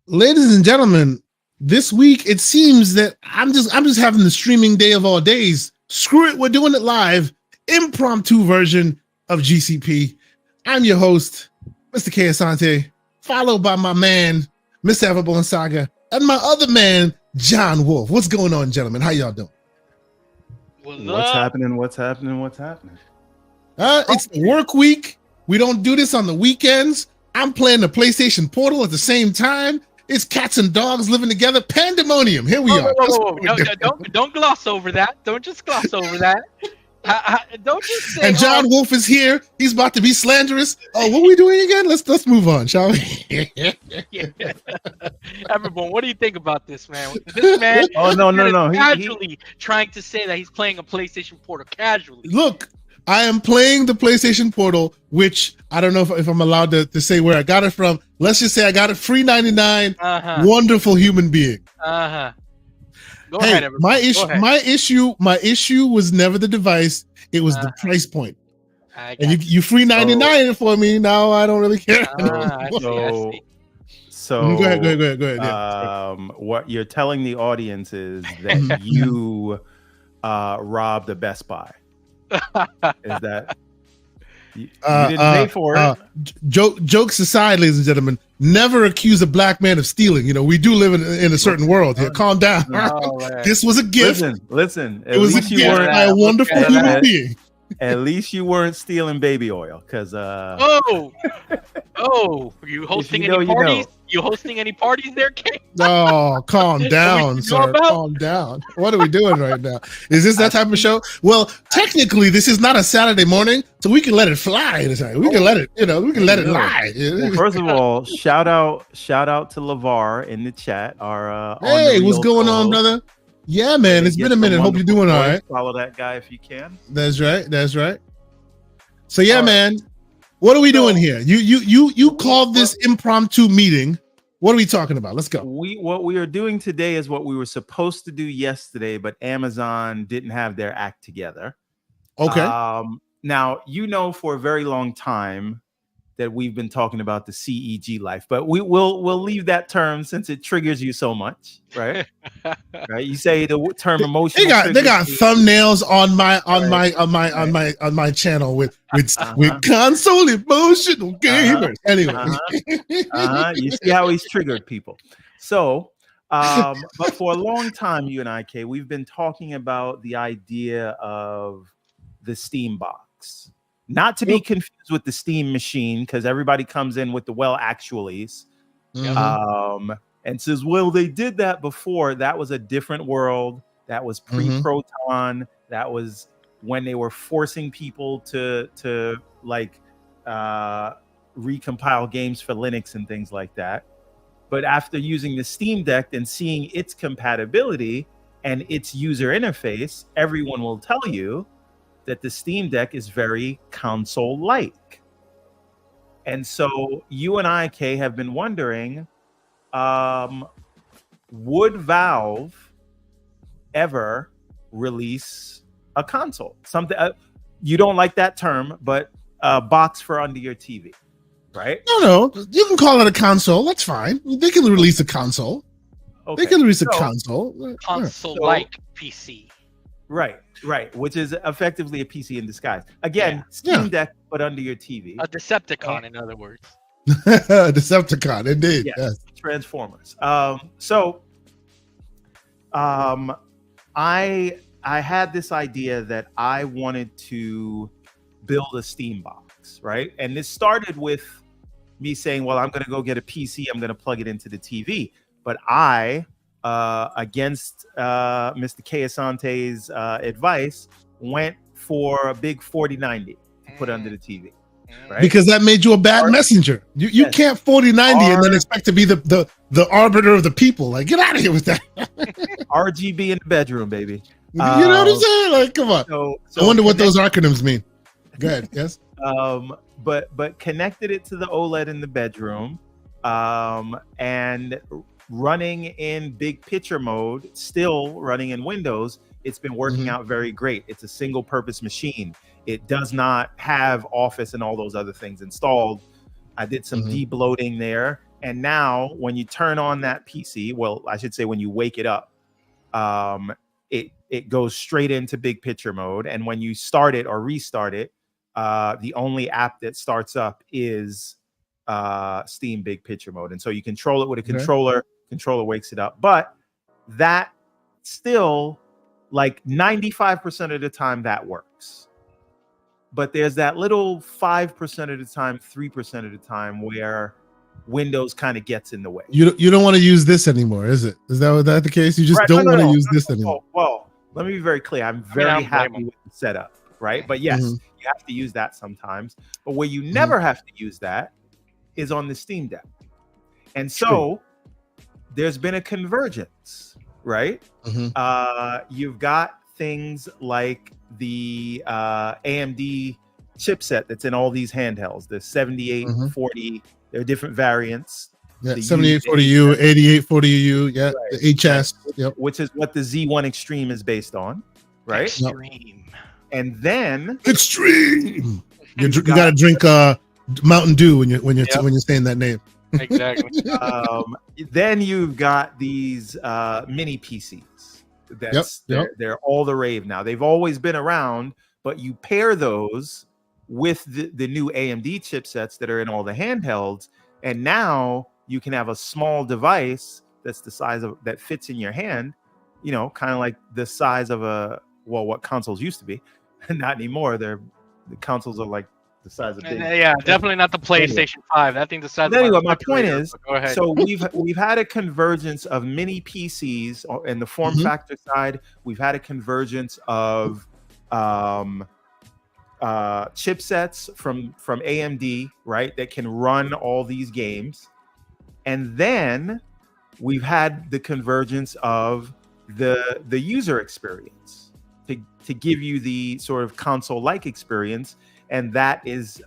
Ladies and gentlemen, this week it seems that I'm just having the streaming day of all days. Screw it, we're doing it live, impromptu version of GCP. I'm your host, Mr. K. Asante, followed by my man, Mr. Everborn Saga, and my other man, John Wolf. What's going on, gentlemen? How y'all doing? What's happening? It's the work week. We don't do this on the weekends. I'm playing the PlayStation Portal at the same time. It's cats and dogs living together. Pandemonium. Here we are. No, don't gloss over that. Don't just gloss over that. Don't just say. And John Wolf is here. He's about to be slanderous. Oh, what are we doing again? Let's move on, shall we? Yeah. Everyone, what do you think about this, man? This man. Oh no. Casually trying to say that he's playing a PlayStation Portal casually. Look, I am playing the PlayStation Portal, which I don't know if I'm allowed to say where I got it from. Let's just say I got it free 99. Wonderful human being. Go ahead, everybody. My issue was never the device. It was the price point. And you free 99 for me. Now I don't really care. I see. So go ahead. Yeah. What you're telling the audience is that you robbed a Best Buy. Is that you didn't pay for it? Jokes aside, ladies and gentlemen, never accuse a black man of stealing. You know, we do live in a certain world here. Calm down. This was a gift. Listen. It was a gift by a wonderful human being. At least you weren't stealing baby oil, because you hosting any parties? You hosting any parties there, King? Oh, calm down, sir. Calm down. What are we doing right now? Is this that type of show? Well, technically, this is not a Saturday morning, so we can let it fly. We can let it, we can let it lie. Well, first of all, shout out to LeVar in the chat. Hey, what's going on, brother? Yeah, man, it's been a minute. Hope you're doing all right. Follow that guy if you can. That's right. So yeah, man, what are we doing here? You called this impromptu meeting. What are we talking about? Let's go. What we are doing today is what we were supposed to do yesterday, but Amazon didn't have their act together. Okay. Now, for a very long time that we've been talking about the CEG life, but we'll leave that term since it triggers you so much, right? Right? You say the term emotion. They got thumbnails on my channel with console emotional gamers. Anyway, you see how he's triggered people. So, but for a long time, you and I, Kay, we've been talking about the idea of the Steambox. Not to be confused with the Steam machine, because everybody comes in with the actuallys. And says, well, they did that before. That was a different world. That was pre-Proton. That was when they were forcing people to recompile games for Linux and things like that. But after using the Steam Deck and seeing its compatibility and its user interface, everyone will tell you that the Steam Deck is very console-like. And so you and I, Kay, have been wondering, would Valve ever release a console? Something you don't like that term, but a box for under your TV, right? No, you can call it a console. That's fine. They can release a console. Okay. They can release a console. Console-like PC. Right, which is effectively a PC in disguise. Again, Steam Deck, but under your TV. A Decepticon, in other words. Decepticon, indeed. Yes. Transformers. I had this idea that I wanted to build a Steambox, right? And this started with me saying, well, I'm going to go get a PC. I'm going to plug it into the TV. But I, against Mr. K. Asante's advice, went for a big 4090 to put under the TV. Right? Because that made you a bad messenger. You can't 4090 and then expect to be the arbiter of the people. Like, get out of here with that. RGB in the bedroom, baby. You know what I'm saying? Like, come on. So I wonder what those acronyms mean. Go ahead. Yes. But connected it to the OLED in the bedroom, and running in big picture mode, still running in Windows. It's been working out very great. It's a single purpose machine. It does not have Office and all those other things installed. I did some debloating there, And now when you turn on that PC, well, I should say when you wake it up, it goes straight into big picture mode. And when you start it or restart it, the only app that starts up is Steam big picture mode. And so you control it with a controller wakes it up. But that still, like 95% of the time that works. But there's that little 5% of the time, 3% of the time where Windows kind of gets in the way. You don't want to use this anymore, is it? Is that the case? You just don't want to use this anymore. Well, let me be very clear. I'm very happy with the setup, right? But yes, you have to use that sometimes. But where you never have to use that is on the Steam Deck. And so there's been a convergence, right? You've got things like the AMD chipset that's in all these handhelds, the 7840. There are different variants. Yeah, 7840U, 8840U, yeah, right. The HS, which is what the Z1 Extreme is based on, right? Extreme. And then Extreme. You got to drink Mountain Dew when you're saying that name. Exactly. Then you've got these mini PCs. They're all the rave now. They've always been around, but you pair those with the new AMD chipsets that are in all the handhelds, and now you can have a small device that's the size of that fits in your hand, kind of like the size of what consoles used to be. Not anymore. The consoles are like the size of definitely not the PlayStation 5. That thing the size. Anyway, my point is, so we've had a convergence of mini PCs in the form factor side. We've had a convergence of chipsets from AMD, right, that can run all these games. And then we've had the convergence of the user experience to give you the sort of console-like experience. And that is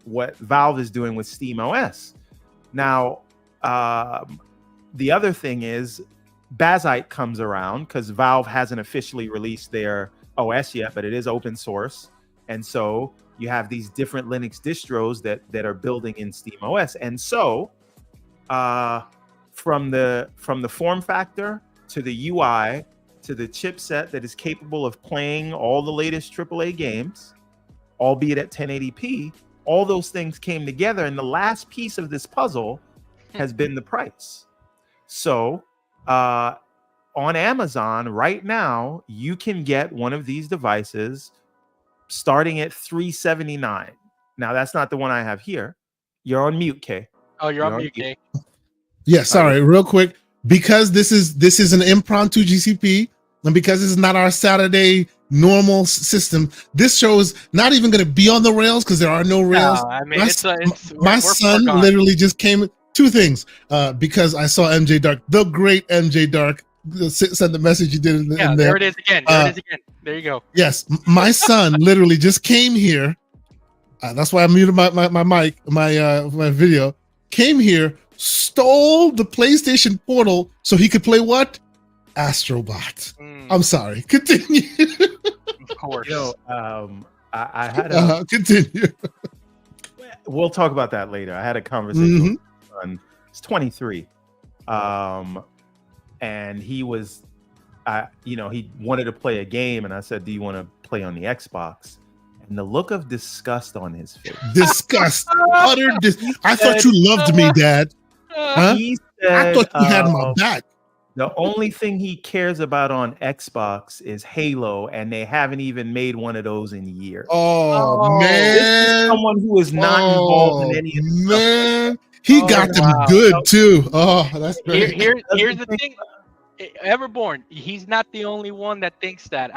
what Valve is doing with SteamOS. Now, the other thing is Bazite comes around because Valve hasn't officially released their OS yet, but it is open source. And so you have these different Linux distros that are building in SteamOS. And so from the form factor to the UI to the chipset that is capable of playing all the latest AAA games, albeit at 1080p, all those things came together. And the last piece of this puzzle has been the price. So on Amazon right now, you can get one of these devices starting at $379. Now, that's not the one I have here. You're on mute, Kay. Oh, you're on mute, Kay. Yeah, sorry, real quick. Because this is an impromptu GCP, and because this is not our Saturday normal system, this show is not even going to be on the rails because there are no rails. No, I mean, my son literally just came. Two things. Because I saw MJ Dark, the great MJ Dark, send the message you did in there. There it is again. There you go. Yes, my son literally just came here. That's why I muted my mic, my video. Came here, stole the PlayStation Portal so he could play what? Astrobot. I'm sorry. Continue. Of course. I had a continue. We'll talk about that later. I had a conversation with my son. He's 23. And he was, he wanted to play a game, and I said, "Do you want to play on the Xbox?" And the look of disgust on his face. Disgust. Utter I thought you loved me, Dad. Huh? He said, I thought you had my back. The only thing he cares about on Xbox is Halo, and they haven't even made one of those in years. Oh man! This is someone who is not involved in any of this man. He got them good too. Oh, that's great. Here's the thing. Everborn, he's not the only one that thinks that.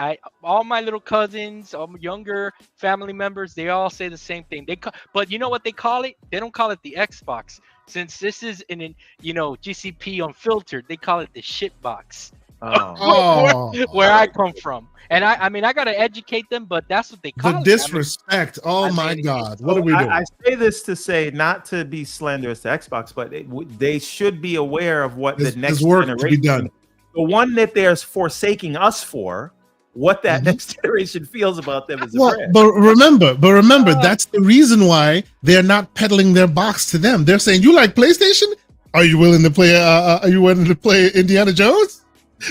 All my little cousins, younger family members, they all say the same thing. But you know what they call it? They don't call it the Xbox. Since this is GCP unfiltered, they call it the shit box. Where I come from. And I mean, I gotta educate them, but that's what they call it. The disrespect. My God. What are we doing? I say this to say, not to be slanderous to Xbox, but they should be aware of what the next work generation, to be done. the one that they're forsaking us for, what that Mhm. next generation feels about them as a Well, brand. but remember, that's the reason why they're not peddling their box to them. They're saying, "You like PlayStation? Are you willing to play? Are you willing to play Indiana Jones?"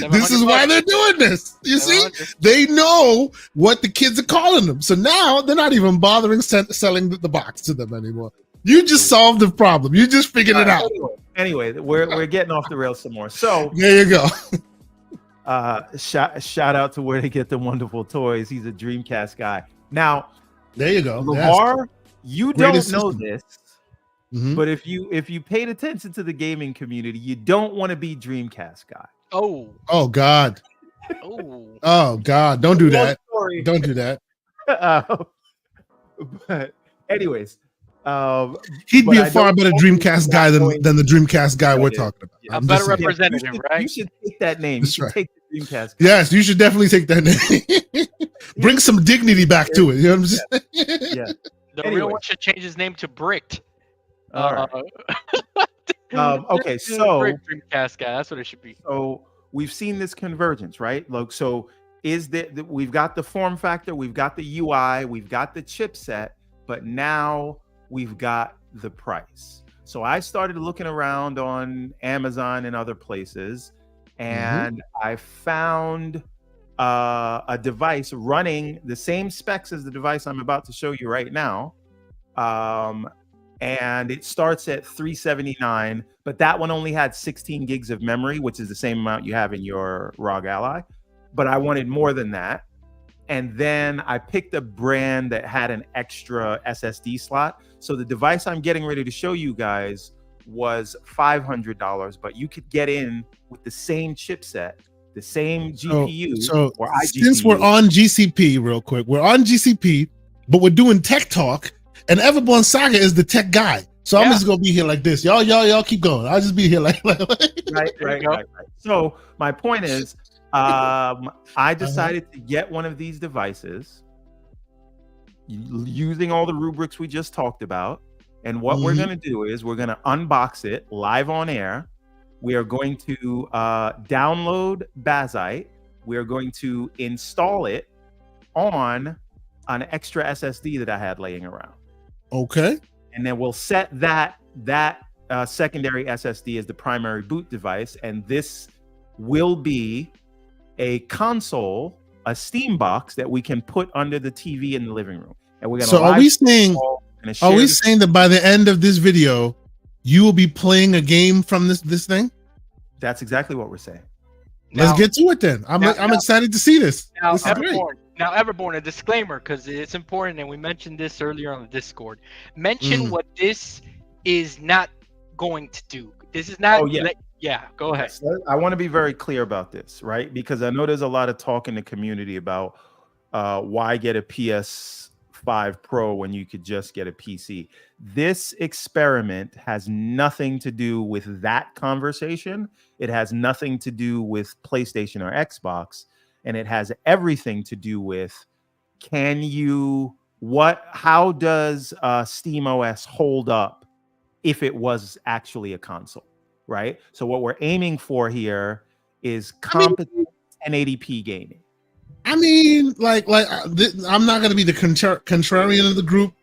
This is why they're doing this. You see, 700. they know what the kids are calling them, so now they're not even bothering selling the box to them anymore. You just solved the problem. You just figured it out. Anyway, we're getting off the rails some more. So There you go. shout out to where they get the wonderful toys. He's a Dreamcast guy. Now, There you go. LeVar, you don't Greatest know system. this, Mhm. but if you paid attention to the gaming community, you don't want to be Dreamcast guy. Oh God. Oh. Oh God. Don't do Long that. story. Don't do that. But anyways, He'd but be I a far don't better know Dreamcast guy than the Dreamcast guy we're Yeah. talking about. Yeah. I'm A better just saying. representative, right? You should take that name. That's You should right. take the Dreamcast guy. Yes, you should definitely take that name. Bring some dignity back to it. You know what I'm saying? Yeah. The Anyway. real one should change his name to Bricked. All right. Okay, so Brick Dreamcast guy. That's what it should be. so we've seen this convergence, right? Like, so is that we've got the form factor, we've got the UI, we've got the chipset, but now we've got the price. So I started looking around on Amazon and other places, and I found a device running the same specs as the device I'm about to show you right now. And it starts at $379, but that one only had 16 gigs of memory, which is the same amount you have in your ROG Ally. But I wanted more than that. And then I picked a brand that had an extra SSD slot. So the device I'm getting ready to show you guys was $500, but you could get in with the same chipset, the same GPU. So or since iGPU. we're on GCP, real quick, we're on GCP, but we're doing tech talk, and Everborn Saga is the tech guy. So I'm Yeah. just gonna be here like this. Y'all keep going. I'll just be here like right. So my point is, I decided to get one of these devices using all the rubrics we just talked about. And what we're going to do is we're going to unbox it live on air. We are going to download Bazite. We are going to install it on an extra SSD that I had laying around. Okay. And then we'll set that secondary SSD as the primary boot device. And this will be a console, a Steambox that we can put under the TV in the living room. And we're going to. So are we saying that by the end of this video, you will be playing a game from this thing? That's exactly what we're saying. Let's get to it then. I'm excited to see this. Now, This is great. Everborn, a disclaimer, because it's important, and we mentioned this earlier on the Discord. Mention what this is not going to do. This is not. Oh, yeah. Yeah, go ahead. I want to be very clear about this, right? Because I know there's a lot of talk in the community about why get a PS5 Pro when you could just get a PC. This experiment has nothing to do with that conversation. It has nothing to do with PlayStation or Xbox. And it has everything to do with how does SteamOS hold up if it was actually a console, right? So what we're aiming for here is competent 1080p gaming. I mean, I'm not going to be the contrarian of the group,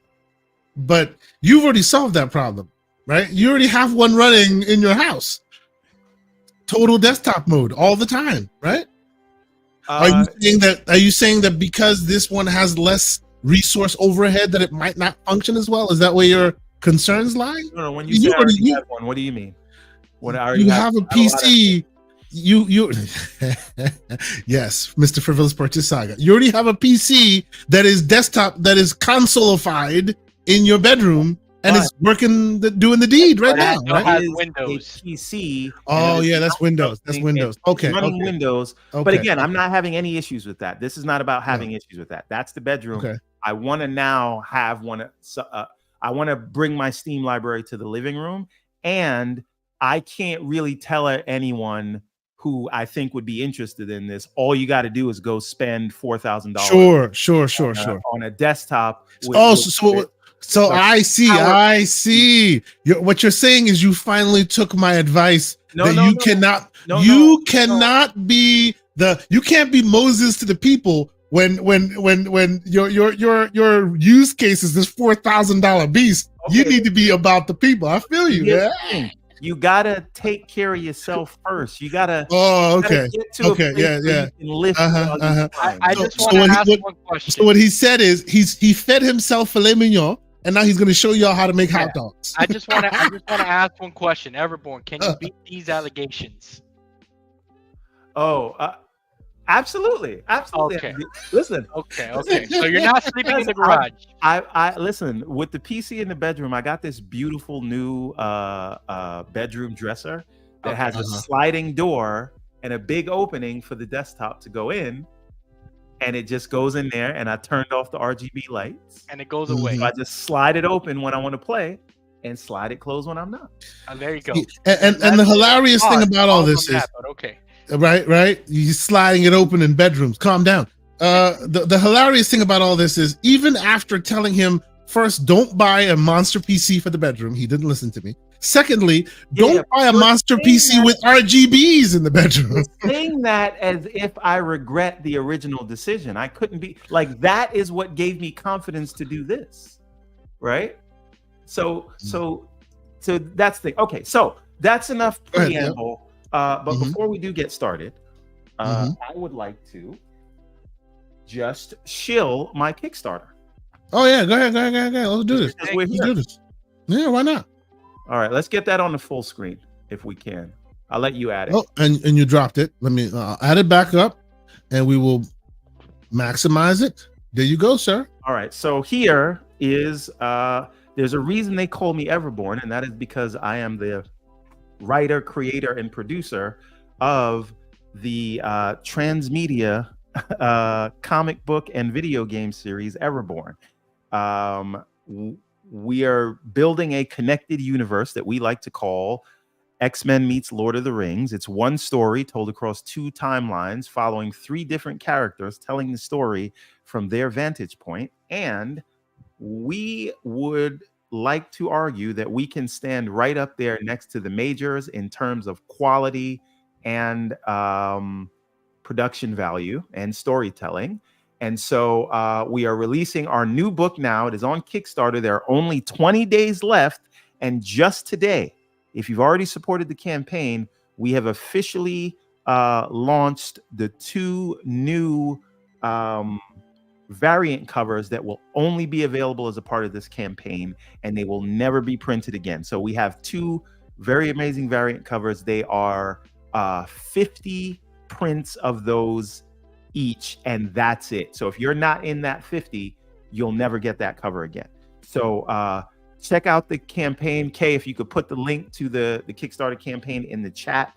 but you've already solved that problem, right? You already have one running in your house. Total desktop mode all the time, right? Are you saying that because this one has less resource overhead that it might not function as well? Is that where your concerns lie? No. When you say already have one, what do you mean? You have a PC. You yes, Mr. Frivolous Purchase Saga. You already have a PC that is desktop, that is console-ified in your bedroom, and it's working, doing the deed right now. Right? Has Windows. PC. Oh yeah, that's Windows. That's Windows. Okay, running Windows. Okay. But again, I'm not having any issues with that. This is not about having issues with that. That's the bedroom. Okay. I want to now have one. I want to bring my Steam library to the living room, and I can't really tell anyone who I think would be interested in this. All you got to do is go spend $4,000. Sure. On a desktop. So I see. What you're saying is you finally took my advice. You cannot be You can't be Moses to the people when your use case is this $4,000 beast. Okay. You need to be about the people. I feel you. Here's Yeah. the thing. You gotta take care of yourself first. You gotta. Oh, you gotta okay. get to a Okay. place Yeah. where Yeah. you can lift Uh-huh, while you're uh-huh. flying. I So- just so want to when he- ask what- one question. So what he said is he fed himself filet mignon, and now he's going to show y'all how to make hot dogs. I just want to ask one question. Everborn, can you beat these allegations? Oh, absolutely. Okay. Listen, Okay. So you're not sleeping in the garage. I listen, with the PC in the bedroom, I got this beautiful new bedroom dresser that has a sliding door and a big opening for the desktop to go in, and it just goes in there, and I turned off the RGB lights, And it goes away. so I just slide it open when I want to play and slide it closed when I'm not. There you go. And the hilarious thing about all this is, but okay. right, you're sliding it open in bedrooms. Calm down. The hilarious thing about all this is, even after telling him, first, don't buy a monster PC for the bedroom, he didn't listen to me. Secondly, don't buy a monster PC with RGBs in the bedroom. Saying that as if I regret the original decision. I couldn't be like, that is what gave me confidence to do this, right? So that's the okay. So that's enough preamble. But before we do get started, I would like to just shill my Kickstarter. Oh yeah, go ahead. Let's do this. Let's do this. Yeah, why not? All right, let's get that on the full screen if we can. I'll let you add it. Oh, and you dropped it. Let me add it back up, and we will maximize it. There you go, sir. All right, so here is there's a reason they call me Everborn, and that is because I am the writer, creator, and producer of the transmedia comic book and video game series Everborn. We are building a connected universe that we like to call X-Men meets Lord of the Rings. It's one story told across two timelines, following three different characters telling the story from their vantage point. And we would like to argue that we can stand right up there next to the majors in terms of quality and production value and storytelling. And so we are releasing our new book now. It is on Kickstarter. There are only 20 days left. And just today, if you've already supported the campaign, we have officially launched the two new variant covers that will only be available as a part of this campaign, and they will never be printed again. So we have two very amazing variant covers. They are 50 prints of those each, and that's it. So if you're not in that 50, you'll never get that cover again. So check out the campaign. Kay, if you could put the link to the Kickstarter campaign in the chat,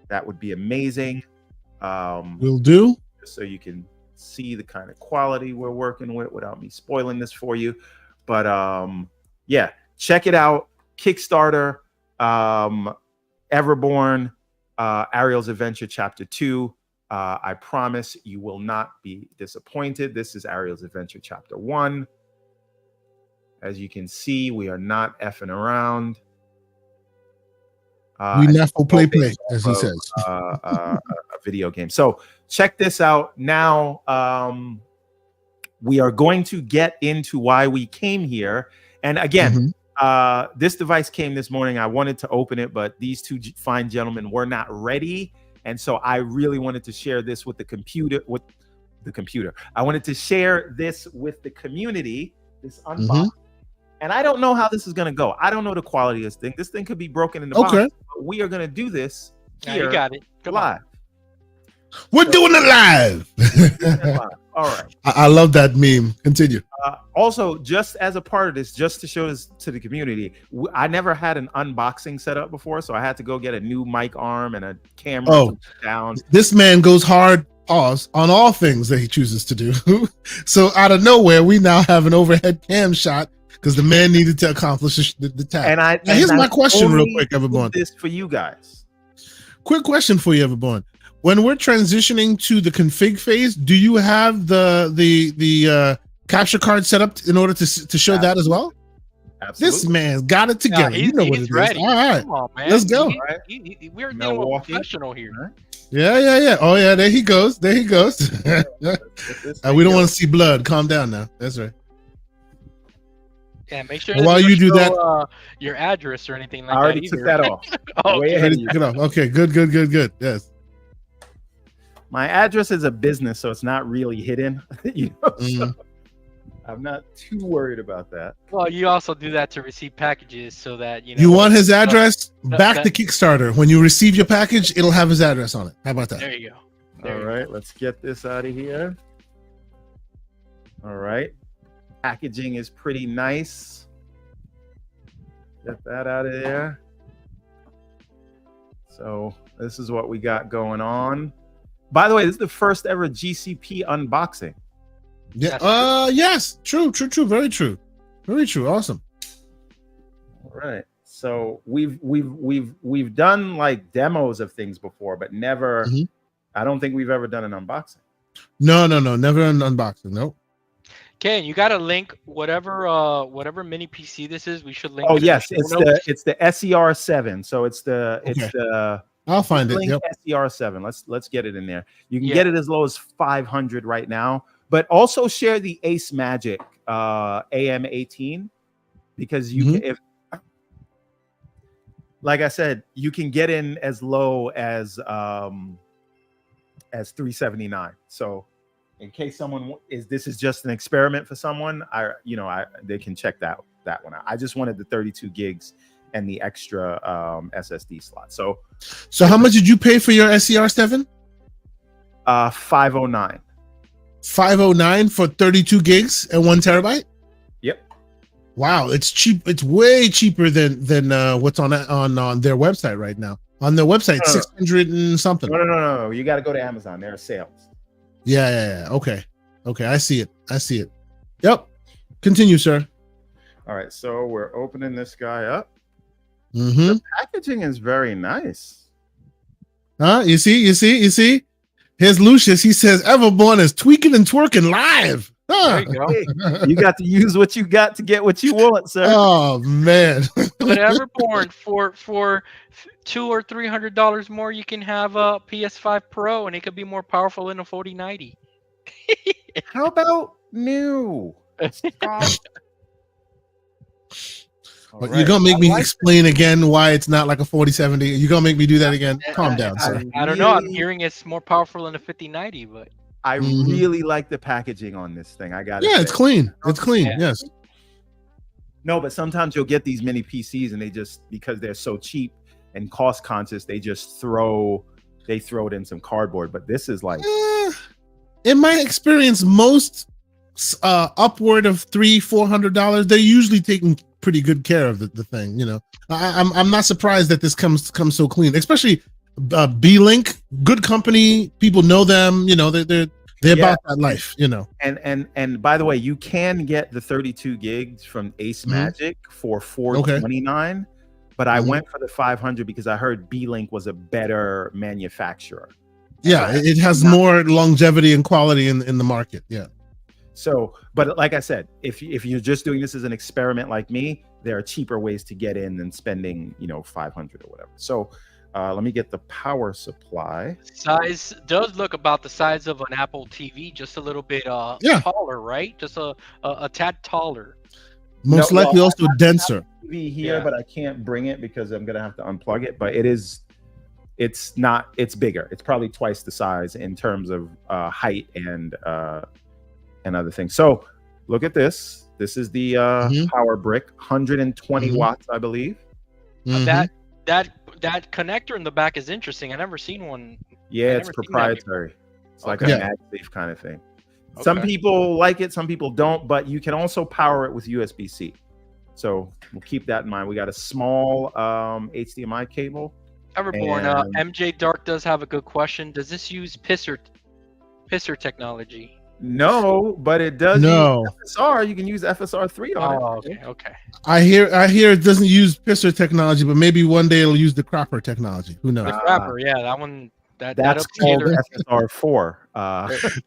that would be amazing. Will do. So you can see the kind of quality we're working with without me spoiling this for you. But yeah, check it out. Kickstarter, Everborn, Ariel's Adventure Chapter 2. I promise you will not be disappointed. This is Ariel's Adventure Chapter 1. As you can see, we are not effing around. We not for play, as he says. A video game. So check this out. Now we are going to get into why we came here. And again, this device came this morning. I wanted to open it, but these two fine gentlemen were not ready. And so I really wanted to share this with the computer. I wanted to share this with the community, this unboxing. And I don't know how this is going to go. I don't know the quality of this thing. This thing could be broken in the box. But we are going to do this here you got it. Come live. We're doing it live. All right. I love that meme. Continue. Also, just as a part of this, just to show this to the community, I never had an unboxing set up before, so I had to go get a new mic arm and a camera down. This man goes hard on all things that he chooses to do. So out of nowhere, we now have an overhead cam shot because the man needed to accomplish the task. And here's my question real quick, Everborn. This for you guys. Quick question for you, Everborn. When we're transitioning to the config phase, do you have the capture card set up in order to show that as well? Absolutely. This man's got it together. You know what it ready. is. All right. Come on, man. Let's go. We're dealing with a professional here. Yeah. Oh yeah, there he goes. We don't want to see blood. Calm down now. That's right. Yeah, make sure While you do that, your address or anything like I already that. took that off. Oh, Way ahead of you. Okay, good. Yes. My address is a business, so it's not really hidden. So I'm not too worried about that. Well, you also do that to receive packages so that You want his address? Back to Kickstarter. When you receive your package, it'll have his address on it. How about that? There you go. All right, let's get this out of here. All right. Packaging is pretty nice. Get that out of there. So this is what we got going on. By the way, this is the first ever GCP unboxing. Yeah. Yes. True. Very true. Awesome. All right. So we've done like demos of things before, but never. I don't think we've ever done an unboxing. No. Never an unboxing. Nope. Okay, you got to link whatever mini PC this is. We should link. Oh yes, it's the SER7. So it's the I'll find it. Yep. SER7. Let's get it in there. You can get it as low as 500 right now, but also share the Ace Magic AM18 because you can, if like I said, you can get in as low as 379. So in case this is just an experiment for someone, they can check that one out. I just wanted the 32 gigs and the extra SSD slot. So how much did you pay for your SER7? 509. 509 for 32 gigs and 1 terabyte. Yep. Wow, it's cheap. It's way cheaper than what's on their website right now. On their website, 600 and something. No. You got to go to Amazon. There are sales. Yeah. Okay. I see it. Yep. Continue, sir. All right. So we're opening this guy up. The packaging is very nice. You see? Here's Lucius. He says Everborn is tweaking and twerking live. There you go. You got to use what you got to get what you want, sir. Oh man. But Everborn for $200 or $300 more, you can have a PS5 Pro, and it could be more powerful than a 4090. How about new? Right. You're gonna make me explain again why it's not like a 4070. You're gonna make me do that again. Calm down, sir. I don't know. I'm hearing it's more powerful than a 5090, but I really like the packaging on this thing. I got it. Yeah, it's clean. It's clean. Yeah. Yes. No, but sometimes you'll get these mini PCs and they just, because they're so cheap and cost conscious, they just throw it in some cardboard. But this is like, in my experience, most upward of $300-400, they're usually taking pretty good care of the thing. I'm not surprised that this comes so clean, especially B-Link, good company, people know them. They're about that life. And by the way, you can get the 32 gigs from Ace Magic for $429, but I went for the 500 because I heard B-Link was a better manufacturer. Yeah, it has more longevity and quality in the market. Yeah. So, but like I said, if you're just doing this as an experiment like me, there are cheaper ways to get in than spending, 500 or whatever. So let me get the power supply. Size does look about the size of an Apple TV, just a little bit taller, right? Just a tad taller. Most likely also denser. TV here, but I can't bring it because I'm gonna have to unplug it. But it's bigger. It's probably twice the size in terms of height and other things. So look at this. This is the power brick, 120 watts, I believe. That connector in the back is interesting. I've never seen one. Yeah, it's proprietary. It's like a MagSafe kind of thing. Okay. Some people like it, some people don't, but you can also power it with USB-C. So we'll keep that in mind. We got a small HDMI cable. Everborn, MJ Dark does have a good question. Does this use pisser technology? No, but it does use FSR. You can use FSR3 on it. Okay. I hear it doesn't use pisser technology, but maybe one day it'll use the crapper technology. Who knows? The crapper, yeah, that one. That's called FSR4.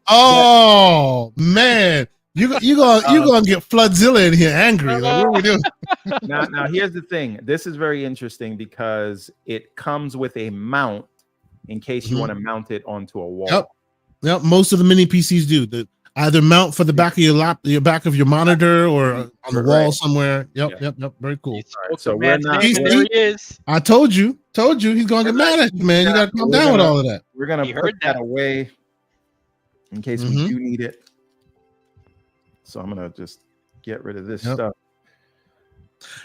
Oh man, you gonna get Floodzilla in here angry. Like, what are we doing? Now here's the thing. This is very interesting because it comes with a mount in case you want to mount it onto a wall. Yep. Most of the mini PCs do. Either mount for the back of your back of your monitor or on the wall somewhere. Yep. Very cool. Right, so we're not. There he is. I told you. He's gonna get mad at you, man. You gotta calm down with all of that. We're gonna put that away in case we do need it. So I'm gonna just get rid of this stuff.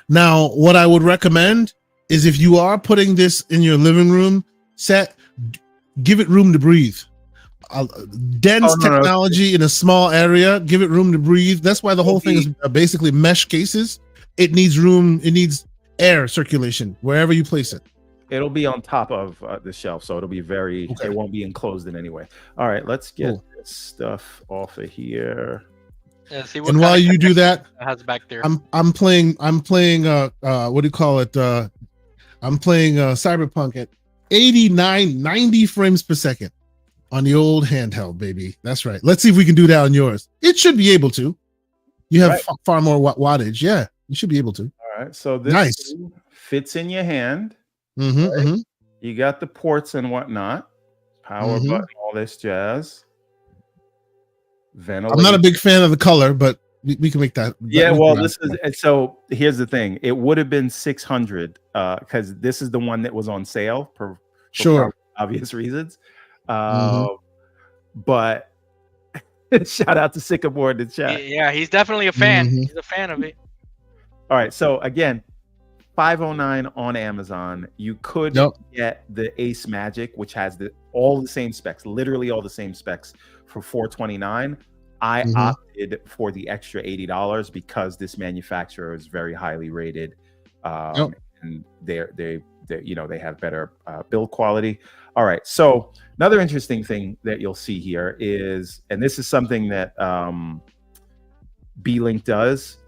Now, what I would recommend is if you are putting this in your living room set, give it room to breathe. Dense technology in a small area, give it room to breathe. That's why the whole thing is basically mesh cases. It needs room. It needs air circulation wherever you place it. It'll be on top of the shelf, so it'll be it won't be enclosed in any way. All right, let's get this stuff off of here. Yeah, see and while you do that, has back there. I'm playing what do you call it? I'm playing Cyberpunk at 90 frames per second on the old handheld, baby. That's right. Let's see if we can do that on yours. It should be able to. You have far more wattage. Yeah, you should be able to. All right. So this fits in your hand. You got the ports and whatnot. Power button, all this jazz. Ventilation. I'm not a big fan of the color, but we can make that. This is so. Here's the thing. It would have been 600 because this is the one that was on sale for obvious reasons. But shout out to Sycamore in the chat. Yeah, he's definitely a fan. He's a fan of it. All right, so again, $509 on Amazon. You could get the Ace Magic, which has all the same specs, literally all the same specs, for $429. I opted for the extra $80 because this manufacturer is very highly rated, and they have better build quality. All right, so another interesting thing that you'll see here is, and this is something that B-Link does.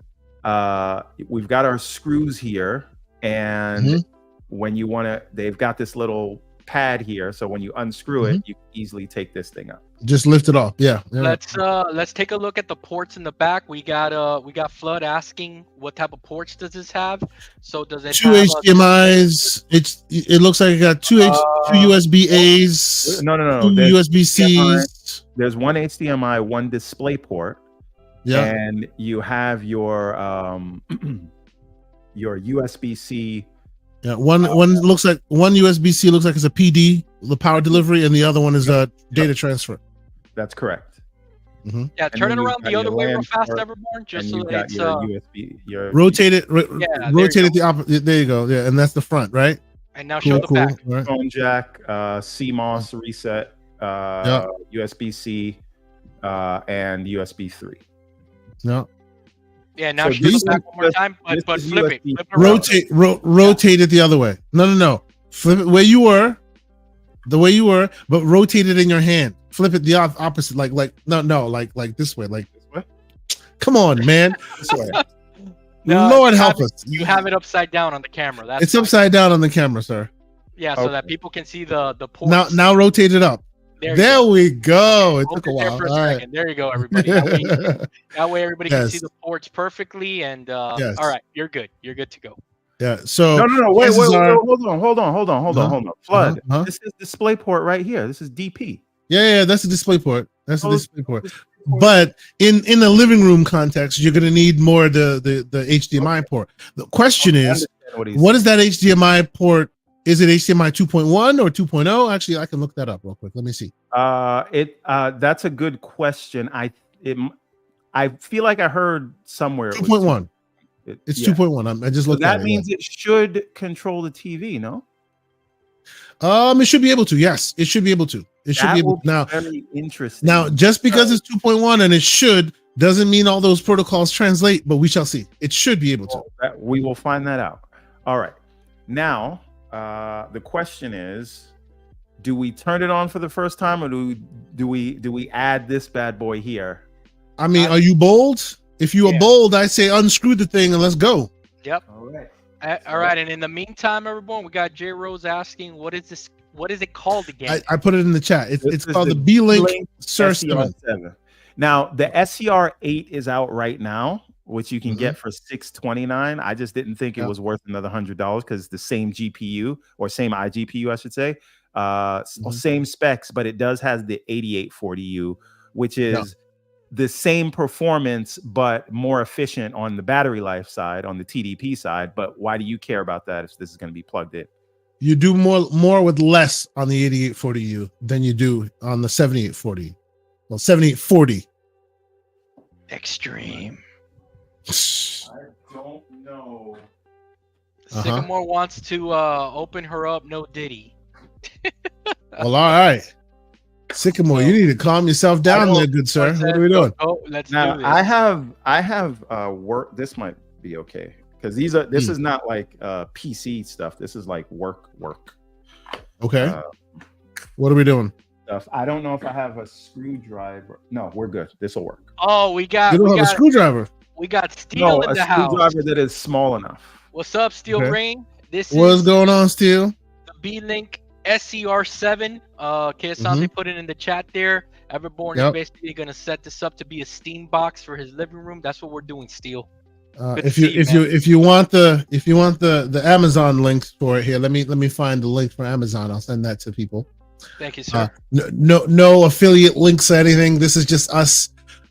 We've got our screws here, and when you want to, they've got this little pad here, so when you unscrew it, you can easily take this thing up. Just lift it off. Yeah. Let's take a look at the ports in the back. We got Flood asking what type of ports does this have. So does it two have HDMI's? It looks like it got two USB A's. No. Two USB C's. There's one HDMI, one display port. Yeah. And you have your USB-C. Yeah, one looks like one USB-C looks like it's a PD, the power delivery, and the other one is a data transfer. That's correct. Yeah, turn it around the other way real fast, Everborn, just so that it's USB. Rotate it. Rotate it the opposite. There you go. Yeah, and that's the front, right? And now show the back. Right. Phone jack, CMOS reset, USB-C, and USB 3. No. Yeah, now show the back one more time, but flip it. Rotate it the other way. No. Flip it where you were, but rotate it in your hand. Flip it the opposite, like this way, like this way. Come on, man. This way. Lord help us. You have it upside down on the camera. It's upside down on the camera, sir. Yeah, so that people can see the ports. Now rotate it up. There we go. It took a while. For a second. There you go, everybody. That way everybody can see the ports perfectly. And all right, you're good. You're good to go. Yeah. So no. Wait. Hold on. Flood. This is display port right here. This is DP. Yeah. That's a display port. But in the living room context, you're going to need more the HDMI port. The question is, what is that HDMI port? Is it HDMI 2.1 or 2.0? Actually, I can look that up real quick. Let me see. That's a good question. I feel like I heard somewhere 2.1. It's 2.1. I just looked at it. That means it should control the TV, no? It should be able to. Yes, it should be able to. It should be able to. Now, very interesting. Now, just because it's 2.1 and it should doesn't mean all those protocols translate, but we shall see. It should be able to. We will find that out. All right. Now, the question is, do we turn it on for the first time, or do we add this bad boy here? I mean, are you bold? If you are bold, I say unscrew the thing and let's go. Yep. All right. All right. And in the meantime, everyone, we got J Rose asking, what is this? What is it called again? I put it in the chat. It's called the B-Link SR7. Now, the SCR8 is out right now. which you can get for $629. I just didn't think it was worth another $100 because the same GPU or same iGPU, I should say, same specs, but it does has the 8840U, which is the same performance but more efficient on the battery life side, on the TDP side. But why do you care about that if this is going to be plugged in? You do more with less on the 8840U than you do on the 7840. Well, 7840. Extreme. I don't know. Sycamore wants to open her up. No Diddy. Well, all right. Sycamore, you need to calm yourself down there, good sir. What are we doing? Oh, let's now, do this. I have work. This might be okay because this is not like PC stuff. This is like work. Okay. What are we doing? Stuff. I don't know if I have a screwdriver. No, we're good. This will work. Oh, we got. You don't have a screwdriver. We got Steel in the house. A screwdriver that is small enough. What's up, Steel Brain? What's going on, Steel? The B-Link SCR7. Keosante put it in the chat there. Everborn is basically going to set this up to be a Steambox for his living room. That's what we're doing, Steel. If you want the Amazon links for it here, let me find the link for Amazon. I'll send that to people. Thank you, sir. No affiliate links or anything. This is just us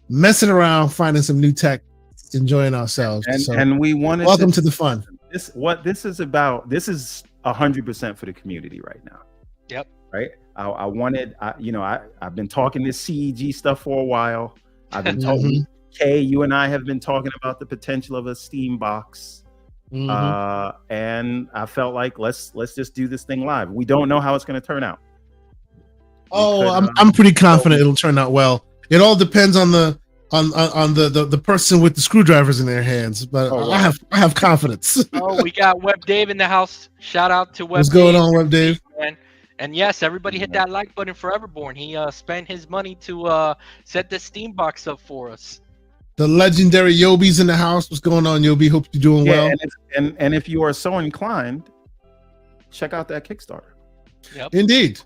messing around, finding some new tech, enjoying ourselves. And we wanted welcome to the fun. This is about. This is 100% for the community right now. Yep. Right. I've been talking this CEG stuff for a while. I've been talking. Kay, you and I have been talking about the potential of a Steambox, and I felt like let's just do this thing live. We don't know how it's going to turn out. I'm pretty confident it'll turn out well. It all depends on the person with the screwdrivers in their hands, but I have confidence. We got Web Dave in the house. Shout out to Web. What's going on, Web Dave? And yes, everybody hit that like button for Everborn. He spent his money to set the Steambox up for us. The legendary Yobi's in the house. What's going on, Yobi? Hope you're doing well. And if you are so inclined, check out that Kickstarter. Yep. Indeed.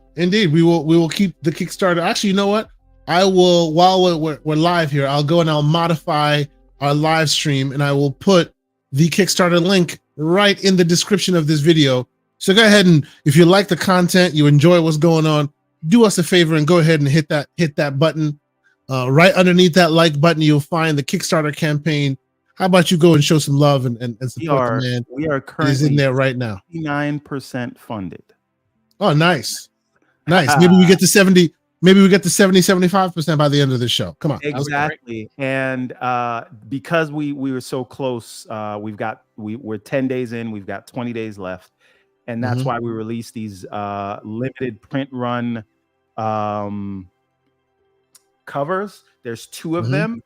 We will keep the Kickstarter. Actually, you know what? I will, while we're live here, I'll go and I'll modify our live stream and I will put the Kickstarter link right in the description of this video. So go ahead and if you like the content, you enjoy what's going on, do us a favor and go ahead and hit that button. Right underneath that like button, you'll find the Kickstarter campaign. How about you go and show some love and support the man? We are currently is in there right now. 59% funded. Oh, nice. Maybe we get to 70. Maybe we get to 75% by the end of the show. Come on. Exactly. And because we were so close, we're 10 days in, we've got 20 days left. And that's why we released these limited print run covers. There's 2 of them.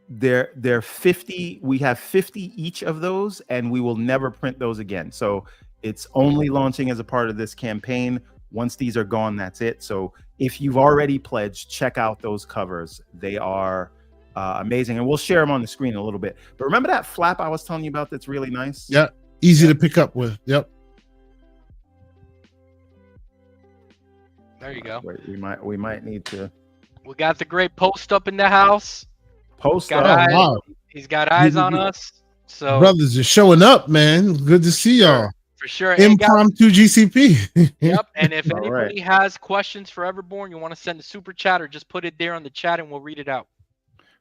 They're 50. We have 50 each of those, and we will never print those again. So it's only launching as a part of this campaign. Once these are gone, that's it. So if you've already pledged, check out those covers. They are amazing, and we'll share them on the screen in a little bit. But remember that flap I was telling you about that's really nice? Yeah, easy to pick up with. Yep. There you go. Wait, we might need to. We got the great Post up in the house. Post up. Wow. He's got eyes on us. So brothers are showing up, man. Good to see y'all. For sure. Impromptu GCP. Yep. And if anybody has questions for Everborn, you want to send a super chat or just put it there on the chat and we'll read it out.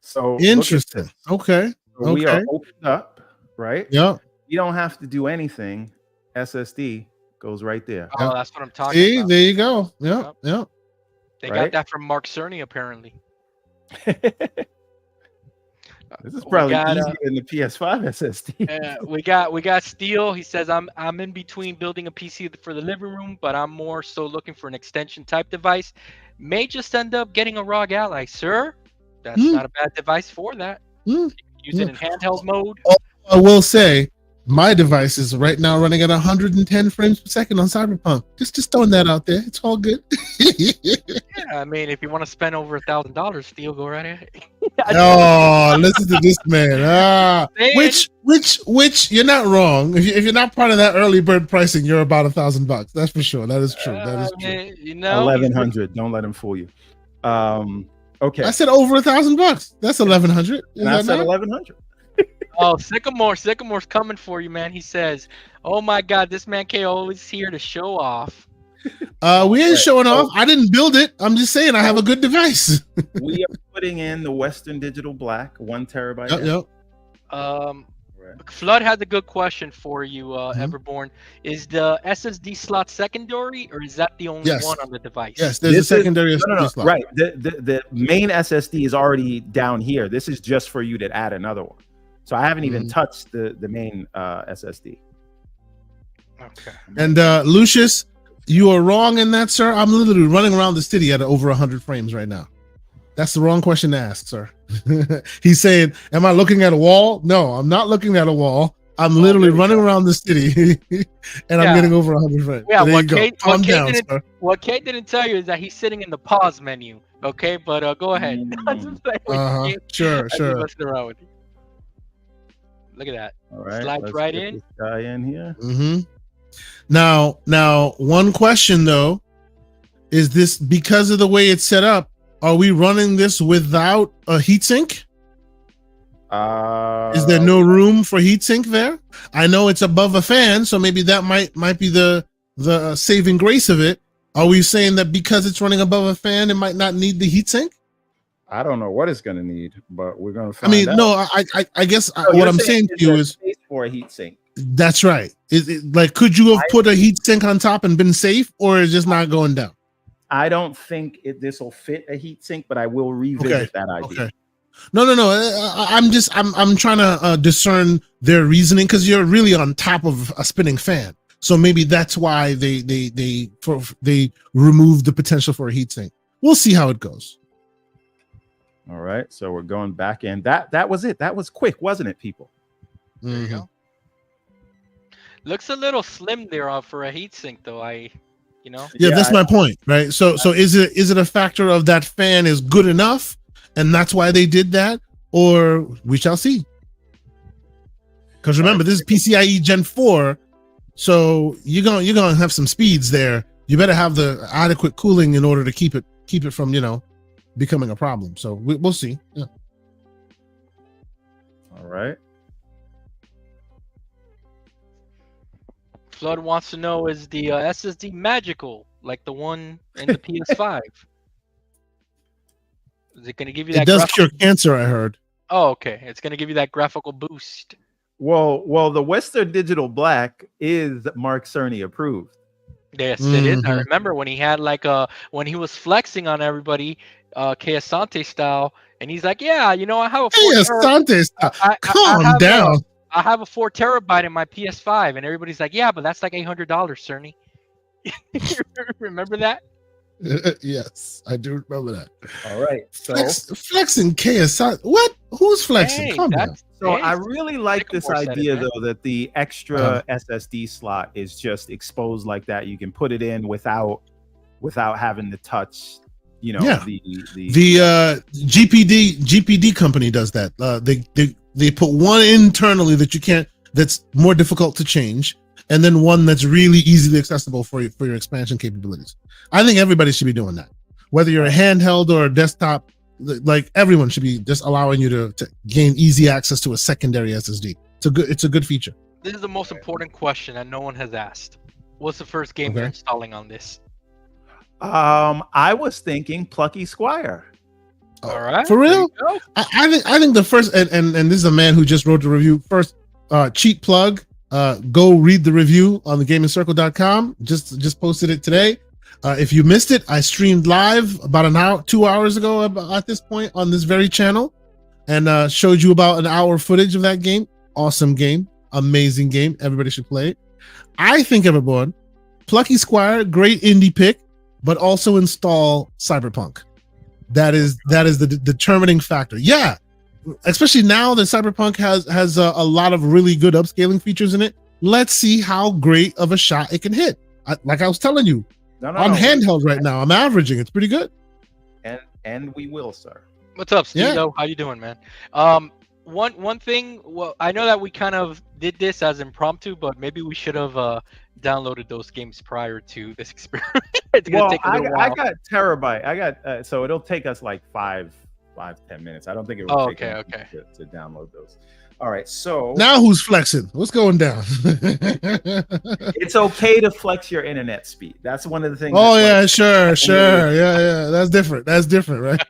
So interesting. Okay. We are opened up, right? Yep. You don't have to do anything. SSD goes right there. Oh, that's what I'm talking about. There you go. Yep. They got that from Mark Cerny, apparently. This is probably easier than the PS5 SSD. We got Steel. He says I'm in between building a PC for the living room, but I'm more so looking for an extension type device. May just end up getting a ROG Ally, sir. That's not a bad device for that. You can use it in handheld mode. I will say my device is right now running at 110 frames per second on Cyberpunk. Just throwing that out there. It's all good. Yeah, I mean, if you want to spend over $1,000, Steel, go right ahead. Listen to this man. Which you're not wrong. If you're not part of that early bird pricing, you're about $1,000. That's for sure. That is true. That is true. You know, 1,100. Don't let him fool you. Okay. I said over $1,000. That's 1,100. And I said 1,100. Oh, Sycamore's coming for you, man. He says, "Oh my God, this man K always here to show off." We ain't Right. showing So- off. I didn't build it. I'm just saying I have a good device. We are putting in the Western Digital Black, 1 terabyte. Yep. Right. Flood had a good question for you, Mhm. Everborn. Is the SSD slot secondary, or is that the only Yes. one on the device? Yes, there's a secondary SSD slot. Right. The main SSD is already down here. This is just for you to add another one. So I haven't even touched the main SSD. Okay. And Lucius, you are wrong in that, sir. I'm literally running around the city at over 100 frames right now. That's the wrong question to ask, sir. He's saying, am I looking at a wall? No, I'm not looking at a wall. I'm literally running around the city and I'm getting over 100 frames. Yeah, There you go. Calm down, sir. What Kate didn't tell you is that he's sitting in the pause menu. Okay, but go ahead. I'm just playing with you. Sure, I'm just sure. messing around with you. Look at that. All right. Slides let's right get in. this guy in here. Now, one question though, is this because of the way it's set up? Are we running this without a heatsink? Is there no room for heatsink there? I know it's above a fan, so maybe that might be the saving grace of it. Are we saying that because it's running above a fan, it might not need the heatsink? I don't know what it's going to need, but we're going to I find mean, out. no, I guess So what I'm saying to you there is space for a heat sink. that's right. Is it, like, could you have put a heatsink on top and been safe, or is it just not going down? I don't think this will fit a heat sink, but I will revisit that idea. Okay. No. I'm trying to discern their reasoning because you're really on top of a spinning fan. So maybe that's why they removed the potential for a heatsink. We'll see how it goes. All right, so we're going back in. That was it. That was quick, wasn't it, people? There you go. Looks a little slim there for a heatsink, though. Yeah, that's my point, right? So is it a factor of that fan is good enough, and that's why they did that, or we shall see. Because remember, this is PCIe Gen 4, so you're gonna have some speeds there. You better have the adequate cooling in order to keep it from becoming a problem. So we'll see. Yeah. All right. Flood wants to know, is the SSD magical like the one in the PS5? Is it going to give you that? It does cure cancer, I heard. Oh, okay. It's going to give you that graphical boost. Well, the Western Digital Black is Mark Cerny approved. Yes, it is. I remember when he had when he was flexing on everybody, Kay Asante style, and he's like, "Yeah, I have a 4 Asante style. Calm down. I have a 4 terabyte in my PS5," and everybody's like, "Yeah, but that's like $800, Cerny." Remember that? Yes, I do remember that. All right, so flexing KSI. What? Who's flexing? Come on. So I really like this idea though that the extra SSD slot is just exposed like that. You can put it in without having to touch. The GPD company does that. They put one internally that you can't. That's more difficult to change, and then one that's really easily accessible for your expansion capabilities. I think everybody should be doing that, whether you're a handheld or a desktop. Like everyone should be just allowing you to gain easy access to a secondary SSD. It's a good feature. This is the most important question that no one has asked. What's the first game you're installing on this? I was thinking Plucky Squire. All right, for real. I think the first and this is a man who just wrote the review. First, cheap plug. Go read the review on thegamingcircle.com. Just posted it today. If you missed it, I streamed live about 2 hours ago at this point on this very channel, and showed you about an hour footage of that game. Awesome game, amazing game. Everybody should play it. I think Everborn, Plucky Squire, great indie pick, but also install Cyberpunk. That is the determining factor. Yeah, especially now that Cyberpunk has a lot of really good upscaling features in it. Let's see how great of a shot it can hit. Like I was telling you. I'm handheld right now. I'm averaging. It's pretty good. And we will, sir. What's up, Steve? Yeah. How you doing, man? One thing. Well, I know that we kind of did this as impromptu, but maybe we should have downloaded those games prior to this experiment. It's gonna take a little while. I got terabyte. I got so it'll take us like 5-10 minutes. I don't think it will take to download those. All right, so Now who's flexing? What's going down? it's okay to flex your internet speed. That's one of the things. Oh that's yeah, sure. Yeah. That's different. That's different, right?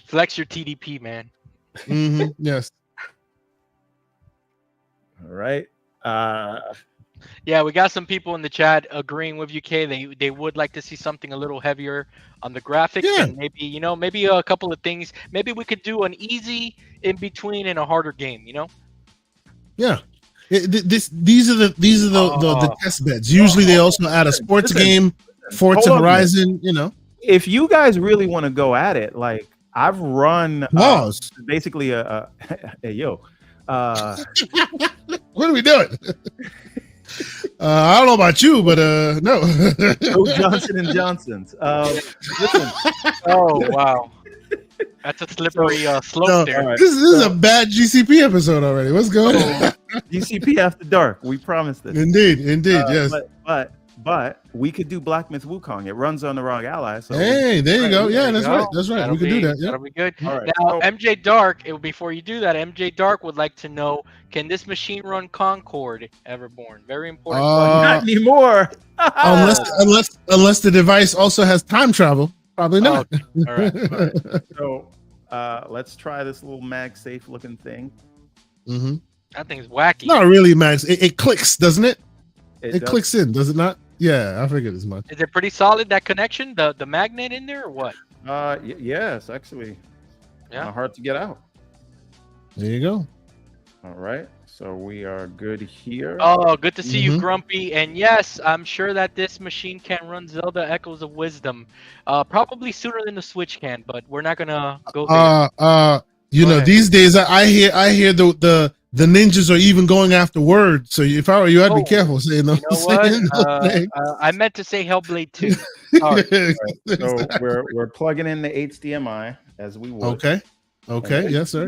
Flex your TDP, man. Yes. All right. Yeah, we got some people in the chat agreeing with you, Kay. They would like to see something a little heavier on the graphics, Yeah. and maybe a couple of things. Maybe we could do an easy in between and a harder game. Yeah. These are the test beds. Usually they also add a sports game, Forza Horizon. If you guys really want to go at it, like I've run basically a hey yo. What are we doing? I don't know about you, but no. Go Johnson and Johnson's. Listen. Oh wow, that's a slippery slope there. Right. This is a bad GCP episode already. What's going on? GCP After Dark. We promised this. Indeed, yes. But we could do Black Myth Wukong. It runs on the Wrong Ally. So hey, there you go. Yeah, that's right. That's right. We could do that. Yeah. That'll be good. All right. Now, MJ Dark. Before you do that, MJ Dark would like to know: can this machine run Concord Everborn? Very important. Not anymore. unless the device also has time travel. Probably not. All right. So let's try this little MagSafe looking thing. That thing's wacky. Not really, Max. It clicks, doesn't it? It does. clicks in, does it not? Yeah, I figured as much. Is it pretty solid, that connection? The magnet in there or what? Yes, actually. Yeah. Hard to get out. There you go. All right. So we are good here. Oh, good to see you, Grumpy. And yes, I'm sure that this machine can run Zelda Echoes of Wisdom. Probably sooner than the Switch can, but we're not gonna go there. These days I hear the ninjas are even going after words. So if I were you, I'd be careful saying those. You know what? I meant to say Hellblade 2. Right. So we're plugging in the HDMI as we would. Okay. Yes, sir.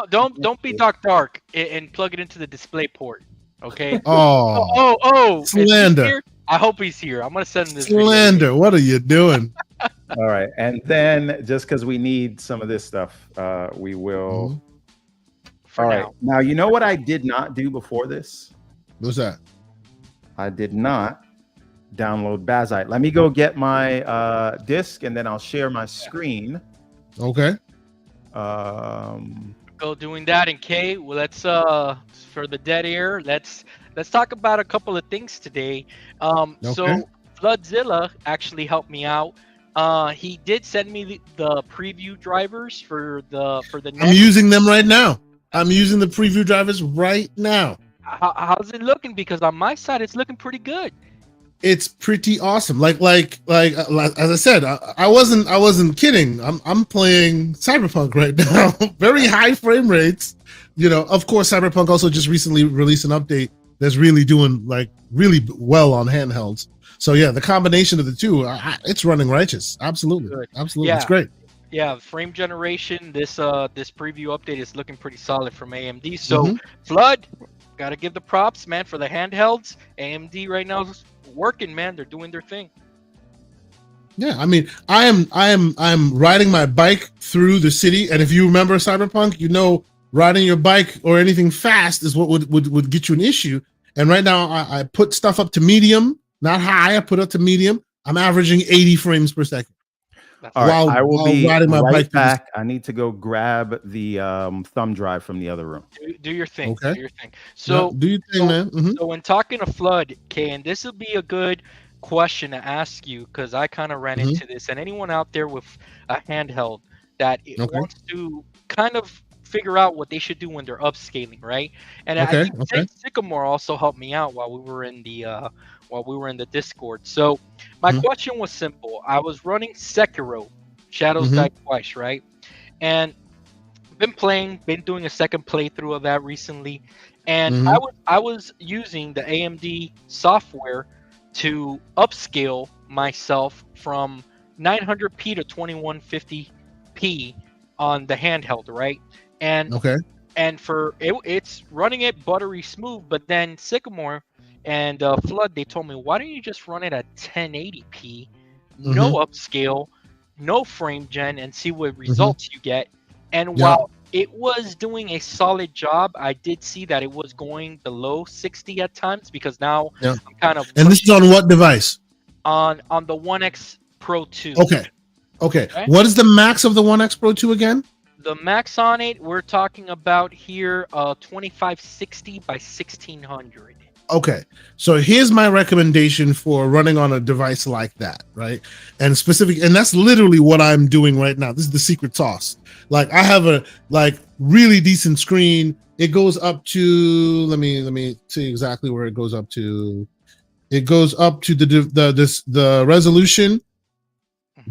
Don't be dark and plug it into the display port. Okay. Oh. Slander. I hope he's here. I'm gonna send him this. Slander. Video. What are you doing? All right, and then just because we need some of this stuff, we will. All right. Now, you know what I did not do before this? What's that? I did not download Bazite. Let me go get my disc, and then I'll share my screen. Okay. Go doing that. And Kay, well, let's for the dead air. Let's talk about a couple of things today. So Floodzilla actually helped me out. He did send me the preview drivers for the next. I'm using them right now. I'm using the preview drivers right now. How's it looking? Because on my side, it's looking pretty good. It's pretty awesome. Like as I said, I wasn't kidding. I'm playing Cyberpunk right now. Very high frame rates. Of course, Cyberpunk also just recently released an update that's really doing really well on handhelds. So yeah, the combination of the two, it's running righteous. Absolutely, good. Absolutely, yeah. It's great. Yeah, frame generation. This preview update is looking pretty solid from AMD. So Flood, gotta give the props, man, for the handhelds. AMD right now is working, man. They're doing their thing. Yeah, I mean, I'm riding my bike through the city, and if you remember Cyberpunk, riding your bike or anything fast is what would get you an issue. And right now, I put stuff up to medium, not high. I put it to medium. I'm averaging 80 frames per second. All right, I will be riding my bike back. I need to go grab the thumb drive from the other room. Do your thing. Okay. Do your thing. So do your thing, man. So when talking to Flood, Kay, and this will be a good question to ask you because I kind of ran into this, and anyone out there with a handheld that wants to kind of figure out what they should do when they're upscaling, right? And I think Sycamore also helped me out while we were in the Discord. So my question was simple. I was running Sekiro, Shadows Die Twice, right? And been doing a second playthrough of that recently, and I was using the AMD software to upscale myself from 900p to 2150p on the handheld, right? And for it's running it buttery smooth, but then Sycamore and Flood, they told me, why don't you just run it at 1080p, no upscale, no frame gen, and see what results you get. And while It was doing a solid job. I did see that it was going below 60 at times because now Yeah. I'm kind of And this is on what device? on the One X Pro 2. Okay. Okay. What is the max of the One X Pro 2 again? The max on it, we're talking about here 2560 by 1600. Okay, so here's my recommendation for running on a device like that, right? And that's literally what I'm doing right now. This is the secret sauce. Like I have a really decent screen. It goes up to let me see exactly where it goes up to. It goes up to the resolution.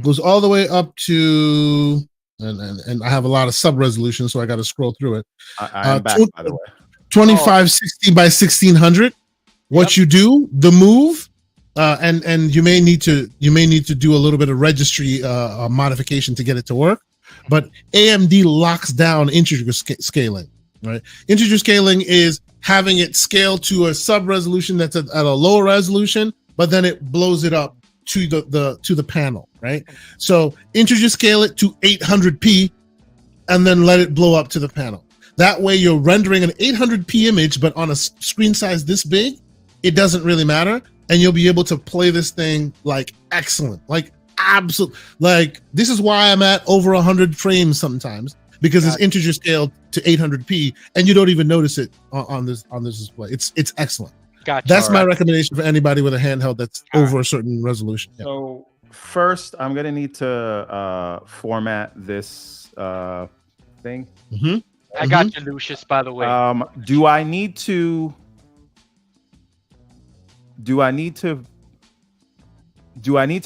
Goes all the way up to and I have a lot of sub resolution, so I got to scroll through it. I'm back, by the way. 2560 by 1600. What you do, the move, and you may need to do a little bit of registry modification to get it to work. But AMD locks down integer scaling. Right, integer scaling is having it scale to a sub resolution that's at a lower resolution, but then it blows it up to the panel. Right, so integer scale it to 800p, and then let it blow up to the panel. That way, you're rendering an 800p image, but on a screen size this big. It doesn't really matter, and you'll be able to play this thing like excellent, like absolute. Like this is why I'm at over 100 frames sometimes because it's integer scaled to 800p, and you don't even notice it on this display. It's excellent. Gotcha. That's my recommendation for anybody with a handheld that's over a certain resolution. Yeah. So first, I'm gonna need to format this thing. Mm-hmm. I got you, Lucius. By the way, do I need to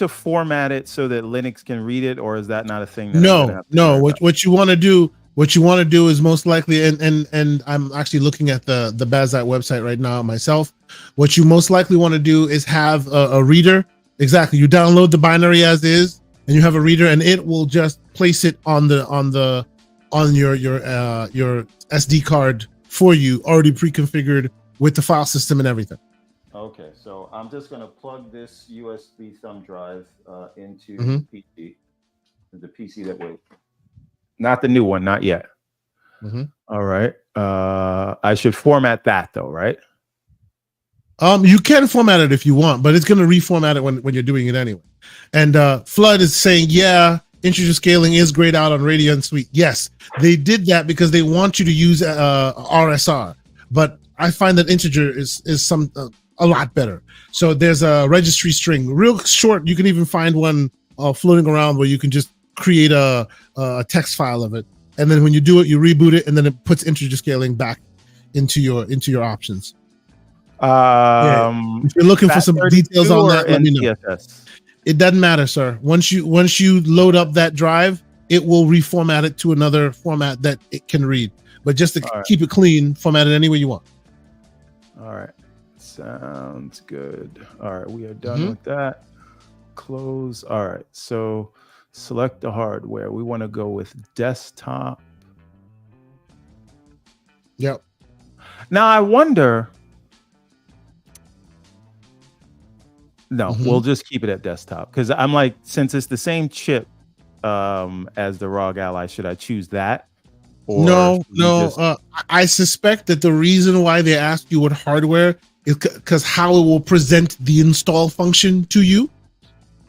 format it so that Linux can read it, or is that not a thing? No. What you want to do is most likely, and I'm actually looking at the Bazite website right now myself. What you most likely want to do is have a reader. Exactly, you download the binary as is, and you have a reader, and it will just place it on your SD card for you, already pre-configured with the file system and everything. Okay, so I'm just going to plug this USB thumb drive into the PC. The PC that way. Not the new one, not yet. All right. I should format that though, right? You can format it if you want, but it's going to reformat it when you're doing it anyway. And Flood is saying, yeah, integer scaling is grayed out on Radeon Suite. Yes, they did that because they want you to use RSR, but I find that integer is a lot better. So there's a registry string, real short. You can even find one floating around where you can just create a text file of it, and then when you do it, you reboot it, and then it puts integer scaling back into your options. If you're looking for some details on that, let me know. It doesn't matter, sir. Once you load up that drive, it will reformat it to another format that it can read. But just to keep it clean, format it any way you want. All right. Sounds good. All right, we are done with that. Close. All right, so select the hardware. We want to go with desktop. Yep. Now I wonder. No, we'll just keep it at desktop because I'm like, since it's the same chip as the ROG Ally, should I choose that? Or no. I suspect that the reason why they ask you what hardware is because how it will present the install function to you.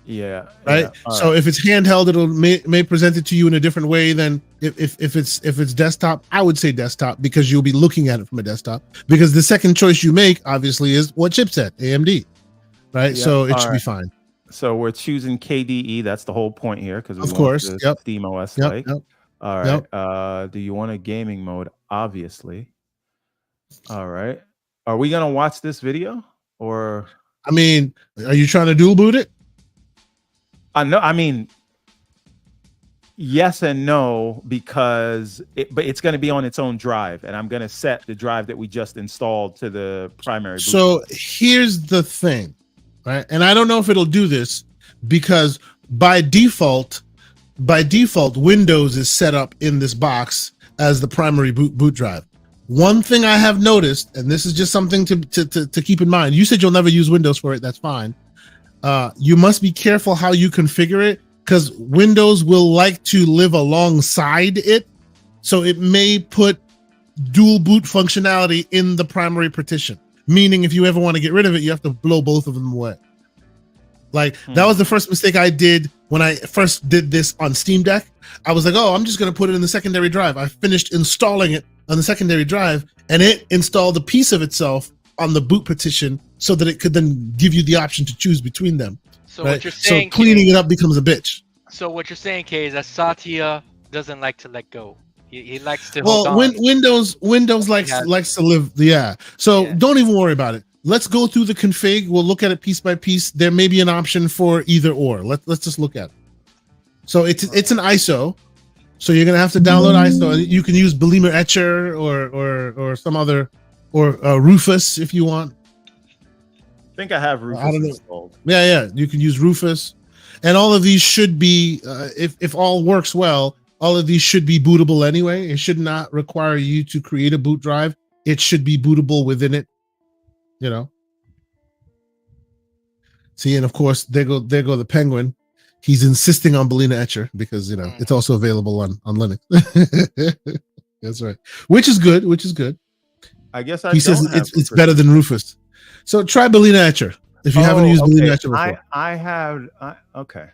Yeah. Right. Yeah. So if it's handheld, it'll may present it to you in a different way than if it's desktop. I would say desktop because you'll be looking at it from a desktop. Because the second choice you make obviously is what chipset, AMD. Right. Yeah. So it should be fine. So we're choosing KDE. That's the whole point here because of course, Steam OS like. All right. Do you want a gaming mode? Obviously. All right. Are we gonna watch this video or? I mean, are you trying to dual boot it? No. I mean, yes and no because but it's going to be on its own drive, and I'm going to set the drive that we just installed to the primary boot. So here's the thing, right? And I don't know if it'll do this because by default, Windows is set up in this box as the primary boot drive. One thing I have noticed, and this is just something to keep in mind. You said you'll never use Windows for it. That's fine. You must be careful how you configure it because Windows will like to live alongside it So it may put dual boot functionality in the primary partition, meaning if you ever want to get rid of it, you have to blow both of them away. Like that was the first mistake I did when I first did this on Steam Deck. I was like, oh, I'm just going to put it in the secondary drive. I finished installing it on the secondary drive, and it installed a piece of itself on the boot partition so that it could then give you the option to choose between them. So right? what you're saying, so cleaning it up becomes a bitch. So what you're saying, Kay, is that Satya doesn't like to let go. He likes to hold on. Windows likes to live. Yeah. So don't even worry about it. Let's go through the config. We'll look at it piece by piece. There may be an option for either or. Let's just look at it. So it's an ISO. So you're gonna have to download ISO. You can use Beliemer Etcher or some other or Rufus if you want. I think I have Rufus installed. Yeah. You can use Rufus, and all of these should be if all works well. All of these should be bootable anyway. It should not require you to create a boot drive. It should be bootable within it. You know. See, and of course, there go the Penguin. He's insisting on Belina Etcher because it's also available on Linux. That's right. Which is good. I guess he says it's better than Rufus. So try Belina Etcher if you haven't used Belina Etcher before. I have. Okay.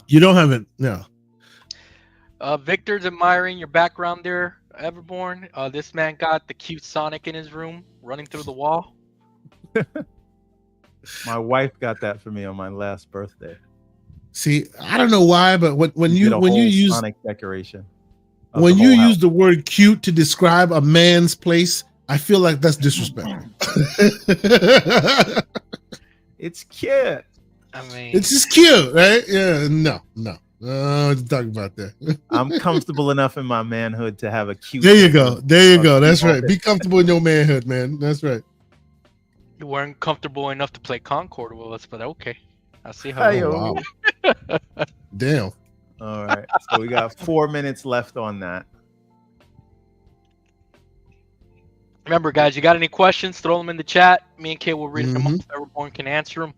You don't have it. No. Victor's admiring your background there, Everborn. This man got the cute Sonic in his room running through the wall. My wife got that for me on my last birthday. See, I don't know why, but when you use Sonic decoration, when you use the word cute to describe a man's place, I feel like that's disrespectful. It's cute. I mean, it's just cute, right? Yeah, no. Talk about that. I'm comfortable enough in my manhood to have a cute. There you go. That's right. Be comfortable in your manhood, man. That's right. You weren't comfortable enough to play Concord with us, but okay. I see how. Oh, wow. Damn. All right. So we got 4 minutes left on that. Remember, guys, you got any questions? Throw them in the chat. Me and Kay will read them up. Everyone can answer them.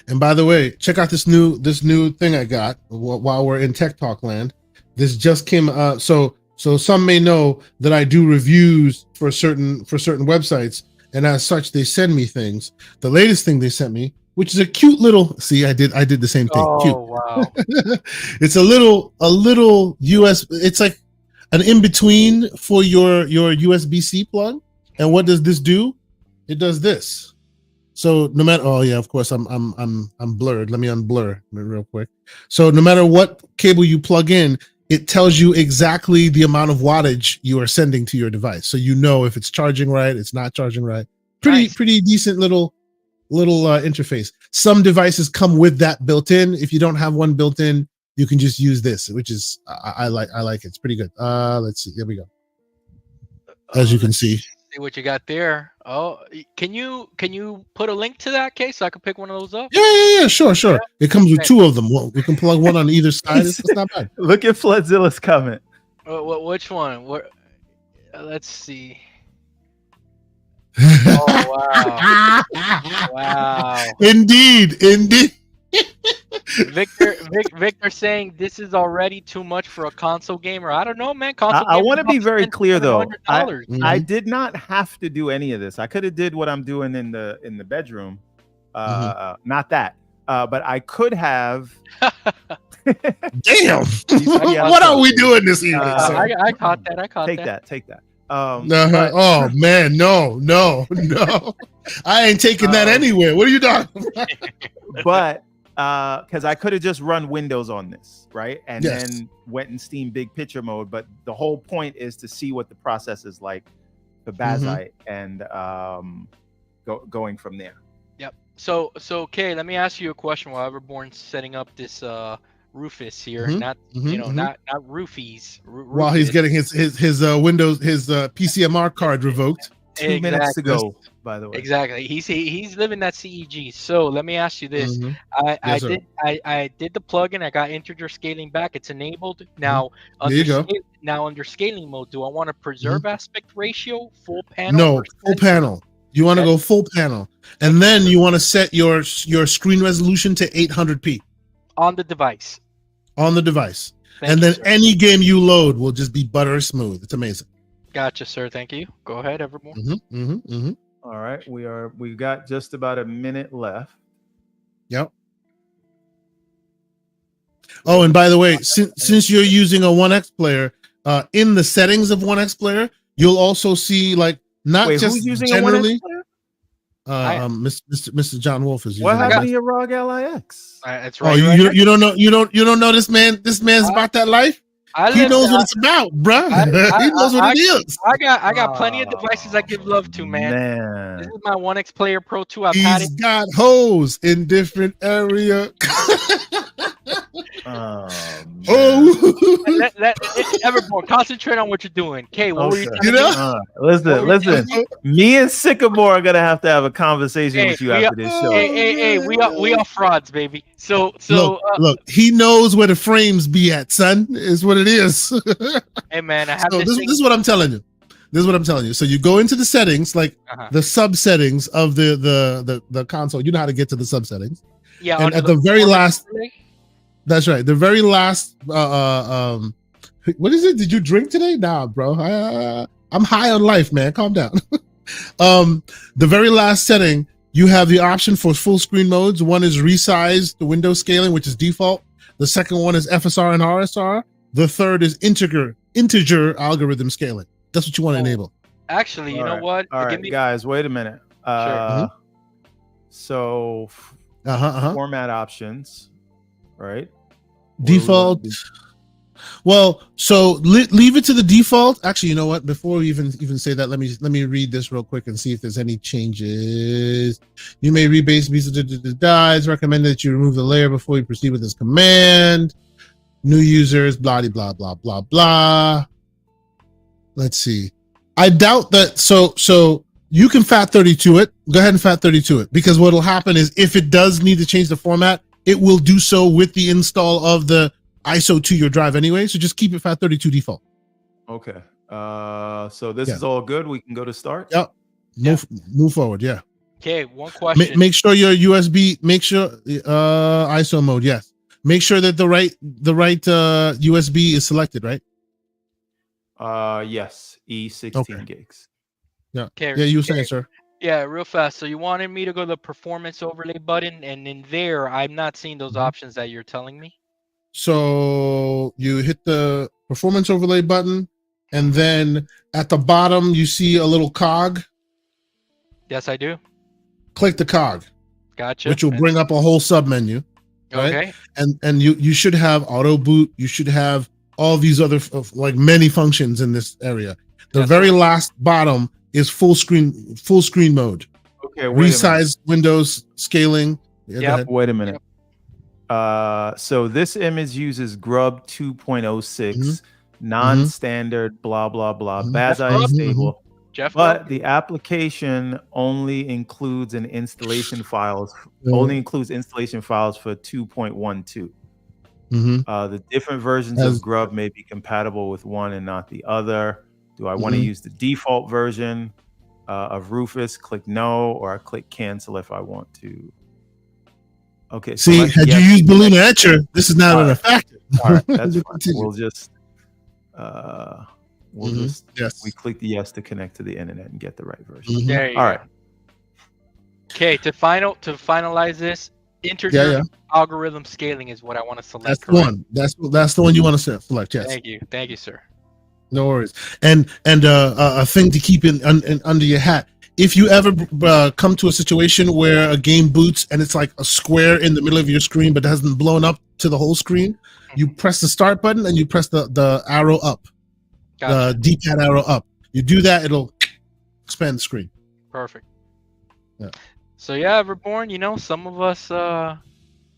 And by the way, check out this new thing I got while we're in Tech Talk land. This just came out. So some may know that I do reviews for certain websites, and as such, they send me things. The latest thing they sent me, which is a cute little. See, I did the same thing. Oh, cute. Wow! It's a little US. It's like an in between for your USB-C plug. And what does this do? It does this. So no matter, oh yeah, of course I'm blurred. Let me unblur real quick. So no matter what cable you plug in, it tells you exactly the amount of wattage you are sending to your device. So you know if it's charging right, it's not charging right. Pretty decent little interface. Some devices come with that built in. If you don't have one built in, you can just use this, which is I like it. It's pretty good. Let's see. Here we go. As you can see. See what you got there. Oh, can you put a link to that case so I can pick one of those up? Yeah, sure. Yeah. It comes with two of them. Well, we can plug one on either side. It's not bad. Look at Flodzilla's comment. Which one? Let's see. Oh wow! Wow. Indeed. Victor saying this is already too much for a console gamer. I don't know, man. I want to be very clear though. I Mm-hmm. did not have to do any of this. I could have did what I'm doing in the bedroom. Not that. But I could have. Damn. What are we doing this evening? I caught that. Take that. Oh man, no. I ain't taking that anywhere. What are you talking about? But because I could have just run Windows on this, right? And then went in Steam Big Picture mode. But the whole point is to see what the process is like for Bazite and going from there. Yep. So Kay, let me ask you a question while Everborn's setting up this Rufus here, not Roofies. While he's getting his Windows PCMR card revoked. 2 minutes to go, by the way. Exactly. He's living that CEG. So let me ask you this. I did the plugin. I got integer scaling back. It's enabled. Now under scaling mode, do I want to preserve aspect ratio, full panel? No, full panel. You want to go full panel. And then you want to set your screen resolution to 800p. On the device. and then any game you load will just be butter smooth. It's amazing. Gotcha, sir. Thank you. Go ahead, Everborn. All right, we've got just about a minute left. Yep. Oh, and by the way, since you're using a 1X player, in the settings of 1X player, you'll also see like not Wait, just who's using generally. a 1X player? Mr. John Wolf is using. What happened to your ROG LIX? That's Oh, right. you don't know you don't know this man. This man's about that life. He knows what it's about, bro. He knows what it is. I got plenty of devices I give love to, man. This is my 1X Player Pro 2. He's got hoes in different area. Everborn, concentrate on what you're doing. Okay, what were you Listen. Me and Sycamore are gonna have to have a conversation with you after this show. Hey, we are frauds, baby. So look, he knows where the frames be at, son. Is what it is. Hey man, I have this is what I'm telling you. So you go into the settings, like the sub settings of the console. You know how to get to the sub settings. Yeah, and at the very last. That's right. The very last, what is it? Did you drink today? Nah, bro. I'm high on life, man. Calm down. The very last setting, you have the option for full screen modes. One is resize the window scaling, which is default. The second one is FSR and RSR. The third is integer algorithm scaling. That's what you want to enable. Actually, you know what? All right, guys, wait a minute. Sure. So, format options. Right, default. Well, so leave it to the default. Actually, you know what? Before we even say that, let me read this real quick and see if there's any changes. You may rebase It's recommended that you remove the layer before you proceed with this command. New users, blah blah blah blah blah. Let's see. I doubt that. So you can FAT32 it. Go ahead and FAT32 it, because what'll happen is if it does need to change the format, it will do so with the install of the ISO to your drive anyway. So just keep it FAT32 default. Okay. So this is all good. We can go to start. Yep. Move forward. Yeah. Okay. One question. Make sure your USB. Make sure ISO mode. Yes. Make sure that the right USB is selected. Right. Yes. E16 gigs. Yeah. Okay. Yeah. You were saying, sir. Yeah, real fast. So you wanted me to go to the performance overlay button, and in there, I'm not seeing those options that you're telling me. So you hit the performance overlay button, and then at the bottom, you see a little cog. Yes, I do. Click the cog. Gotcha. Which will bring up a whole sub menu. Right? Okay. And you should have auto boot. You should have all these other like many functions in this area. The very last bottom is full screen mode. Okay. Resize windows scaling. Yeah. Wait a minute. So this image uses Grub 2.06, non-standard, blah blah blah, BASI stable. But the application only includes installation files. Only includes installation files for 2.12. The different versions of Grub may be compatible with one and not the other. Do I want to use the default version of Rufus? Click no, or I click cancel if I want to. Okay. See, had you used Balloon Etcher, this is not a factor. All right, that's fine. We'll just we click the yes to connect to the internet and get the right version. There you go. Right. Okay, to finalize this, integer algorithm scaling is what I want to select. That's the one. That's the one you want to select. Yes. Thank you, sir. No worries. And a thing to keep in under your hat. If you ever come to a situation where a game boots and it's like a square in the middle of your screen, but it hasn't blown up to the whole screen, you press the start button and you press the arrow up, the D-pad arrow up. You do that, it'll expand the screen. Perfect. Yeah. So yeah, Everborn, some of us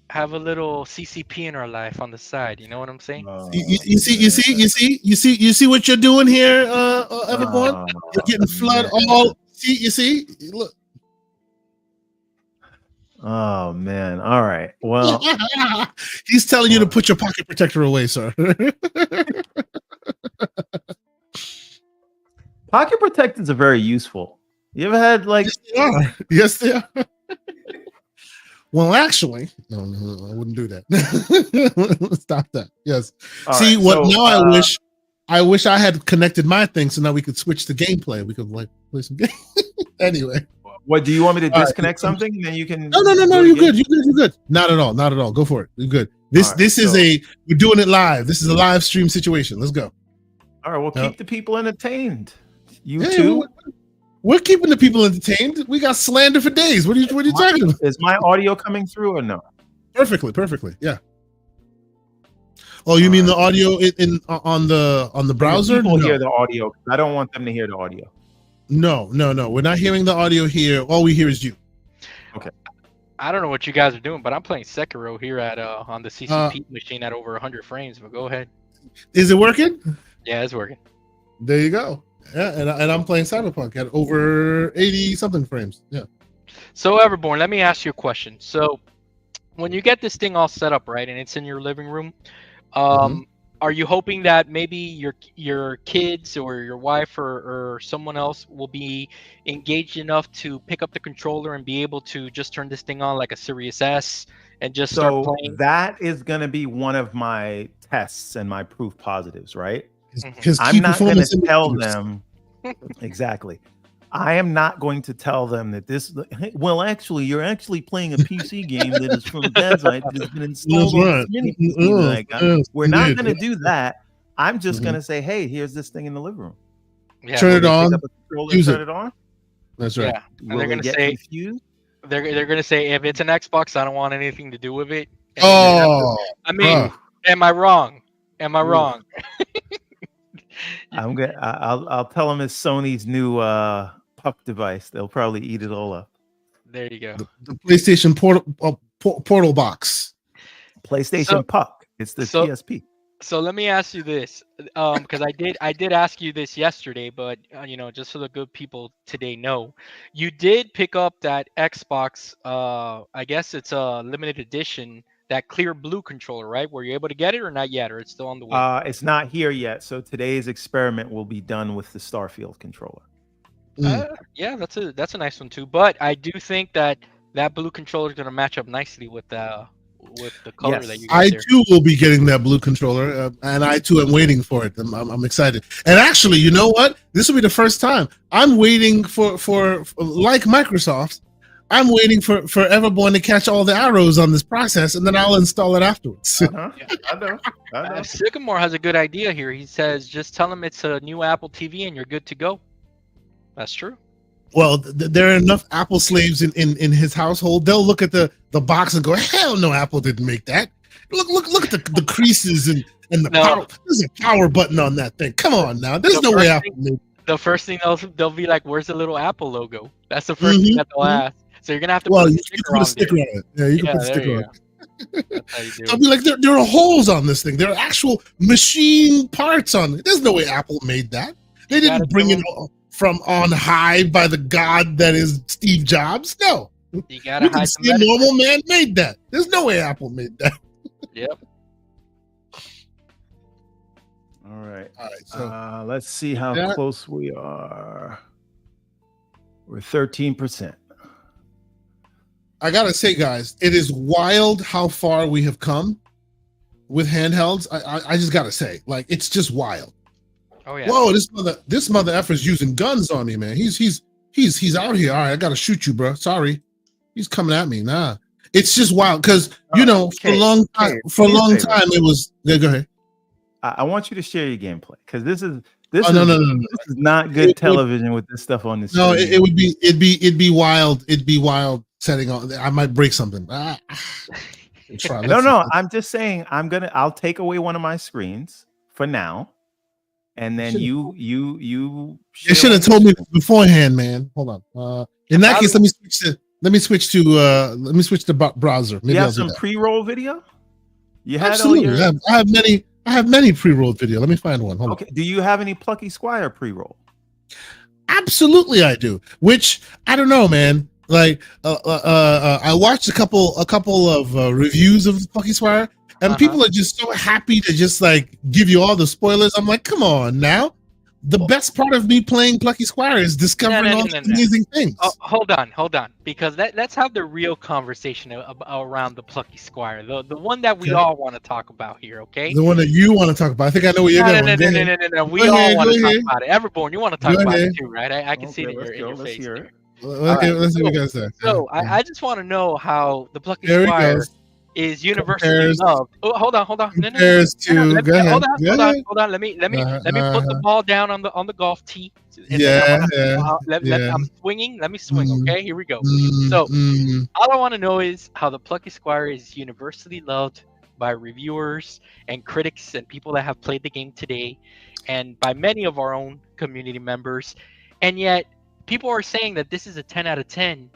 have a little CCP in our life on the side. You know what I'm saying? You see what you're doing here, Everborn? You're getting flood all. You see, look. Oh man! All right. Well, he's telling you to put your pocket protector away, sir. Pocket protectors are very useful. You ever had like? Yes, they are. Well, actually, no, I wouldn't do that. Stop that. Yes. All See, right, what so, now? I wish I had connected my thing so now we could switch to gameplay. We could like play some game. Anyway. What do you want me to All right. disconnect something and then you can? No. go You're again? good. You're good. Not at all. Not at all. Go for it. You're good. This All right, is so- we're doing it live. This is a live stream situation. Let's go. All right, well, Yep. keep the people entertained. You Yeah, too. We're keeping the people entertained. We got slander for days. What are you talking about? Is my audio coming through or no? Perfectly. Yeah. Oh, you mean the audio in on the browser? People No. hear the audio. I don't want them to hear the audio. No. We're not hearing the audio here. All we hear is you. I don't know what you guys are doing, but I'm playing Sekiro here at on the CCP machine at over 100 frames. But go ahead. Is it working? Yeah, it's working. There you go. Yeah, and I'm playing Cyberpunk at over 80 something frames. Yeah. So Everborn, let me ask you a question. So when you get this thing all set up, right, and it's in your living room, are you hoping that maybe your kids or your wife or someone else will be engaged enough to pick up the controller and be able to just turn this thing on like a Series S and just start playing? That is going to be one of my tests and my proof positives, right? His I'm key not going performance to tell indicators. them exactly. I am not going to tell them that this. Well, actually, you're actually playing a PC game that is from Bazite that has been installed That's on right. this mini PC that I got. Yes, We're not indeed. going to do that. I'm just going to say, hey, here's this thing in the living room. Yeah, Turn Will it they on. pick up a controller and Use turn it. it on? That's right. yeah. And Will they're they gonna get say confused? they're gonna say if it's an Xbox, I don't want anything to do with it. And Oh, I mean, bruh. am I wrong? Am I Oof. wrong? I'll tell them it's Sony's new puck device. They'll probably eat it all up. There you go. The PlayStation portal box. PlayStation So- puck. It's the so- PSP. So let me ask you this, because I did ask you this yesterday, but just so the good people today know, you did pick up that Xbox. I guess it's a limited edition, that clear blue controller, right? Were you able to get it or not yet, or it's still on the way? It's not here yet, so today's experiment will be done with the Starfield controller. Yeah, that's a nice one too. But I do think that blue controller is gonna match up nicely with the color Yes. that you got I there. too will be getting that blue controller, and I too am waiting for it. I'm excited. And actually, you know what? This will be the first time I'm waiting for like Microsoft. I'm waiting for Everborn to catch all the arrows on this process, and then I'll install it afterwards. Uh-huh. I know. Sycamore has a good idea here. He says, just tell him it's a new Apple TV and you're good to go. That's true. Well, there are enough Apple slaves in his household. They'll look at the box and go, "Hell no, Apple didn't make that. Look at the creases and the No. power. There's a power button on that thing. Come on now. There's The no way first Apple made." The first thing they'll be like, "Where's the little Apple logo?" That's the first thing that they'll ask. So you're gonna have to Well, put you a can sticker put on a sticker there. on it. Yeah, you can Yeah, put a there sticker you on go. it. That's how you do I'll it. be like, there are holes on this thing. There are actual machine parts on it. There's no way Apple made that. They You gotta didn't bring do it from on high by the god that is Steve Jobs. No. You gotta You can hide see a the medicine. normal man made that. There's no way Apple made that. Yep. All right. All right. So Let's see how that- close we are. We're 13%. I gotta say, guys, it is wild how far we have come with handhelds. I just gotta say, like, it's just wild. Oh yeah. Whoa, this mother effer's using guns on me, man. He's out here. All right, I gotta shoot you, bro. Sorry, he's coming at me. Nah, it's just wild because for a long time, it was. Yeah, go ahead. I want you to share your gameplay because this is No. this is not good television with this stuff on this. No, it'd be wild. It'd be wild setting on. I might break something. Try. No. I'm just saying I'll take away one of my screens for now, and then you. You should have told me beforehand, man. Hold on. In that case, let me switch to browser. Maybe You I'll have do some that. pre-roll video. You had Absolutely. all your. I have many pre-roll video. Let me find one. Hold on. Okay. Do you have any Plucky Squire pre-roll? Absolutely, I do. Which I don't know, man. Like, I watched a couple of reviews of Plucky Squire, and people are just so happy to just like give you all the spoilers. I'm like, come on now, the best part of me playing Plucky Squire is discovering all these amazing things. Oh, hold on, because let's have the real conversation around the Plucky Squire, the one that we all want to talk about here, okay? The one that you want to talk about. I think I know where you're going. No. We all want to talk about it. Everborn, you want to talk about it too, right? I can see it in your face. Let's see what you guys say. So I just want to know how the Plucky Squire is universally loved. Oh, hold on. Compares to. Go ahead. Hold on. Let me put the ball down on the golf tee. I'm swinging. Let me swing. Okay, here we go. So all I want to know is how the Plucky Squire is universally loved by reviewers and critics and people that have played the game today, and by many of our own community members, and yet people are saying that this is a 10 out of 10.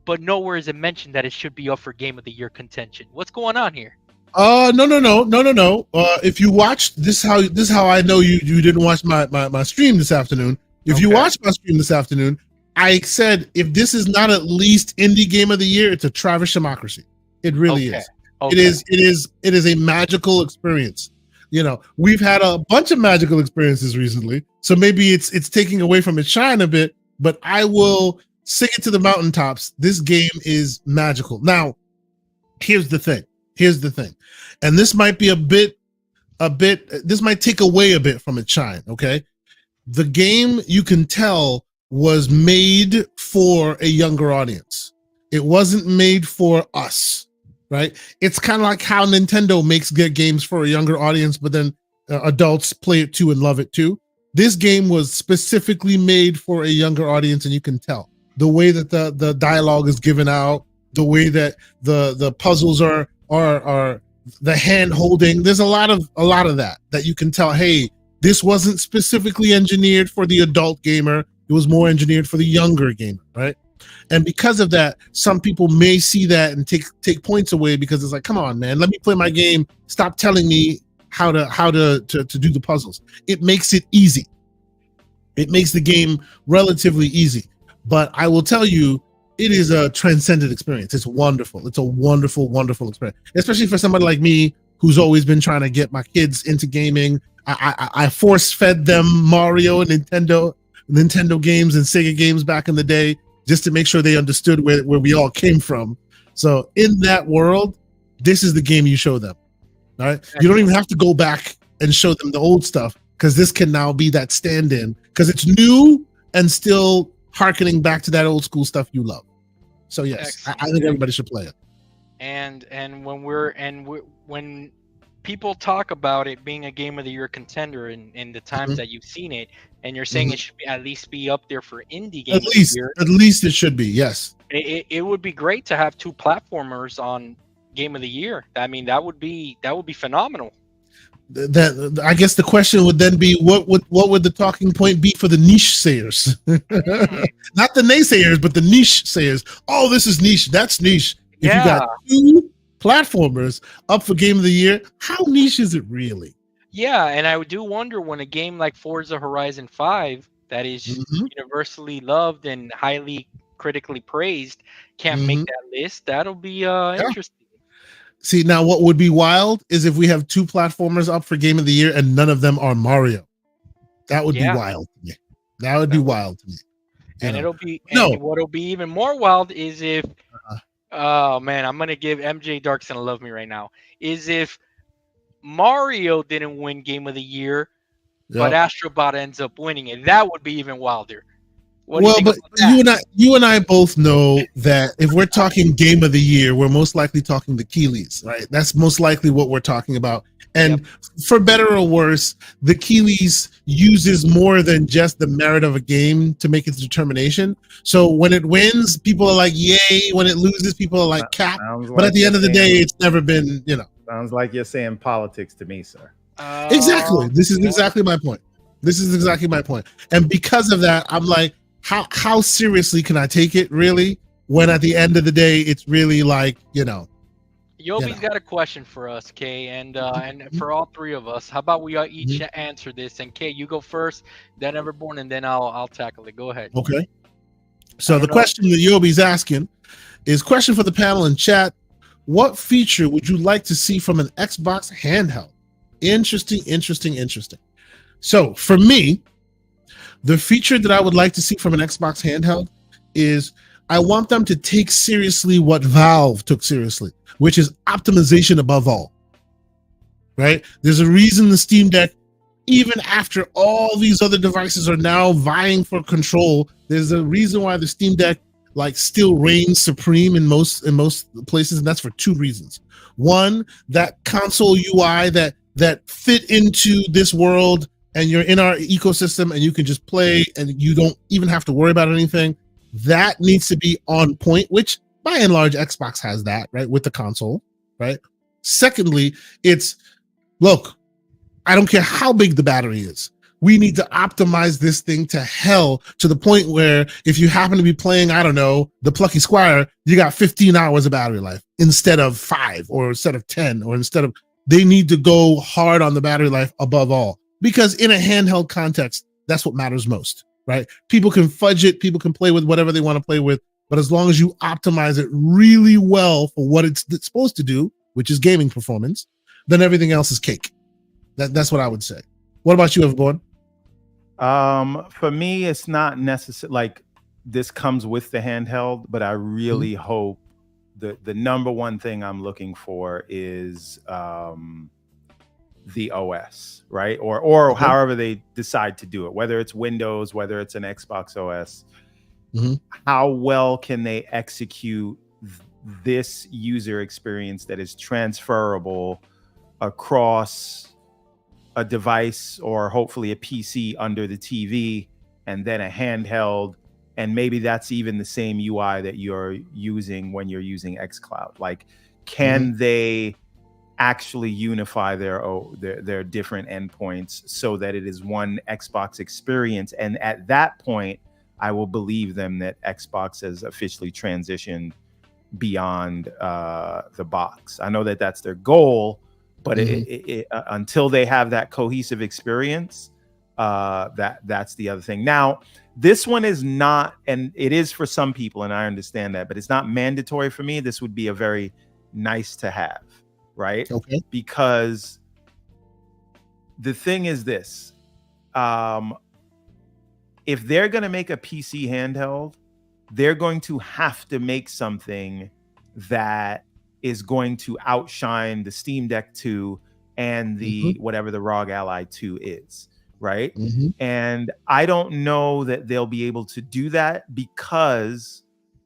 But nowhere is it mentioned that it should be up for Game of the Year contention. What's going on here? No. If you watched this, how I know you didn't watch my stream this afternoon. If you watched my stream this afternoon, I said if this is not at least Indie Game of the Year, it's a Travis Democracy. It really is. Okay. It is a magical experience. You know, we've had a bunch of magical experiences recently, so maybe it's taking away from its shine a bit. But I will sing it to the mountaintops. This game is magical. Now, here's the thing, and this might be a bit. This might take away a bit from its shine. Okay, the game, you can tell, was made for a younger audience. It wasn't made for us, right? It's kind of like how Nintendo makes good games for a younger audience, but then adults play it too and love it too. This game was specifically made for a younger audience, and you can tell. The way that the dialogue is given out, the way that the puzzles are the hand holding. There's a lot of that you can tell. Hey, this wasn't specifically engineered for the adult gamer. It was more engineered for the younger gamer, right? And because of that, some people may see that and take points away because it's like, come on, man, let me play my game. Stop telling me how to do the puzzles. It makes it easy. It makes the game relatively easy. But I will tell you, it is a transcendent experience. It's wonderful. It's a wonderful, wonderful experience, especially for somebody like me who's always been trying to get my kids into gaming. I force-fed them Mario and Nintendo games and Sega games back in the day just to make sure they understood where we all came from. So in that world, this is the game you show them. All right? You don't even have to go back and show them the old stuff because this can now be that stand-in because it's new and still harkening back to that old school stuff you love. So yes, I think everybody should play it. And when people talk about it being a Game of the Year contender in the times that you've seen it, and you're saying it should at least be up there for Indie Game of the Year. At least it should be, yes. It would be great to have 2 platformers on Game of the Year. I mean, that would be phenomenal. That I guess the question would then be, what would the talking point be for the niche sayers? Not the naysayers, but the niche sayers. Oh, this is niche. That's niche. If you got 2 platformers up for Game of the Year, how niche is it really? Yeah, and I do wonder when a game like Forza Horizon 5 that is universally loved and highly critically praised can't make that list. That'll be interesting. See, now what would be wild is if we have 2 platformers up for Game of the Year and none of them are Mario. That would be wild to me. That would be wild to me. And what'll be even more wild is if oh man, I'm gonna give MJ Darkson a love me right now. Is if Mario didn't win Game of the Year, but Astrobot ends up winning it. That would be even wilder. Well, but you and I both know that if we're talking Game of the Year, we're most likely talking the Keeleys, right? That's most likely what we're talking about. And for better or worse, the Keeleys uses more than just the merit of a game to make its determination. So when it wins, people are like, yay. When it loses, people are like, cap. But at the end of the day, it's never been, Sounds like you're saying politics to me, sir. Exactly. This is exactly my point. And because of that, I'm like, how seriously can I take it, really? When at the end of the day, it's really like, Yobi's got a question for us, Kay, and for all 3 of us. How about we each answer this? And Kay, you go first, then Everborn, and then I'll tackle it. Go ahead. Okay. So the question that Yobi's asking is question for the panel in chat. What feature would you like to see from an Xbox handheld? Interesting. So for me, The feature that I would like to see from an Xbox handheld is I want them to take seriously what Valve took seriously, which is optimization above all. Right? There's a reason the Steam Deck, even after all these other devices are now vying for control, there's a reason why the Steam Deck like still reigns supreme in most places, and that's for two reasons. One, that console UI that fit into this world, and you're in our ecosystem, and you can just play, and you don't even have to worry about anything. That needs to be on point, which by and large Xbox has that, right, with the console, right? Secondly, it's look, I don't care how big the battery is. We need to optimize this thing to hell, to the point where if you happen to be playing, I don't know, the Plucky Squire, you got 15 hours of battery life instead of 5 or instead of 10 or instead of, they need to go hard on the battery life above all, because in a handheld context, that's what matters most, right? People can fudge it, people can play with whatever they want to play with, but as long as you optimize it really well for what it's supposed to do, which is gaming performance, then everything else is cake. That's what I would say. What about you, Everborn? For me, it's not necessary. Like, this comes with the handheld, but I really hope the number one thing I'm looking for is the OS, right? Or however they decide to do it, whether it's Windows, whether it's an Xbox OS. How well can they execute this user experience that is transferable across a device, or hopefully a PC under the TV, and then a handheld, and maybe that's even the same UI that you're using when you're using xCloud. Like, can they actually unify their different endpoints so that it is one Xbox experience? And at that point, I will believe them that Xbox has officially transitioned beyond the box. I know that that's their goal, but until they have that cohesive experience, that's the other thing. Now, this one is not, and it is for some people, and I understand that, but it's not mandatory for me. This would be a very nice to have, right? Okay. Because the thing is this, if they're going to make a PC handheld, they're going to have to make something that is going to outshine the Steam Deck 2 and the whatever the ROG Ally 2 is, right? And I don't know that they'll be able to do that, because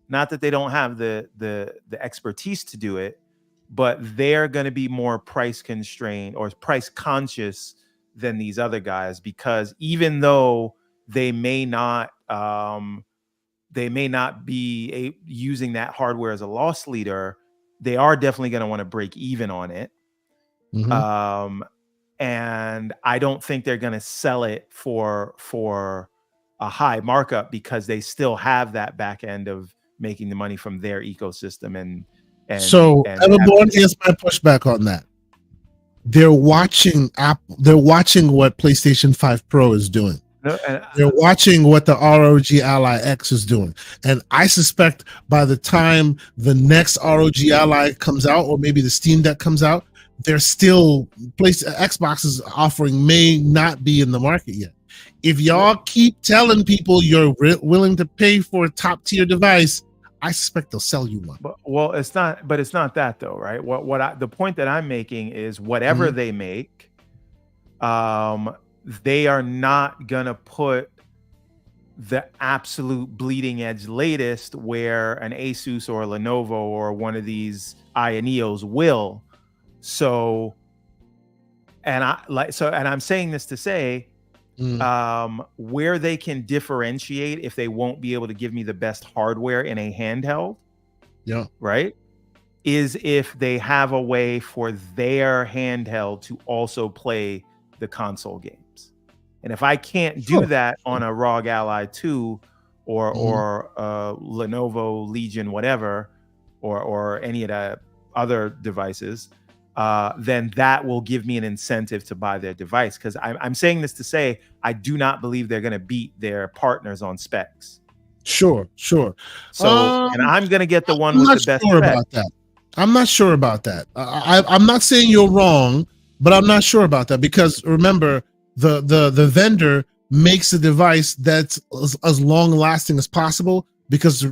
not that they don't have the expertise to do it, but they're going to be more price constrained or price conscious than these other guys, because even though they may not be using that hardware as a loss leader, they are definitely going to want to break even on it. And I don't think they're going to sell it for a high markup, because they still have that back end of making the money from their ecosystem. And Everborn, here's my pushback on that. They're watching Apple. They're watching what PlayStation 5 Pro is doing. They're watching what the ROG Ally X is doing. And I suspect by the time the next ROG Ally comes out, or maybe the Steam Deck comes out, they're still Xbox's offering may not be in the market yet. If y'all keep telling people you're willing to pay for a top tier device, I suspect they'll sell you one. Well, it's not that though, right? The point that I'm making is whatever they make, they are not gonna put the absolute bleeding edge latest where an Asus or a Lenovo or one of these Ioneos will. So, and I'm saying this to say, where they can differentiate if they won't be able to give me the best hardware in a handheld, right, is if they have a way for their handheld to also play the console games. And if I can't do that on a ROG Ally 2 or Lenovo Legion whatever, or any of the other devices, then that will give me an incentive to buy their device. Because I'm saying this to say, I do not believe they're going to beat their partners on specs. Sure. So, and I'm going to get the one with the best specs. About that. I'm not sure about that. I'm not saying you're wrong, but I'm not sure about that, because remember, the vendor makes a device that's as long lasting as possible, because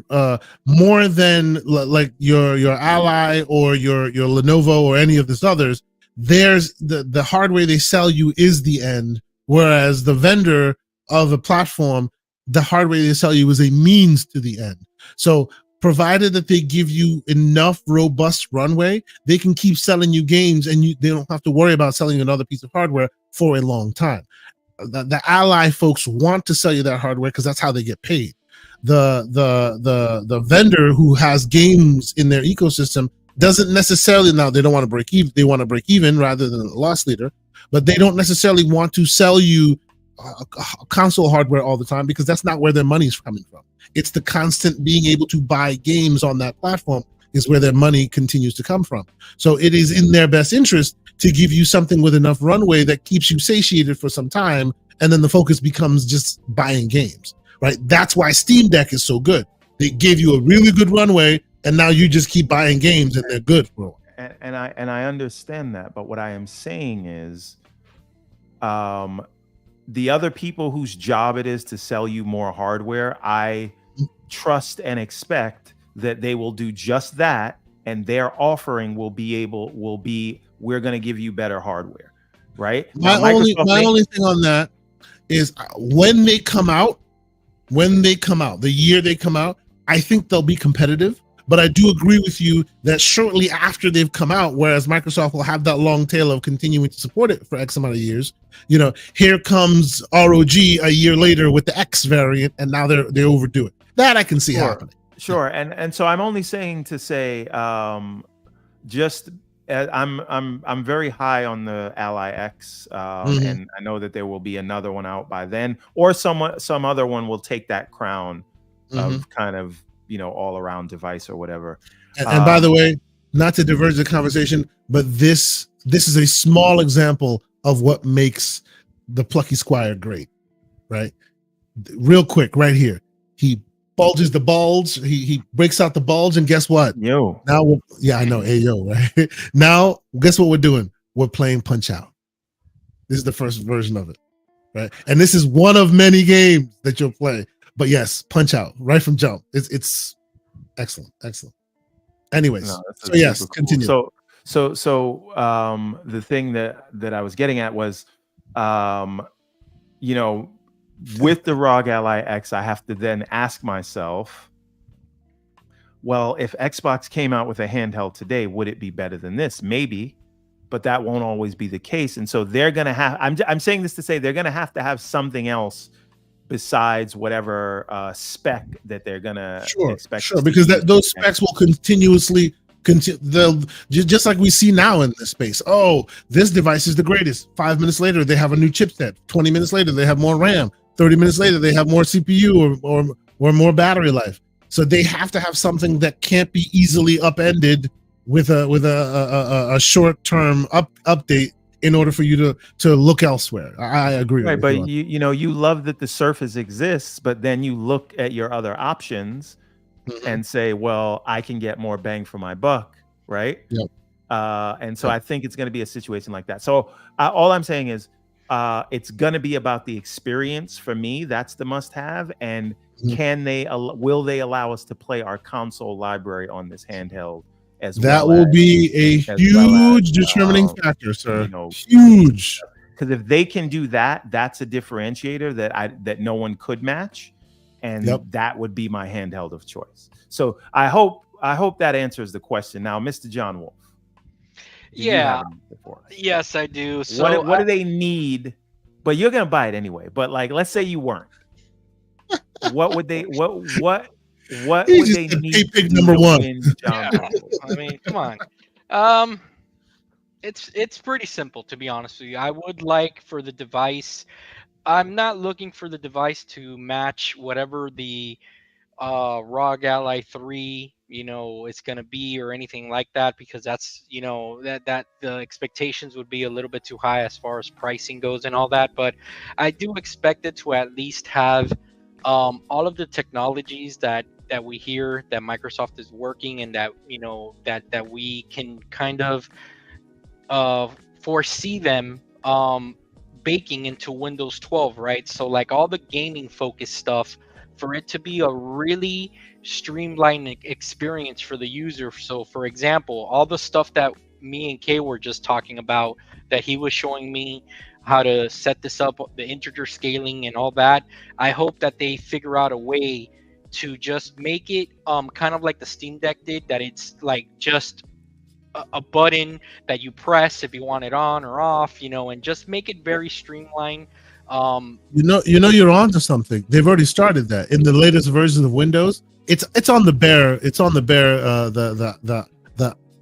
more than like your Ally or your Lenovo or any of this others, there's the hardware they sell you is the end, whereas the vendor of a platform, the hardware they sell you is a means to the end. So provided that they give you enough robust runway, they can keep selling you games, and they don't have to worry about selling another piece of hardware for a long time. The Ally folks want to sell you that hardware because that's how they get paid. The vendor who has games in their ecosystem doesn't necessarily, now they don't want to break even, they want to break even rather than a loss leader, but they don't necessarily want to sell you console hardware all the time, because that's not where their money's coming from. It's the constant being able to buy games on that platform is where their money continues to come from. So it is in their best interest to give you something with enough runway that keeps you satiated for some time, and then the focus becomes just buying games, right? That's why Steam Deck is so good. They give you a really good runway, and now you just keep buying games, and they're good for a while. And I understand that, but what I am saying is, the other people whose job it is to sell you more hardware, I trust and expect that they will do just that, and their offering will be we're going to give you better hardware, right? My only thing on that is when they come out, the year they come out, I think they'll be competitive. But I do agree with you that shortly after they've come out, whereas Microsoft will have that long tail of continuing to support it for X amount of years, here comes ROG a year later with the X variant, and now they overdo it. That I can see happening. Sure, and so I'm only saying to say, I'm very high on the Ally X, and I know that there will be another one out by then, or some other one will take that crown of kind of all around device or whatever. And by the way, not to diverge the conversation, but this is a small example of what makes the Plucky Squire great, right? Real quick, right here, he bulges the bulge. He breaks out the bulge, and guess what? Yo. Now, I know. Hey, yo, right? Now, guess what we're doing? We're playing Punch Out. This is the first version of it, right? And this is one of many games that you'll play. But yes, Punch Out right from jump. It's excellent. Anyways, so yes, cool. Continue. So the thing that I was getting at was, with the ROG Ally X, I have to then ask myself, well, if Xbox came out with a handheld today, would it be better than this? Maybe, but that won't always be the case. And so they're gonna have. I'm saying this to say they're gonna have something else besides whatever spec that they're gonna expect. Sure, because those specs will continuously they'll just like we see now in this space. Oh, this device is the greatest. 5 minutes later, they have a new chipset. 20 minutes later, they have more RAM. 30 minutes later, they have more CPU or more battery life. So they have to have something that can't be easily upended with a short-term update in order for you to look elsewhere. I agree. Right, but you love that the Surface exists, but then you look at your other options and say, well, I can get more bang for my buck, right? Yep. And so I think it's going to be a situation like that. So all I'm saying is it's going to be about the experience for me. That's the must-have. And will they allow us to play our console library on this handheld? That will be a huge determining factor, sir. Huge. Because if they can do that, that's a differentiator that no one could match, and that would be my handheld of choice. So I hope that answers the question. Now, Mr. John Wolf. Yes, I do. So what do they need? But you're gonna buy it anyway. But let's say you weren't. What would they? What would they need? Pick number one. I mean, come on. It's pretty simple, to be honest with you. I would like for the device. I'm not looking for the device to match whatever the ROG Ally 3 it's going to be or anything like that, because that's that the expectations would be a little bit too high as far as pricing goes and all that. But I do expect it to at least have all of the technologies that we hear that Microsoft is working, and that that we can kind of foresee them baking into Windows 12, right? So like all the gaming focused stuff, for it to be a really streamlined experience for the user. So for example, all the stuff that me and Kay were just talking about, that he was showing me how to set this up, the integer scaling and all that, I hope that they figure out a way to just make it kind of like the Steam Deck did, that it's like just a button that you press if you want it on or off, and just make it very streamlined. You're on to something. They've already started that in the latest versions of Windows. It's on the bare the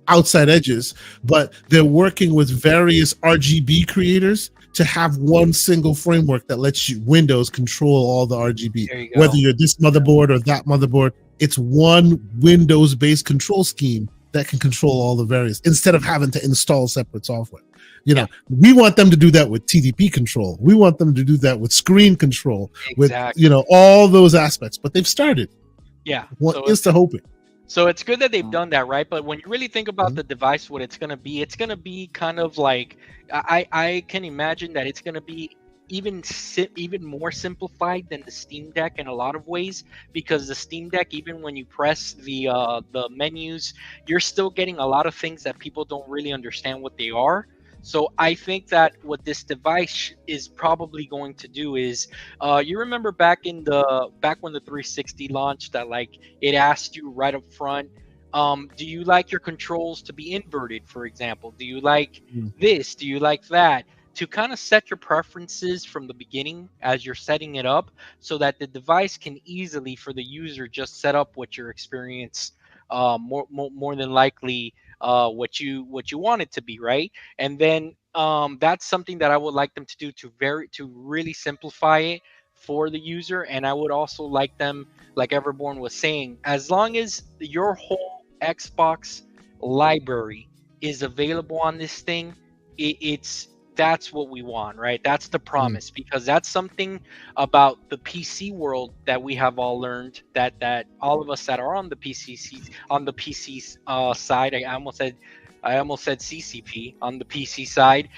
outside edges, but they're working with various RGB creators to have one single framework that lets you Windows control all the RGB. There you go. Whether you're this motherboard or that motherboard, it's one Windows-based control scheme that can control all the various, instead of having to install separate software. We want them to do that with TDP control. We want them to do that with screen control, Exactly. with all those aspects. But they've started. Yeah. What is to hoping? So it's good that they've done that, right? But when you really think about the device, what it's gonna be kind of like, I can imagine that it's gonna be even more simplified than the Steam Deck in a lot of ways, because the Steam Deck, even when you press the menus, you're still getting a lot of things that people don't really understand what they are. So I think that what this device is probably going to do is, you remember back when the 360 launched, that like it asked you right up front, do you like your controls to be inverted, for example? Do you like this? Do you like that? To kind of set your preferences from the beginning as you're setting it up, so that the device can easily, for the user, just set up what your experience, more than likely, what you want it to be, right? And then that's something that I would like them to do, to really simplify it for the user. And I would also like them, like Everborn was saying, as long as your whole Xbox library is available on this thing, that's what we want, right? That's the promise, because that's something about the PC world that we have all learned, that all of us that are on the PC side, I almost said CCP, on the PC side.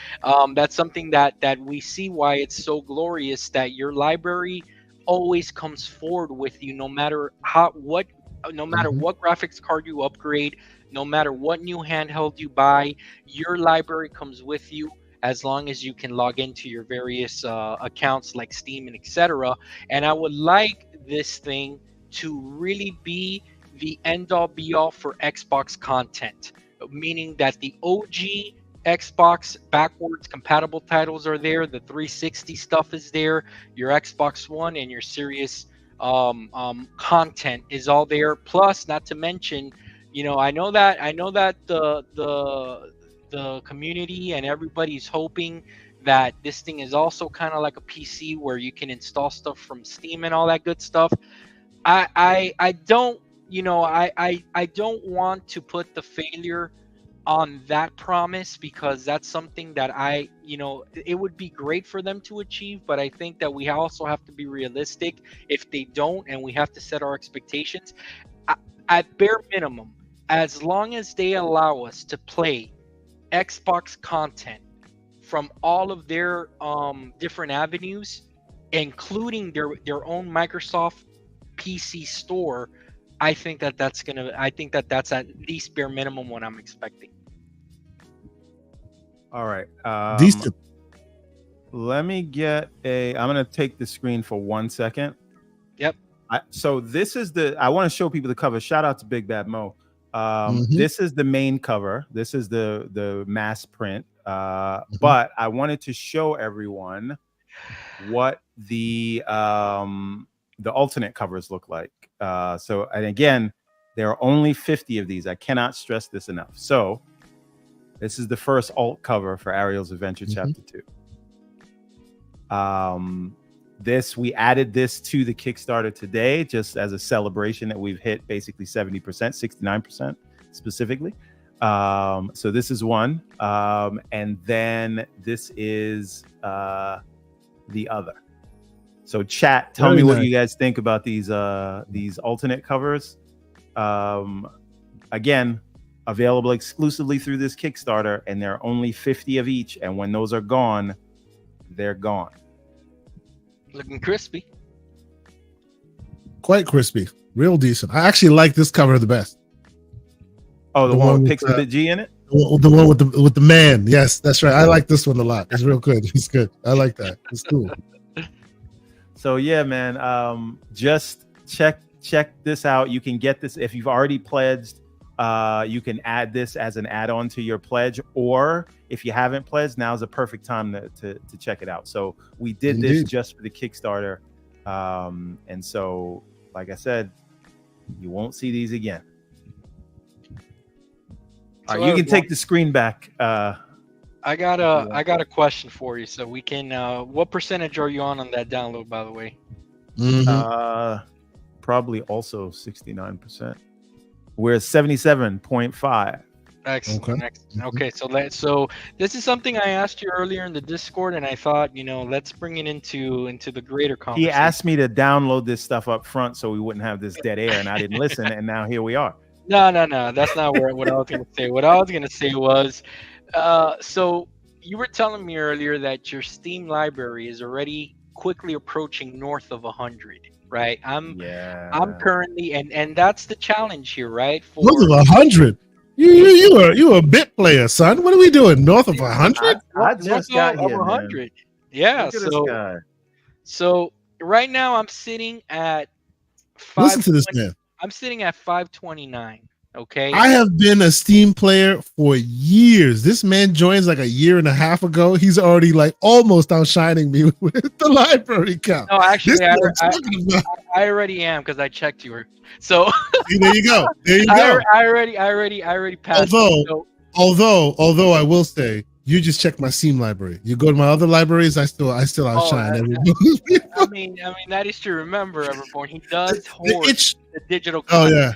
That's something that we see why it's so glorious, that your library always comes forward with you, no matter what graphics card you upgrade, no matter what new handheld you buy, your library comes with you, as long as you can log into your various accounts like Steam and etc. And I would like this thing to really be the end-all be-all for Xbox content, meaning that the OG Xbox backwards compatible titles are there, the 360 stuff is there, your Xbox One and your Series content is all there. Plus, not to mention, I know that the community and everybody's hoping that this thing is also kind of like a PC, where you can install stuff from Steam and all that good stuff. I don't I don't want to put the failure on that promise, because that's something that it would be great for them to achieve, but I think that we also have to be realistic if they don't, and we have to set our expectations. At bare minimum, as long as they allow us to play Xbox content from all of their different avenues, including their own Microsoft PC store, I think that that's at least bare minimum what I'm expecting. All right. Decent. Let me get I'm going to take the screen for 1 second. Yep. So this is I want to show people the cover. Shout out to Big Bad Mo. This is the main cover. This is the mass print. But I wanted to show everyone what the alternate covers look like. So, and again, there are only 50 of these. I cannot stress this enough. So this is the first alt cover for Ariel's Adventure Chapter 2. We added this to the Kickstarter today, just as a celebration that we've hit basically 70%, 69% specifically. So this is one. And then this is the other. So chat, tell me what you guys think about these alternate covers. Again, available exclusively through this Kickstarter, and there are only 50 of each. And when those are gone, they're gone. Looking crispy. Quite crispy, real decent. I actually like this cover the best. Oh, the The one one with with, Pixabit G in it? The one with the man. Yes, that's right. I like this one a lot. It's real good. It's good. I like that. It's cool. So yeah, man. Just check this out. You can get this if you've already pledged. You can add this as an add-on to your pledge, or if you haven't pledged, now's a perfect time to check it out. So we did this just for the Kickstarter, and so like I said, you won't see these again. All right, you can take the screen back. I got a question for you, so we can. What percentage are you on that download, by the way? Probably also 69%. We're 77.5. Excellent. Okay, so this is something I asked you earlier in the Discord, and I thought, let's bring it into the greater conversation. He asked me to download this stuff up front so we wouldn't have this dead air, and I didn't listen, and now here we are. No, that's not what I was going to say. What I was going to say was, so you were telling me earlier that your Steam library is already quickly approaching north of 100, right? I'm currently, and that's the challenge here, right? North of 100. You a bit player, son. What are we doing? North of 100? I just got here, 100. man. Yeah. Look at this guy. So right now I'm sitting at. Listen to this man. I'm sitting at 529. Okay. I have been a Steam player for years. This man joins like a year and a half ago. He's already like almost outshining me with the library count. No, actually, I already am because I checked you. So there you go. There you go. I already passed. Although I will say, you just check my Steam library. You go to my other libraries, I still outshine everybody. I mean that is true. Remember, Everborn, he does hoard the digital content. Oh yeah.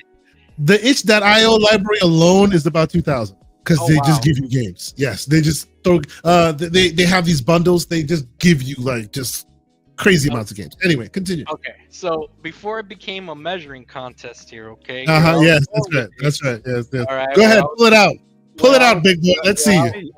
The itch.io library alone is about 2,000 because they just give you games. Yes, they just throw. They have these bundles. They just give you like just crazy amounts of games. Anyway, continue. Okay, so before it became a measuring contest here, okay? Yes, that's right. Yes. All right, go ahead, pull it out. Pull it out, big boy. Let's see you.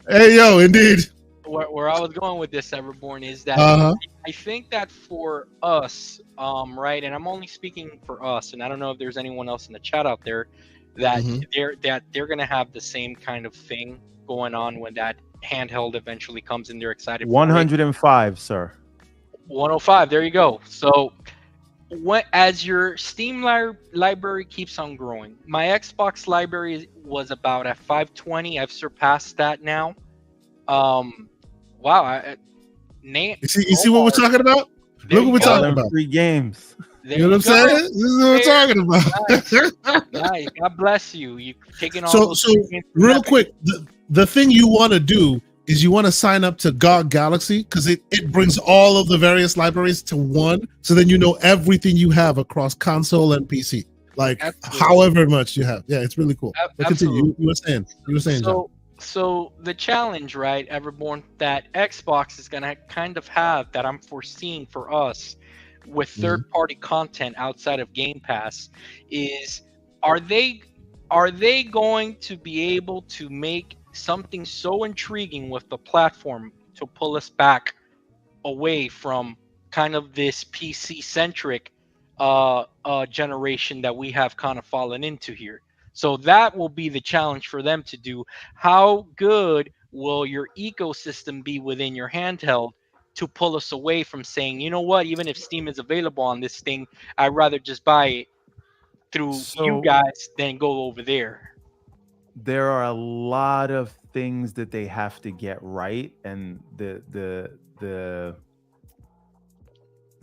Hey, yo, indeed. Where I was going with this, Everborn, is that I think that for us, right, and I'm only speaking for us, and I don't know if there's anyone else in the chat out there that they're gonna have the same kind of thing going on when that handheld eventually comes and they're excited. 105, sir. 105. There you go. So, as your Steam library keeps on growing, my Xbox library was about at 520. I've surpassed that now. Wow. You see what we're talking about? Look what we're talking about. 3 games. You know what I'm saying? This is what we're talking about. Nice. God bless you. You taking all so real quick, the thing you want to do is you want to sign up to GOG Galaxy because it brings all of the various libraries to one, so then you know everything you have across console and PC, like however much you have. Yeah, it's really cool. But continue. You were saying, John. So the challenge, right, Everborn, that Xbox is gonna kind of have, that I'm foreseeing for us with third-party content outside of Game Pass, is are they going to be able to make something so intriguing with the platform to pull us back away from kind of this PC-centric generation that we have kind of fallen into here? So that will be the challenge for them to do. How good will your ecosystem be within your handheld to pull us away from saying, you know what, even if Steam is available on this thing, I'd rather just buy it through you guys than go over there? There are a lot of things that they have to get right, and the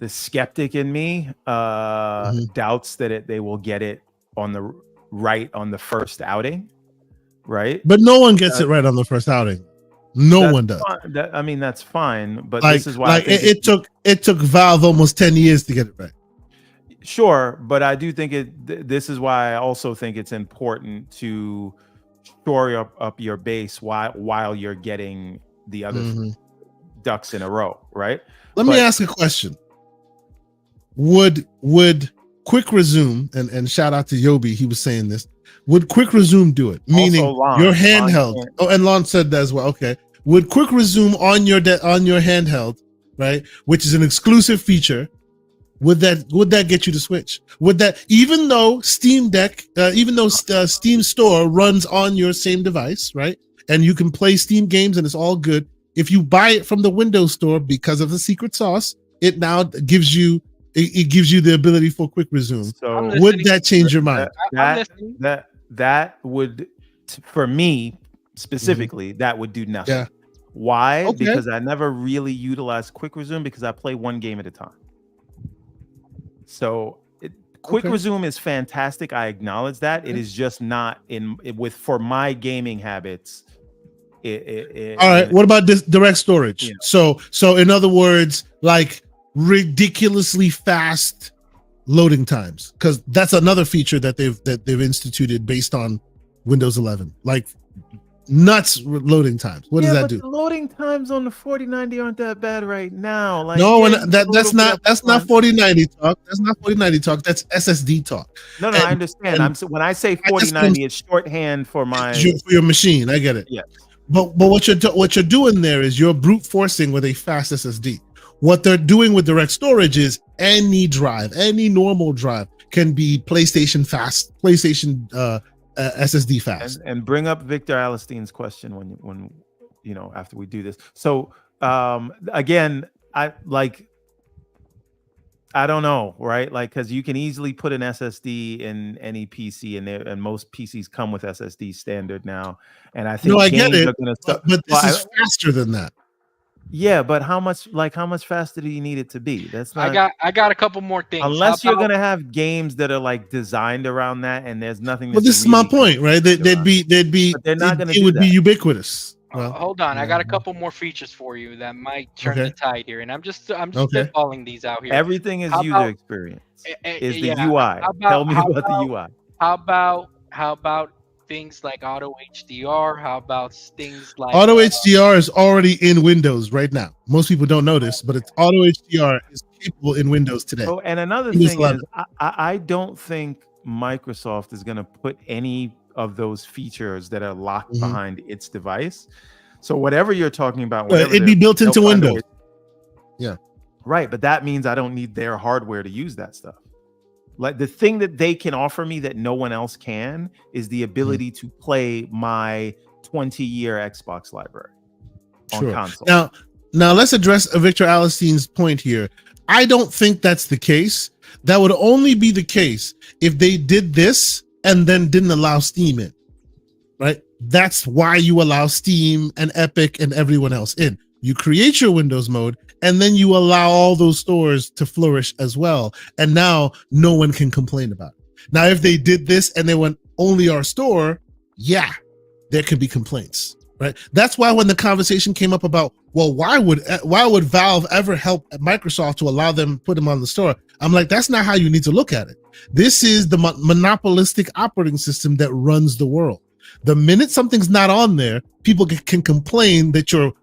skeptic in me doubts that they will get it on the right on the first outing, right? But no one gets it right on the first outing. No one does. I mean, that's fine, but this is why it took Valve almost 10 years to get it right. Sure, but I do think this is why I also think it's important to shore up your base while you're getting the other ducks in a row, right? Let me ask a question. Would Quick Resume, and shout out to Yobi, he was saying this, would Quick Resume do it? Meaning your handheld. And Lon said that as well. Okay. with quick resume on your handheld, right, which is an exclusive feature, would that get you to switch? Would that, even though Steam Store runs on your same device, right, and you can play Steam games and it's all good, if you buy it from the Windows Store because of the secret sauce, it now gives you the ability for quick resume. So would that change your mind? That would, for me specifically, that would do nothing. Yeah. Why? Okay. Because I never really utilized quick resume because I play one game at a time. So quick resume is fantastic. I acknowledge that. It is just not for my gaming habits. All right. What about this direct storage? So in other words, like ridiculously fast loading times, because that's another feature that they've instituted based on Windows 11. Like nuts loading times. What does that do? The loading times on the 4090 aren't that bad right now. Like, no, that's not 4090 talk. That's not 4090 talk. That's SSD talk. No, I understand. When I say 4090, it's shorthand for your machine. I get it. Yeah. But what you're doing there is you're brute forcing with a fast SSD. What they're doing with direct storage is any normal drive can be PlayStation fast, PlayStation SSD fast. And bring up Victor Alistein's question when after we do this. So again, I don't know, right? Like, because you can easily put an SSD in any PC, and most PCs come with SSD standard now. And I think I get it, but this is faster than that. Yeah, but how much faster do you need it to be? That's not. I got a couple more things. Unless you're gonna have games that are like designed around that, and there's nothing. Well, this is my point, right? They'd be. But they're not gonna. It would be ubiquitous. Well, hold on, I got a couple more features for you that might turn the tide here, and I'm just spitballing these out here. Everything is user experience. Is the UI? Tell me about the UI. How about things like auto HDR? How about things like auto HDR is already in Windows right now. Most people don't know this, but auto HDR is capable in Windows today. Oh, and another thing is, I don't think Microsoft is going to put any of those features that are locked behind its device. So whatever you're talking about, it'd be built into Windows. Yeah, right. But that means I don't need their hardware to use that stuff. Like, the thing that they can offer me that no one else can is the ability to play my 20-year Xbox library on console. Now let's address Victor Alistein's point here. I don't think that's the case. That would only be the case if they did this and then didn't allow Steam in, right? That's why you allow Steam and Epic and everyone else in. You create your Windows mode, and then you allow all those stores to flourish as well. And now no one can complain about it. Now, if they did this and they went only our store, yeah, there could be complaints, right? That's why when the conversation came up about, well, why would Valve ever help Microsoft to allow them put them on the store? I'm like, that's not how you need to look at it. This is the monopolistic operating system that runs the world. The minute something's not on there, people can complain that you're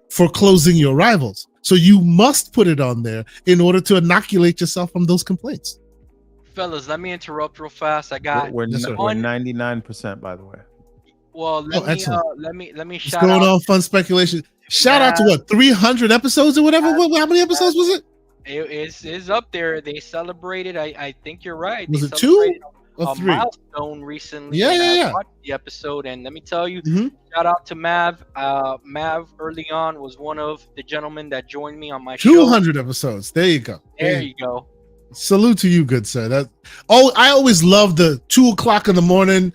foreclosing your rivals. So you must put it on there in order to inoculate yourself from those complaints. Fellas, let me interrupt real fast. We're 99%, by the way. Well, let me shout going out. On fun speculation. Shout out to what, 300 episodes or whatever? How many episodes was it? It's up there. They celebrated. I think you're right. Was it 2 or 3? Milestone recently. Yeah. I watched the episode, and let me tell you, shout out to Mav. Mav early on was one of the gentlemen that joined me on my 200 episodes. There you go. There you go. Salute to you, good sir. I always love the 2:00 in the morning,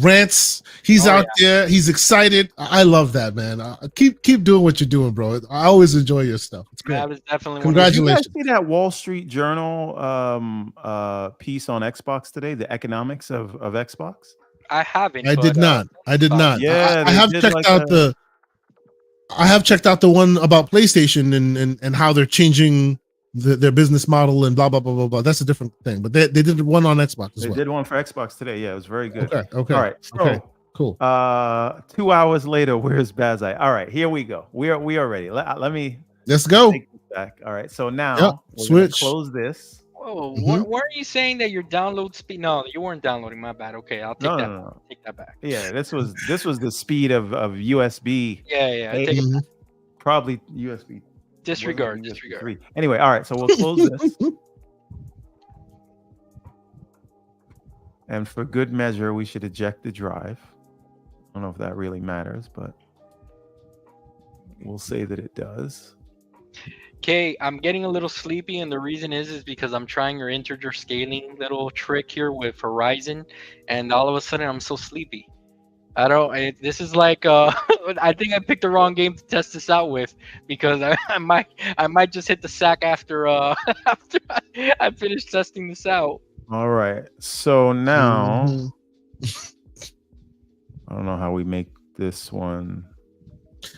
rants. He's out there. He's excited. I love that, man. Keep doing what you're doing, bro. I always enjoy your stuff. It's great. That was definitely Did Congratulations. you guys see that Wall Street Journal piece on Xbox today? The economics of Xbox. I haven't. I did not. Yeah, I have checked out I have checked out the one about PlayStation and how they're changing their business model and blah blah blah blah blah. That's a different thing. But they did one on Xbox as well. They did one for Xbox today. Yeah, it was very good. Okay. All right. So, okay. Cool. 2 hours later, where's Bazai? All right, here we go. We are ready. Let me. Let's go. Take this back. All right. So now switch. Close this. Oh, Mhm. weren't you saying that your download speed? No, you weren't downloading. My bad. Okay, I'll take No, that. no, no. Take that back. Yeah, this was the speed of USB. Yeah. I take it. Mhm. Probably USB. Disregard. wasn't it USB Disregard. 3? Anyway, all right. So we'll close this, and for good measure, we should eject the drive. I don't know if that really matters, but we'll say that it does. Okay, I'm getting a little sleepy, and the reason is because I'm trying your integer scaling little trick here with Horizon, and all of a sudden I'm so sleepy. This is like I think I picked the wrong game to test this out with, because I might just hit the sack after after I finish testing this out. All right. So now Mhm. I don't know how we make this one.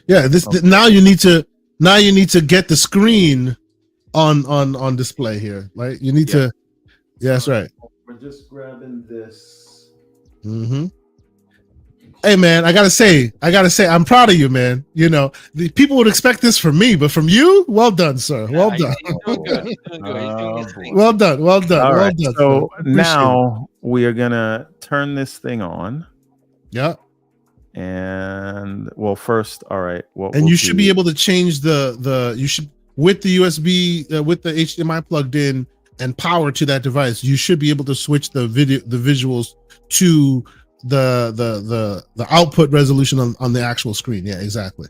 Yeah, now you need to get the screen on display here, right? You need to. Yeah, that's right. We're just grabbing this. Mm-hmm. Hey man, I gotta say, I'm proud of you, man. You know, the people would expect this from me, but from you, well done, sir. Well done. He's doing good. He's doing good. He's doing his thing. Well done. Well done. All well right. done. So sir. Appreciate it. now we are gonna turn this thing on. Yeah. And well, first, all right. And you should be able to change you should, with the USB with the HDMI plugged in and power to that device, you should be able to switch the visuals to the output resolution on the actual screen. Yeah, exactly.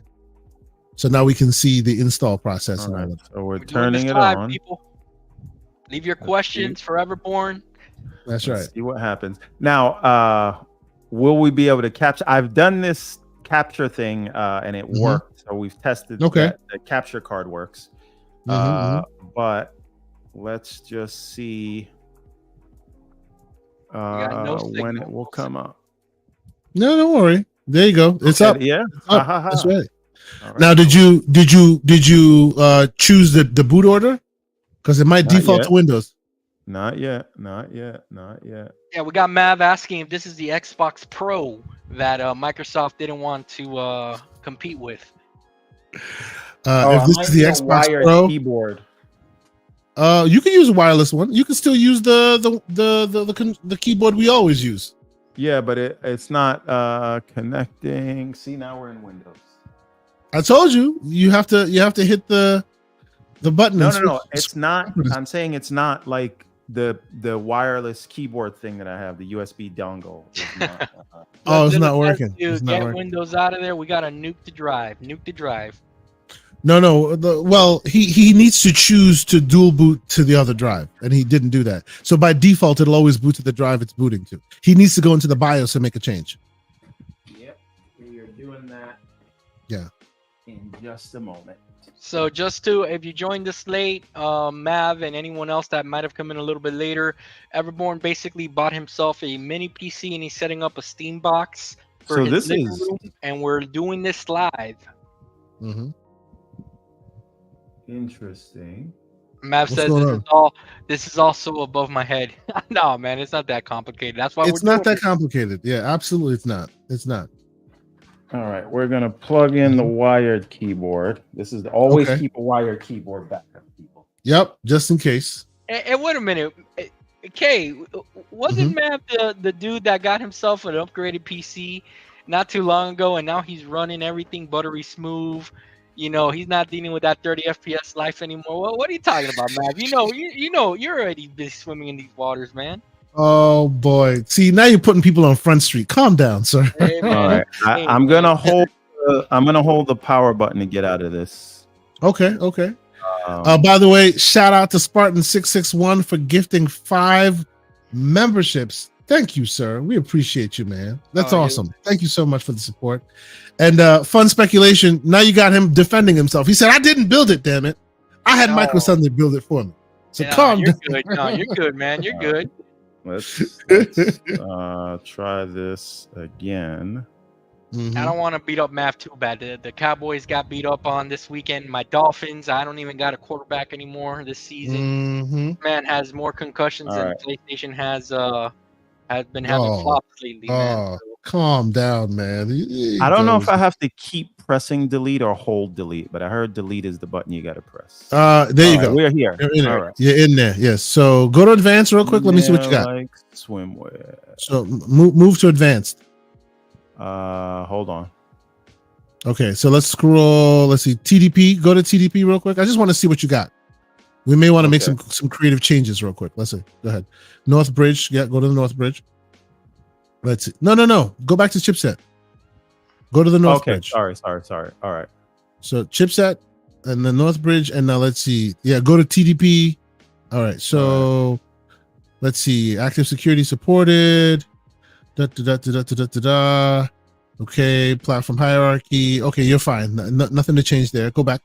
So now we can see the install process. All right, and all that. so we're Doing turning this it live, on. people. Leave your questions for Everborn. That's Let's right. see what happens. Now, will we be able to capture? I've done this capture thing and it worked. So we've tested that the capture card works. But let's just see when it will come up. No, don't worry. There you go. It's up. Yeah. It's up. That's right. All right. Now, did you choose the boot order? Because it might Not default yet. to Windows. Not yet. Yeah, we got Mav asking if this is the Xbox Pro that Microsoft didn't want to compete with. If this is the Xbox wired Pro, keyboard. you can use a wireless one. You can still use the keyboard we always use. Yeah, but it's not connecting. See, now we're in Windows. I told you you have to hit the button. No. It's not. I'm saying it's not like the wireless keyboard thing that I have. The USB dongle. Is not, it's not working. Dude, It's not get working. Windows out of there. We got to nuke the drive. Nuke the drive. No. Well, he needs to choose to dual boot to the other drive, and he didn't do that. So by default, it'll always boot to the drive it's booting to. He needs to go into the BIOS and make a change. Yep, we are doing that. Yeah. In just a moment. So just if you joined us late, Mav and anyone else that might have come in a little bit later, Everborn basically bought himself a mini PC and he's setting up a Steambox for So his this living is room, and we're doing this live. Mm-hmm. Interesting. Mav What's says going on? this is also above my head. No, man, it's not that complicated. That's why It's we're not doing that complicated. Yeah, absolutely, it's not. It's not. All right, we're gonna plug in the wired keyboard. This is always keep a wired keyboard backup, people. Yep, just in case. And wait a minute, Kay, wasn't Mav the dude that got himself an upgraded PC not too long ago, and now he's running everything buttery smooth? You know, he's not dealing with that 30 FPS life anymore. What are you talking about, Mav? You know, you're already been swimming in these waters, man. Oh boy! See, now you're putting people on Front Street. Calm down, sir. Hey, man. All right, I'm gonna hold. I'm gonna hold the power button to get out of this. Okay. By the way, shout out to Spartan661 for gifting 5 memberships. Thank you, sir. We appreciate you, man. That's awesome. Thank you so much for the support. And fun speculation. Now you got him defending himself. He said, "I didn't build it. Damn it! I had Micro Sunday build it for me." So calm down. Good. No, you're good, man. You're good. Let's try this again. I don't want to beat up Mav too bad. The Cowboys got beat up on this weekend. My Dolphins, I don't even got a quarterback anymore this season. Man has more concussions than PlayStation has been having flops lately, man. So Calm down, man. I don't know if I have to keep pressing delete or hold delete, but I heard delete is the button you got to press. There you go. We're here. You're in there. All right. You're in there. Yes. So go to advanced real quick. Let me see what you got. Like swimwear. So move to advanced. Hold on. Okay. So let's scroll. Let's see. TDP. Go to TDP real quick. I just want to see what you got. We may want to make some creative changes real quick. Let's see. Go ahead. North Bridge. Yeah. Go to the North Bridge. Let's see. No. Go back to chipset. Go to the North Bridge. Sorry. All right. So chipset and the North Bridge, and now let's see. Yeah, go to TDP. All right. So let's see. Active security supported. Okay. Platform hierarchy. Okay, you're fine. Nothing to change there. Go back.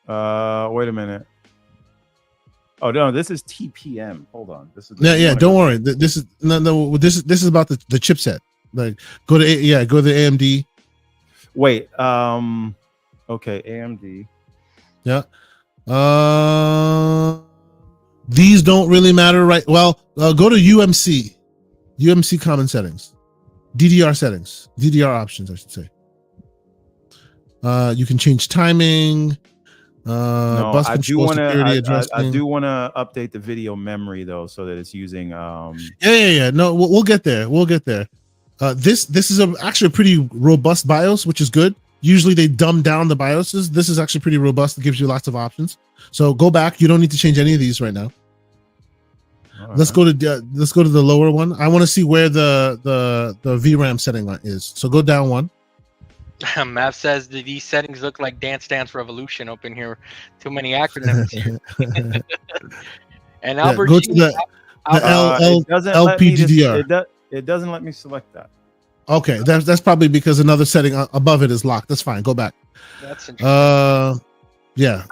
Wait a minute. Oh no, this is TPM. Hold on. This is Don't worry. This is This is about the chipset. Like go to AMD. Wait. Okay. AMD. Yeah. These don't really matter, right? Well, go to UMC. UMC common settings. DDR settings. DDR options, I should say. You can change timing. Bus I do control, want security I do want to update the video memory though, so that it's using. Yeah. No, we'll get there. This is actually a pretty robust BIOS, which is good. Usually they dumb down the BIOSes. This is actually pretty robust. It gives you lots of options. So go back. You don't need to change any of these right now. Let's go to the lower one. I want to see where the VRAM setting is. So go down one. Mav says that these settings look like Dance Dance Revolution up in here. Too many acronyms. And Albert, go to the LPDDR. It doesn't let me select that. Okay, that's probably because another setting above it is locked. That's fine. Go back. That's interesting.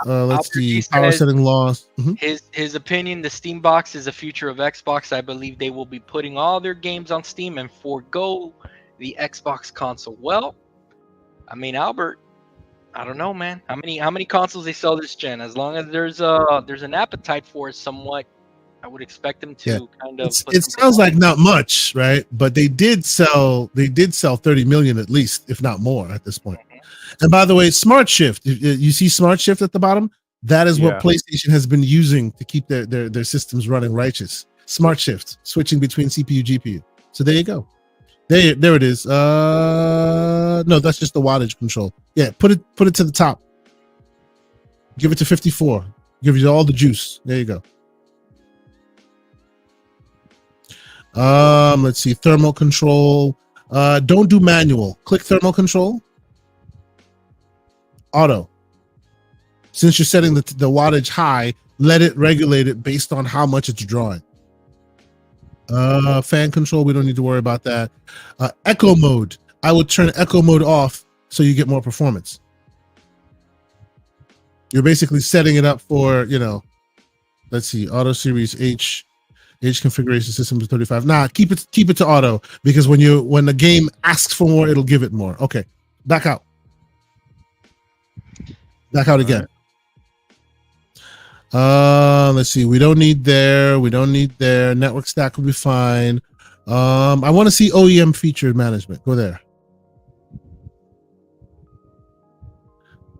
Let's see. Power setting loss. His opinion: the Steambox is the future of Xbox. I believe they will be putting all their games on Steam and forego the Xbox console. Well, I mean, Albert, I don't know, man. How many consoles they sell this gen? As long as there's an appetite for it, somewhat, I would expect them to kind of. It sounds like not much, right? But they did sell 30 million at least, if not more, at this point. And by the way, Smart Shift. You see Smart Shift at the bottom. That is what PlayStation has been using to keep their systems running righteous. Smart Shift, switching between CPU GPU. So there you go. There it is. No, that's just the wattage control. Yeah, put it to the top. Give it to 54. Give you all the juice. There you go. Let's see. Thermal control. Don't do manual. Click thermal control. Auto. Since you're setting the wattage high, let it regulate it based on how much it's drawing. Fan control, we don't need to worry about that. Echo mode, I would turn echo mode off so you get more performance. You're basically setting it up for, let's see, auto series H configuration system is 35. Nah, keep it to auto, because when the game asks for more, it'll give it more. Okay, back out again. Let's see. We don't need there. Network stack will be fine. I want to see OEM feature management. Go there.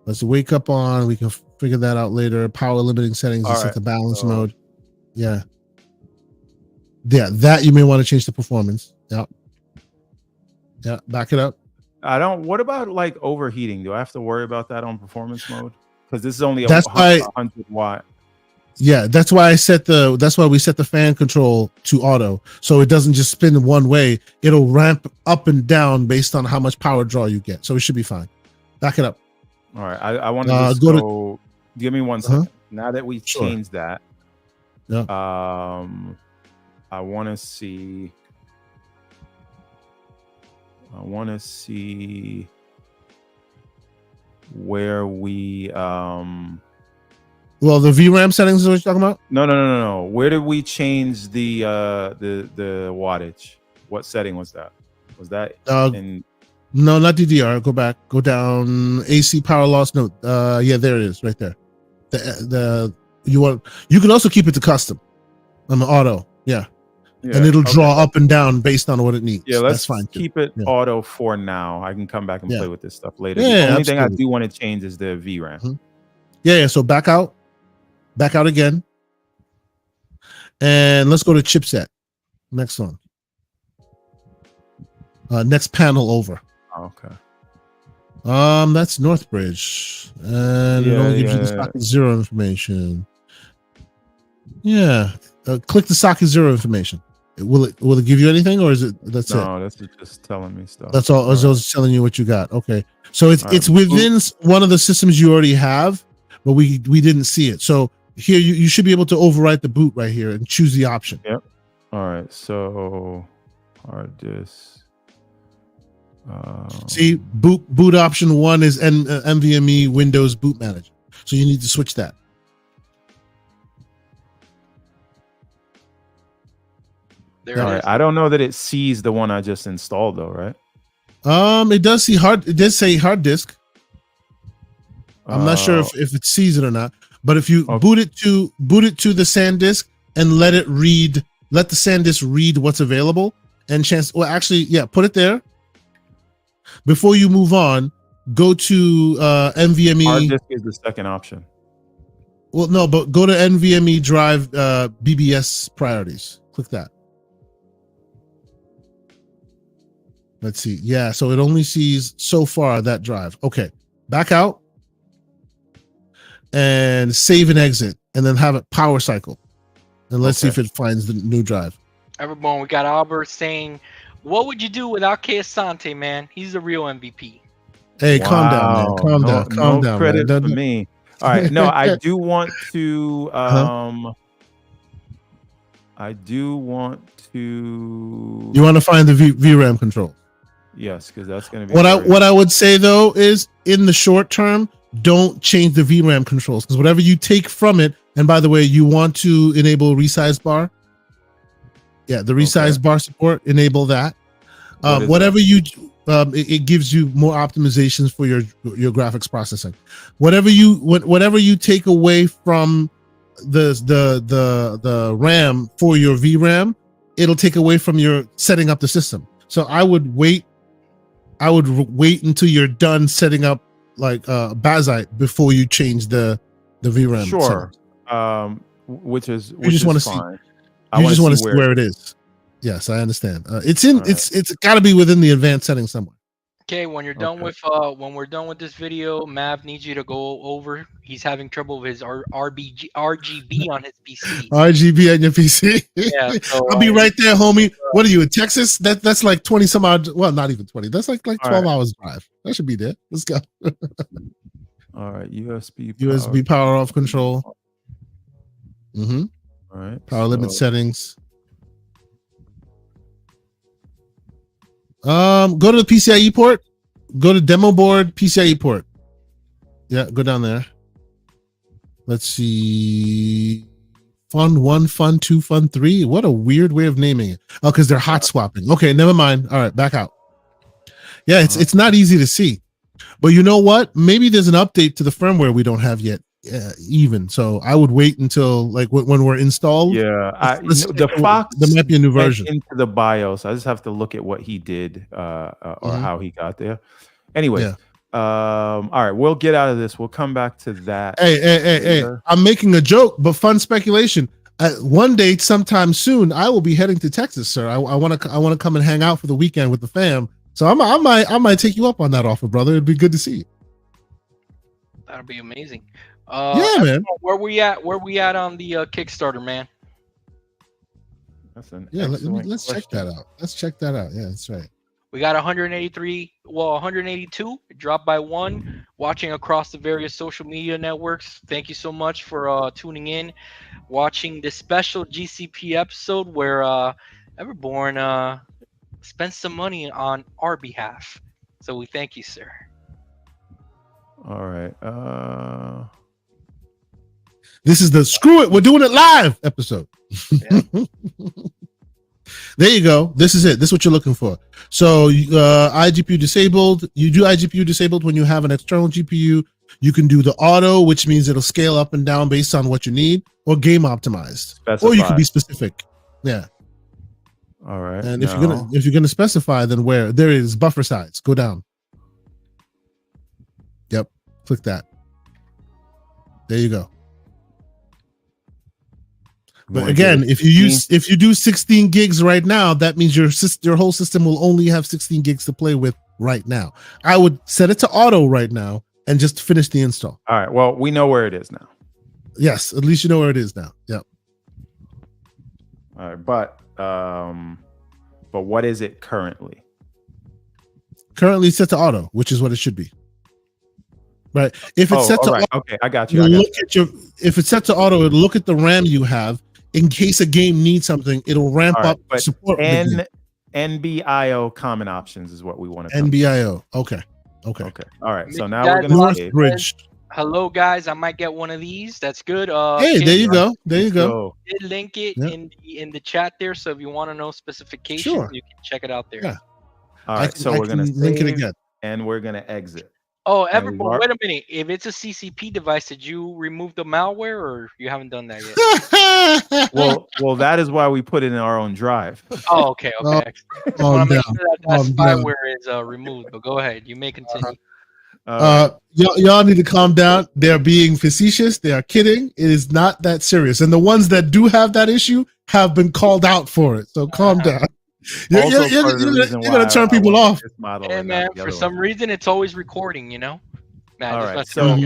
Let's wake up on. We can figure that out later. Power limiting settings and set the balance mode. Yeah. That you may want to change the performance. Yeah. Back it up. What about like overheating? Do I have to worry about that on performance mode? Because this is only 100 watt. Yeah, that's why we set the fan control to auto, so it doesn't just spin one way. It'll ramp up and down based on how much power draw you get. So it should be fine. Back it up. All right, I want to go. Give me 1 second. Now that we've changed that, I want to see. Where we Well, the VRAM settings is what you're talking about? No. Where did we change the wattage? What setting was that? Was that in? No, not DDR. Go back. Go down. AC power loss. No. Yeah, there it is, right there. You can also keep it to custom on the auto. Yeah. and it'll draw up and down based on what it needs. Yeah, let's That's fine. keep it auto for now. I can come back and play with this stuff later. Yeah, the only thing I do want to change is the VRAM. Mm-hmm. Yeah. So back out again, and let's go to chipset. Next one. Next panel over. Okay. That's Northbridge, and it only gives you the socket 0 information. Yeah, click the socket 0 information. Will it give you anything, or is it that's it? No, that's just telling me stuff. That's all. It's just telling you what you got. Okay, so it's within one of the systems you already have, but we didn't see it. So here you should be able to overwrite the boot right here and choose the option. Yep. All right. So hard disk. See, boot option 1 is NVMe Windows Boot Manager. So you need to switch that. There it is. I don't know that it sees the one I just installed though, right? It does see it did say hard disk. I'm not sure if it sees it or not, but if you boot it to the SanDisk and let the SanDisk read what's available and put it there. Before you move on, go to NVMe. Hard disk is the second option. Well, no, but go to NVMe Drive BBS priorities. Click that. Let's see. Yeah, so it only sees so far that drive. Okay, back out and save and exit, and then have it power cycle. And let's see if it finds the new drive. Everborn, we got Albert saying, what would you do without Kay Asante, man? He's the real MVP. Hey, calm down, man. Calm down. No credit for me. All right. No, I do want to You want to find the VRAM control? Yes, because that's going to be what I would say though is in the short term, don't change the VRAM controls, because whatever you take from it, and by the way, you want to enable resize bar. Yeah, the resize bar support, enable that. Whatever that? It gives you more optimizations for your graphics processing. Whatever you take away from the RAM for your VRAM, it'll take away from your setting up the system. So I would wait until you're done setting up like Bazite before you change the VRAM. Sure. Which is you just want to fine. You just want to see where it is. Yes, I understand. It's got to be within the advanced settings somewhere. Okay, when you're done with when we're done with this video, Mav needs you to go over. He's having trouble with his RGB on his PC. RGB on your PC. Yeah, so, I'll be right there, homie. What are you in Texas? That's like 20 some odd. Well, not even 20. That's like 12 hours drive. That should be there. Let's go. All right, USB power off control. Mm-hmm. All right. Power limit settings. Go to the PCIe port. Go to demo board PCIe port. Yeah, go down there. Let's see. Fund 1, Fund 2, Fund 3. What a weird way of naming it. Oh, because they're hot swapping. Okay, never mind. All right, back out. Yeah, it's not easy to see. But you know what? Maybe there's an update to the firmware we don't have yet. Even so, I would wait until like when we're installed. Yeah, the Fox, there might be a new version into the BIOS. I just have to look at what he did or how he got there. Anyway, all right, we'll get out of this. We'll come back to that. Hey! I'm making a joke, but fun speculation. One day, sometime soon, I will be heading to Texas, sir. I want to come and hang out for the weekend with the fam. So I might take you up on that offer, brother. It'd be good to see you. That'll be amazing. Yeah, man. Where we at on the Kickstarter, man? That's an let's check that out. Let's check that out. Yeah, that's right. We got 182. It dropped by 1. Watching across the various social media networks. Thank you so much for tuning in, watching this special GCP episode where Everborn spent some money on our behalf. So we thank you, sir. All right. This is the screw it, we're doing it live episode. Yeah. There you go. This is it. This is what you're looking for. So iGPU disabled. You do iGPU disabled when you have an external GPU. You can do the auto, which means it'll scale up and down based on what you need, or game optimized. Specify. Or you can be specific. Yeah. All right. And if you're gonna specify, then where there is buffer size, go down. Yep, click that. There you go. But again, if you do 16 gigs right now, that means your whole system will only have 16 gigs to play with right now. I would set it to auto right now and just finish the install. All right. Well, we know where it is now. Yes, at least you know where it is now. Yep. All right, but what is it currently? Currently set to auto, which is what it should be. Right. If it's set to auto, okay, I got you. If it's set to auto, it'll look at the RAM you have. In case a game needs something, it'll ramp up support. NBIO common options is what we want to. NBIO. Okay. All right. So now we're gonna bridge. Hello guys, I might get one of these. That's good. Hey, there you go. Did link it in the chat there, so if you want to know specifications, you can check it out there. Yeah. All right. So we're gonna link it again, and we're gonna exit. Oh, Everborn, wait a minute. If it's a CCP device, did you remove the malware, or you haven't done that yet? well, that is why we put it in our own drive. Oh, okay. I want to make sure that spyware is removed. But go ahead. You may continue. Y'all need to calm down. They're being facetious. They are kidding. It is not that serious. And the ones that do have that issue have been called out for it. So calm down. You're gonna turn people off. Hey man, for some reason it's always recording, you know. All right, so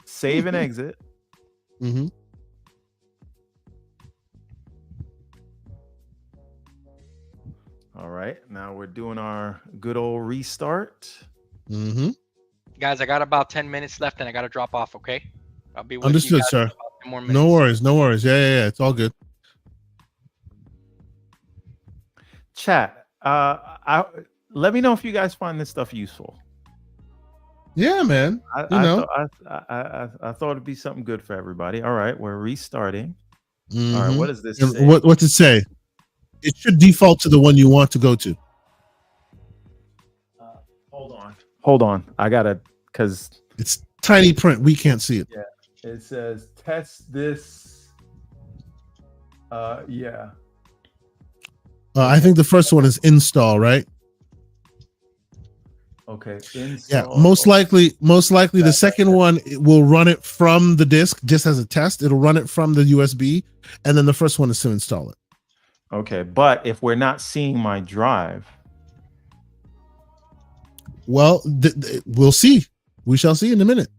save and exit. Mm-hmm. All right, now we're doing our good old restart. Mm-hmm. Guys, I got about 10 minutes left and I got to drop off, okay? I'll be with Understood, you guys sir. in about 10 more minutes. No worries. Yeah. It's all good. Chat, let me know if you guys find this stuff useful. Yeah, man. I thought it'd be something good for everybody. All right, we're restarting. Mm-hmm. All right, what does this say? What's it say? It should default to the one you want to go to. Hold on. I gotta, because it's tiny print. We can't see it. Yeah, it says test this. Yeah. I think the first one is install, right? Okay. Install. Yeah, most likely the second one will run it from the disk just as a test. It'll run it from the USB, and then the first one is to install it. Okay, but if we're not seeing my drive, well, we'll see. We shall see in a minute.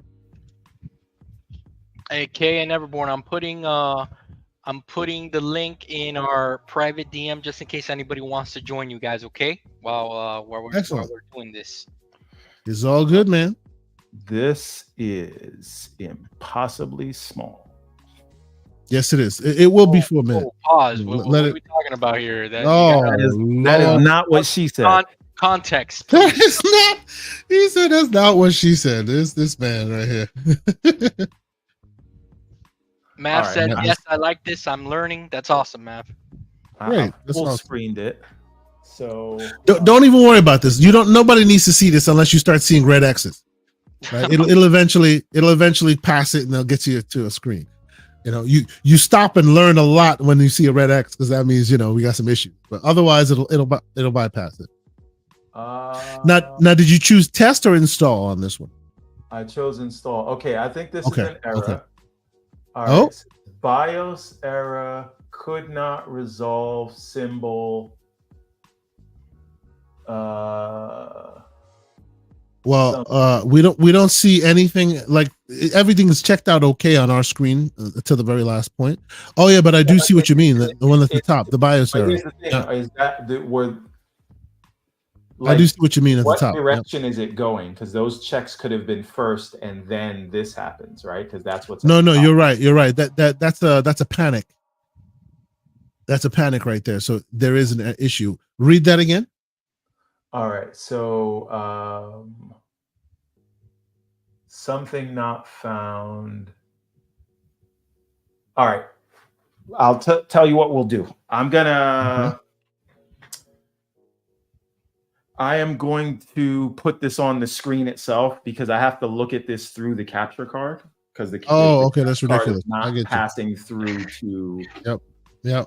Hey, Kay and Everborn, I'm putting the link in our private DM just in case anybody wants to join you guys, okay? While we're doing this. It's all good, man. This is impossibly small. Yes, it is. It will be for a minute. Pause. What are we talking about here? That is not what she said. Context. It's not. He said that's not what she said. It's this man right here. Mav said, yes, I like this. I'm learning. That's awesome, Mav. Great. I full screened it. So don't even worry about this. Nobody needs to see this unless you start seeing red X's. Right? It'll eventually pass it and they'll get you to a screen. You stop and learn a lot when you see a red X because that means we got some issues. But otherwise it'll bypass it. Now did you choose test or install on this one? I chose install. Okay, I think this is an error. Okay. All right. BIOS error could not resolve symbol. We don't see anything, like everything is checked out okay on our screen to the very last point. Oh yeah, but I do see what you mean. The one at the top, the BIOS error. Here's the thing, is that I do see what you mean at the top. What direction is it going? Because those checks could have been first, and then this happens, right? Because that's what's. No, you're right. You're right. That's a panic. That's a panic right there. So there is an issue. Read that again. All right. So something not found. All right. I'll tell you what we'll do. I am going to put this on the screen itself because I have to look at this through the capture card because the okay, that's ridiculous. not passing through to Yeah.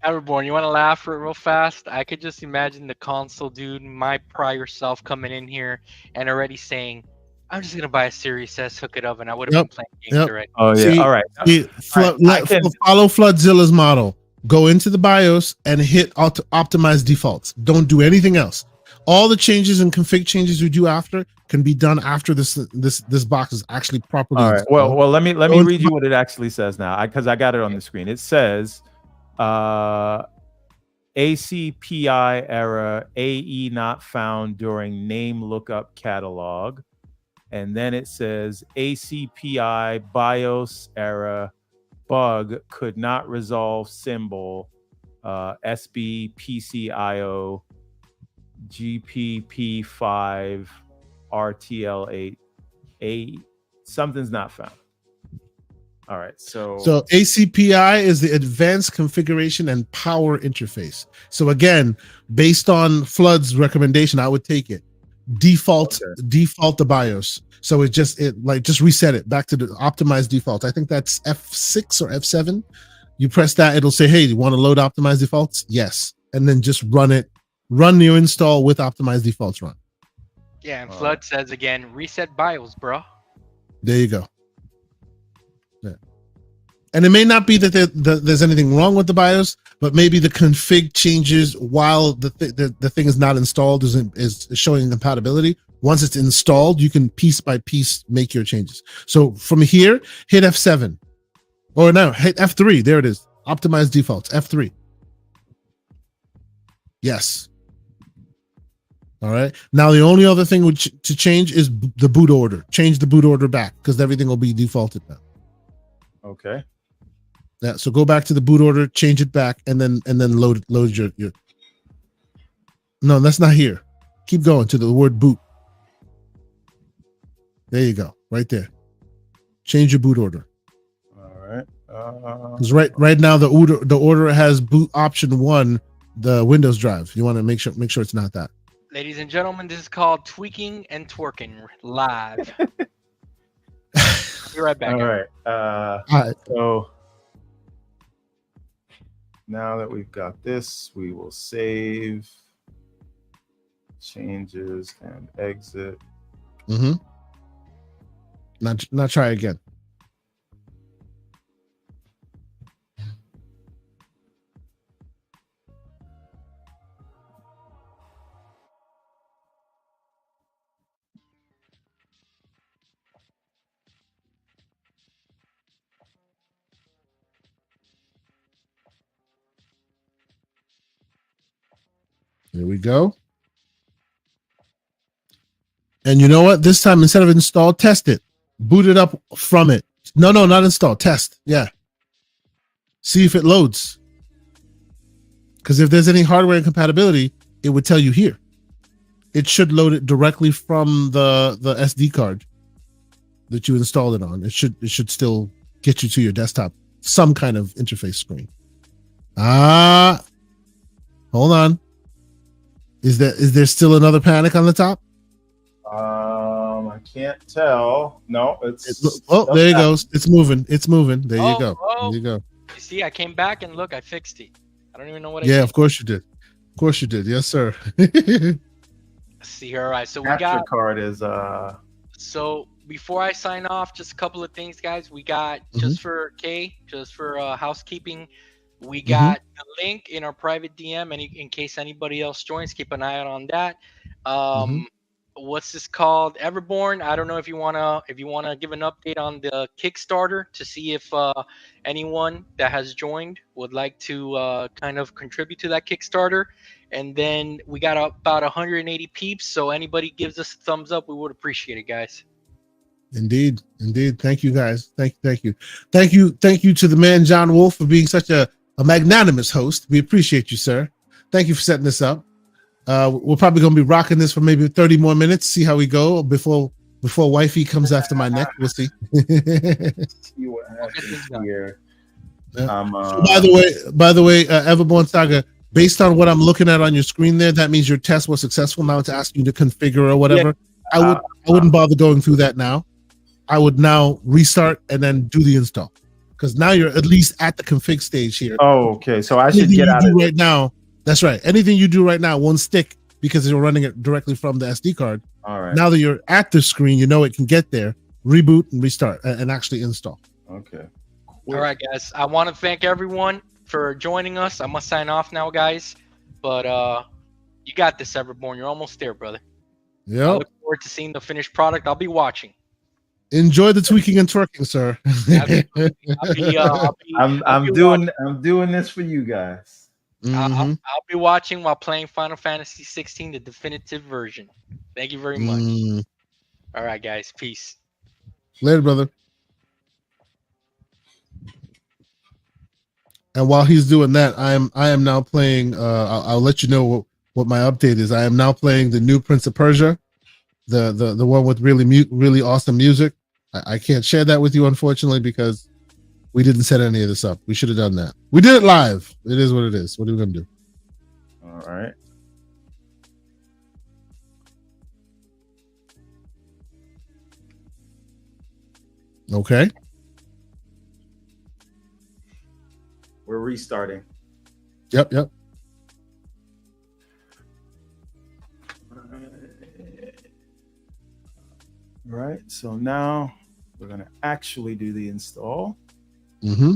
Everborn, you want to laugh real fast? I could just imagine the console dude, my prior self, coming in here and already saying, "I'm just gonna buy a Series S, hook it up," and I would have been playing games already. Oh yeah. See, All right. follow Floodzilla's model. Go into the BIOS and hit optimize defaults. Don't do anything else. All the changes and config changes you do after can be done after this box is actually properly All right. installed. Well, let me read you what it actually says now, because I got it on the screen. It says ACPI error, AE not found during name lookup catalog. And then it says ACPI BIOS error, bug could not resolve symbol, SB PCIO GPP5 RTL8 something's not found. All right, so ACPI is the Advanced Configuration and Power Interface. So again, based on Flood's recommendation, I would take it default the BIOS. So just reset it back to the optimized default. I think that's F6 or F7. You press that, it'll say, "Hey, you want to load optimized defaults?" Yes, and then just run your install with optimized defaults run. Yeah, and Flood says again, reset BIOS, bro. There you go. Yeah. And it may not be that there's anything wrong with the BIOS, but maybe the config changes while the thing is not installed is showing compatibility. Once it's installed, you can piece by piece make your changes. So from here, hit F7. Or no, hit F3. There it is. Optimize defaults. F3. Yes. All right. Now the only other thing to change is the boot order. Change the boot order back because everything will be defaulted now. Okay. Yeah. So go back to the boot order, change it back, and then load your. No, that's not here. Keep going to the word boot. There you go. Right there. Change your boot order. All right. Because right now the order has boot option 1, the Windows drive. You want to make sure it's not that. Ladies and gentlemen, this is called Tweaking and Twerking live. Be right back. All right. All right. So now that we've got this, we will save changes and exit. Mm-hmm. Not try again. There we go. And you know what? This time, instead of install, test it. Boot it up from it. No, not install. Test. Yeah. See if it loads. Because if there's any hardware incompatibility, it would tell you here. It should load it directly from the SD card that you installed it on. It should still get you to your desktop. Some kind of interface screen. Hold on. Is there still another panic on the top? I can't tell. No, it's there you go. It's moving. There you go. Oh. There you go. You see, I came back and look, I fixed it. I don't even know what I did. Yeah, of course you did. Of course you did. Yes, sir. Let's see here. All right. So we got card is So before I sign off, just a couple of things, guys. We got just for housekeeping. We got the link in our private DM, and in case anybody else joins, keep an eye out on that. What's this called? Everborn. I don't know if you wanna give an update on the Kickstarter to see if anyone that has joined would like to kind of contribute to that Kickstarter. And then we got about 180 peeps, so anybody gives us a thumbs up, we would appreciate it, guys. Indeed. Thank you, guys. Thank you to the man John Wolf for being such a magnanimous host. We appreciate you, sir. Thank you for setting this up. We're probably going to be rocking this for maybe 30 more minutes. See how we go before wifey comes after my neck. We'll see. See what happens here. Yeah. So by the way, Everborn Saga. Based on what I'm looking at on your screen there, that means your test was successful. Now it's asking you to configure or whatever. Yeah. I wouldn't bother going through that now. I would now restart and then do the install. because now you're at least at the config stage here. Oh, okay. So I should Anything get you out do of right now. That's right. Anything you do right now won't stick because you're running it directly from the SD card. All right. Now that you're at the screen, you know it can get there, reboot and restart and actually install. Okay. All right, guys. I want to thank everyone for joining us. I must sign off now, guys. But you got this, Everborn. You're almost there, brother. I Yeah. look forward to seeing the finished product. I'll be watching. Enjoy the tweaking and twerking, sir. I'm doing this for you guys. I'll be watching while playing Final Fantasy 16, the definitive version. Thank you very much. All right, guys. Peace. Later, brother. And while he's doing that, I am now playing. I'll let you know what my update is. I am now playing the new Prince of Persia, the one with really awesome music. I can't share that with you, unfortunately, because we didn't set any of this up. We should have done that. We did it live. It is what it is. What are we gonna do? All right. Okay. We're restarting. Yep. Right. So now we're going to actually do the install. Mm-hmm.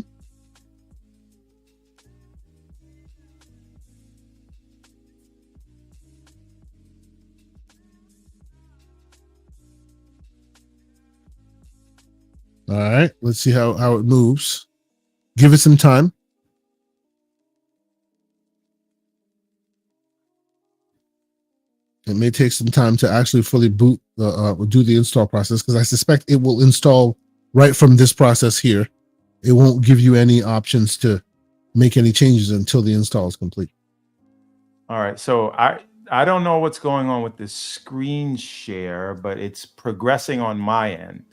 All right. Let's see how it moves. Give it some time. It may take some time to actually fully boot, do the install process, because I suspect it will install right from this process here. It won't give you any options to make any changes until the install is complete. All right. So I don't know what's going on with this screen share, but it's progressing on my end.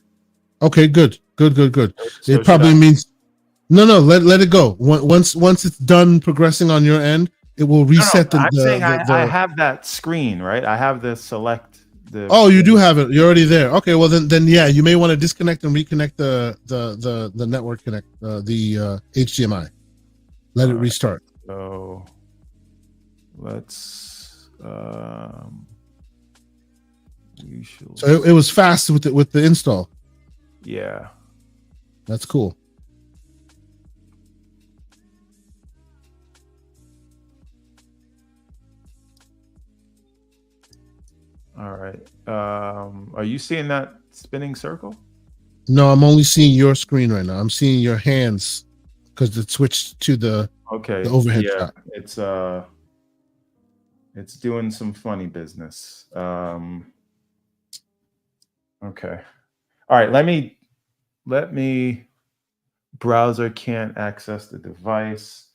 Okay, good. So It probably means no. Let it go. Once it's done progressing on your end, it will reset I'm saying I have that screen, right? I have the select. Oh, you do have it. You're already there. Okay, well then yeah, you may want to disconnect and reconnect the network connect the HDMI. Let it restart. So let's So it was fast with the install. Yeah. That's cool. All right. Are you seeing that spinning circle? No, I'm only seeing your screen right now. I'm seeing your hands because it switched to the overhead shot. It's doing some funny business. Okay. All right. Let me. Browser can't access the device.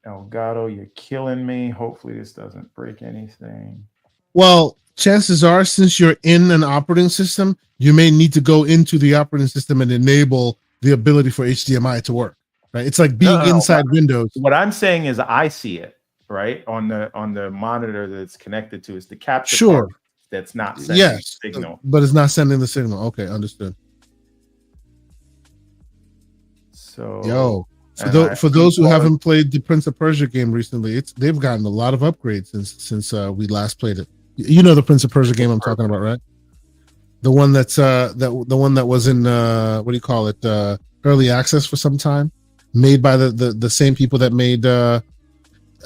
Elgato, you're killing me. Hopefully this doesn't break anything. Well, chances are, since you're in an operating system, you may need to go into the operating system and enable the ability for HDMI to work. Right? It's like being inside Windows. What I'm saying is, I see it right on the monitor that's connected to. It's the capture part that's not sending the signal, but it's not sending the signal. Okay, understood. So, for those who haven't played the Prince of Persia game recently, they've gotten a lot of upgrades since we last played it. You know the Prince of Persia game I'm talking about, right? The one that's the one that was in what do you call it? Early access for some time, made by the same people that made oh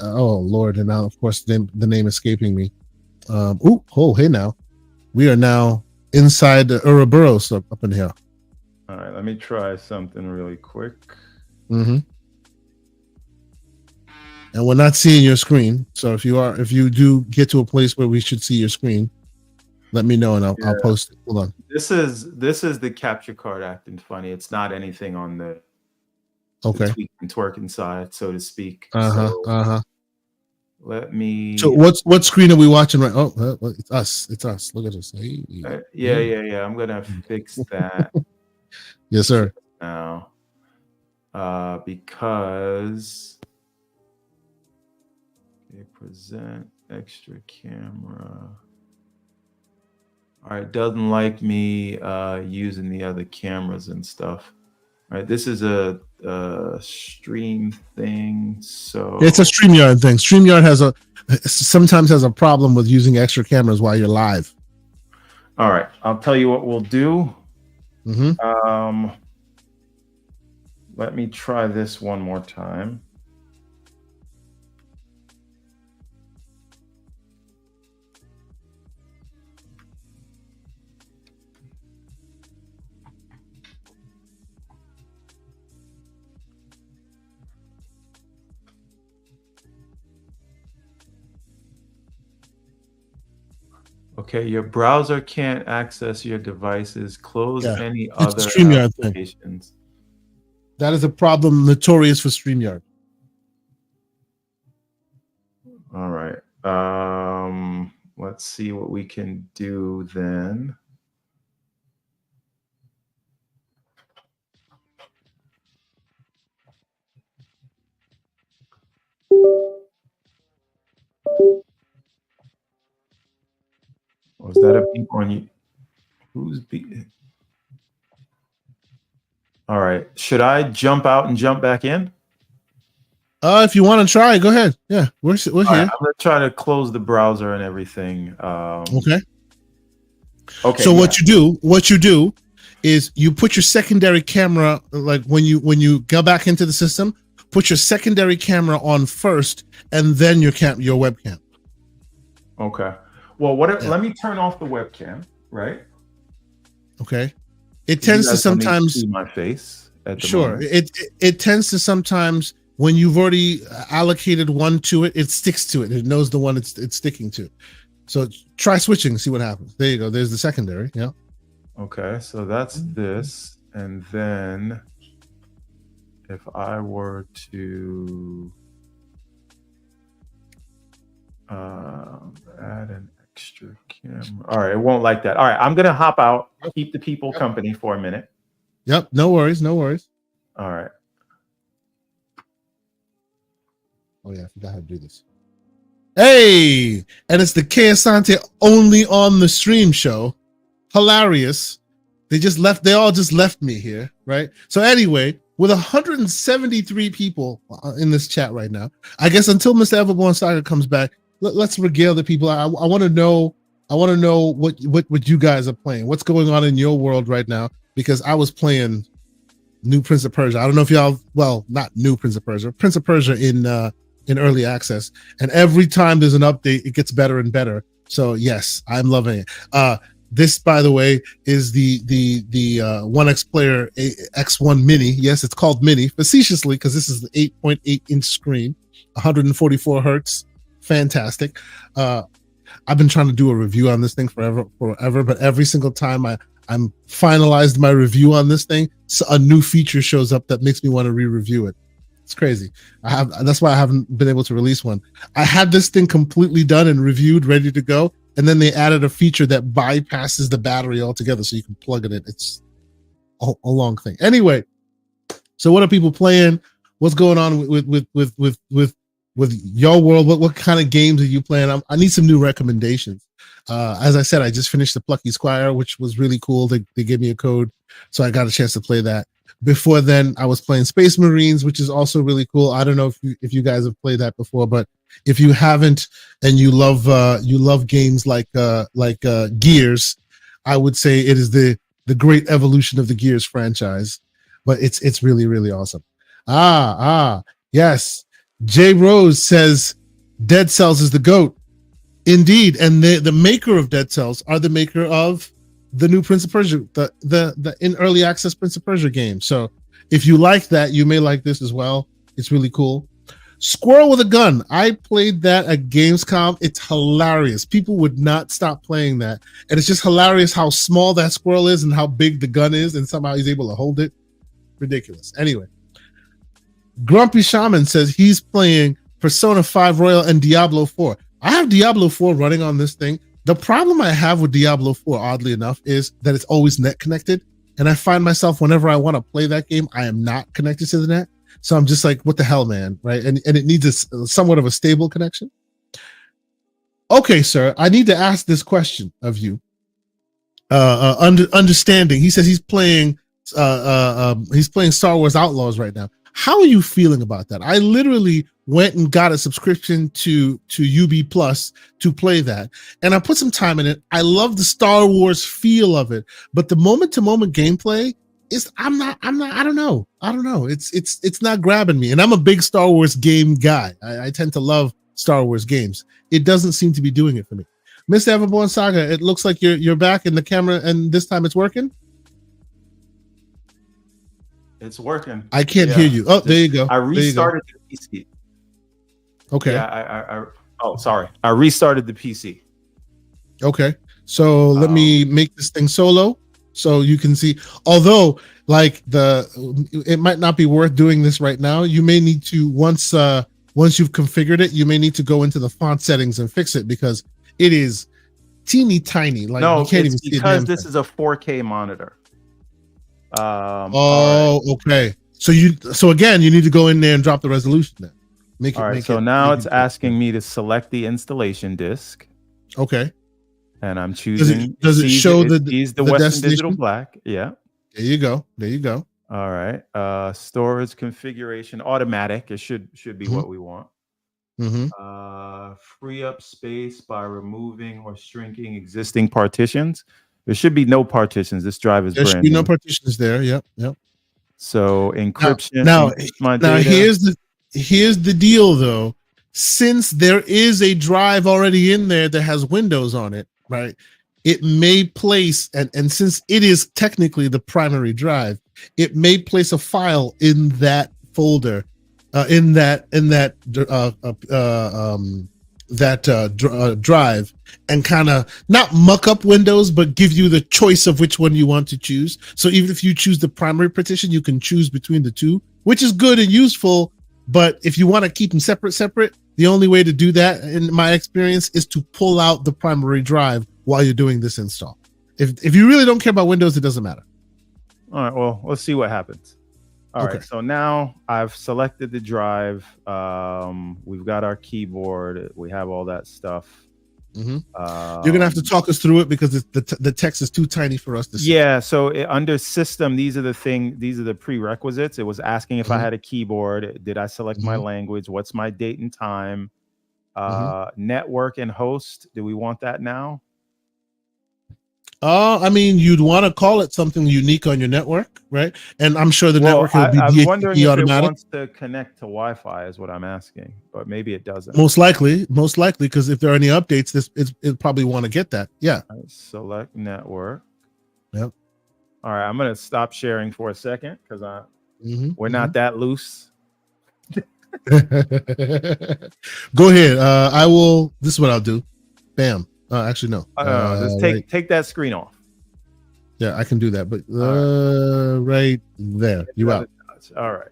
Lord, and now of course the name escaping me. Hey now, we are now inside the Ouroboros up in here. All right, let me try something really quick. Mm-hmm. And we're not seeing your screen, so if you do get to a place where we should see your screen, let me know and I'll post it. Hold on. This is the capture card acting funny. It's not anything on the tweak and twerking side, so to speak. Let me. So what screen are we watching right? Oh, it's us. It's us. Look at us. Hey. Yeah. I'm gonna fix that. Yes, sir. Now, because present extra camera. All right, doesn't like me using the other cameras and stuff. All right, this is a stream thing. So It's a StreamYard thing. StreamYard sometimes has a problem with using extra cameras while you're live. all right, I'll tell you what we'll do. Mm-hmm. Let me try this one more time. Okay, your browser can't access your devices. Close any other StreamYard applications. Thing. That is a problem notorious for StreamYard. All right. Let's see what we can do then. Was that a beep on you? Who's beeping? All right. Should I jump out and jump back in? If you want to try, go ahead. Yeah, we're here. Right, I'm gonna try to close the browser and everything. Okay. Okay. So what you do is you put your secondary camera, like when you go back into the system, put your secondary camera on first, and then your webcam. Okay. Well, let me turn off the webcam, right? Okay. It tends to sometimes see my face at the sure. moment. It tends to sometimes when you've already allocated one to it, it sticks to it. It knows the one it's sticking to. So try switching, see what happens. There you go. There's the secondary. Yeah. Okay, so that's this, and then if I were to add an extra camera. All right, it won't like that. All right, I'm gonna hop out, keep the people company for a minute. Yep, no worries. All right. Oh yeah, I forgot how to do this. Hey, and it's the K Asante only on the stream show. Hilarious. They all just left me here, right? So anyway, with 173 people in this chat right now, I guess until Mr. Everborn Saga comes back, let's regale the people. I want to know what you guys are playing. What's going on in your world right now? Because I was playing New Prince of Persia. I don't know if y'all, well, not New Prince of Persia in early access, and every time there's an update, it gets better and better. So yes, I'm loving it. This, by the way, is the 1X Player X1 Mini. Yes, it's called Mini facetiously because this is the 8.8 inch screen, 144 hertz. Fantastic. I've been trying to do a review on this thing forever, but every single time I'm finalized my review on this thing, so a new feature shows up that makes me want to re-review it. It's crazy. That's why I haven't been able to release one. I had this thing completely done and reviewed, ready to go, and then they added a feature that bypasses the battery altogether, so you can plug it in. It's a long thing. Anyway, so what are people playing? What's going on with your world? What kind of games are you playing? I need some new recommendations. As I said, I just finished the Plucky Squire, which was really cool. They gave me a code, so I got a chance to play that. Before then, I was playing Space Marines, which is also really cool. I don't know if you guys have played that before, but if you haven't and you love games like Gears, I would say it is the great evolution of the Gears franchise. But it's really, really awesome. Yes. Jay Rose says Dead Cells is the GOAT. Indeed, and the maker of Dead Cells are the maker of the new Prince of Persia, the in early access Prince of Persia game. So if you like that, you may like this as well. It's really cool. Squirrel with a Gun. I played that at Gamescom. It's hilarious. People would not stop playing that. And it's just hilarious how small that squirrel is and how big the gun is, and somehow he's able to hold it. Ridiculous. Anyway, Grumpy Shaman says he's playing Persona 5 Royal and Diablo 4. I have Diablo 4 running on this thing. The problem I have with Diablo 4, oddly enough, is that it's always net connected. And I find myself, whenever I want to play that game, I am not connected to the net. So I'm just like, what the hell, man, right? And it needs somewhat of a stable connection. Okay, sir, I need to ask this question of you. Understanding, he says he's playing He's playing Star Wars Outlaws right now. How are you feeling about that? I literally went and got a subscription to UB Plus to play that, and I put some time in it. I love the Star Wars feel of it, but the moment to moment gameplay is I don't know. It's not grabbing me, and I'm a big Star Wars game guy. I tend to love Star Wars games. It doesn't seem to be doing it for me. Mr. Everborn Saga, it looks like you're back in the camera, and this time it's working. It's working. I can't hear you. Oh, there you go. I restarted the PC. Okay. Yeah, sorry. I restarted the PC. Okay. So let me make this thing solo so you can see. Although, like it might not be worth doing this right now. You may need to once you've configured it, you may need to go into the font settings and fix it because it is teeny tiny. Like no, you can't it's even see because this is a 4K monitor. Okay. So again, you need to go in there and drop the resolution then. Now it's asking me to select the installation disk. Okay. And I'm choosing. Does it show the Western Digital Black? Yeah. There you go. All right. Storage configuration automatic. It should be what we want. Mm-hmm. Free up space by removing or shrinking existing partitions. There should be no partitions. This drive is brand new. There should be no partitions there. Yep. So encryption. Now here's the deal though. Since there is a drive already in there that has Windows on it, right? It may place and since it is technically the primary drive, it may place a file in that folder, drive, and kind of not muck up Windows, but give you the choice of which one you want to choose. So even if you choose the primary partition, you can choose between the two, which is good and useful. But if you want to keep them separate, the only way to do that, in my experience, is to pull out the primary drive while you're doing this install. If you really don't care about Windows, it doesn't matter. All right, well, let's see what happens. All right, so now I've selected the drive. We've got our keyboard. We have all that stuff. Mm-hmm. You're gonna have to talk us through it because the text is too tiny for us to see. Yeah. So under system, these are the prerequisites. It was asking if I had a keyboard. Did I select my language? What's my date and time? Network and host. Do we want that now? I mean, you'd want to call it something unique on your network, right? And I'm sure the network will be I'm wondering if automatic. It wants to connect to Wi-Fi is what I'm asking, but maybe it doesn't. Most likely, because if there are any updates, it'll probably want to get that. Yeah. Select network. Yep. All right, I'm gonna stop sharing for a second because we're not that loose. Go ahead. I will. This is what I'll do. Bam. Actually, no. Just take that screen off. Yeah, I can do that. But right there, you out. All right.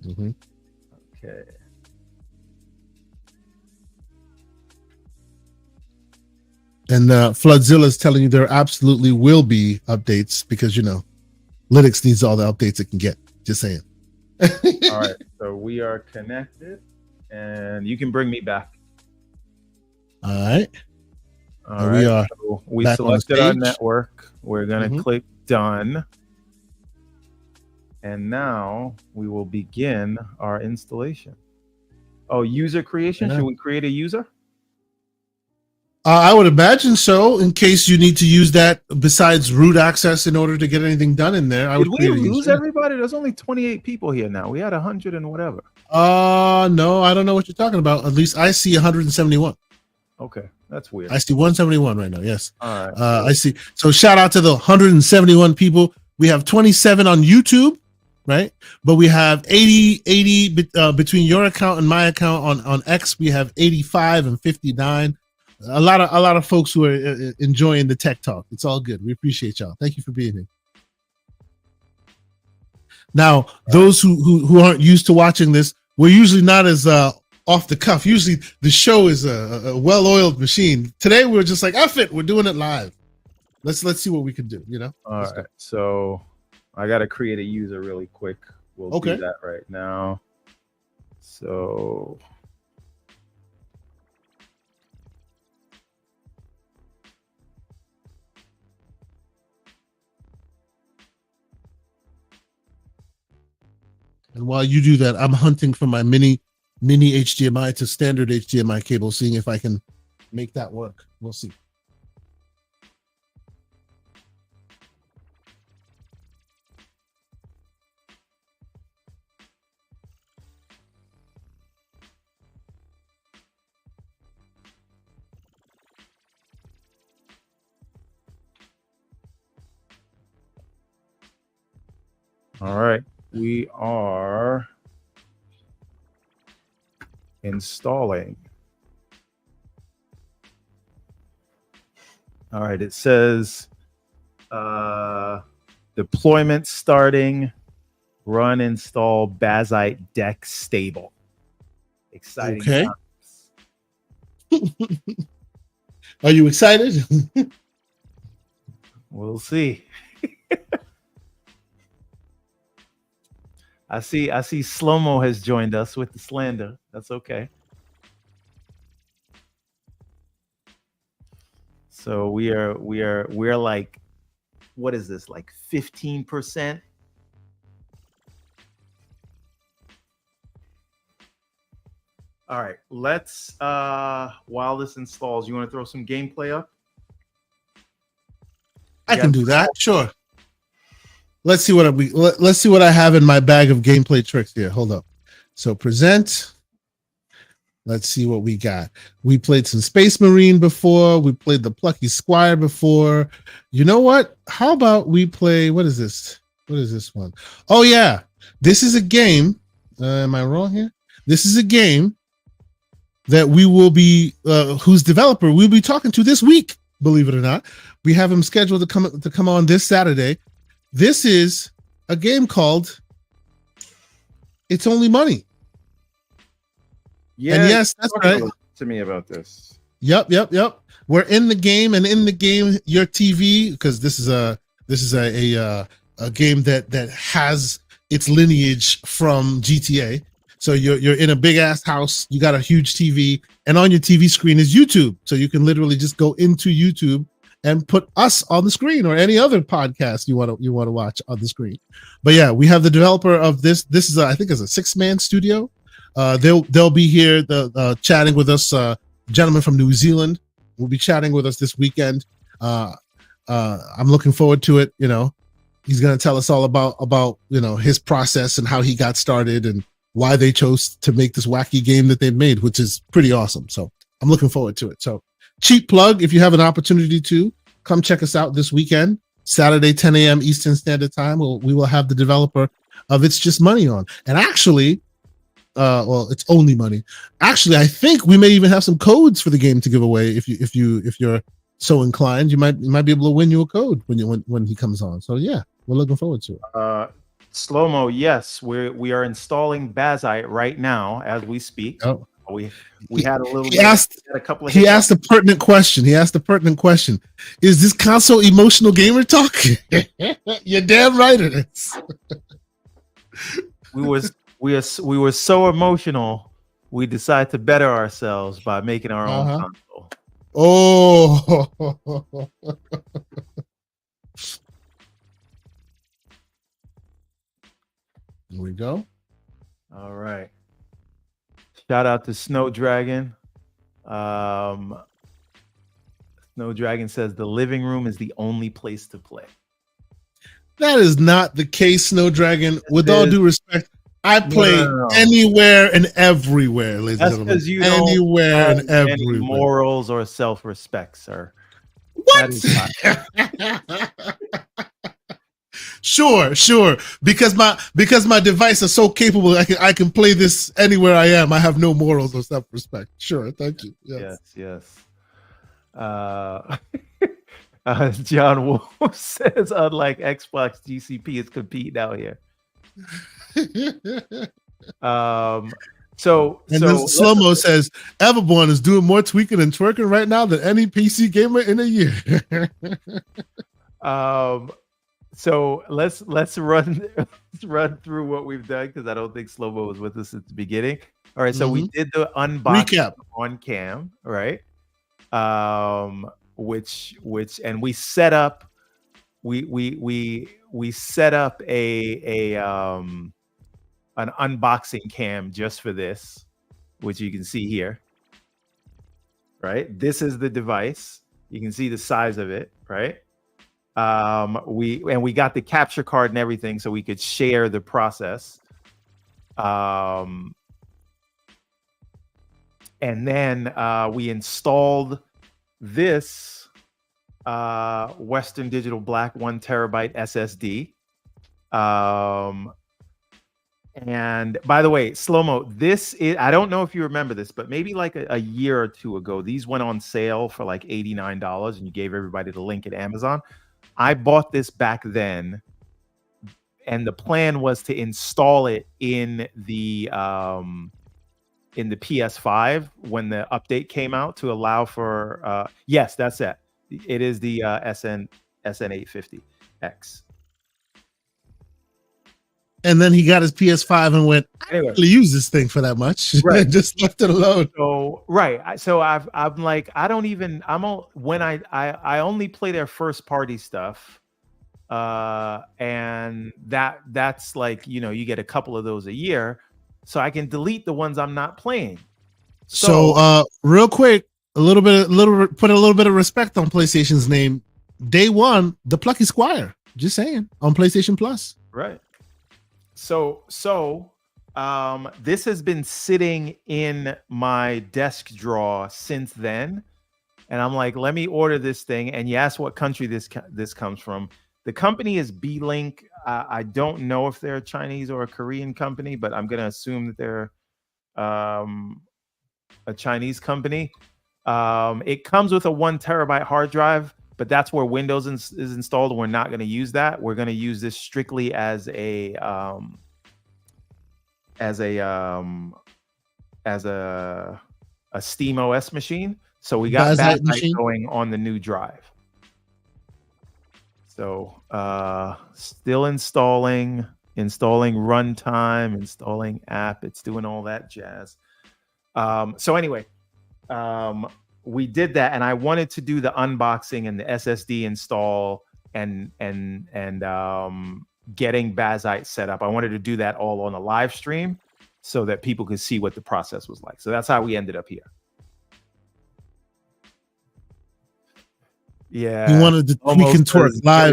Okay. And Floodzilla is telling you there absolutely will be updates because Linux needs all the updates it can get. Just saying. All right. So we are connected, and you can bring me back. All right. All right. We are. So we selected our network. We're going to click done. And now we will begin our installation. Oh, user creation. Should we create a user? I would imagine so, in case you need to use that besides root access in order to get anything done in there. Did we lose everybody? There's only 28 people here now. We had 100 and whatever. No, I don't know what you're talking about. At least I see 171. Okay, that's weird. I see 171 right now. Yes. All right. I see. So shout out to the 171 people. We have 27 on YouTube, right? But we have 80 between your account and my account on X. We have 85 and 59. A lot of folks who are enjoying the tech talk. It's all good. We appreciate y'all. Thank you for being here. Now, those who aren't used to watching this, we're usually not as off the cuff. Usually the show is a well-oiled machine. Today we're just like, F it, we're doing it live. Let's see what we can do, All right. So I got to create a user really quick. We'll do that right now. So And while you do that, I'm hunting for my mini HDMI to standard HDMI cable, seeing if I can make that work. We'll see. All right. We are installing. All right. It says deployment starting. Run install Bazite deck stable. Exciting. Okay. Times. Are you excited? We'll see. I see Slow-Mo has joined us with the slander. That's okay. So we're like, what is this? Like 15%? All right, let's while this installs, you want to throw some gameplay up? I can do that. Sure. Let's see what I have in my bag of gameplay tricks here. Hold up. So present. Let's see what we got. We played some Space Marine before. We played the Plucky Squire before. You know what? How about we play, what is this? What is this one? Oh yeah. This is a game. Am I wrong here? This is a game that we will be whose developer we'll be talking to this week, believe it or not. We have him scheduled to come on this Saturday. This is a game called It's Only Money. Yeah, and yes, that's right. To me about this. Yep. We're in the game, and in the game, your TV, because this is a game that has its lineage from GTA. So you're in a big ass house, you got a huge TV, and on your TV screen is YouTube. So you can literally just go into YouTube and put us on the screen, or any other podcast you want to watch on the screen. But yeah, we have the developer of this. This is I think is a 6-man studio. They'll be here chatting with us. Gentleman from New Zealand will be chatting with us this weekend. I'm looking forward to it. You know, he's gonna tell us all about his process and how he got started and why they chose to make this wacky game that they've made, which is pretty awesome. So I'm looking forward to it. So cheap plug, if you have an opportunity to come check us out this weekend, Saturday, 10 a.m. Eastern Standard Time. We will have the developer of It's Just Money on. And actually, it's only money. Actually, I think we may even have some codes for the game to give away. If you're so inclined, you might be able to win you a code when he comes on. So yeah, we're looking forward to it. Slow-Mo, yes, we are installing Bazite right now as we speak. Oh. We had a little. He asked a pertinent question. Is this console emotional gamer talk? You're damn right it is. we were so emotional, we decided to better ourselves by making our own console. Oh. Here we go. All right. Shout out to Snow Dragon. Snow Dragon says the living room is the only place to play. That is not the case, Snow Dragon. With all due respect, I play anywhere and everywhere, ladies and gentlemen. That's because you anywhere don't and everywhere. Any morals or self-respect, sir. What? Sure. Because my device is so capable, I can play this anywhere I am. I have no morals or self-respect. Sure, thank you. Yes. John Wolf says, unlike Xbox, GCP is competing out here. So Slow-Mo says Everborn is doing more tweaking and twerking right now than any PC gamer in a year. So let's run through what we've done, because I don't think Slow-Mo was with us at the beginning. All right, so we did the unboxing recap on cam, right? Which and we set up we set up a an unboxing cam just for this, which you can see here. Right, this is the device. You can see the size of it, right? We got the capture card and everything, so we could share the process. And then we installed this Western Digital Black 1 terabyte SSD. And by the way, Slow-Mo, this is, I don't know if you remember this, but maybe like a year or two ago, these went on sale for like $89 and you gave everybody the link at Amazon. I bought this back then, and the plan was to install it in the PS5 when the update came out to allow for yes, that's it. It is the SN850X. And then he got his PS5 and went, I Anyway. don't really use this thing for that much. Right. Just left it alone. So right. So I'm like, I don't even, when I only play their first party stuff. And that's like, you get a couple of those a year, so I can delete the ones I'm not playing. So real quick, put a little bit of respect on PlayStation's name. Day one, the Plucky Squire. Just saying, on PlayStation Plus. Right. So this has been sitting in my desk drawer since then, and I'm like, let me order this thing. And you ask what country this comes from. The company is B-Link. I don't know if they're a Chinese or a Korean company, but I'm going to assume that they're a Chinese company. It comes with a 1 terabyte hard drive, but that's where Windows is installed. We're not going to use that. We're going to use this strictly as a Steam OS machine. So we got that going on the new drive. So still installing runtime, installing app. It's doing all that jazz. So anyway, we did that, and I wanted to do the unboxing and the SSD install and getting Bazite set up. I wanted to do that all on a live stream so that people could see what the process was like. So that's how we ended up here. Yeah, you wanted to tweak and twerk live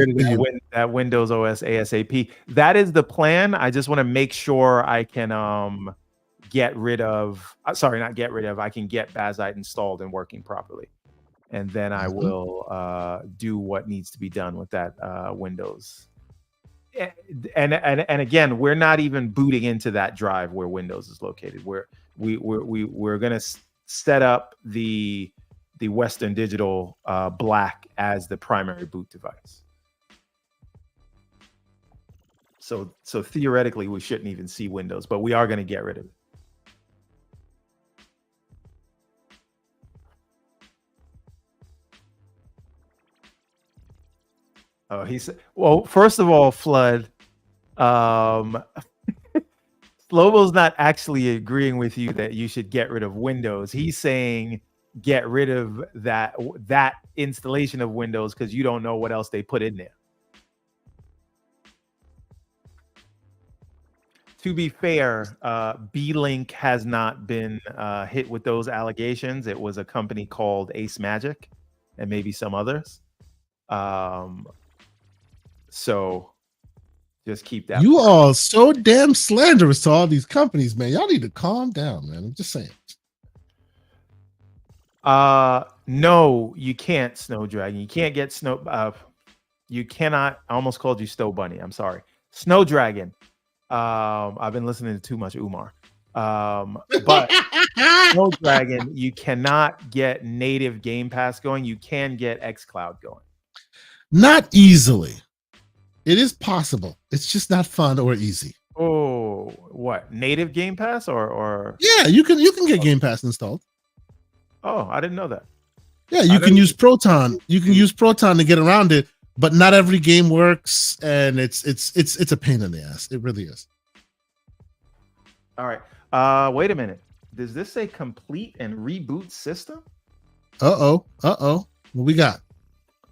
that Windows OS ASAP. That is the plan. I just want to make sure I can get rid of. I can get Bazite installed and working properly, and then I will do what needs to be done with that Windows. And again, we're not even booting into that drive where Windows is located. We're gonna set up the Western Digital Black as the primary boot device. So theoretically, we shouldn't even see Windows, but we are going to get rid of it. Oh, he said, well, first of all, Flood, Slobo's not actually agreeing with you that you should get rid of Windows. He's saying get rid of that installation of Windows because you don't know what else they put in there. To be fair, B-Link has not been hit with those allegations. It was a company called Ace Magic and maybe some others. So just keep that. You all so damn slanderous to all these companies, man. Y'all need to calm down, man. I'm just saying. No, you can't, Snow Dragon. You can't get Snow. You cannot. I almost called you Snow Bunny. I'm sorry, Snow Dragon. I've been listening to too much Umar. But Snow Dragon, you cannot get native Game Pass going. You can get xCloud going. Not easily. It is possible. It's just not fun or easy. Oh, what? Native Game Pass or? Yeah, you can get Game Pass installed. Oh, I didn't know that. Yeah, you can use Proton. You can use Proton to get around it, but not every game works, and it's a pain in the ass. It really is. All right. Wait a minute. Does this say complete and reboot system? Uh-oh. What we got?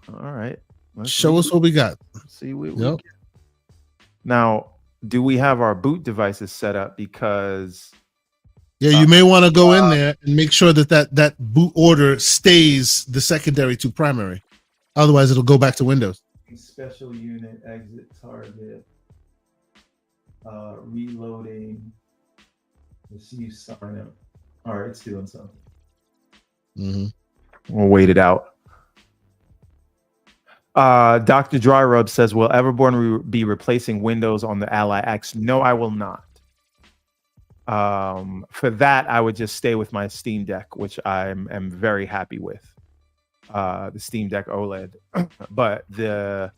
All right. Show us what we got. Let's see what we get. Now, do we have our boot devices set up? Because Yeah, you may want to go in there and make sure that boot order stays the secondary to primary. Otherwise, it'll go back to Windows. special unit exit target reloading receive sign up. All right, it's doing something. Mm-hmm. We'll wait it out. Dr. Dry Rub says, will Everborn be replacing Windows on the Ally X? No, I will not. For that, I would just stay with my Steam Deck, which I am very happy with. The Steam Deck OLED. But the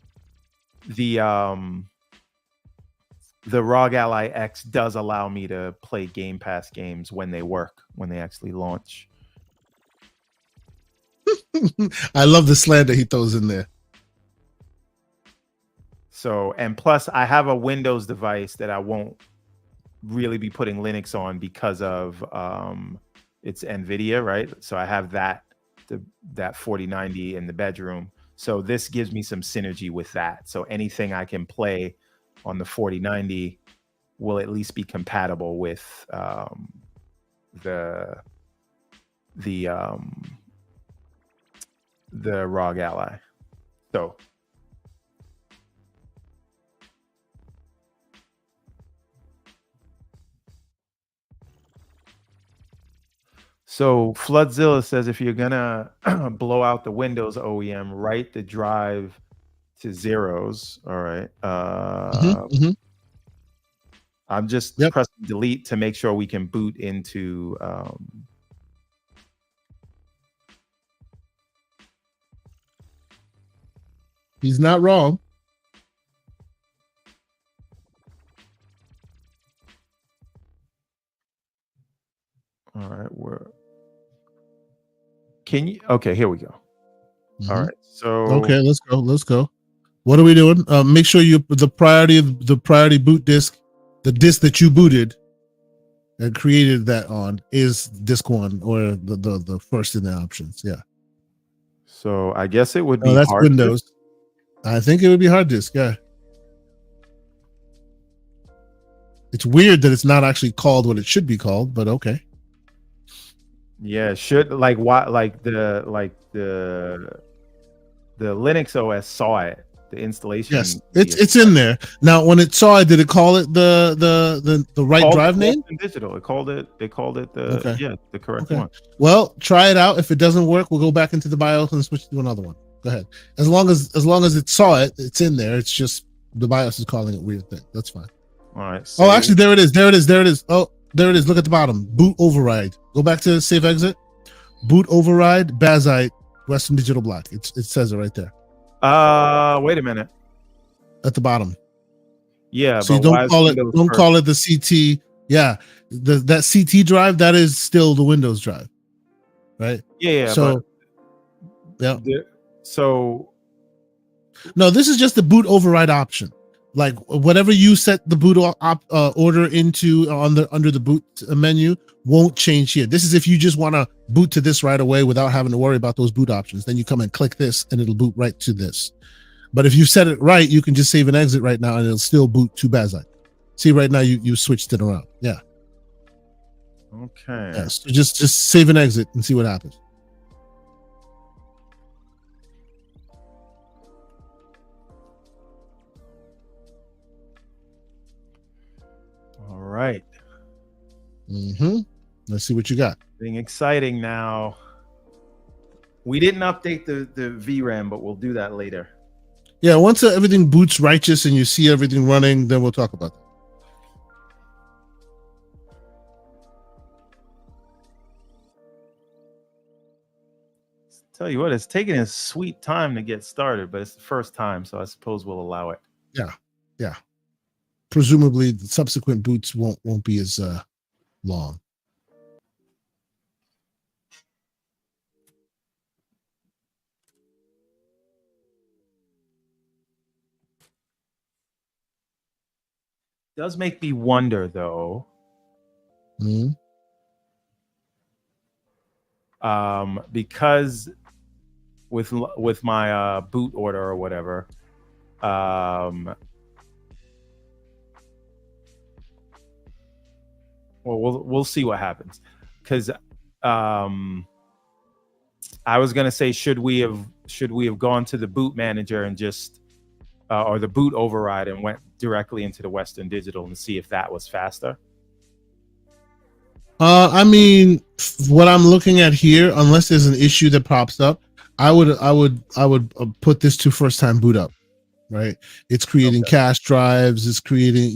ROG Ally X does allow me to play Game Pass games when they work, when they actually launch. I love the slander he throws in there. So, and plus I have a Windows device that I won't really be putting Linux on because of it's NVIDIA, right? So I have that 4090 in the bedroom. So this gives me some synergy with that. So anything I can play on the 4090 will at least be compatible with the ROG Ally. So Floodzilla says, if you're gonna blow out the Windows OEM, write the drive to zeros. All right. I'm just pressing delete to make sure we can boot into He's not wrong. all right, okay, here we go. Mm-hmm. All right. So okay, let's go. What are we doing? Make sure the priority boot disk, the disk that you booted and created that on is disk 1 or the first in the options. Yeah. So I guess it would be that's hard Windows. I think it would be hard disk. Yeah. It's weird that it's not actually called what it should be called, but okay. Yeah, should the Linux OS saw it. The installation. Yes, it's in there. Now, when it saw it, did it call it the right drive name? Digital. They called it the correct one. Well, try it out. If it doesn't work, we'll go back into the BIOS and switch to another one. Go ahead. As long as it saw it, it's in there. It's just the BIOS is calling it weird thing. That's fine. All right. Oh, actually, there it is. Oh, there it is. Look at the bottom. Boot override. Go back to save exit. Boot override. Bazite. Western Digital Black. It says it right there. Wait a minute. At the bottom. Yeah, so you don't call it the CT. Yeah, that CT drive, that is still the Windows drive, right? Yeah. So so no, this is just the boot override option. Like whatever you set the boot order into under the boot menu won't change here. This is if you just want to boot to this right away without having to worry about those boot options. Then you come and click this and it'll boot right to this. But if you set it right, you can just save and exit right now and it'll still boot to Bazite. See, right now you switched it around. Yeah. Okay. Yeah, so just save and exit and see what happens. All right. Let's see what you got. Being exciting now. We didn't update the VRAM, but we'll do that later. Yeah, once everything boots righteous and you see everything running, then we'll talk about that. Tell you what, it's taking a sweet time to get started, but it's the first time, so I suppose we'll allow it. Yeah. Presumably, the subsequent boots won't be as long. Does make me wonder, though. Because with my boot order or whatever, Well, we'll see what happens. Because I was gonna say, should we have gone to the boot manager and just or the boot override and went directly into the Western Digital and see if that was faster? I mean, what I'm looking at here, unless there's an issue that pops up, I would put this to first time boot up, right? It's creating cache drives, it's creating,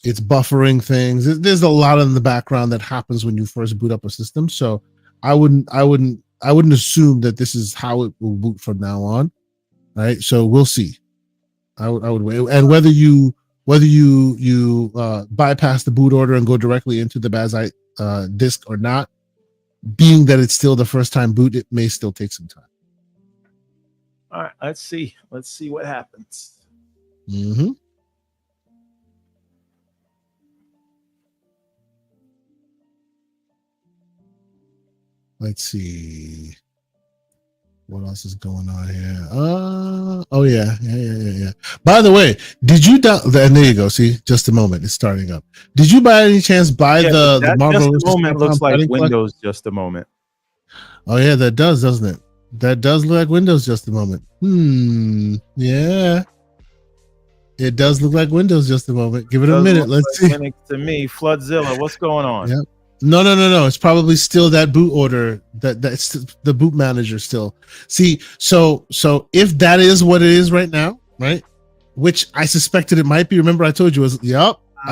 it's buffering things. There's a lot in the background that happens when you first boot up a system. So I wouldn't assume that this is how it will boot from now on, right? So we'll see. I would wait, and whether you bypass the boot order and go directly into the Bazite disk or not, being that it's still the first time boot, it may still take some time. All right, let's see what happens. Mm-hmm. Let's see what else is going on here. Oh yeah. By the way, did you and there you go. See, just a moment, it's starting up. Did you by any chance buy the Marvel? Just a moment looks like Windows. Just a moment. Oh yeah, that does, doesn't it? That does look like Windows. Just a moment. Yeah. It does look like Windows. Just a moment. Give it a minute. Let's see. To me, Floodzilla, what's going on? Yep. No. It's probably still that boot order. That's the boot manager still. See, so if that is what it is right now, right? Which I suspected it might be. Remember, I told you I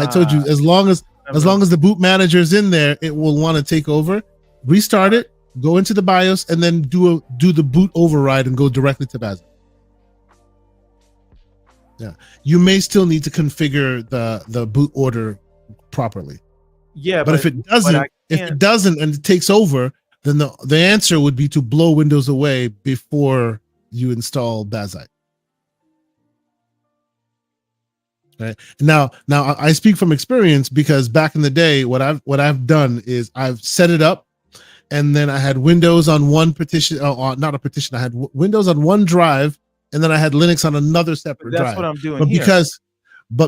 told you as long as the boot manager is in there, it will want to take over. Restart it, go into the BIOS, and then do the boot override and go directly to BASIC. Yeah, you may still need to configure the boot order properly. Yeah, but if it doesn't and it takes over, then the answer would be to blow Windows away before you install Bazite. Right now I speak from experience, because back in the day, what I've done is I've set it up, and then I had Windows on one partition, not a partition. I had Windows on one drive, and then I had Linux on another separate drive. That's what I'm doing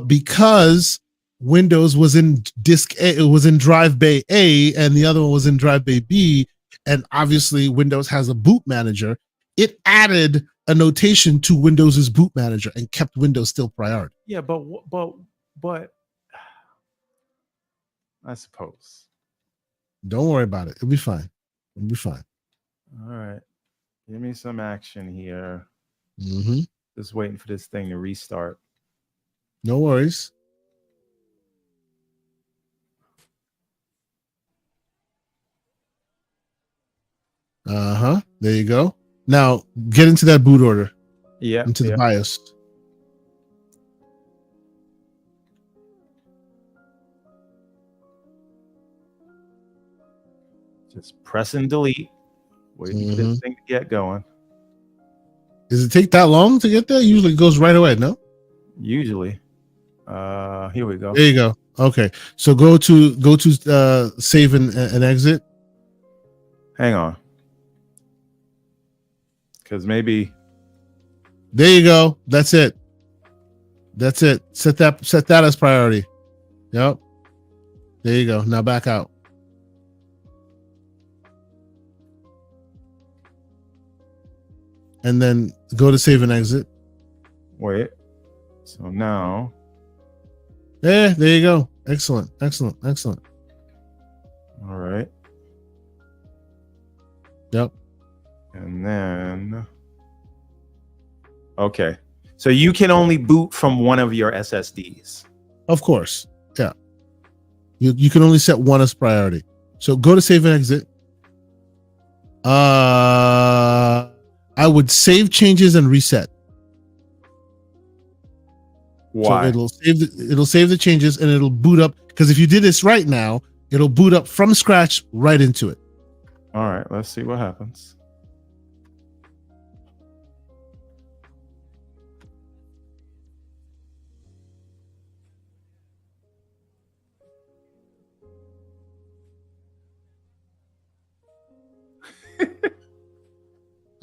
because Windows was in disk A, it was in drive bay A, and the other one was in drive bay B, and obviously Windows has a boot manager. It added a notation to Windows's boot manager and kept Windows still priority. Yeah, but I suppose. Don't worry about it. It'll be fine. All right, give me some action here. Mm-hmm. Just waiting for this thing to restart. No worries. There you go. Now get into that boot order. Yeah. Into the BIOS. Just press and delete. Waiting for this thing to get going. Does it take that long to get there? Usually it goes right away, no? Usually. Here we go. There you go. Okay. So go to save and exit. Hang on. Because maybe. There you go. That's it. Set that as priority. Yep. There you go. Now back out. And then go to save and exit. Wait. So now. Yeah, there you go. Excellent. All right. Yep. And then. Okay. So you can only boot from one of your SSDs. Of course. Yeah. You can only set one as priority. So go to save and exit. I would save changes and reset. Why? So it'll save the changes and it'll boot up, because if you did this right now, it'll boot up from scratch right into it. All right, let's see what happens.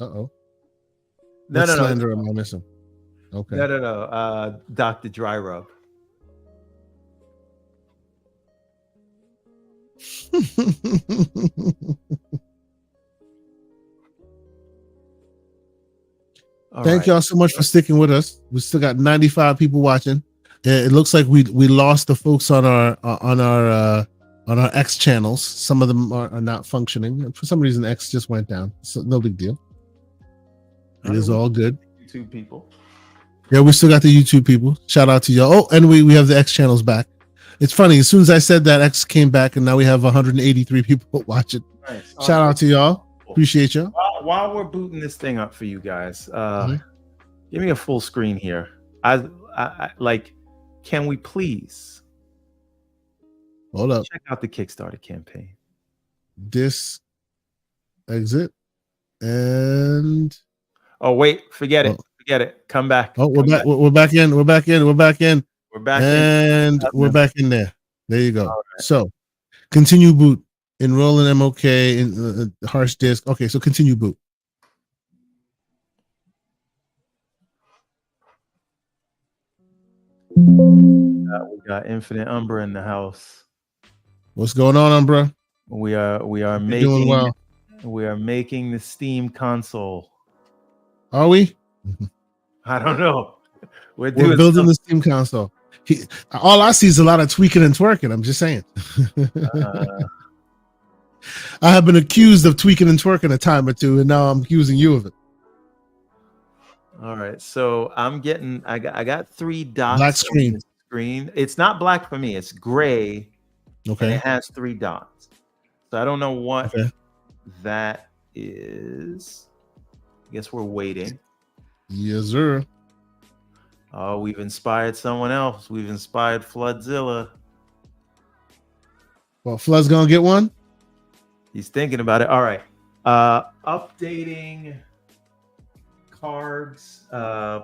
Uh-oh. No. Slander am I missing? Okay. No. Dr. Dry Rub. Thank y'all so much for sticking with us. We still got 95 people watching. It looks like we lost the folks on our X channels. Some of them are not functioning. For some reason, X just went down. So no big deal. It is all good. YouTube people. Yeah, we still got the YouTube people. Shout out to y'all. Oh, and we have the X channels back. It's funny. As soon as I said that, X came back, and now we have 183 people watching. Nice. Shout out to y'all. Appreciate y'all. While we're booting this thing up for you guys, give me a full screen here. I like. Can we please Hold up? Check out the Kickstarter campaign. This exit and oh wait, forget it. Forget it. Come back. Oh, we're back. We're back in. We're back in. We're back in. We're back and we're back in there. There you go. Right. So continue boot. Enroll in MOK in harsh disk. Okay, so continue boot. We got Infinite Umbra in the house. What's going on, Umbra? We are making we are making the Steam console. Are we? I don't know. We're building the Steam console. All I see is a lot of tweaking and twerking. I'm just saying. I have been accused of tweaking and twerking a time or two, and now I'm accusing you of it. All right, so I got 3 dots. Black screen. On the screen. It's not black for me. It's gray. Okay. And it has 3 dots. So I don't know what that is. I guess we're waiting. Yes, sir. Oh, we've inspired someone else. We've inspired Floodzilla. Well, Flood's gonna get one. He's thinking about it. All right. Updating cards.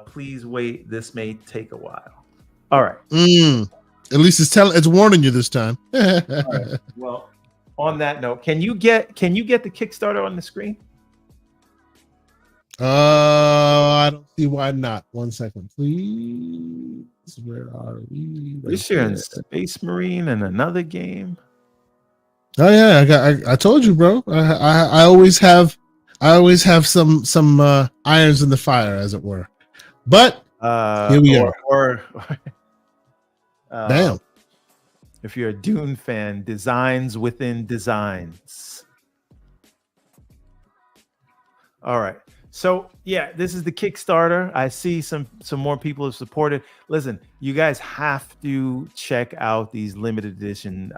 Please wait. This may take a while. All right. At least it's warning you this time. All right. Well, on that note, can you get the Kickstarter on the screen? I don't see why not. 1 second, please. Where are we? We're sharing Space Marine and another game. Oh yeah, I told you, bro. I always have some irons in the fire, as it were. But here we are. Damn. If you're a Dune fan, designs within designs. All right. So yeah, this is the Kickstarter. I see some more people have supported. Listen, you guys have to check out these limited edition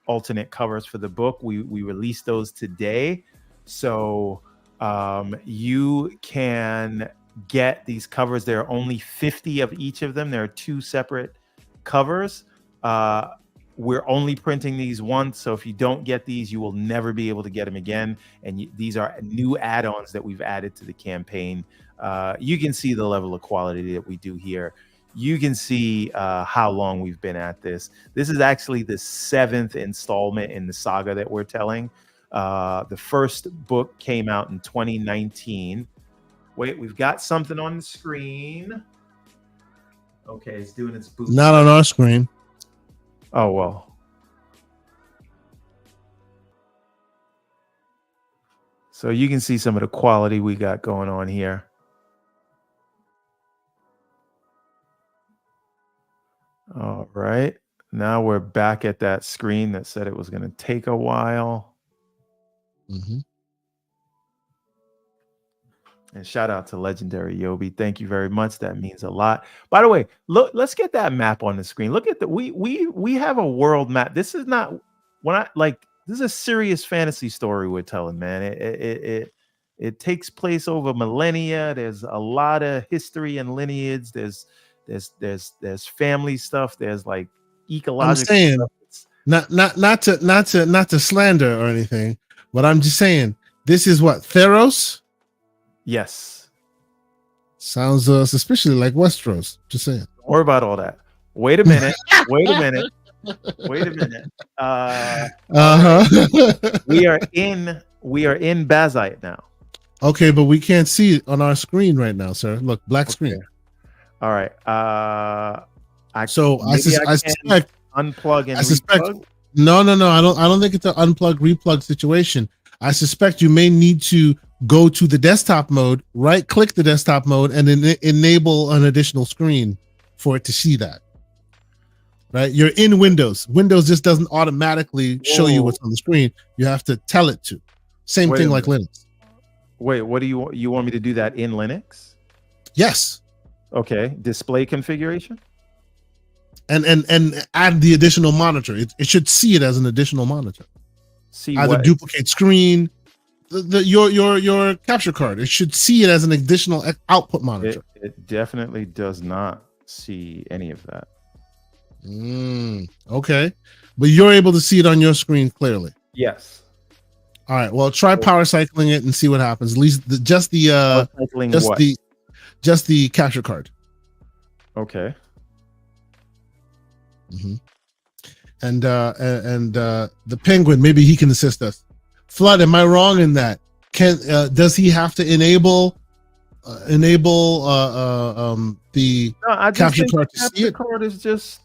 alternate covers for the book. We released those today, so you can get these covers. There are only 50 of each of them. There are 2 separate covers. We're only printing these once, so if you don't get these, you will never be able to get them again. And these are new add-ons that we've added to the campaign. You can see the level of quality that we do here. You can see how long we've been at this. This is actually the 7th installment in the saga that we're telling. The first book came out in 2019. Wait, we've got something on the screen. Okay, it's doing its boot. Not on our screen. Oh, well. So you can see some of the quality we got going on here. All right. Now we're back at that screen that said it was going to take a while. Mm-hmm. And shout out to Legendary Yobi. Thank you very much. That means a lot. By the way, look, let's get that map on the screen. Look at we have a world map. This is not this is a serious fantasy story we're telling, man. It takes place over millennia. There's a lot of history and lineage. There's family stuff. There's like ecological I'm saying stuff. not to slander or anything, but I'm just saying this is what Theros. Yes. Sounds suspiciously like Westeros. Just saying. Don't worry about all that. Wait a minute. Wait a minute. We are in Bazite now. Okay, but we can't see it on our screen right now, sir. Look, black screen. All right. I suspect unplug and I suspect replug. No. I don't think it's an unplug replug situation. I suspect you may need to go to the desktop mode, right click the desktop mode, and then enable an additional screen for it to see that. Right? You're in Windows. Windows just doesn't automatically show you what's on the screen. You have to tell it to. Same thing like Linux. Wait, what do you want me to do that in Linux? Yes. Okay, display configuration. And add the additional monitor. It should see it as an additional monitor. See either what? Duplicate screen, your capture card. It should see it as an additional output monitor. It definitely does not see any of that. Okay, but you're able to see it on your screen clearly. Yes. All right. Well, try power cycling it and see what happens. At least just the capture card. Okay. And the Penguin, maybe he can assist us. Flood, am I wrong in that? Does he have to enable the capture card to see it? Card is just,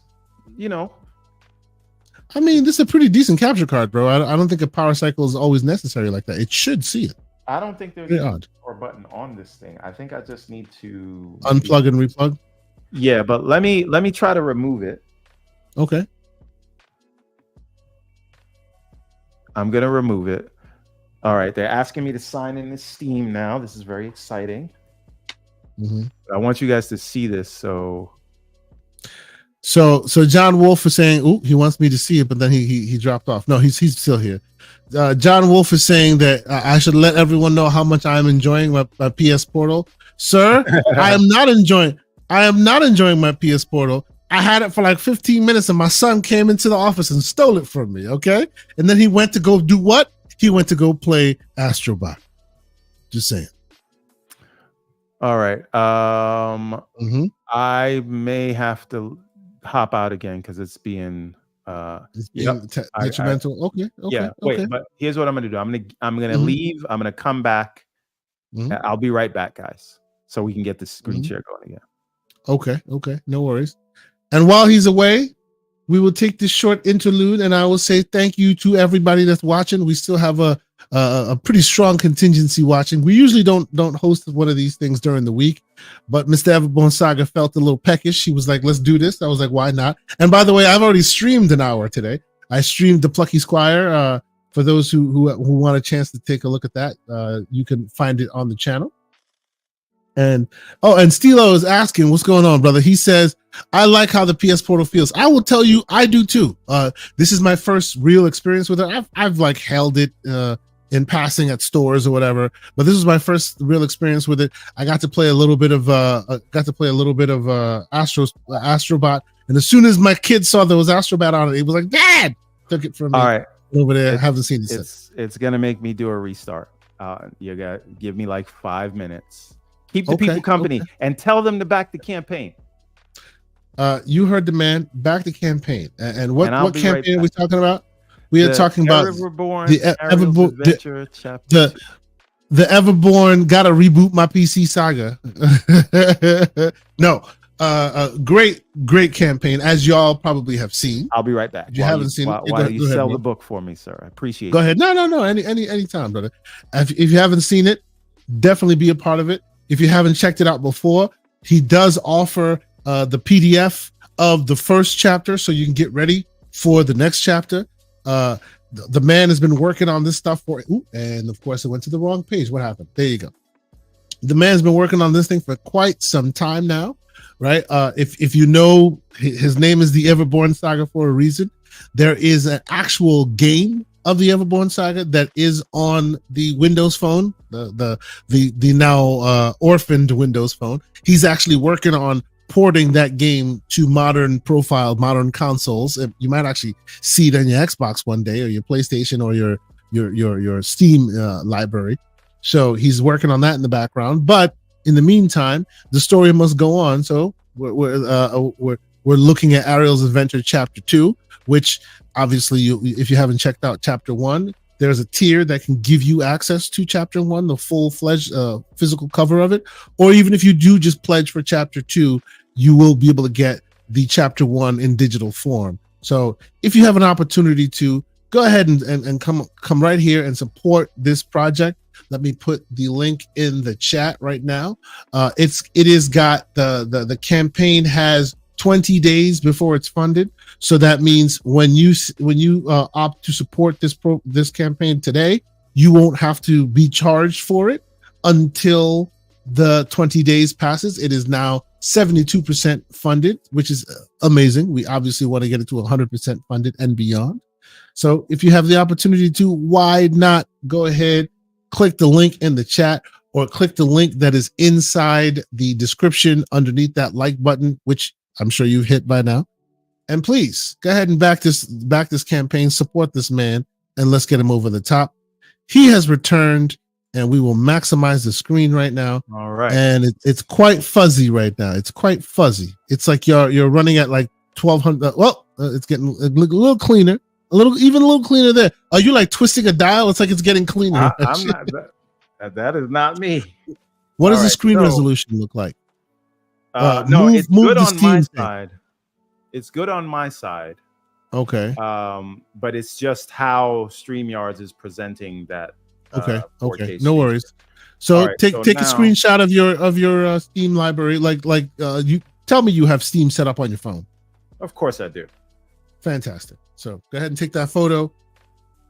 I mean, this is a pretty decent capture card, bro. I don't think a power cycle is always necessary like that. It should see it. I don't think there's a power button on this thing. I think I just need to unplug and replug. Yeah, but let me try to remove it. Okay. I'm gonna remove it. All right, they're asking me to sign in this Steam now. This is very exciting. I want you guys to see this. So John Wolf is saying, "Ooh, he wants me to see it," but then he dropped off. No, he's still here. John Wolf is saying that I should let everyone know how much I'm enjoying my PS Portal. Sir, I am not enjoying my PS Portal. I had it for like 15 minutes and my son came into the office and stole it from me, okay? And then he went to go do what? He went to go play Astrobot. Just saying. All right. I may have to hop out again because it's being detrimental. Okay. Wait, but here's what I'm gonna do. I'm gonna leave. I'm gonna come back. I'll be right back, guys, so we can get the screen share going again. Okay, no worries. And while he's away, we will take this short interlude, and I will say thank you to everybody that's watching. We still have a pretty strong contingency watching. We usually don't host one of these things during the week, but Mr. Everborn Saga felt a little peckish. She was like, "Let's do this." I was like, "Why not?" And by the way, I've already streamed an hour today. I streamed the Plucky Squire. For those who want a chance to take a look at that, you can find it on the channel. And Stilo is asking, what's going on, brother? He says, I like how the PS Portal feels. I will tell you, I do too. This is my first real experience with it. I've like held it in passing at stores or whatever, but this is my first real experience with it. I got to play a little bit of Astrobot, and as soon as my kid saw there was Astrobot on it, he was like, "Dad!" Took it from me. All right, over there. I haven't seen it since. It's gonna make me do a restart. You got to give me like 5 minutes. Keep the people company and tell them to back the campaign. You heard the man. Back the campaign. And what campaign are we talking about? We are talking about Everborn, the Everborn gotta reboot my PC saga. No, great campaign, as y'all probably have seen. I'll be right back. If you haven't seen it, why do you sell the book for me, sir? I appreciate it. Go ahead. No. Any time, brother. If you haven't seen it, definitely be a part of it. If you haven't checked it out before, he does offer the PDF of the first chapter, so you can get ready for the next chapter. The man has been working on this stuff and of course, it went to the wrong page. What happened? There you go. The man's been working on this thing for quite some time now, right? If you know, his name is the Everborn Saga for a reason. There is an actual game of the Everborn Saga that is on the Windows phone, the now orphaned Windows phone. He's actually working on porting that game to modern consoles. You might actually see it on your Xbox one day, or your PlayStation, or your Steam library. So he's working on that in the background. But in the meantime, the story must go on. So we're looking at Ariel's Adventure Chapter 2, which obviously, if you haven't checked out Chapter 1, there's a tier that can give you access to Chapter 1, the full-fledged physical cover of it. Or even if you do just pledge for Chapter 2, you will be able to get the Chapter 1 in digital form. So if you have an opportunity to go ahead and come right here and support this project, let me put the link in the chat right now. It is got the campaign has 20 days before it's funded. So that means when you opt to support this campaign today, you won't have to be charged for it until the 20 days passes. It is now 72% funded, which is amazing. We obviously want to get it to 100% funded and beyond. So if you have the opportunity to, why not go ahead, click the link in the chat, or click the link that is inside the description underneath that like button, which I'm sure you've hit by now. And please go ahead and back this campaign, support this man, and let's get him over the top. He has returned, and we will maximize the screen right now. All right. And it's quite fuzzy right now. It's quite fuzzy. It's like you're running at like 1200. Well, it's getting a little cleaner, even a little cleaner there. Are you like twisting a dial? It's like it's getting cleaner. I'm not. That is not me. What does the screen resolution look like? No, it's good on my side. It's good on my side. Okay. But it's just how StreamYards is presenting that. Okay. Stream. No worries. So right, take now, a screenshot of your Steam library. Like you tell me you have Steam set up on your phone. Of course I do. Fantastic. So go ahead and take that photo.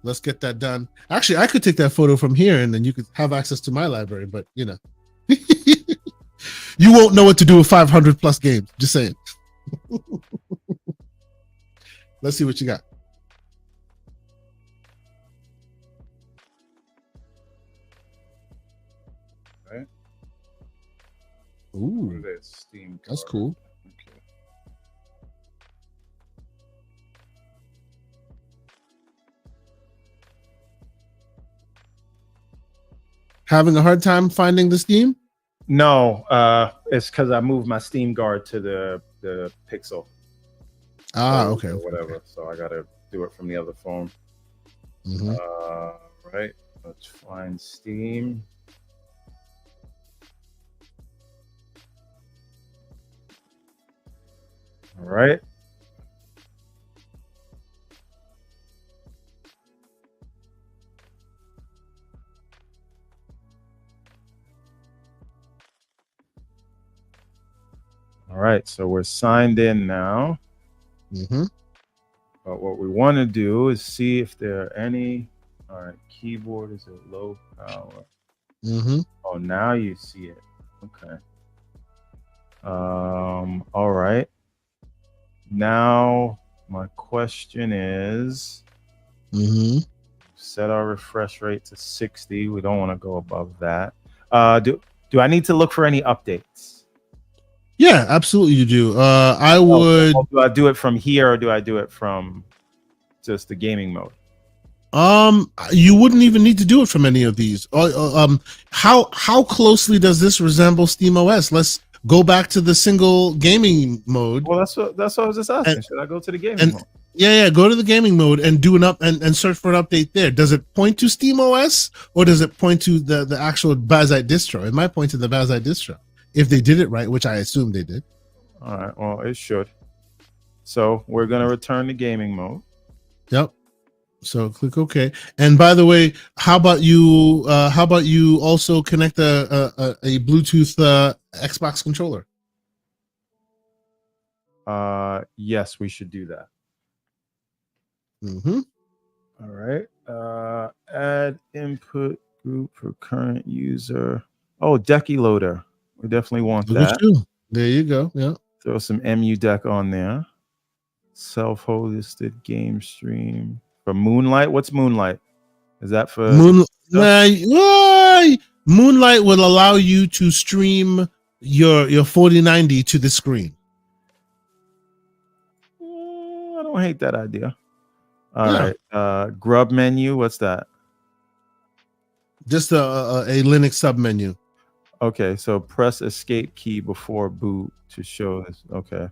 Let's get that done. Actually, I could take that photo from here, and then you could have access to my library. But you know, you won't know what to do with 500 plus games. Just saying. Let's see what you got. Right. Ooh, Steam card. That's cool. Okay. Having a hard time finding the Steam? No, it's because I moved my Steam guard to the Pixel. Okay. Or whatever. Okay. So I gotta do it from the other phone. Mm-hmm. Right. Let's find Steam. All right. All right, so we're signed in now. Mm-hmm. But what we want to do is see if there are any. All right, keyboard is at low power. Mm-hmm. Oh, now you see it. Okay. All right. Now my question is, set our refresh rate to 60. We don't want to go above that. Do I need to look for any updates? Yeah, absolutely you do. I would. Do I do it from here, or do I do it from just the gaming mode? You wouldn't even need to do it from any of these. How closely does this resemble SteamOS? Let's go back to the single gaming mode. Well, that's what I was just asking. Should I go to the gaming mode? Yeah, go to the gaming mode and do and search for an update there. Does it point to SteamOS, or does it point to the actual Bazite distro? It might point to the Bazite distro if they did it right, which I assume they did. All right, well, it should. So we're gonna return to gaming mode. Yep. So click OK. And by the way, how about you also connect a Bluetooth Xbox controller? Yes, we should do that. Mm-hmm. All right. Add input group for current user. Oh, Decky Loader. We definitely want that. There you go. Yeah. Throw some MU deck on there. Self-hosted game stream for Moonlight. What's Moonlight? Is that for Moonlight will allow you to stream your 4090 to the screen. I don't hate that idea. All right. Grub menu. What's that? Just a Linux submenu. Okay, so press escape key before boot to show this. Okay.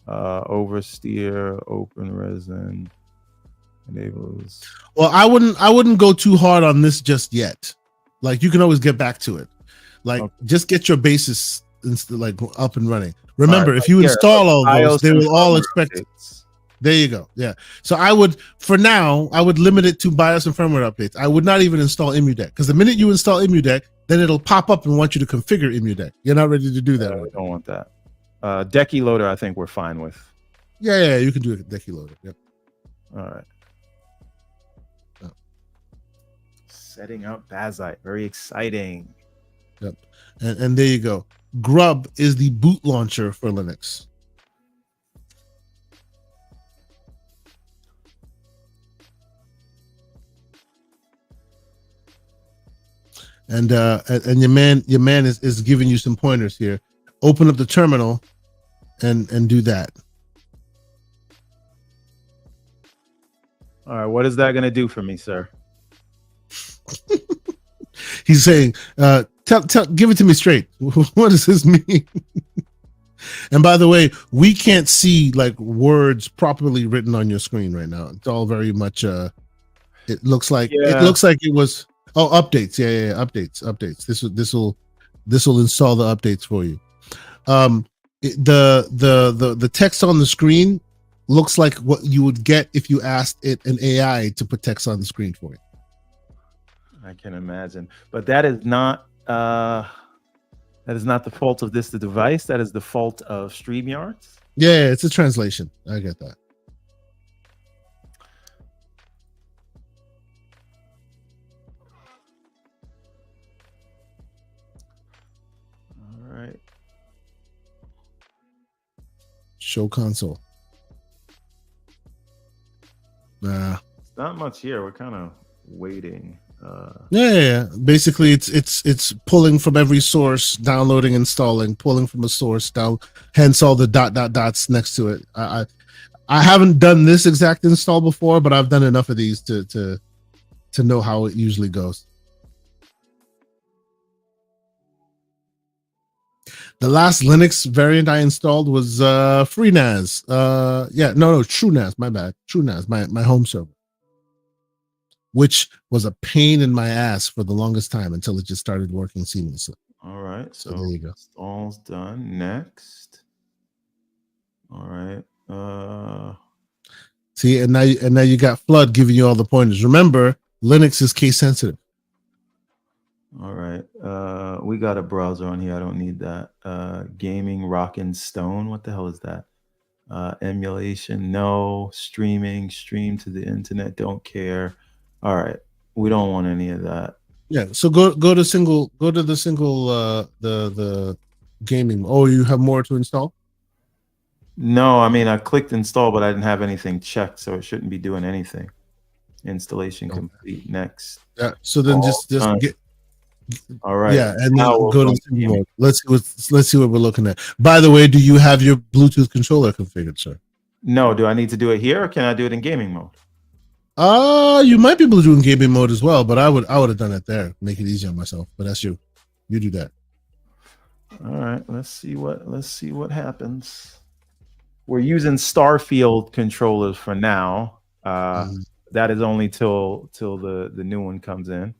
Oversteer, open resin, enables. Well, I wouldn't go too hard on this just yet. Like, you can always get back to it. Like, just get your bases up and running. Remember, if you install all those, they will all expect. There you go. Yeah. So I would, for now, I would limit it to BIOS and firmware updates. I would not even install EmuDeck, because the minute you install EmuDeck, then it'll pop up and want you to configure EmuDeck. You're not ready to do that. We don't want that. Decky loader, I think we're fine with. Yeah, you can do a Decky loader. Yep. All right. Setting up Bazite, very exciting. Yep. And there you go. Grub is the boot launcher for Linux. And your man is giving you some pointers here. Open up the terminal and do that. All right, what is that going to do for me, sir? He's saying, give it to me straight. What does this mean? And by the way, we can't see like words properly written on your screen right now. It's all very much it looks like it was updates. Yeah, updates. This will install the updates for you. The text on the screen looks like what you would get if you asked it an AI to put text on the screen for you. I can imagine, but that is not the fault of the device. That is the fault of StreamYards. Yeah, it's a translation. I get that. All right. Show console. Nah. It's not much here. We're kind of waiting. Yeah. Basically, it's pulling from every source, downloading, installing, pulling from a source down. Hence all the dots next to it. I haven't done this exact install before, but I've done enough of these to know how it usually goes. The last Linux variant I installed was FreeNAS. TrueNAS. My bad. TrueNAS, my home server, which was a pain in my ass for the longest time until it just started working seamlessly. All right. So there you go. Install's done. Next. All right. See, and now you got Flood giving you all the pointers. Remember, Linux is case sensitive. All right. We got a browser on here. I don't need that. Gaming Rockin' Stone. What the hell is that? Emulation, no. Stream to the internet, don't care. All right. We don't want any of that. Yeah. So go to the single the gaming. Oh, you have more to install? No, I mean I clicked install, but I didn't have anything checked, so it shouldn't be doing anything. Installation complete. Next. Yeah. So then just get. All right. Yeah, and then go to the single mode. Let's see what we're looking at. By the way, do you have your Bluetooth controller configured, sir? No. Do I need to do it here, or can I do it in gaming mode? You might be able to do it in gaming mode as well, but I would have done it there. Make it easy on myself. But that's you. You do that. All right. Let's see what happens. We're using Starfield controllers for now. That is only till the new one comes in.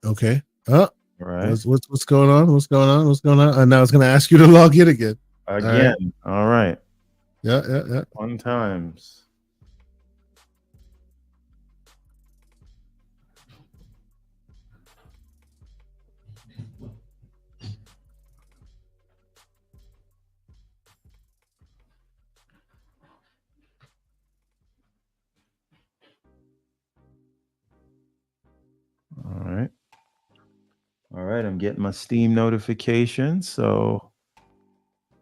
Okay. All right. What's going on? What's going on? And now it's going to ask you to log in again. All right. Yeah. Fun times. All right, I'm getting my Steam notification. So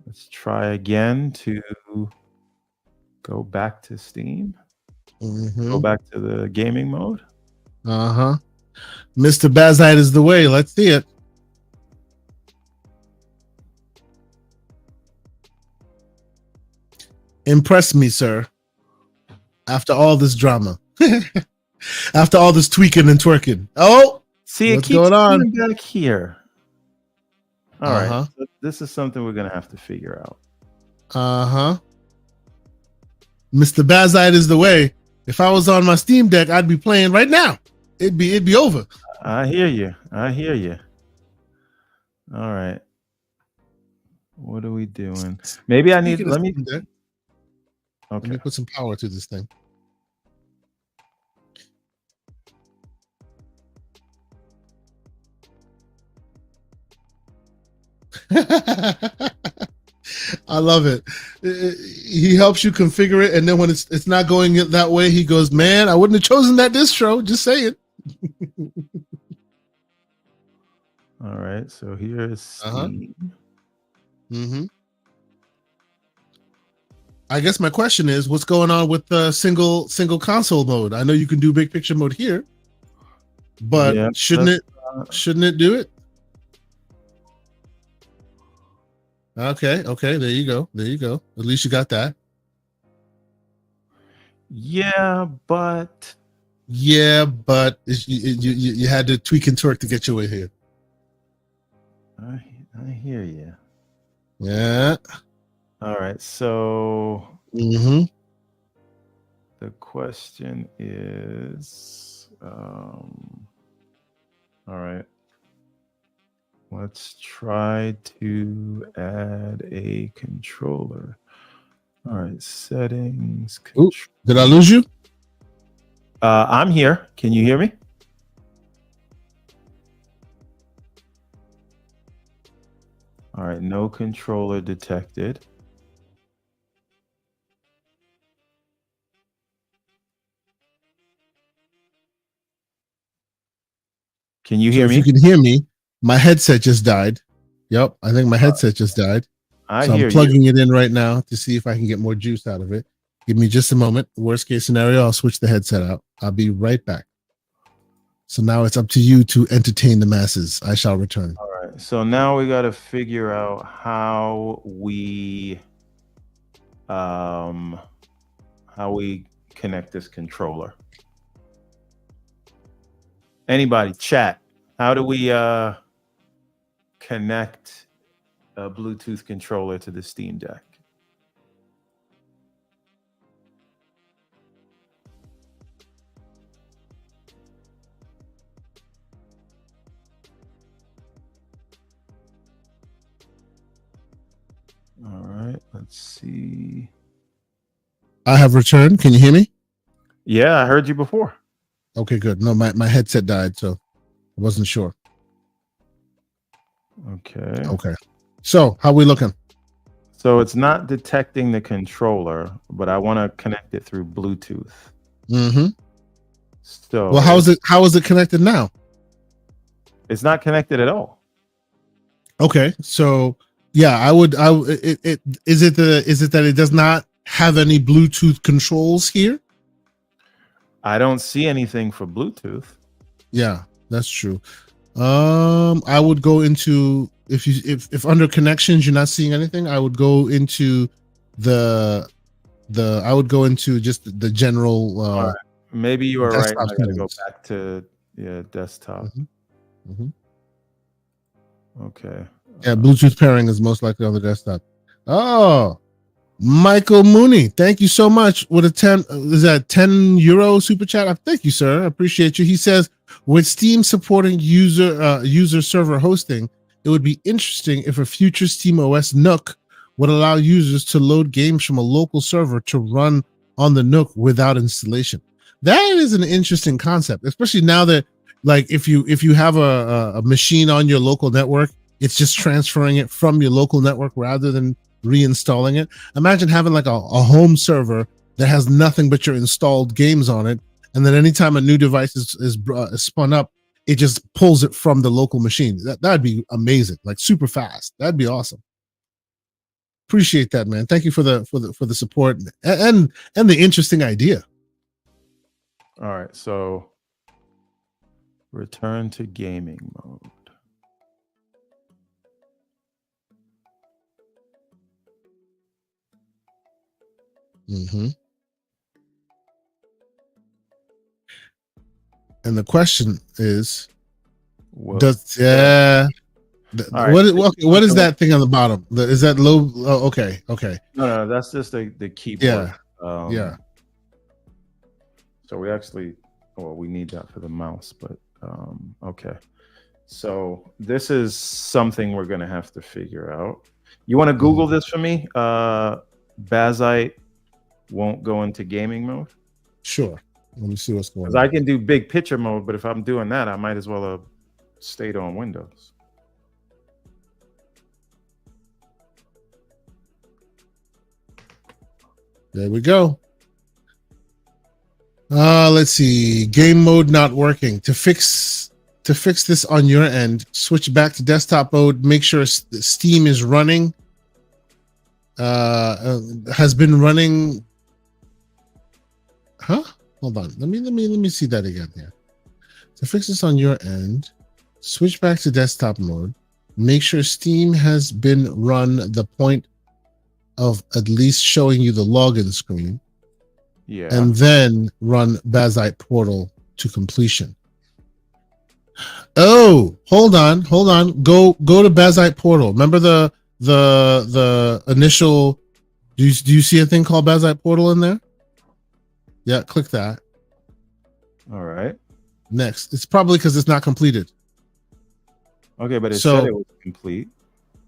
let's try again to go back to Steam. Go back to the gaming mode. Mr. Bazite is the way. Let's see it. Impress me, sir. After all this drama. After all this tweaking and twerking. Oh! See, it keeps going on back here. All right. So this is something we're going to have to figure out. Mr. Bazite is the way. If I was on my Steam Deck, I'd be playing right now. It'd be over. I hear you. All right. What are we doing? Maybe I need. Let Okay. me put some power to this thing. I love it. He helps you configure it, and then when it's not going that way, he goes, "Man, I wouldn't have chosen that distro." Just saying. All right. So here's Steam. Mm-hmm. I guess my question is, what's going on with the single console mode? I know you can do big picture mode here, but Yeah, shouldn't it do it? Okay, there you go. At least you got that. Yeah, but you had to tweak and twerk to get your way here. I hear you. Yeah. All right. So Mm-hmm. the question is, all right. Let's try to add a controller. All right, settings. Ooh, did I lose you? I'm here. Can you hear me? All right, no controller detected. Can you hear me? If you can hear me, my headset just died. Yep, I think my headset just died. So I'm plugging it in right now to see if I can get more juice out of it. Give me just a moment. Worst case scenario, I'll switch the headset out. I'll be right back. So now it's up to you to entertain the masses. I shall return. All right. So now we got to figure out how we connect this controller. Anybody, chat. How do we connect a Bluetooth controller to the Steam Deck? All right, let's see. I have returned. Can you hear me? Yeah, I heard you before. Okay, good. No, my headset died, so I wasn't sure. Okay. So how we looking? So it's not detecting the controller, but I want to connect it through Bluetooth. Mm-hmm. So well, how is it connected now? It's not connected at all. Okay, so yeah, is it that it does not have any Bluetooth controls here? I don't see anything for Bluetooth. Yeah, that's true. I would go into if under connections you're not seeing anything, I would go into I would go into just the general all right. Maybe you are right. I gotta go back to desktop. Mm-hmm. Mm-hmm. Okay. Yeah, Bluetooth pairing is most likely on the desktop. Oh, Michael Mooney, thank you so much. With a 10 euro super chat? Thank you, sir. I appreciate you. He says, with Steam supporting user server hosting, it would be interesting if a future SteamOS Nook would allow users to load games from a local server to run on the Nook without installation. That is an interesting concept, especially now that, like, if you have a machine on your local network, it's just transferring it from your local network rather than reinstalling it. Imagine having like a home server that has nothing but your installed games on it, and then anytime a new device is spun up, it just pulls it from the local machine. That'd be amazing, like super fast. That'd be awesome. Appreciate that, man. Thank you for the support and the interesting idea. All right, so return to gaming mode. Mm-hmm. And the question is, what is that thing on the bottom? Is that low? Oh, okay. No, that's just the keyboard. Yeah. So we need that for the mouse, but okay. So this is something we're gonna have to figure out. You want to Google this for me? Bazite won't go into gaming mode? Sure. Let me see what's going Because on. I can do big picture mode, but if I'm doing that, I might as well have stayed on Windows. There we go. Let's see. Game mode not working. To fix this on your end, switch back to desktop mode. Make sure Steam is running. Has been running. Huh? Hold on. Let me see that again here. To fix this on your end, switch back to desktop mode. Make sure Steam has been run the point of at least showing you the login screen. Yeah. And then run Bazite Portal to completion. Oh, hold on. Go to Bazite Portal. Remember the initial. Do you see a thing called Bazite Portal in there? Yeah, click that. All right. Next, it's probably because it's not completed. Okay, but it So- said it was complete.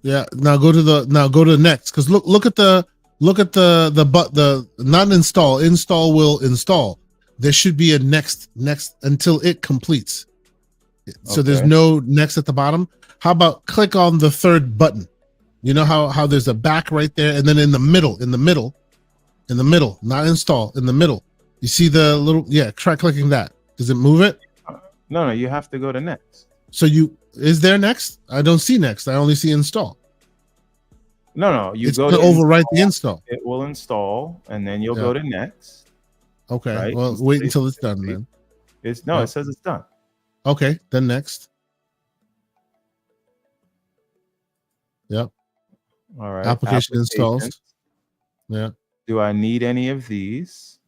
Yeah. Now go to next, because look at the not install will install. There should be a next until it completes. So there's Okay. no next at the bottom. How about click on the third button? You know how there's a back right there, and then in the middle, not install, in the middle. You see the little, try clicking that. Does it move it? No, you have to go to next. So is there next? I don't see next. I only see install. No, you It's go going to to overwrite the install. It will install, and then you'll Yeah. go to next. Okay. Right. Well, wait until it's done, man. It Yeah. says it's done. Okay. Then next. Yep. All right. Application installs. Yeah. Do I need any of these?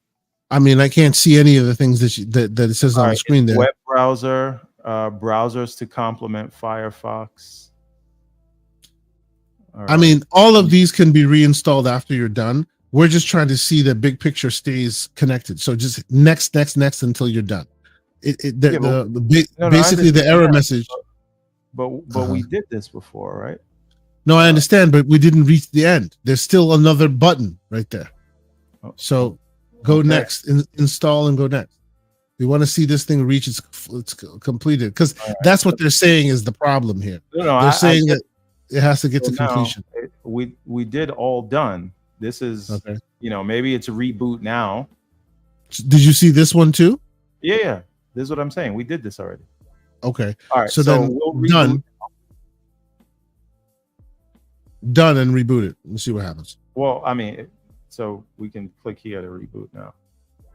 I mean, I can't see any of the things that it says on All the right, screen there. Web browser, browsers to complement Firefox. All I right. mean, all of these can be reinstalled after you're done. We're just trying to see that big picture stays connected. So just next until you're done. Basically the error understand, message. but we did this before, right? No, I understand, but we didn't reach the end. There's still another button right there. Oh. So go Okay. next, install and go next. We want to see this thing reach its completed, because All right. that's what they're saying is the problem here. No, They're saying I that it has to get so to now, completion. we did all done. This is Okay. Maybe it's a reboot now. Did you see this one too? Yeah. This is what I'm saying. We did this already. Okay. All right. So then we'll reboot. Done and reboot it. Let's see what happens. Well, I mean, so we can click here to reboot now.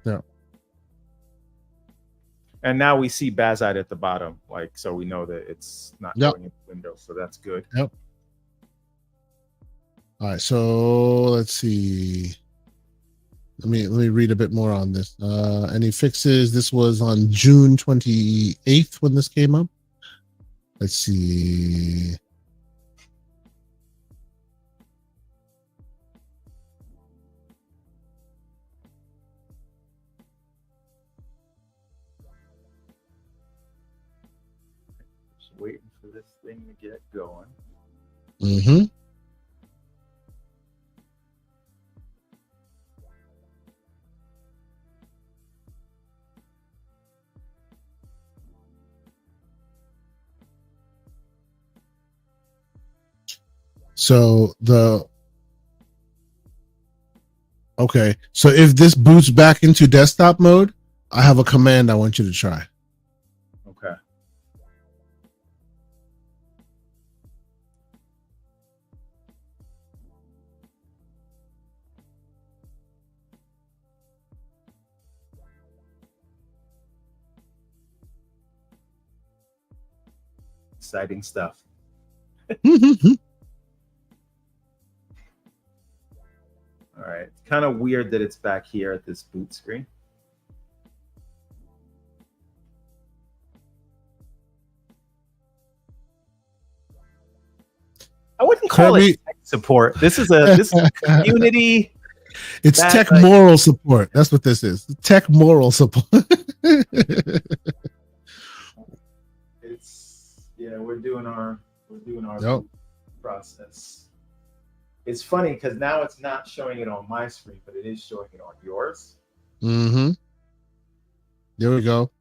Yeah. And now we see Bazite at the bottom, so we know that it's not Yep. going into Windows, so that's good. Yep. All right. So let's see. Let me read a bit more on this. Any fixes? This was on June 28th when this came up. Let's see. Just waiting for this thing to get going. Mm-hmm. So so if this boots back into desktop mode, I have a command I want you to try. Okay. Exciting stuff. All right. It's kind of weird that it's back here at this boot screen. I wouldn't call Kirby- it tech support. This is a community. It's That's tech like- moral support. That's what this is. Tech moral support. We're doing our Yep. process. It's funny because now it's not showing it on my screen, but it is showing it on yours. Mm-hmm. There we go.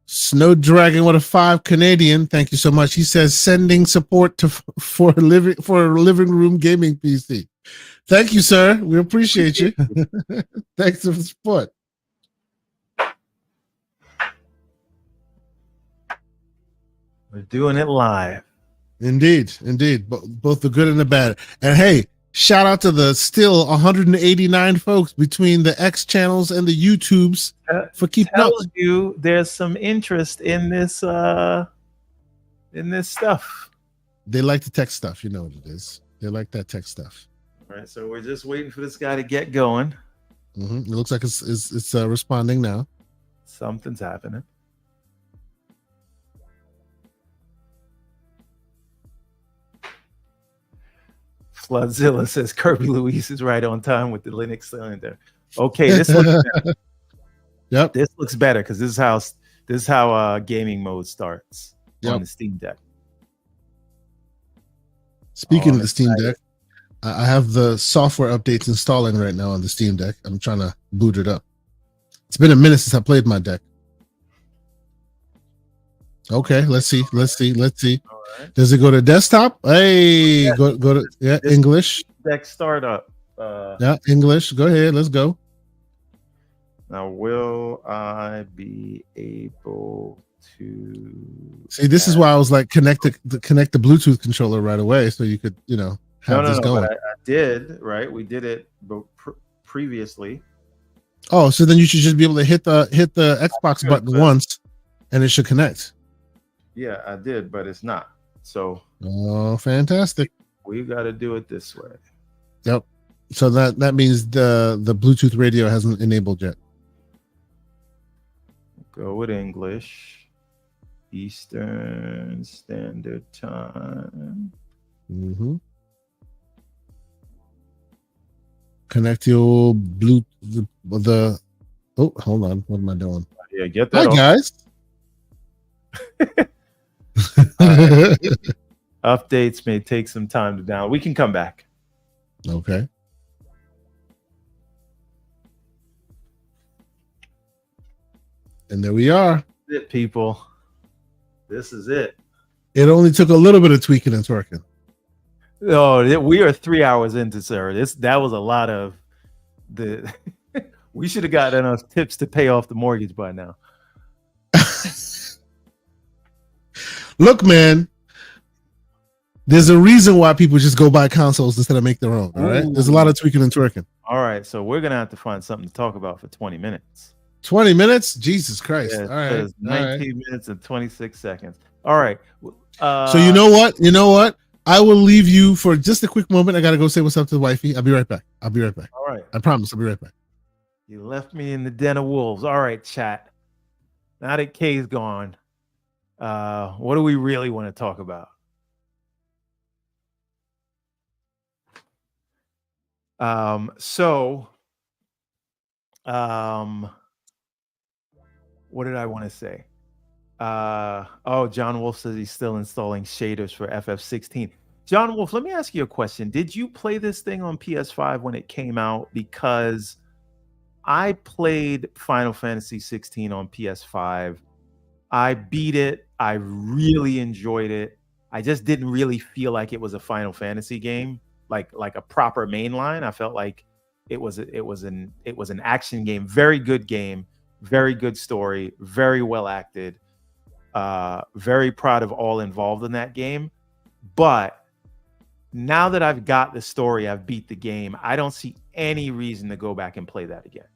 Snow Dragon with a 5 Canadian. Thank you so much. He says sending support for a living room gaming PC. Thank you, sir. We appreciate you. Thanks for the support. We're doing it live. Indeed. Both the good and the bad. And hey, shout out to the still 189 folks between the X channels and the YouTubes for keeping up. Tells you there's some interest in this stuff. They like the tech stuff. You know what it is. They like that tech stuff. All right, so we're just waiting for this guy to get going. It looks like it's responding now. Something's happening. Floodzilla says Kirby Luis is right on time with the Linux cylinder. Okay, this looks better. Yep. This looks better because this is how gaming mode starts on the Steam Deck. Speaking of the Steam Deck, I have the software updates installing right now on the Steam Deck. I'm trying to boot it up. It's been a minute since I played my deck. Okay, let's see. All right. Does it go to desktop? Hey, yeah. Go to English. Deck startup. English. Go ahead. Let's go. Now, will I be able to see? This is why I was like connect the Bluetooth controller right away, so you could have this going. But I did, right? We did it previously. Oh, so then you should just be able to hit the Xbox button once, and it should connect. Yeah, I did, but it's not. So. Oh, fantastic! We got to do it this way. Yep. So that means the Bluetooth radio hasn't enabled yet. Go with English, Eastern Standard Time. Mm-hmm. Connect your Bluetooth. Oh, hold on. What am I doing? Yeah, get that. Hi, guys. Updates may take some time to download. We can come back. Okay. And there we are. That's it, people. This is it. It only took a little bit of tweaking and twerking. Oh, we are 3 hours into, sir. That was a lot of the. We should have gotten enough tips to pay off the mortgage by now. Look, man. There's a reason why people just go buy consoles instead of make their own. All right. There's a lot of tweaking and twerking. All right. So we're gonna have to find something to talk about for 20 minutes. 20 minutes? Jesus Christ. Yeah, all right. 19 minutes and 26 seconds. All right. So you know what? I will leave you for just a quick moment. I got to go say what's up to the wifey. I'll be right back. All right. I promise I'll be right back. You left me in the den of wolves. All right, chat. Now that Kay's gone, what do we really want to talk about? What did I want to say? John Wolf says he's still installing shaders for FF16. John Wolf, let me ask you a question. Did you play this thing on PS5 when it came out? Because I played Final Fantasy 16 on PS5. I beat it. I really enjoyed it. I just didn't really feel like it was a Final Fantasy game, like a proper mainline. I felt like it was an action game, very good game, very good story, very well acted. Very proud of all involved in that game. But now that I've got the story, I've beat the game, I don't see any reason to go back and play that again.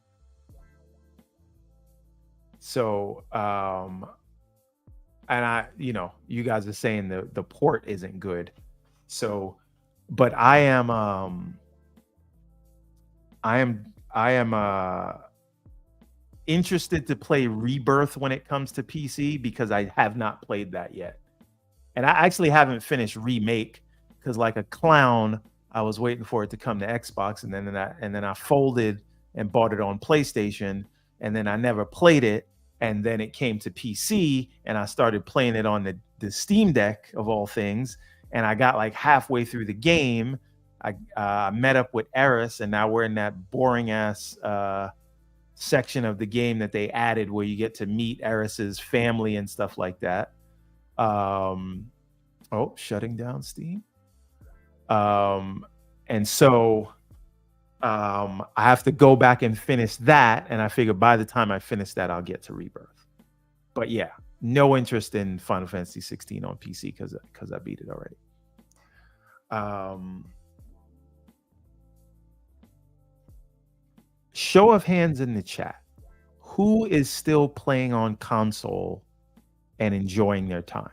So, and you guys are saying the port isn't good. So, but I am interested to play Rebirth when it comes to PC because I have not played that yet. And I actually haven't finished Remake because, like a clown, I was waiting for it to come to Xbox, and then I folded and bought it on PlayStation, and then I never played it. and then it came to PC, and I started playing it on the Steam Deck of all things, and I got like halfway through the game. I met up with Eris, and now we're in that boring ass section of the game that they added where you get to meet Eris's family and stuff like that. Shutting down Steam. And so I have to go back and finish that, and I figure by the time I finish that, I'll get to Rebirth. But yeah, no interest in Final Fantasy 16 on PC because I beat it already. Show of hands in the chat. Who is still playing on console and enjoying their time?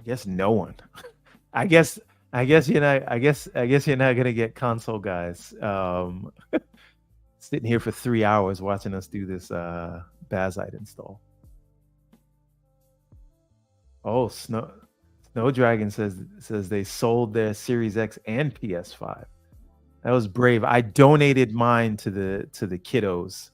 I guess no one. I guess you're not. I guess you're not gonna get console guys. Sitting here for 3 hours watching us do this Bazite install. Oh, Snow Dragon says they sold their Series X and PS5. That was brave. I donated mine to the kiddos,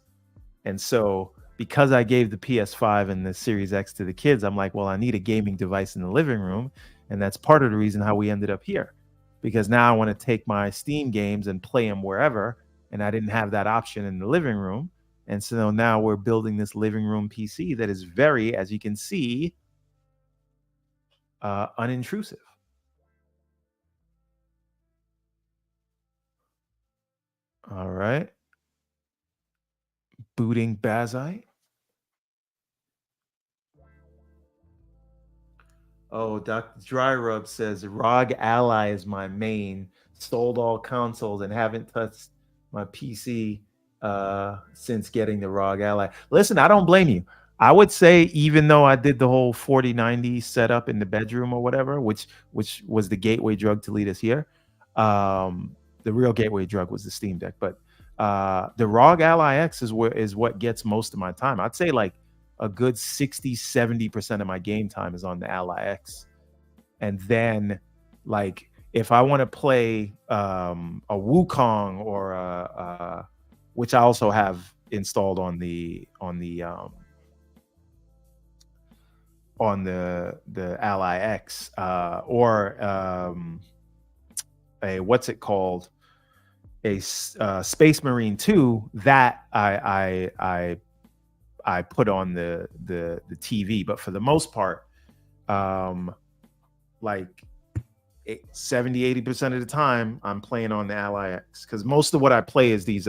and so because I gave the PS5 and the Series X to the kids, I'm like, well, I need a gaming device in the living room, and that's part of the reason how we ended up here, because now I want to take my Steam games and play them wherever. And I didn't have that option in the living room. And so now we're building this living room PC that is very, as you can see, unintrusive. All right. Booting Bazite. Oh, Dr. Dry Rub says, ROG Ally is my main. Sold all consoles and haven't touched my PC since getting the ROG Ally. Listen, I don't blame you. I would say, even though I did the whole 4090 setup in the bedroom or whatever, which was the gateway drug to lead us here, the real gateway drug was the Steam Deck. But the ROG Ally X is what gets most of my time. I'd say like a good 60-70% of my game time is on the Ally X. And then like if I want to play a Wukong or which I also have installed on the Ally X, or a what's it called, a Space Marine 2 that I put on the TV. But for the most part, like 70-80% of the time I'm playing on the Ally X, because most of what I play is these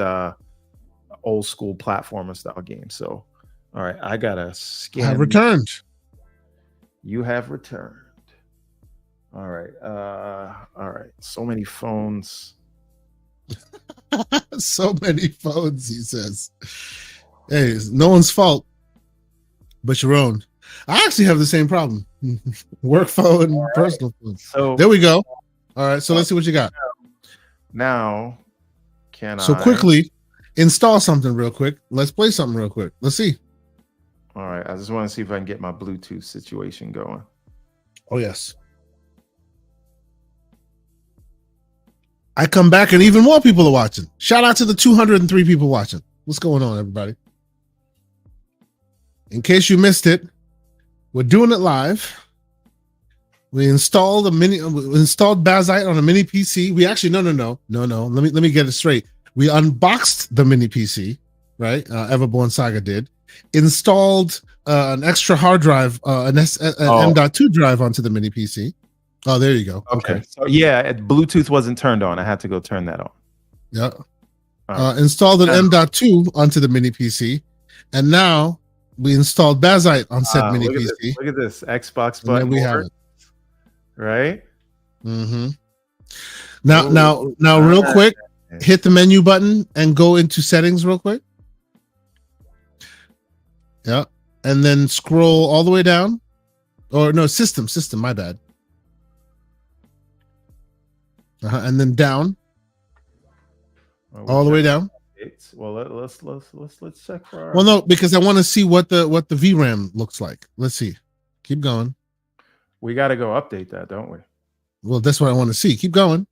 old school platformer style games. So all right, I gotta scan. I have returned. You have returned. All right. So many phones. So many phones, he says. Hey, it's no one's fault but your own. I actually have the same problem. Work phone, right. Personal phone. So there we go. All right, so let's see what you got. Now, quickly install something real quick. Let's play something real quick. Let's see. All right, I just want to see if I can get my Bluetooth situation going. Oh, yes. I come back and even more people are watching. Shout out to the 203 people watching. What's going on, everybody? In case you missed it, we're doing it live. We installed Bazite on a mini PC. We actually no. Let me get it straight. We unboxed the mini PC, right? Everborn Saga did. Installed an extra hard drive, an M.2 drive onto the mini PC. Oh, there you go. Okay. So yeah, Bluetooth wasn't turned on. I had to go turn that on. Yeah. Installed an M.2 onto the mini PC, and now we installed Bazite on said mini PC. Look at this Xbox button. We have it. Right. Mm-hmm. Now, real quick, hit the menu button and go into settings real quick. Yeah, and then scroll all the way down. Or no, system. My bad. And then down. All the way down. Well, let's check for our... Well, no, because I want to see what the VRAM looks like. Let's see. Keep going. We got to go update that, don't we? Well, that's what I want to see. Keep going.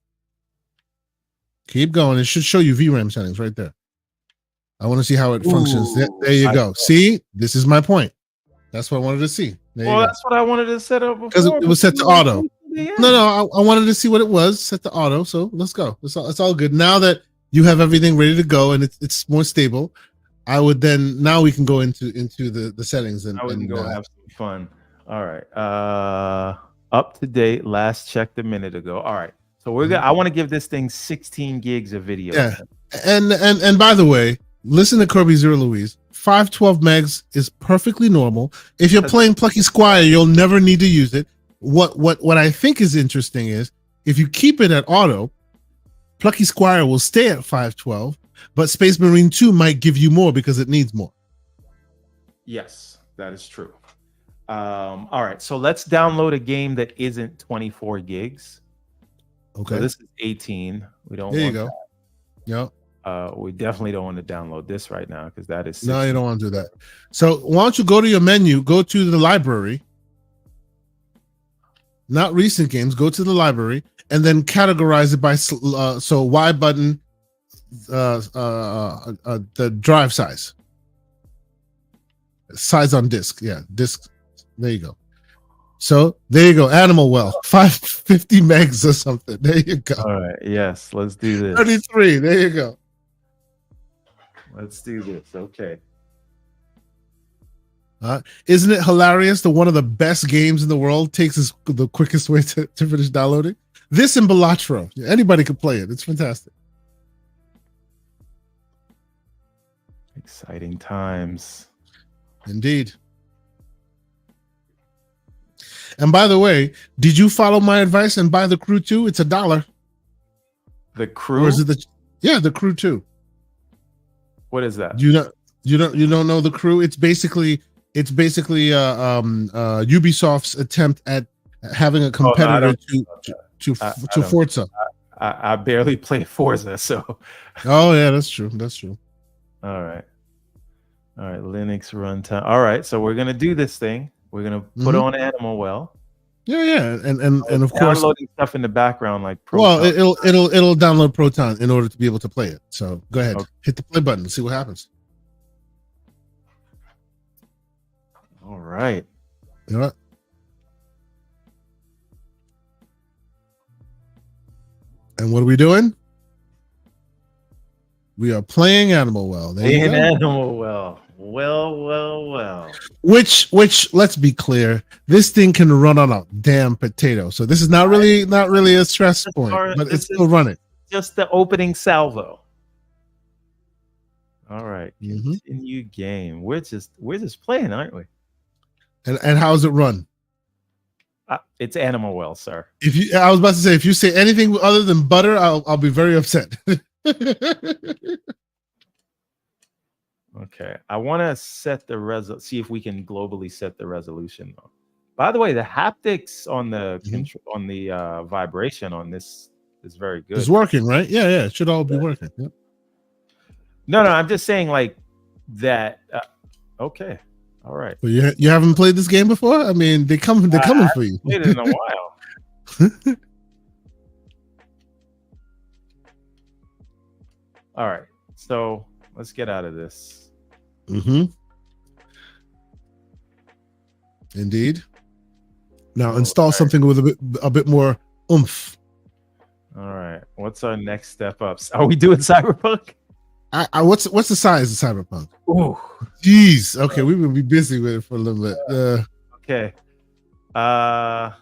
Keep going. It should show you VRAM settings right there. I want to see how it functions. There you go. See, this is my point. That's what I wanted to see. Well, that's what I wanted to set up because it was set to auto. No, I wanted to see what it was set to auto. So let's go. It's all good. Now that you have everything ready to go and it's more stable, I would then now we can go into the settings and go have some fun. All right. Up to date. Last checked a minute ago. All right. So we're gonna. I want to give this thing 16 gigs of video. Yeah. And by the way, listen to Kirby Zero Louise. 512 megs is perfectly normal. If you're playing Plucky Squire, you'll never need to use it. What I think is interesting is if you keep it at auto, Plucky Squire will stay at 512, but Space Marine 2 might give you more because it needs more. Yes, that is true. All right, so let's download a game that isn't 24 gigs. Okay. So this is 18. We don't. There you want go. Yep. We definitely don't want to download this right now because that is 16. No, you don't want to do that. So why don't you go to your menu, go to the library, not recent games, go to the library, and then categorize it by so Y button, the drive size on disk. Yeah, disk. There you go. So there you go. Animal Well, 550 megs or something. There you go. All right. Yes, let's do this. 33. There you go. Let's do this. Okay. Isn't it hilarious that one of the best games in the world takes the quickest way to finish downloading? This and Balatro. Anybody could play it. It's fantastic. Exciting times. Indeed. And by the way, did you follow my advice and buy the Crew 2? It's $1. The Crew? Or is it the Crew 2? What is that? You don't know the Crew? It's basically Ubisoft's attempt at having a competitor to Forza. I barely play Forza, so. Oh yeah, that's true. All right, Linux runtime. All right, so we're gonna do this thing. We're gonna put on Animal Well. Yeah, and of course downloading stuff in the background like Proton. Well, it'll download Proton in order to be able to play it. So go ahead, hit the play button, and see what happens. All right. You know what? And what are we doing? We are playing Animal Well. Animal Well. Well. Which let's be clear, this thing can run on a damn potato. So this is not really a stress point, but it's still running. Just the opening salvo. All right. Continue game. We're just playing, aren't we? And how's it run? It's Animal Well, sir. I was about to say, if you say anything other than butter, I'll be very upset. Okay, I want to set the see if we can globally set the resolution. By the way, the haptics on the vibration on this is very good. It's working, right? Yeah, it should all be working. Yep. No, I'm just saying like that. Okay, all right. But you haven't played this game before? I mean, they're coming for you. Played it in a while. All right, so let's get out of this. Indeed. Now install something with a bit more oomph. All right. What's our next step up? Are we doing Cyberpunk? What's the size of Cyberpunk? Oh, jeez. Okay, we will be busy with it for a little bit. Okay. All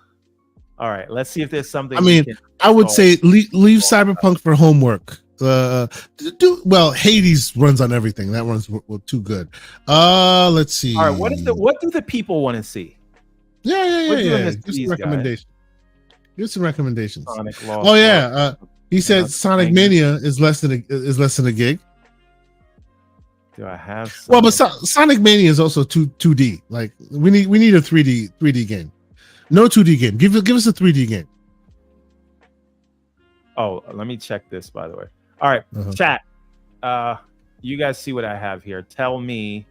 right. Let's see if there's something. I mean, I would say leave Cyberpunk for homework. Hades runs on everything. That runs too good. Let's see. All right, what do the people want to see? Yeah. Give some recommendations. Give some recommendations. He said Sonic Mania is less than a gig. Do I have? Well, but Sonic Mania is also 2D. Like we need a 3D game. No 2D game. Give us a 3D game. Oh, let me check this. By the way. All right, chat. You guys see what I have here. Tell me.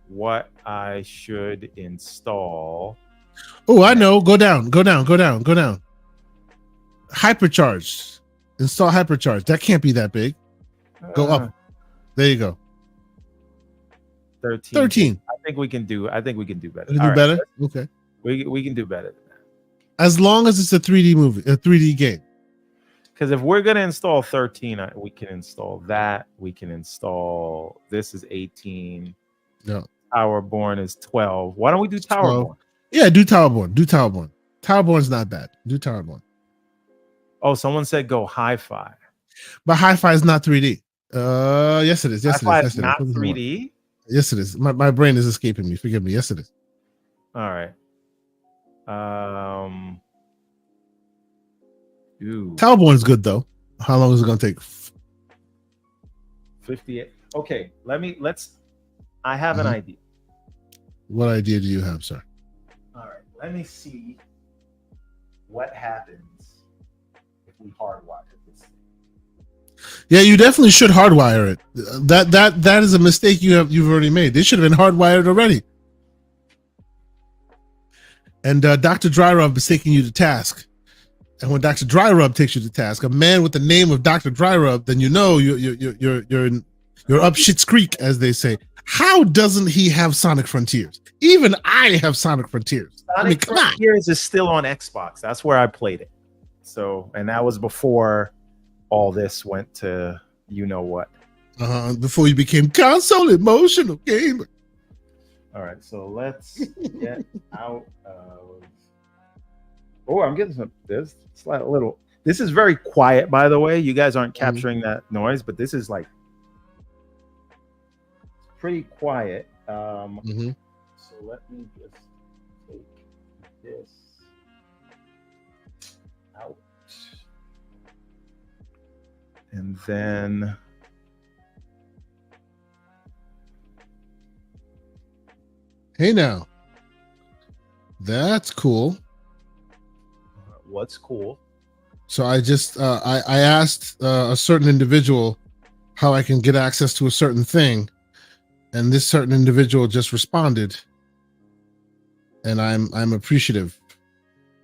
what I should install. Oh, I know. Go down. Hypercharged. Install hypercharged. That can't be that big. Go up. There you go. 13. I think we can do better. You do All right, better? Okay. we can do better than that. As long as it's a 3D movie, a 3D game. Because if we're gonna install 13, we can install that. We can install this is 18. No. Towerborn is 12. Why don't we do Towerborn? Yeah, do Towerborn. Towerborn's not bad. Do Towerborn. Oh, someone said go hi-fi. But hi-fi is not 3D. Yes, it is. Hi-fi is not 3D. Yes, it is. My brain is escaping me. Forgive me. Yes, it is. All right. Towerborn's good though. How long is it gonna take? 58. Okay, I have an idea. What idea do you have, sir? All right, let me see what happens if we hardwire this thing. Yeah, you definitely should hardwire it. That is a mistake you've already made. They should have been hardwired already. And Dr. Dryrub is taking you to task. And when Dr. Dryrub takes you to task, a man with the name of Dr. Dryrub, then you know you're up shit's creek, as they say. How doesn't he have Sonic Frontiers? Even I have Sonic Frontiers. Sonic Frontiers is still on Xbox. That's where I played it. So, and that was before all this went to you know what. Before you became console emotional gamer. All right, so let's get out of. Oh, I'm getting some. This is very quiet, by the way. You guys aren't capturing that noise, but this is like pretty quiet. So let me just take this out, and then. Hey now, that's cool. What's cool? So I just I asked a certain individual how I can get access to a certain thing, and this certain individual just responded, and I'm appreciative.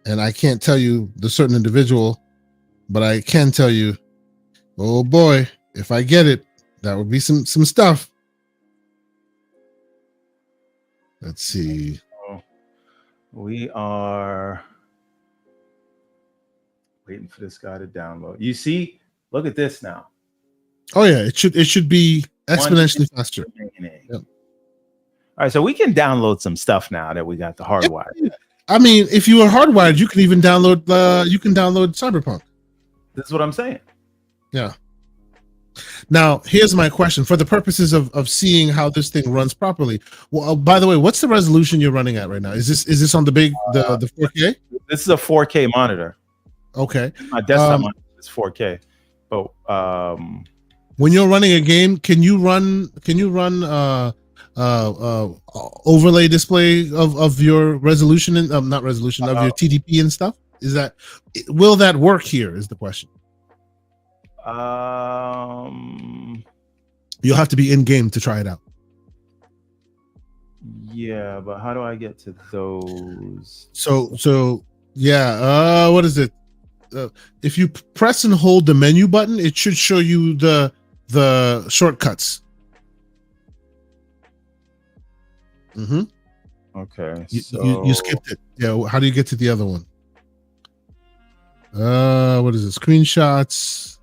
And I can't tell you the certain individual, but I can tell you, oh boy, if I get it, that would be some stuff. Let's see. We are waiting for this guy to download. You see, look at this now. Oh yeah, it should be exponentially faster. Yep. All right, so we can download some stuff now that we got the hardwire. I mean, if you are hardwired, you can even download Cyberpunk. This is what I'm saying. Yeah. Now, here's my question. For the purposes of seeing how this thing runs properly. Well, by the way, what's the resolution you're running at right now? Is this on the big the 4K? This is a 4K monitor. Okay. My desktop monitor is 4K. But when you're running a game, can you run overlay display of your resolution and not resolution of your TDP and stuff? Will that work here is the question. You'll have to be in game to try it out. Yeah, but how do I get to those? So yeah. What is it? If you press and hold the menu button, it should show you the shortcuts. Okay. You skipped it. Yeah. How do you get to the other one? What is it? Screenshots.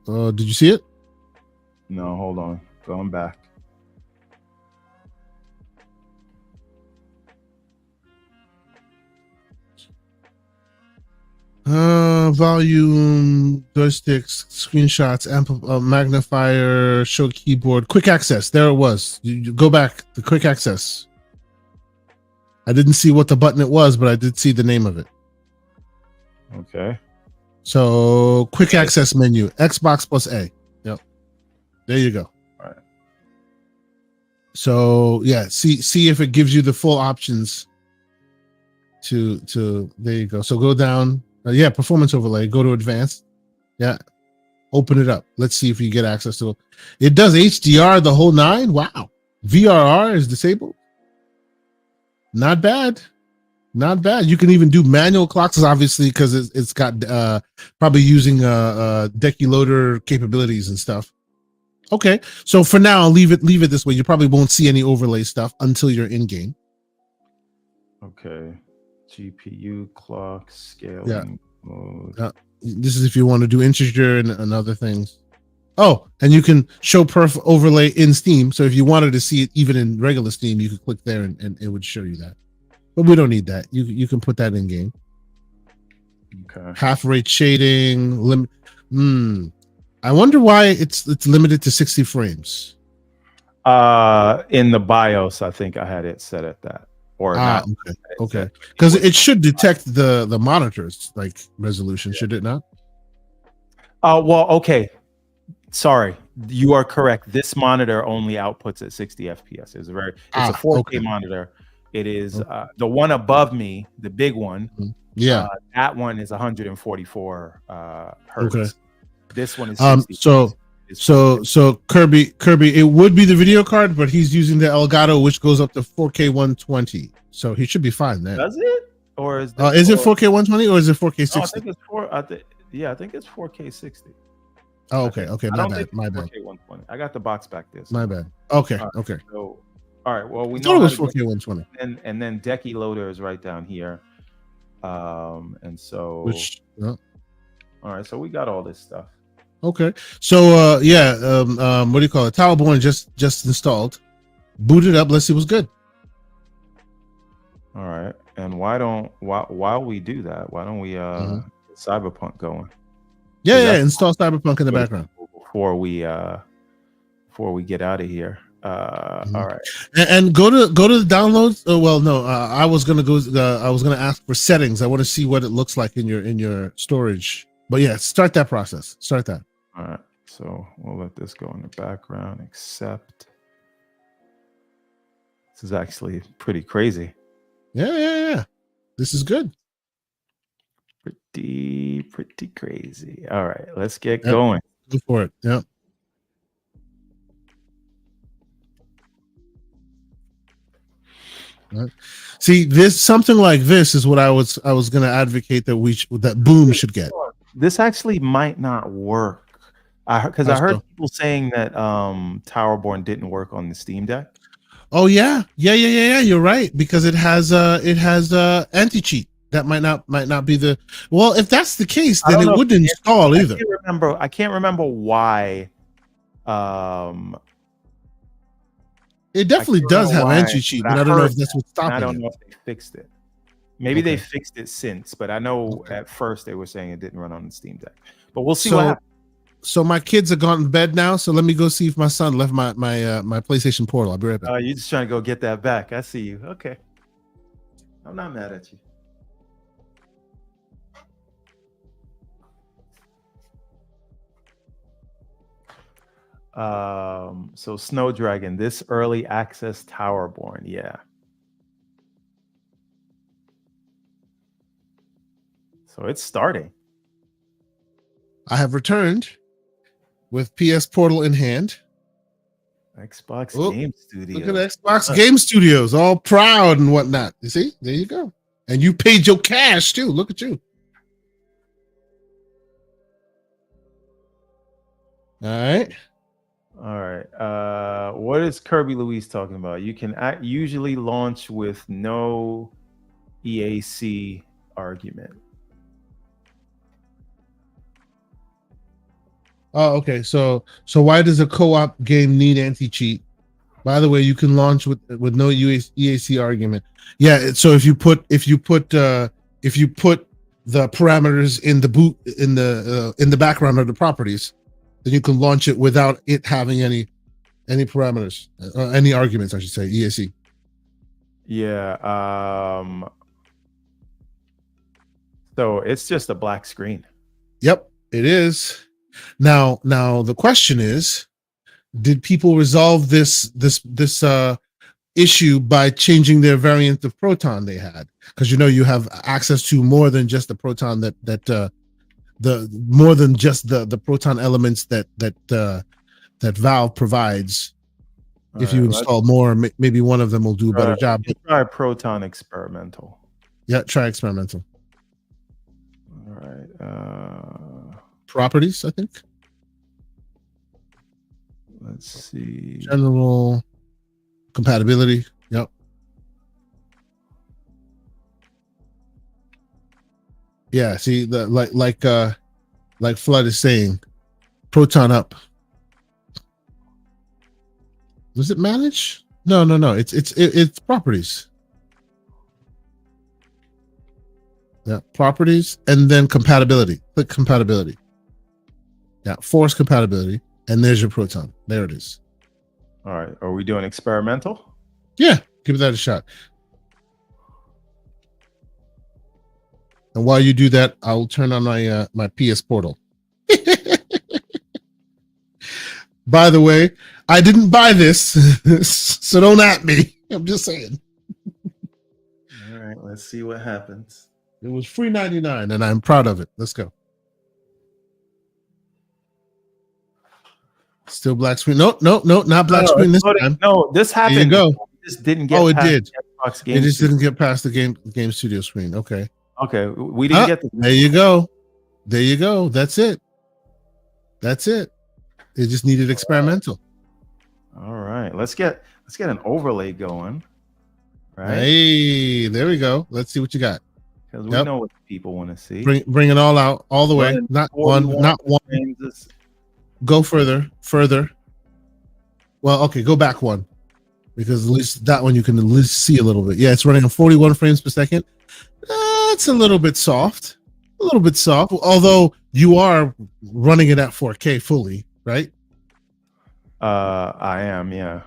Did you see it? No, hold on. Going back. Volume, joysticks, screenshots, magnifier, show keyboard, quick access. There it was. You go back. The quick access. I didn't see what the button it was, but I did see the name of it. Okay. So quick access menu, Xbox plus A. Yep. There you go. All right. So yeah, see if it gives you the full options to there you go. So go down. Yeah, performance overlay. Go to advanced. Yeah. Open it up. Let's see if you get access to it. It does HDR the whole nine. Wow. VRR is disabled. Not bad. Not bad. You can even do manual clocks, obviously, because it's got probably using decky loader capabilities and stuff. Okay, so for now, I'll leave it this way. You probably won't see any overlay stuff until you're in game. Okay. GPU clock scaling mode. This is if you want to do integer and other things. Oh, and you can show perf overlay in Steam. So if you wanted to see it even in regular Steam, you could click there and it would show you that. But we don't need that. You can put that in game. Okay. Half rate shading. I wonder why it's limited to 60 frames. In the BIOS, I think I had it set at that. Or not. Okay. Because it should detect the monitors like resolution, should it not? Well, okay. Sorry, you are correct. This monitor only outputs at 60 FPS. It's a 4K monitor. It is the one above me, the big one. Yeah, that one is 144 hertz. Okay. This one is 60. So Kirby, it would be the video card, but he's using the Elgato, which goes up to 4K 120. So he should be fine then. Does it? Or is it 4K 120 or is it 4K 60? No, I think it's I think it's 4K 60. Oh, okay. My bad. 4K 120. I got the box back this. My bad. Okay. Okay. So, all right. Well, we know it was 4K 120. And then decky loader is right down here. And so all right, so we got all this stuff. Okay. So what do you call it? Everborn just installed. Boot it up, let's see what's good. All right. And while we do that, why don't we get Cyberpunk going? Yeah, install Cyberpunk in the background. Before we get out of here. All right. And go to the downloads. I was gonna ask for settings. I want to see what it looks like in your storage. But yeah, start that process. Start that. All right. So we'll let this go in the background. Accept. This is actually pretty crazy. Yeah. This is good. Pretty crazy. All right, let's get going. Go for it. Yep. Right. See, something like this is what I was going to advocate that Boom should get. This actually might not work. I heard people saying that Everborn didn't work on the Steam Deck. Oh yeah. You're right, because it has anti-cheat. That might not be the well. If that's the case, then it wouldn't install either. I can't remember why. It definitely does have anti-cheat, but I don't know if that's what's stopping it. I don't know if they fixed it. Maybe they fixed it since, but I know at first they were saying it didn't run on the Steam Deck. But we'll see what happens. So my kids have gone to bed now. So let me go see if my son left my PlayStation Portal. I'll be right back. You're just trying to go get that back. I see you. Okay. I'm not mad at you. So Snow Dragon, this early access Everborn, yeah. So it's starting. I have returned with PS Portal in hand. Xbox Game Studios. Look at Xbox Game Studios, all proud and whatnot. You see? There you go. And you paid your cash too. Look at you. All right. What is Kirby Louise talking about? You can usually launch with no EAC argument. Oh, okay. So why does a co-op game need anti-cheat? By the way, you can launch with no EAC argument. Yeah. So if you put the parameters in the boot in the background of the properties, then you can launch it without it having any parameters, any arguments, I should say, EAC. Yeah. So it's just a black screen. Yep, it is. Now the question is, did people resolve this issue by changing their variant of Proton they had? Because you have access to more than just the Proton the Proton elements that Valve provides. If you install more, maybe one of them will do a better job. But try Proton Experimental. Yeah, try experimental. All right. Properties, I think. Let's see. General compatibility. Yep. Yeah. See, like Flood is saying, Proton up. Was it manage? No. It's properties. Yeah, properties, and then compatibility. Click compatibility. Yeah, force compatibility, and there's your Proton. There it is. All right. Are we doing experimental? Yeah, give that a shot. And while you do that, I'll turn on my my PS Portal. By the way, I didn't buy this, so don't at me. I'm just saying. All right, let's see what happens. It was free 99, and I'm proud of it. Let's go. Still black screen. No, not black screen this time. No, this happened. There you go. It just didn't get. Oh, it did. Xbox Game It just Studio. didn't get past the game studio screen. Okay. Okay, we didn't get the. There you go. There you go. That's it. That's it. It just needed experimental. All right, let's get an overlay going. Right. Hey, there we go. Let's see what you got. Because we know what people want to see. Bring it all out, all the way. Not one. Go further. Well, okay, go back one, because at least that one you can at least see a little bit. Yeah, it's running on 41 frames per second. It's a little bit soft. Although you are running it at 4K fully, right? I am, yeah.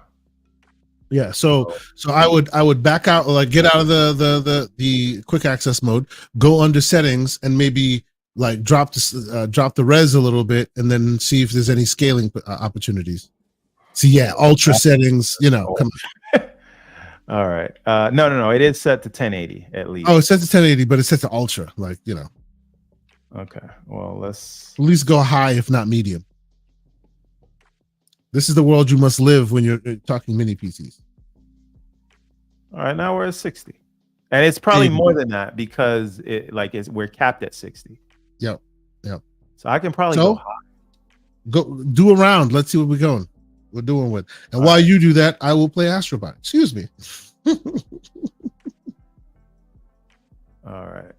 Yeah, so I would back out, like get out of the quick access mode, go under settings, and maybe like drop the res a little bit, and then see if there's any scaling opportunities. So yeah, ultra settings, come on. All right. No. It is set to 1080 at least. Oh, it's set to 1080, but it's set to ultra, Okay. Well, let's at least go high, if not medium. This is the world you must live when you're talking mini PCs. All right, now we're at 60. And it's probably more than that because we're capped at 60. Yep. So I can probably go high. Go do a round. Let's see what we're doing with. And while you do that, I will play Astrobot. Excuse me. All right.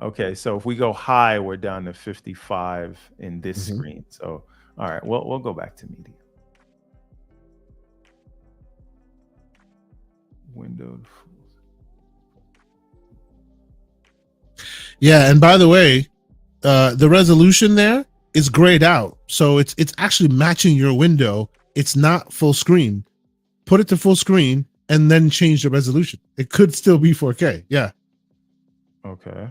Okay, so if we go high, we're down to 55 in this screen. So, all right, we'll go back to medium. Windowed. Yeah, and by the way, the resolution there is grayed out, so it's actually matching your window. It's not full screen. Put it to full screen and then change the resolution. It could still be 4K. Yeah. Okay.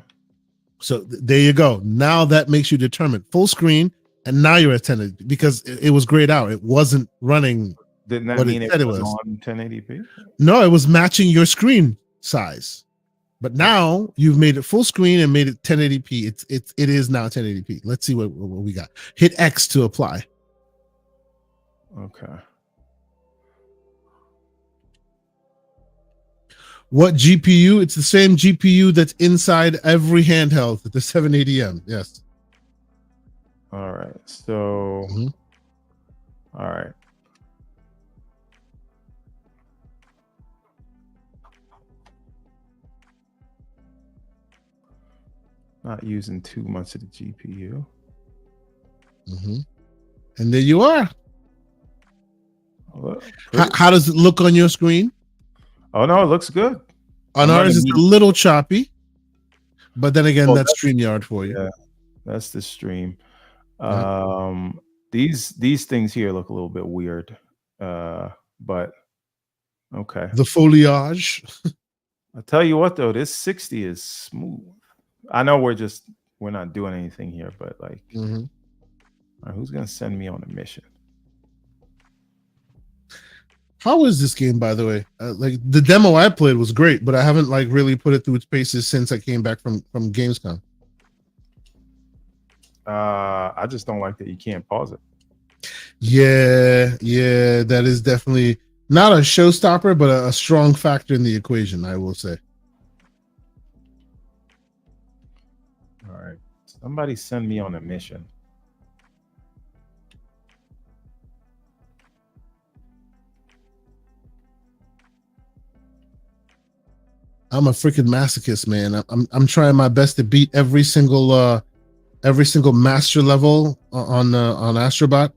So there you go. Now that makes you determine full screen, and now you're at 1080 because it was grayed out. It wasn't running. Didn't that what mean it said it was on 1080p? No, it was matching your screen size. But now you've made it full screen and made it 1080p. It is now 1080p. Let's see what we got. Hit X to apply. Okay. What GPU? It's the same GPU that's inside every handheld, the 780M. Yes. All right. So, all right. Not using too much of the GPU. And there you are. Well, how does it look on your screen? Oh no, it looks good. On ours, it's a little choppy, but then again, that's StreamYard for you. Yeah, that's the stream. These things here look a little bit weird, but okay. The foliage. I'll tell you what, though, this 60 is smooth. I know we're not doing anything here, but like, all right, who's gonna send me on a mission? How is this game, by the way? Like the demo I played was great, but I haven't like really put it through its paces since I came back from Gamescom. I just don't like that you can't pause it. Yeah, that is definitely not a showstopper, but a strong factor in the equation, I will say. All right. Somebody send me on a mission. I'm a freaking masochist, man. I'm trying my best to beat every single master level on Astrobot.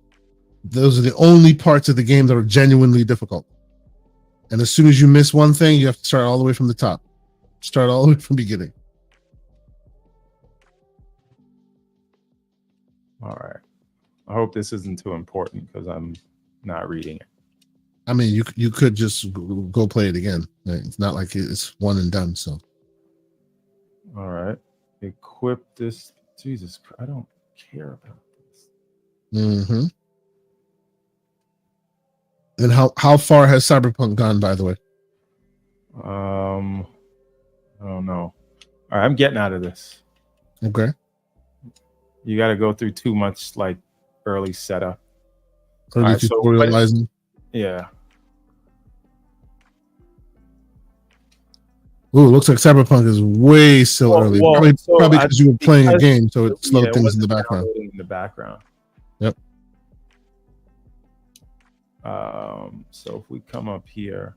Those are the only parts of the game that are genuinely difficult. And as soon as you miss one thing, you have to start all the way from the top. Start all the way from the beginning. All right. I hope this isn't too important because I'm not reading it. I mean, you could just go play it again. It's not like it's one and done. So, all right, equip this. Jesus Christ, I don't care about this. Mm-hmm. And how far has Cyberpunk gone, by the way? I don't know. All right, I'm getting out of this. Okay. You got to go through too much like early setup. Early tutorializing. Yeah. Ooh, looks like Cyberpunk is way still early. Probably because you were playing a game, so it slowed things in the background. Yep. So if we come up here,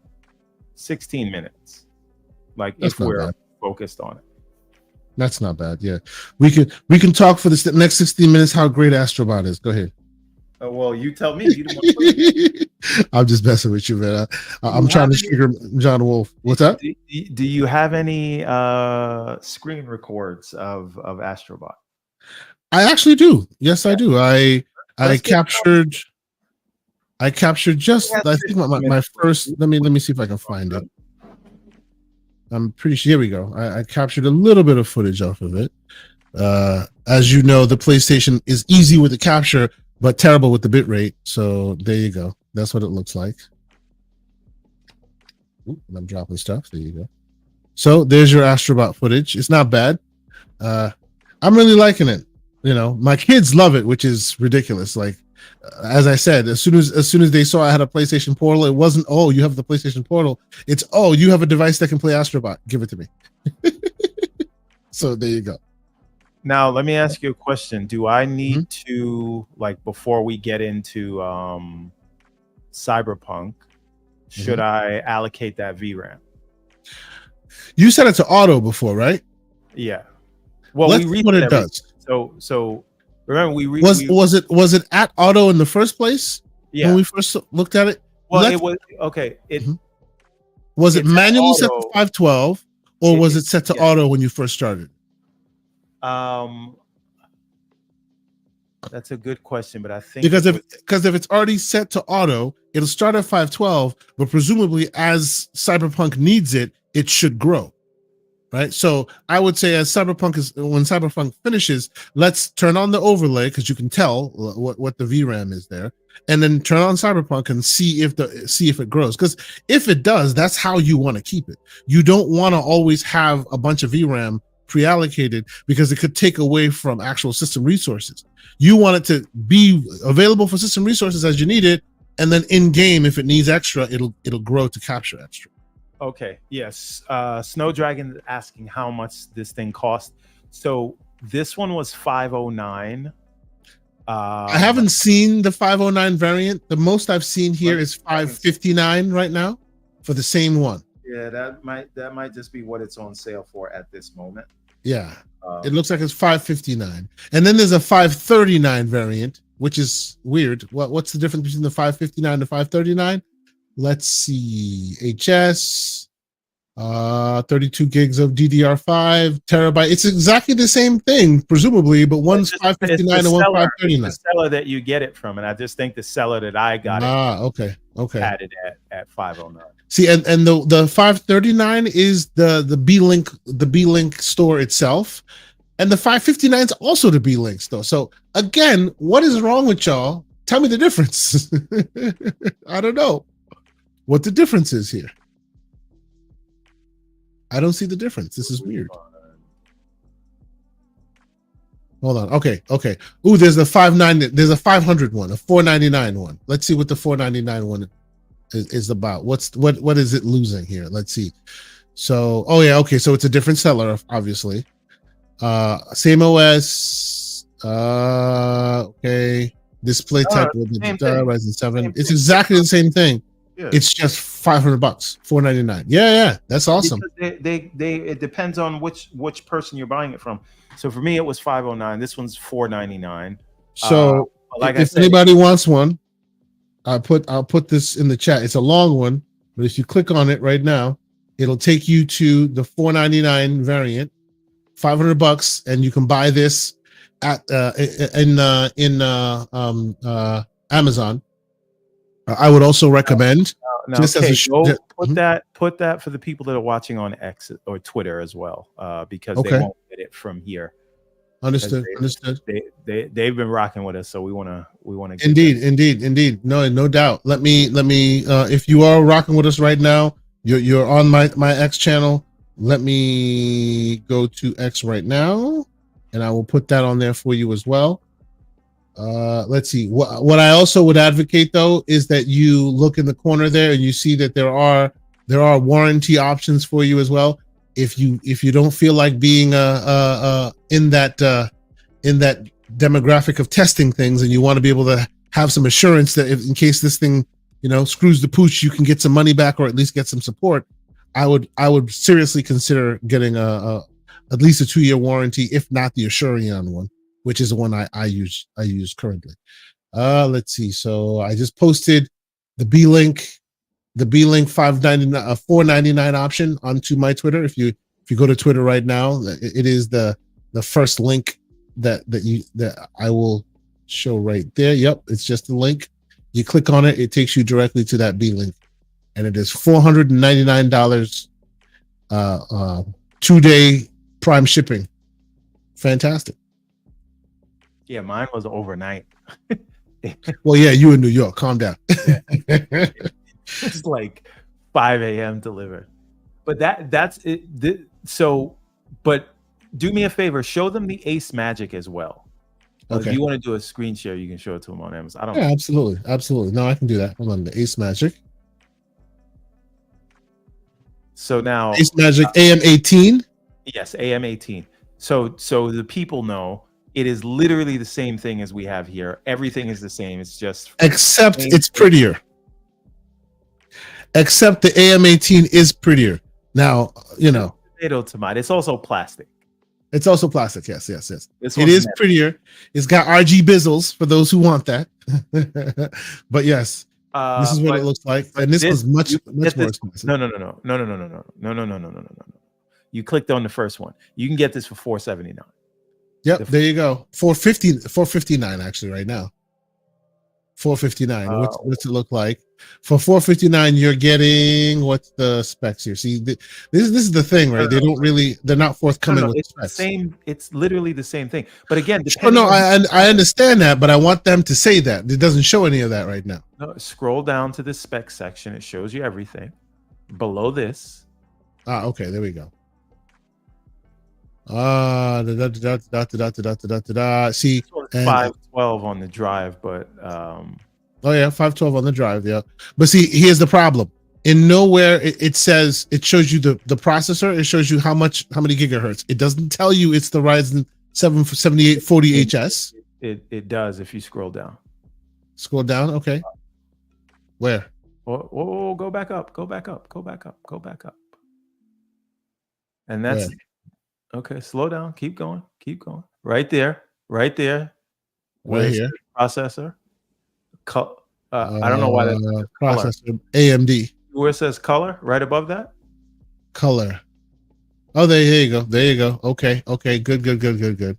16 minutes. Like That's if we're focused on it. That's not bad. Yeah, we can talk for the next 16 minutes how great Astrobot is. Go ahead. Well, you tell me. You don't want to I'm just messing with you, man. I'm trying to trigger John Wolf. What's up? Do you have any screen records of Astrobot? I actually do. Yes, I do. I captured just I think my first. Let me see if I can find it. I'm pretty sure. Here we go. I captured a little bit of footage off of it. As you know, the PlayStation is easy with the capture, but terrible with the bitrate. So there you go. That's what it looks like. Ooh, I'm dropping stuff. There you go. So there's your Astrobot footage. It's not bad. I'm really liking it. You know, my kids love it, which is ridiculous. Like, as I said, as soon as they saw I had a PlayStation Portal, it wasn't, oh, you have the PlayStation Portal. It's, oh, you have a device that can play Astrobot. Give it to me. So there you go. Now, let me ask you a question. Do I need to, like, before we get into Cyberpunk, should I allocate that VRAM? You set it to auto before, right? Yeah. Well, let's see what it does. So remember was it at auto in the first place? Yeah. When we first looked at it. Well, it was okay. Was it manually set to 512, or was it set to auto when you first started? That's a good question, but I think because if it's already set to auto, it'll start at 512, but presumably as Cyberpunk needs it, it should grow, right? So I would say when Cyberpunk finishes, let's turn on the overlay because you can tell what the VRAM is there, and then turn on Cyberpunk and see if it grows. Because if it does, that's how you want to keep it. You don't want to always have a bunch of VRAM pre-allocated because it could take away from actual system resources. You want it to be available for system resources as you need it, and then in game, if it needs extra, it'll grow to capture extra. Okay. Yes. Snow Dragon is asking how much this thing cost. So this one was $509. I haven't seen the 509 variant. The most I've seen here is $559 right now for the same one. Yeah, that might just be what it's on sale for at this moment. Yeah, it looks like it's $559, and then there's a $539 variant, which is weird. What's the difference between the $559 and the $539? Let's see. HS, 32 gigs of DDR5, terabyte. It's exactly the same thing, presumably, but one's $559 and one's $539. The seller that you get it from, and I just think the seller that I got okay. Had it at $509. See, and the $539 is the B-Link store itself, and the $559 is also the B-Link store. So again, what is wrong with y'all? Tell me the difference. I don't know what the difference is here. I don't see the difference. This is weird. Hold on. Okay. Ooh, there's a 590. There's a 500 one, a 499 one. Let's see what the 499 one is about. What is it losing here? Let's see. So, oh yeah, okay. So it's a different seller, obviously. Same OS. Okay. Display type Ryzen 7. It's exactly the same thing. Yeah. It's just $500, $499. Yeah, that's awesome. It depends on which person you're buying it from. So for me, it was $509. This one's $499. So if anybody wants one, I'll put this in the chat. It's a long one, but if you click on it right now, it'll take you to the $499 variant, $500, and you can buy this at in Amazon. I would also recommend put that for the people that are watching on X or Twitter as well, because they won't get it from here. Understood. They've been rocking with us, so we want to. Indeed. No doubt. Let me. If you are rocking with us right now, you're on my X channel. Let me go to X right now, and I will put that on there for you as well. Let's see. What I also would advocate though is that you look in the corner there and you see that there are warranty options for you as well. If you don't feel like being in that demographic of testing things, and you want to be able to have some assurance that in case this thing screws the pooch, you can get some money back or at least get some support, I would seriously consider getting at least a 2-year warranty, if not the Assurion one, which is the one I use currently. Let's see. So I just posted the B-Link 499 option onto my Twitter. If you go to Twitter right now, it is the first link that I will show right there. Yep, it's just the link. You click on it, it takes you directly to that B-Link, and it is $499, 2-day Prime shipping. Fantastic. Yeah, mine was overnight. Well, yeah, you in New York. Calm down. It's like 5 a.m. delivered. But that's it. But do me a favor, show them the Ace Magic as well. Okay. If you want to do a screen share, you can show it to them on Amazon. Absolutely. No, I can do that. Hold on, the Ace Magic. So now Ace Magic AM18. Yes, AM18. So the people know it is literally the same thing as we have here. Everything is the same. It's just except it's prettier. Except the AM18 is prettier. Now, tomato. It's also plastic. It's also plastic. Yes. It is prettier. It's got RG bezels for those who want that. But yes, this is what it looks like. And this was much more expensive. No. You clicked on the first one. You can get this for $479. Yep, there you go. $459 actually right now. $459. What's it look like? For $459, you're getting, what's the specs here? See, this is the thing, right? They're not forthcoming with specs. It's literally the same thing. But again, I understand that, but I want them to say that. It doesn't show any of that right now. No, scroll down to the spec section. It shows you everything. Below this. Okay, there we go. See, 512 on the drive, but 512 on the drive, yeah. But see, here's the problem. In nowhere it says, it shows you the processor, it shows you how many gigahertz. It doesn't tell you it's the Ryzen 7 7840HS. It does if you scroll down. Scroll down, okay. Where? Whoa, go back up. And that's okay, slow down. Keep going. Right there. Right here. Processor. I don't know why that's processor. Color. AMD. Where it says color, right above that. Color. Oh, there you go. Okay. Good.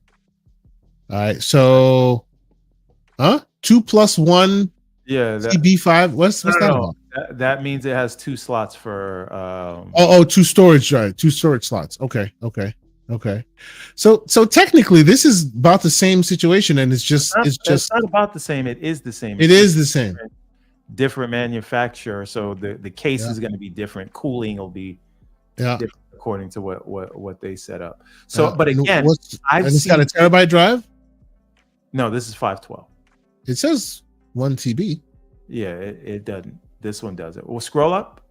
All right. So, 2+1. Yeah. CB5. What's that about? That means it has 2 slots for. 2 storage drive. 2 storage slots. Okay. So technically, this is about the same situation, and it's not about the same. It is the same. It is the same. Different manufacturer, so the case is going to be different. Cooling will be different according to what they set up. So, but again, it's got a terabyte drive. No, this is 512. It says 1 TB. Yeah, it doesn't. This one does it. Well, scroll up.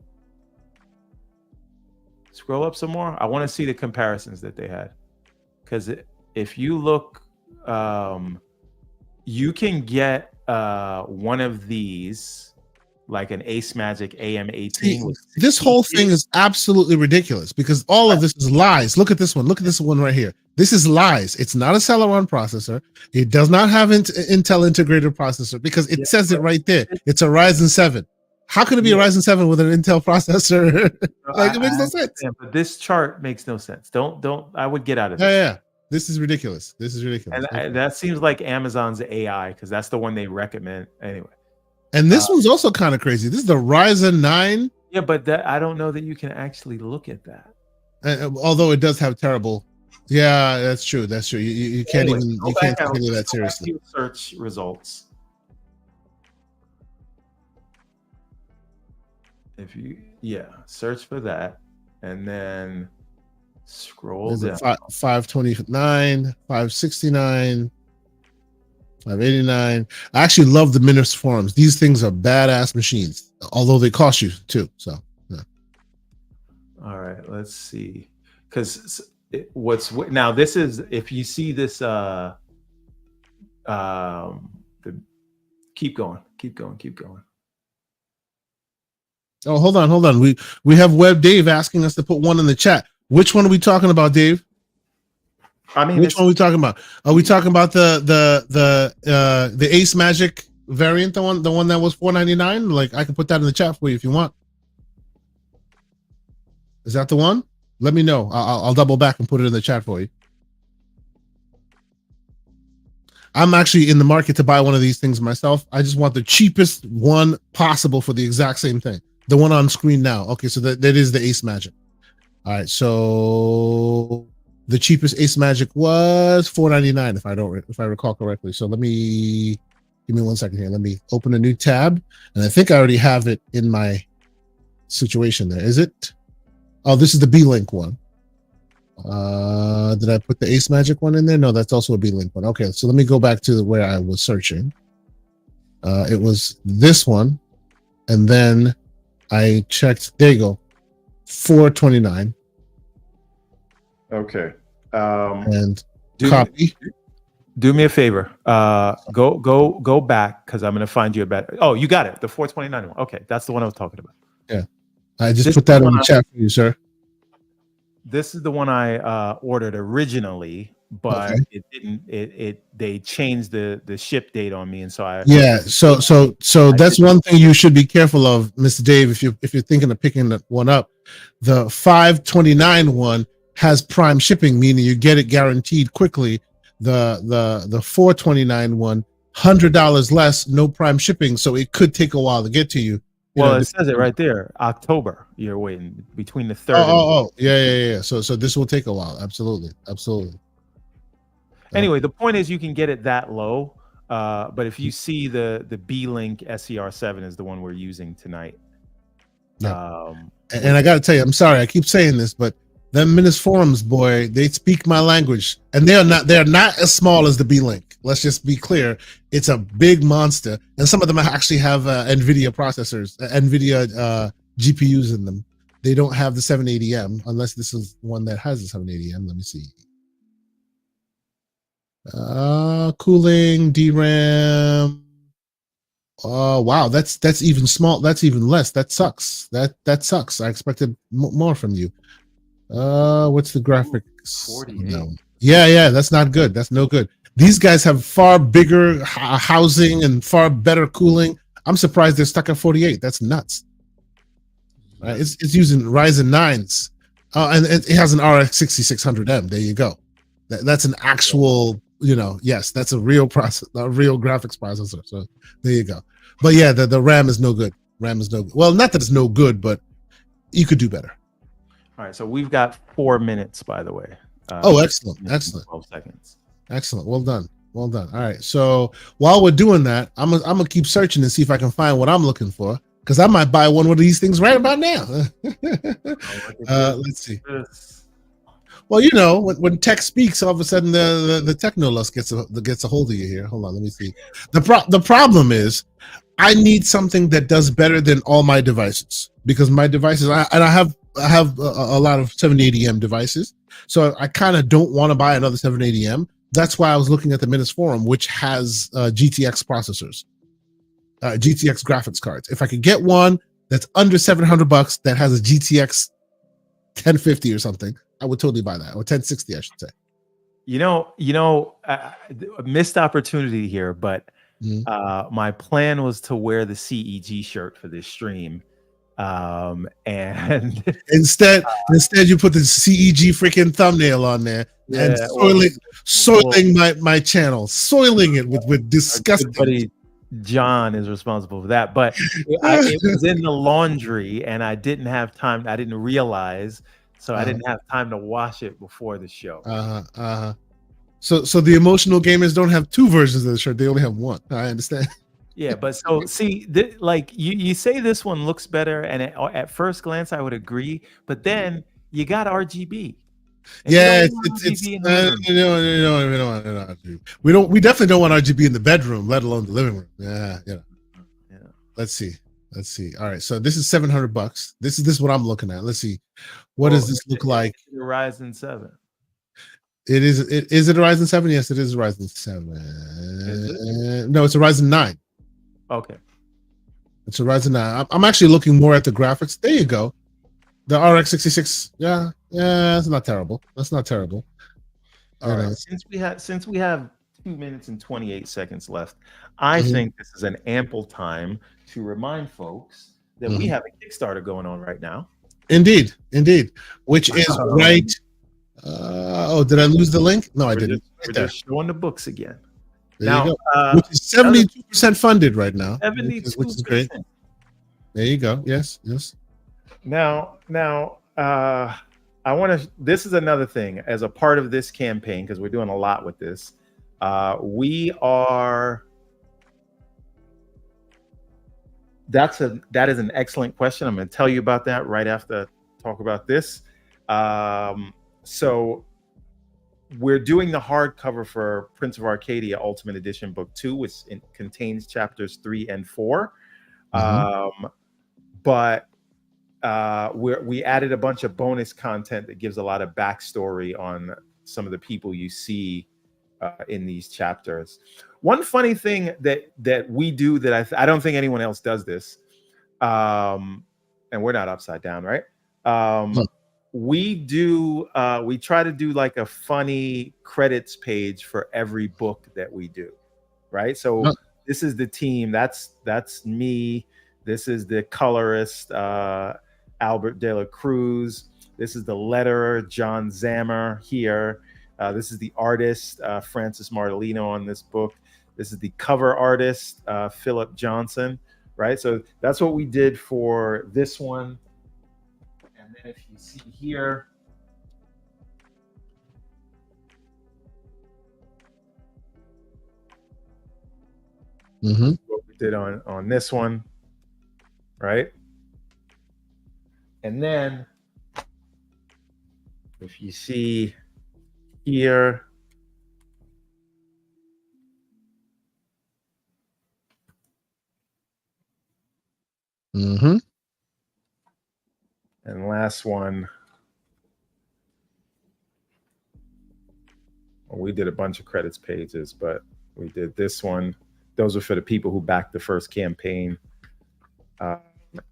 Scroll up some more. I want to see the comparisons that they had. Because if you look, you can get one of these, like an Ace Magic AM18. This whole thing is absolutely ridiculous because all of this is lies. Look at this one. Look at this one right here. This is lies. It's not a Celeron processor. It does not have Intel integrated processor because it says it right there. It's a Ryzen 7. How can it be a Ryzen 7 with an Intel processor? Like, it makes no sense. But this chart makes no sense. Don't. I would get out of this. Yeah. This is ridiculous. This is ridiculous. And that seems like Amazon's AI because that's the one they recommend anyway. And this one's also kind of crazy. This is the Ryzen 9. Yeah, but I don't know that you can actually look at that. Although it does have terrible. Yeah, that's true. That's true. You can't Anyway, even you can't take any of that seriously. Search results. If you search for that and then scroll down. 529, 569. 589. I actually love the Minus forums. These things are badass machines, although they cost you too. So, yeah. All right, let's see. Because now this is, if you see this, keep going. Oh, hold on. We have Web Dave asking us to put one in the chat. Which one are we talking about, Dave? I mean, which one are we talking about? Are we talking about the Ace Magic variant, the one that was $499? Like, I can put that in the chat for you if you want. Is that the one? Let me know. I'll double back and put it in the chat for you. I'm actually in the market to buy one of these things myself. I just want the cheapest one possible for the exact same thing. The one on screen now. Okay, so that is the Ace Magic. All right, so the cheapest Ace Magic was $499 if I recall correctly. So give me 1 second here. Let me open a new tab, and I think I already have it in my situation there. Is it? Oh, this is the B-Link one. Did I put the Ace Magic one in there? No, that's also a B-Link one. Okay, so let me go back to where I was searching. It was this one, and then I checked. There you go, $429. Okay. And copy. Do me a favor. Go back because I'm going to find you a better. Oh, you got it. The 429 one. Okay, that's the one I was talking about. Yeah, I just put that in the chat for you, sir. This is the one I ordered originally, but it didn't. They changed the ship date on me, and so I. Yeah, so that's one thing you should be careful of, Mr. Dave. If you're thinking of picking that one up, the 529 one has prime shipping, meaning you get it guaranteed quickly. The 429 one, $100 less, no prime shipping, so it could take a while to get to you. Well, it says it right there. October, you're waiting between the 3rd. Yeah. So this will take a while. Absolutely. Anyway, the point is you can get it that low, but if you see the B-Link SCR7 is the one we're using tonight. Yeah. And I got to tell you, I'm sorry, I keep saying this, but them Minus forums, boy, they speak my language, and they're not as small as the B-Link. Let's just be clear. It's a big monster, and some of them actually have NVIDIA processors, NVIDIA GPUs in them. They don't have the 780M, unless this is one that has the 780M. Let me see. Cooling, DRAM. Oh wow, that's even small. That's even less. That sucks. That sucks. I expected more from you. What's the graphics? 48. No. Yeah, that's not good. That's no good. These guys have far bigger housing and far better cooling. I'm surprised they're stuck at 48. That's nuts. Right? It's using Ryzen 9s, and it has an RX 6600M. There you go. That's an actual, yes, that's a real process, a real graphics processor. So there you go. But yeah, the RAM is no good. RAM is no good. Well, not that it's no good, but you could do better. All right, so we've got 4 minutes, by the way. Excellent. 12 seconds. Excellent. Well done. All right. So while we're doing that, I'm gonna keep searching and see if I can find what I'm looking for, because I might buy one of these things right about now. Let's see. Well, you know, when tech speaks, all of a sudden the technolust gets a hold of you here. Hold on, let me see. The problem is I need something that does better than all my devices, because my devices, I have a lot of 780M devices, so I kind of don't want to buy another 780M. That's why I was looking at the Minutes Forum, which has GTX processors, GTX graphics cards. If I could get one that's under $700 that has a GTX 1050 or something, I would totally buy that, or 1060, I should say. A missed opportunity here, but my plan was to wear the CEG shirt for this stream, and instead you put the CEG freaking thumbnail on there, and soiling my channel, soiling it with disgusting. Buddy John is responsible for that, but it was in the laundry, and I didn't have time. I didn't realize, so I didn't have time to wash it before the show. So the emotional gamers don't have two versions of the shirt; they only have one. I understand. Yeah, but so see, like you say this one looks better, and at first glance I would agree, but then you got RGB. Yeah, we definitely don't want RGB in the bedroom, let alone the living room. Yeah. Let's see. All right, so this is $700. This is what I'm looking at. Let's see, what does this look like? The Ryzen 7. It is. Is it a Ryzen 7? Yes, it is a Ryzen 7. No, it's a Ryzen 9. Okay. It's a Ryzen 9. I'm actually looking more at the graphics. There you go. The RX 66. Yeah, that's not terrible. All right. Since we have 2 minutes and 28 seconds left, I think this is an ample time to remind folks that we have a Kickstarter going on right now. Indeed. Which is right. Did I lose the link? No, I didn't. We're just showing the books again. There you go. Which is 72% funded right now. 72%. Which is great. There you go. Yes. Now, I want to. This is another thing as a part of this campaign, because we're doing a lot with this. We are. That is an excellent question. I'm going to tell you about that right after I talk about this. So we're doing the hardcover for Prince of Arcadia Ultimate Edition Book 2, which contains chapters 3 and 4. But we added a bunch of bonus content that gives a lot of backstory on some of the people you see in these chapters. One funny thing that we do that I don't think anyone else does this, and we're not upside down, right? We try to do like a funny credits page for every book that we do, right? So this is the team. That's me. This is the colorist, Albert De La Cruz. This is the letterer, John Zammer here. This is the artist, Francis Martellino on this book. This is the cover artist, Philip Johnson, right? So that's what we did for this one. And then if you see here, what we did on this one, right? And then if you see here, and last one, we did a bunch of credits pages, but we did this one. Those are for the people who backed the first campaign.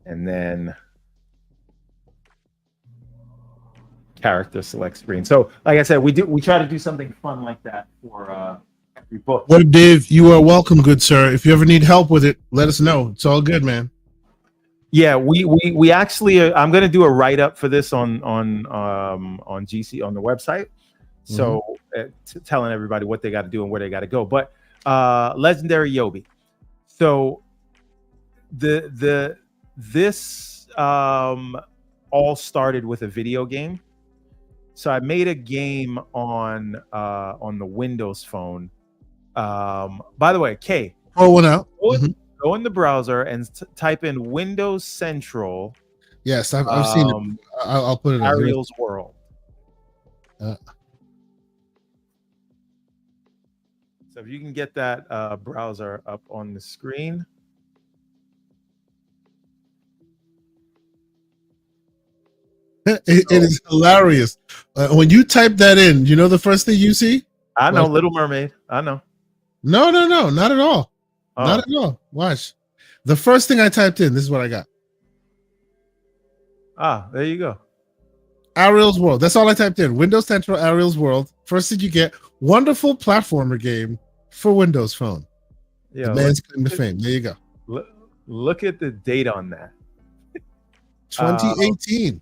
And then character select screen. So like I said, we try to do something fun like that for every book. Well, Dave, you are welcome, good sir. If you ever need help with it, let us know. It's all good, man. Yeah, we actually I'm going to do a write up for this on GC on the website. So telling everybody what they got to do and where they got to go. But Legendary Yobi. So this all started with a video game. So I made a game on the Windows phone. By the way, Kay, pour one out. Go in the browser and type in Windows Central. Yes, I've seen it. I'll put it on Ariel's World. So if you can get that browser up on the screen. It is hilarious. When you type that in, you know the first thing you see? I know Watch. Little Mermaid. I know. No, not at all. Oh. Not at all. Watch. The first thing I typed in, this is what I got. There you go. Ariel's World. That's all I typed in. Windows Central, Ariel's World. First thing you get, wonderful platformer game for Windows Phone. Yeah, the man's claim to fame. There you go. Look at the date on that. 2018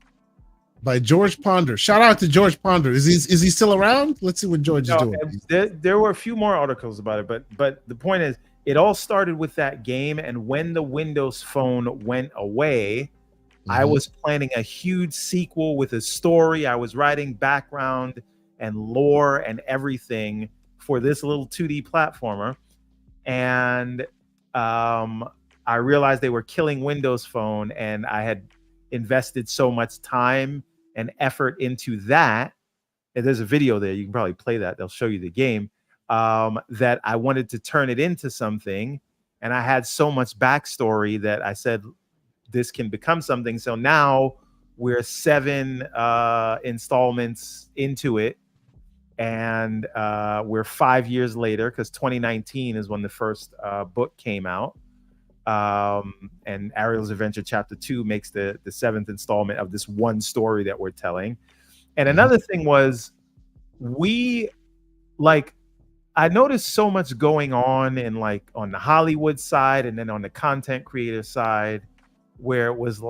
by George Ponder. Shout out to George Ponder. Is he still around? Let's see what George is doing. There were a few more articles about it, but the point is, it all started with that game, and when the Windows Phone went away, I was planning a huge sequel with a story. I was writing background and lore and everything for this little 2D platformer. And I realized they were killing Windows Phone, and I had invested so much time and effort into that. And there's a video there. You can probably play that. They'll show you the game. That I wanted to turn it into something. And I had so much backstory that I said, this can become something. So now we're 7 installments into it, and we're 5 years later, because 2019 is when the first book came out, and Ariel's Adventure Chapter 2 makes the 7th installment of this one story that we're telling. And another thing was, I noticed so much going on in on the Hollywood side and then on the content creator side, where it was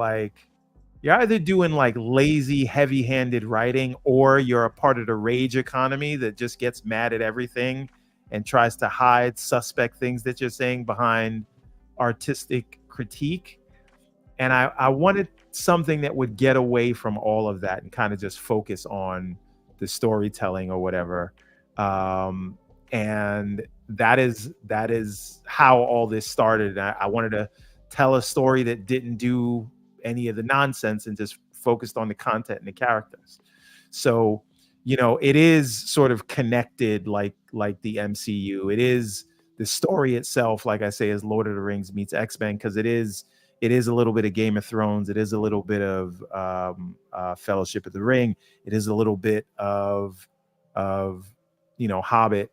you're either doing lazy, heavy-handed writing, or you're a part of the rage economy that just gets mad at everything and tries to hide suspect things that you're saying behind artistic critique. And I wanted something that would get away from all of that and kind of just focus on the storytelling or whatever. And that is how all this started. I wanted to tell a story that didn't do any of the nonsense and just focused on the content and the characters. So, it is sort of connected like the MCU. It is the story itself, like I say, is Lord of the Rings meets X-Men, because it is a little bit of Game of Thrones. It is a little bit of Fellowship of the Ring. It is a little bit of Hobbit.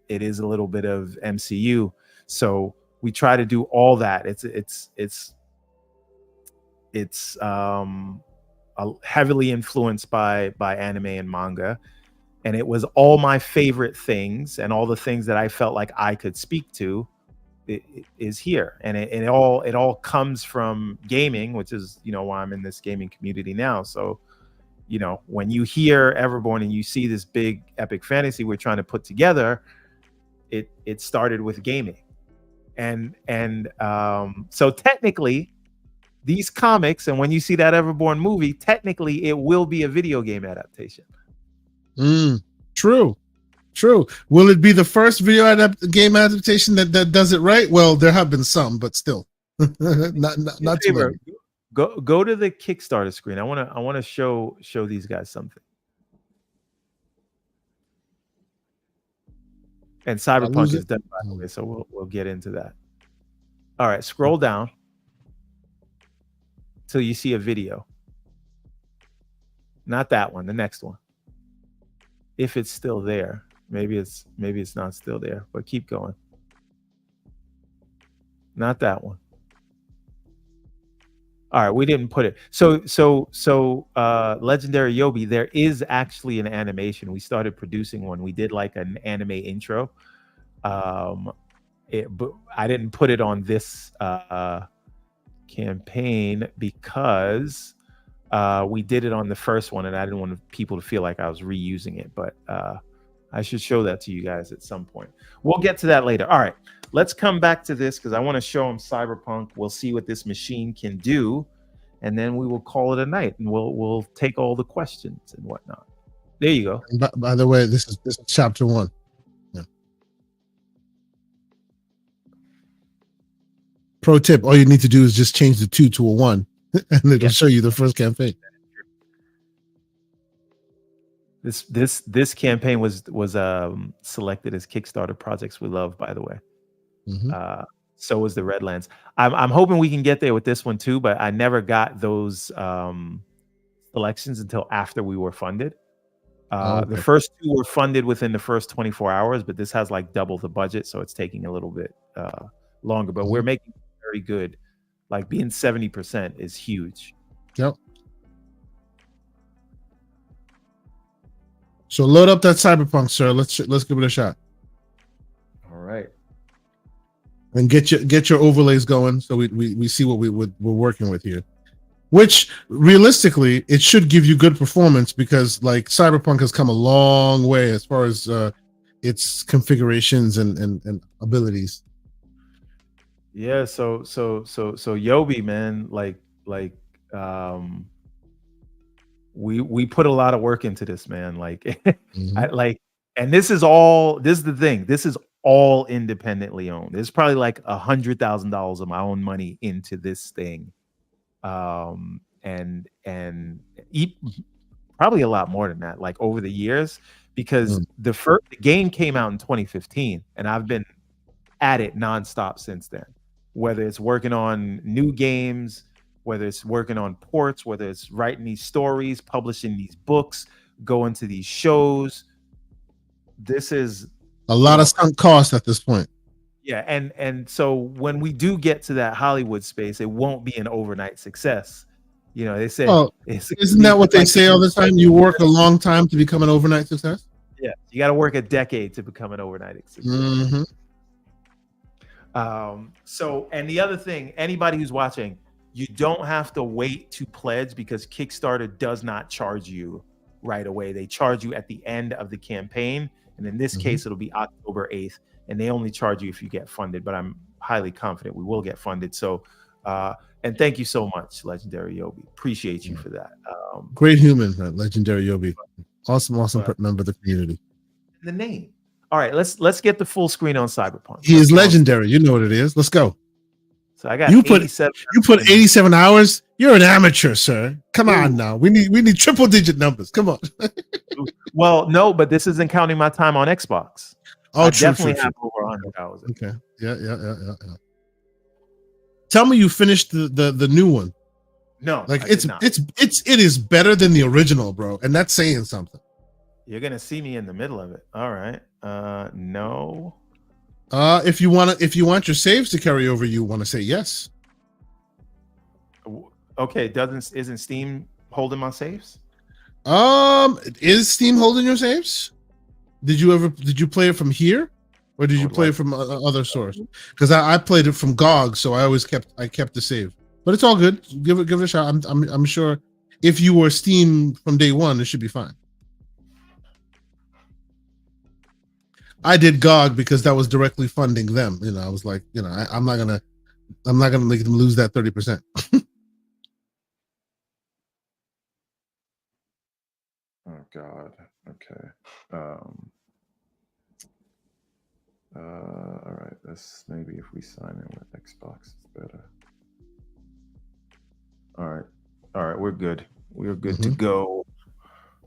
It is a little bit of MCU. So we try to do all that. It's heavily influenced by anime and manga, and it was all my favorite things, and all the things that I felt like I could speak to is here. And it all comes from gaming, which is why I'm in this gaming community now. So when you hear Everborn and you see this big epic fantasy we're trying to put together, it started with gaming. And so technically these comics, and when you see that Everborn movie, technically it will be a video game adaptation. True. Will it be the first video game adaptation that does it right? Well, there have been some, but still not too many. Go to the Kickstarter screen. I want to show these guys something. And Cyberpunk is done, by the way, so we'll get into that. All right, scroll down till you see a video. Not that one, the next one. If it's still there. Maybe it's not still there, but keep going. Not that one. All right, we didn't put it. So Legendary Yobi, there is actually an animation. We started producing one. We did an anime intro. But I didn't put it on this campaign because we did it on the first one, and I didn't want people to feel like I was reusing it. But I should show that to you guys at some point. We'll get to that later. All right. Let's come back to this because I want to show them Cyberpunk. We'll see what this machine can do, and then we will call it a night, and we'll take all the questions and whatnot. There you go. And by the way, this is chapter 1. Yeah. Pro tip: all you need to do is just change the 2 to a 1, and it'll show you the first campaign. This campaign was selected as Kickstarter projects we love, by the way. So was the Redlands. I'm hoping we can get there with this one too, but I never got those selections until after we were funded. The first two were funded within the first 24 hours, but this has like double the budget, so it's taking a little bit longer. But we're making it very good. Like being 70% is huge. Yep. So load up that Cyberpunk, sir. Let's give it a shot. All right. And get your overlays going, so we see what we're working with here. Which realistically, it should give you good performance because like Cyberpunk has come a long way as far as its configurations and abilities. Yeah. So Yobi, man, we put a lot of work into this, man. Like, and this is the thing. This is all independently owned. There's probably like $100,000 of my own money into this thing. And probably a lot more than that, like over the years, because the game came out in 2015 and I've been at it nonstop since then, whether it's working on new games, whether it's working on ports, whether it's writing these stories, publishing these books, going to these shows. This is a lot of sunk cost at this point. Yeah, and so when we do get to that Hollywood space, it won't be an overnight success. You know, they say, isn't that what they say all the time? You work a long time to become an overnight success? Yeah, you got to work a decade to become an overnight success. So, and the other thing, anybody who's watching, you don't have to wait to pledge because Kickstarter does not charge you right away. They charge you at the end of the campaign. And in this case, it'll be October 8th. And they only charge you if you get funded, but I'm highly confident we will get funded. So, and thank you so much, Legendary Yobi. Appreciate you for that. Great human, Legendary Yobi. Awesome member of the community. The name. All right, let's get the full screen on Cyberpunk. He is legendary. You know what it is. Let's go. So I got you put 87 hours. You're an amateur, sir. Come on now. We need triple digit numbers. Come on. Well, no, but this isn't counting my time on Xbox. Oh, true. Have over 100 hours. Okay. Yeah. Tell me you finished the new one. No, like it is better than the original, bro, and that's saying something. You're gonna see me in the middle of it. All right. No. If you want your saves to carry over, you want to say yes. Okay. Isn't Steam holding my saves? Is Steam holding your saves? Did you play it from here, or did you play it from other source? Because I played it from GOG, so I kept the save. But it's all good. Give it a shot. I'm sure if you were Steam from day one, it should be fine. I did GOG because that was directly funding them. You know, I was like, I'm not gonna make them lose that 30%. Oh God. Okay. All right. Let's maybe if we sign in with Xbox, it's better. All right. We're good. We're good to go.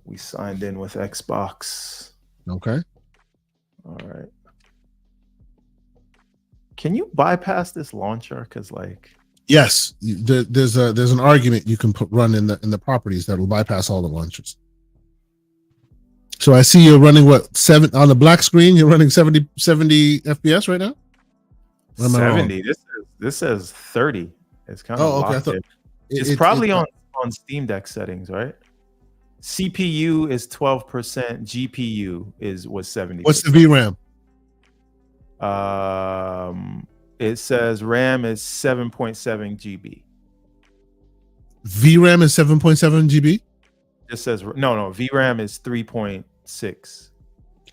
We signed in with Xbox. Okay. All right. Can you bypass this launcher? Because yes, there's an argument you can run in the properties that will bypass all the launchers. So I see you're running seven on the black screen. You're running 70 FPS right now. 70. This says 30. It's kind of locked in. It's probably on Steam Deck settings, right? CPU is 12%. GPU was 70. What's the VRAM? It says RAM is 7.7 GB. VRAM is 7.7 GB. It says no. VRAM is 3.6.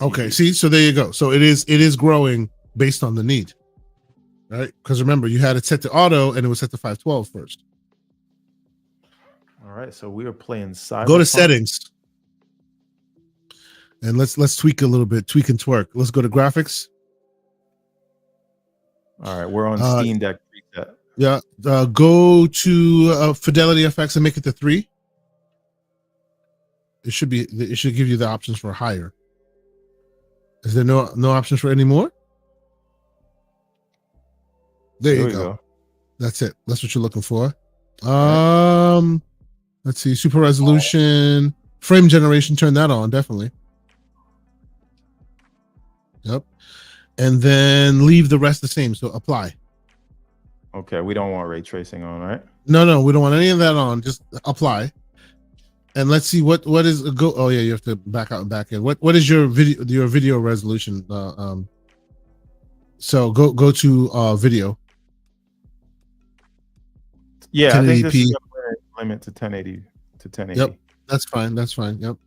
Okay, see, so there you go. So it is growing based on the need, right? Because remember, you had it set to auto and it was set to 512 first. All right, so we are playing Cyberpunk. Go to settings, and let's tweak a little bit, tweak and twerk. Let's go to graphics. All right, we're on Steam Deck preset. Yeah, go to Fidelity FX and make it to 3. It should be. It should give you the options for higher. Is there no options for any more? There you go. That's it. That's what you're looking for. Let's see. Super resolution, frame generation. Turn that on. Definitely. Yep. And then leave the rest the same. So apply. Okay, we don't want ray tracing on, right? No, we don't want any of that on. Just apply. And let's see what is go. Oh yeah, you have to back out and back in. What is your video resolution? So go to video. Yeah, I think this 1080p. is gonna limit to 1080 to 1080. Yep, that's fine. That's fine. Yep.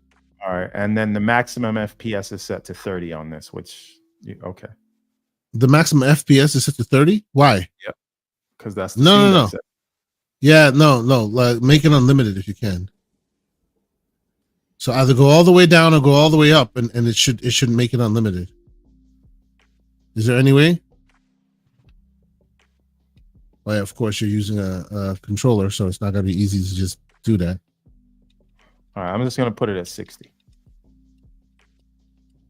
All right, and then the maximum FPS is set to 30 on this, which okay. The maximum FPS is set to 30. Why? Yep. Because that's the no. Yeah, no. Like, make it unlimited if you can. So either go all the way down or go all the way up, and it should make it unlimited. Is there any way? Well, yeah, of course you're using a controller, so it's not gonna be easy to just do that. All right, I'm just gonna put it at 60.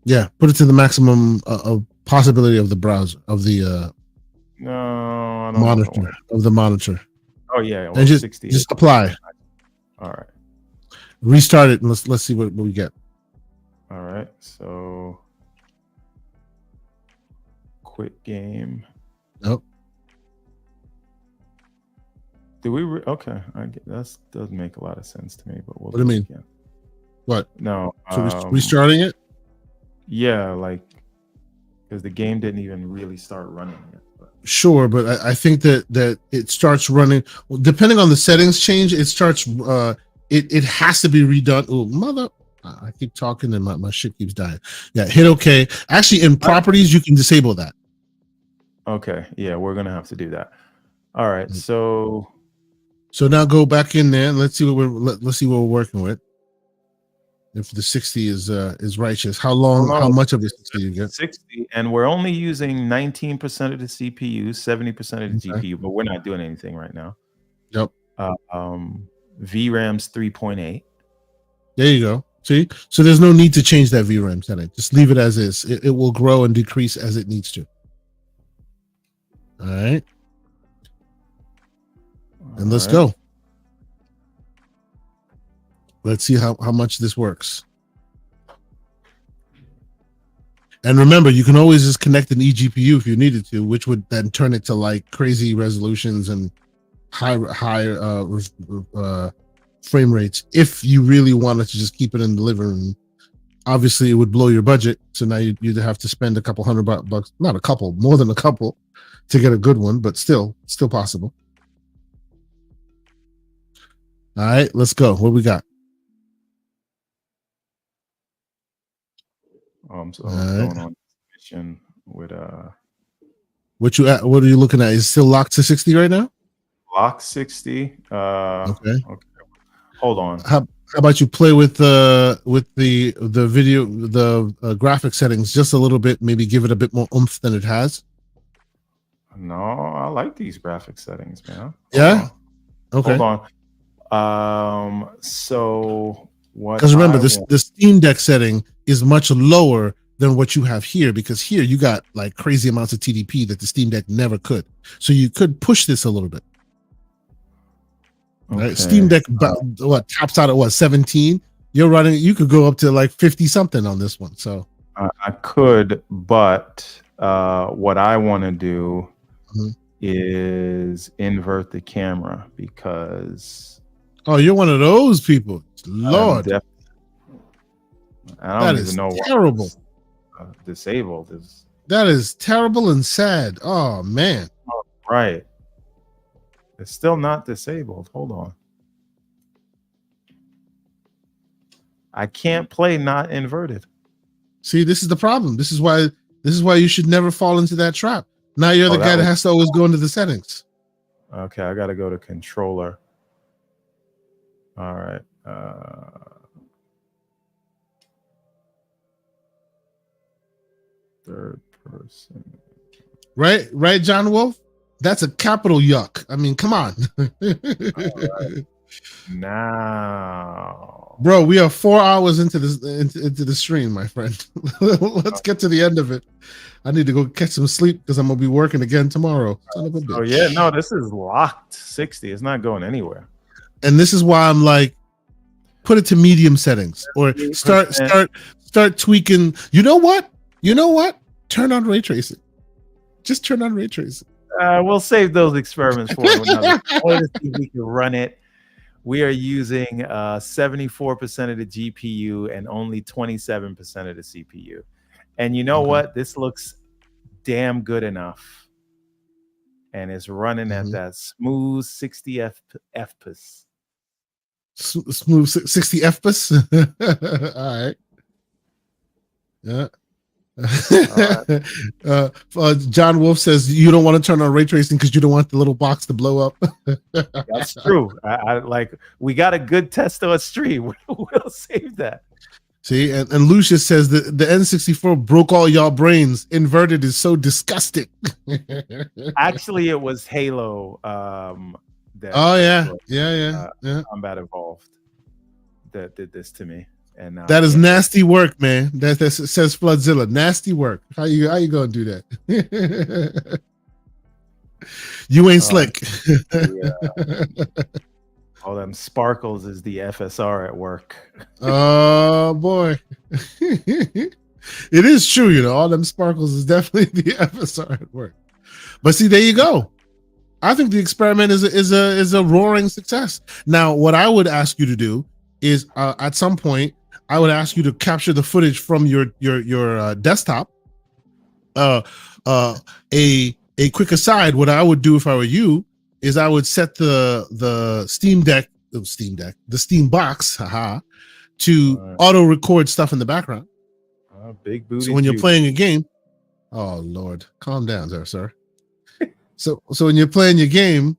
Yeah, put it to the maximum possibility of the browser of the No, I don't monitor of the monitor. Oh yeah, well, And 60. just apply. All right. Restart it and let's see what we get. All right. So quit game. Nope. Do we? Okay, that does make a lot of sense to me. But we'll What do you mean? Again. What? No. So restarting it? Yeah, like because the game didn't even really start running yet. Sure, but I think that it starts running. Well, depending on the settings change, it starts. It has to be redone. Oh, mother! I keep talking and my shit keeps dying. Yeah, hit OK. Actually, in properties, you can disable that. Okay. Yeah, we're gonna have to do that. All right. So now go back in there and let's see what we're working with. If the 60 is righteous, how much of the 60 you get? 60, and we're only using 19% of the CPU, 70% of the GPU, but we're not doing anything right now. Yep. VRAM's 3.8. There you go. See, so there's no need to change that VRAM setting. Just leave it as is. It will grow and decrease as it needs to. All right. And let's go. Let's see how much this works. And remember, you can always just connect an eGPU if you needed to, which would then turn it to like crazy resolutions and high frame rates. If you really wanted to just keep it in the living room, obviously it would blow your budget. So now you'd have to spend a couple $100, not a couple, more than a couple, to get a good one, but still possible. All right, let's go. What we got? So going on mission with what are you looking at? Is it still locked to 60 right now? Lock 60. Okay. Hold on. How about you play with the video, the graphic settings just a little bit, maybe give it a bit more oomph than it has? No, I like these graphic settings, man. Yeah? Okay. Hold on. So what? Because remember, the Steam Deck setting is much lower than what you have here, because here you got like crazy amounts of TDP that the Steam Deck never could. So you could push this a little bit. Okay. Right? Steam Deck tops out at 17? You could go up to like 50 something on this one. So I could, but what I want to do is invert the camera because you're one of those people. Lord, I don't even know terrible. Disabled is. That is terrible and sad. Oh man. Right. It's still not disabled. Hold on. I can't play not inverted. See, this is the problem. This is why you should never fall into that trap. Now you're the guy that has to always go into the settings. Okay, I got to go to controller. All right. Third person. Right, John Wolf? That's a capital yuck. I mean, come on. Right. Now, Bro, we are 4 hours into this into the stream, my friend. Let's get to the end of it. I need to go catch some sleep because I'm gonna be working again tomorrow. Son of a bitch. oh yeah, no, this is locked 60. It's not going anywhere. And this is why I'm like, put it to medium settings or 58%. start tweaking. You know what? Turn on ray tracing. Just turn on ray tracing. We'll save those experiments for another. I want to see if we can run it. We are using 74% of the GPU and only 27% of the CPU. And you know what? This looks damn good enough. And it's running at that smooth 60 FPS. Smooth 60 FPS. All right. Yeah. John Wolf says you don't want to turn on ray tracing because you don't want the little box to blow up. That's true. I like we got a good test on stream. We'll save that. See, and Lucius says that the N64 broke all y'all brains. Inverted is so disgusting. Actually, it was Halo. Combat Evolved that did this to me. And that is nasty work, man. That says Floodzilla. Nasty work. How you gonna do that? You ain't slick. Yeah. All them sparkles is the FSR at work. Oh boy. It is true, you know. All them sparkles is definitely the FSR at work. But see, there you go. I think the experiment is a roaring success. Now, what I would ask you to do is at some point I would ask you to capture the footage from your desktop. A quick aside, what I would do if I were you is I would set the Steambox, to auto record stuff in the background. Big booty. So when you're playing a game, oh Lord, calm down there, sir. So when you're playing your game,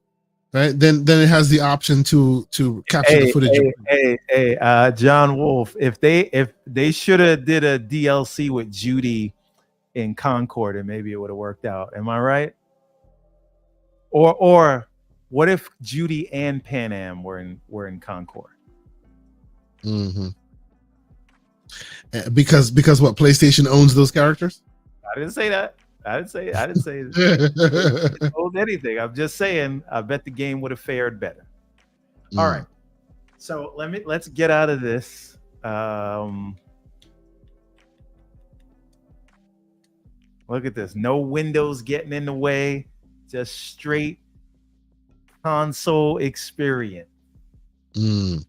right, then it has the option to capture the footage. Hey, John Wolf, if they should have did a DLC with Judy in Concord, and maybe it would have worked out. Am I right? Or what if Judy and Pan Am were in Concord? Mm-hmm. Because what, PlayStation owns those characters? I didn't say that. I didn't say owns anything. I'm just saying I bet the game would have fared better. All right. So let's get out of this. Look at this. No windows getting in the way. Just straight console experience. I'm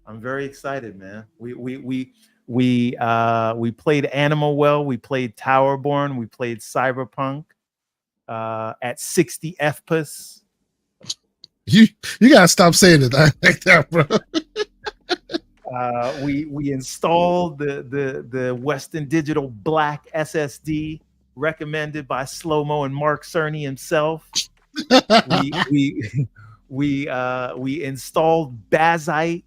very excited, man. We played Animal Well, we played Towerborn, we played Cyberpunk at 60 FPS. You gotta stop saying it like that, bro. We installed the Western Digital Black SSD recommended by Slow Mo and Mark Cerny himself. we installed Bazite.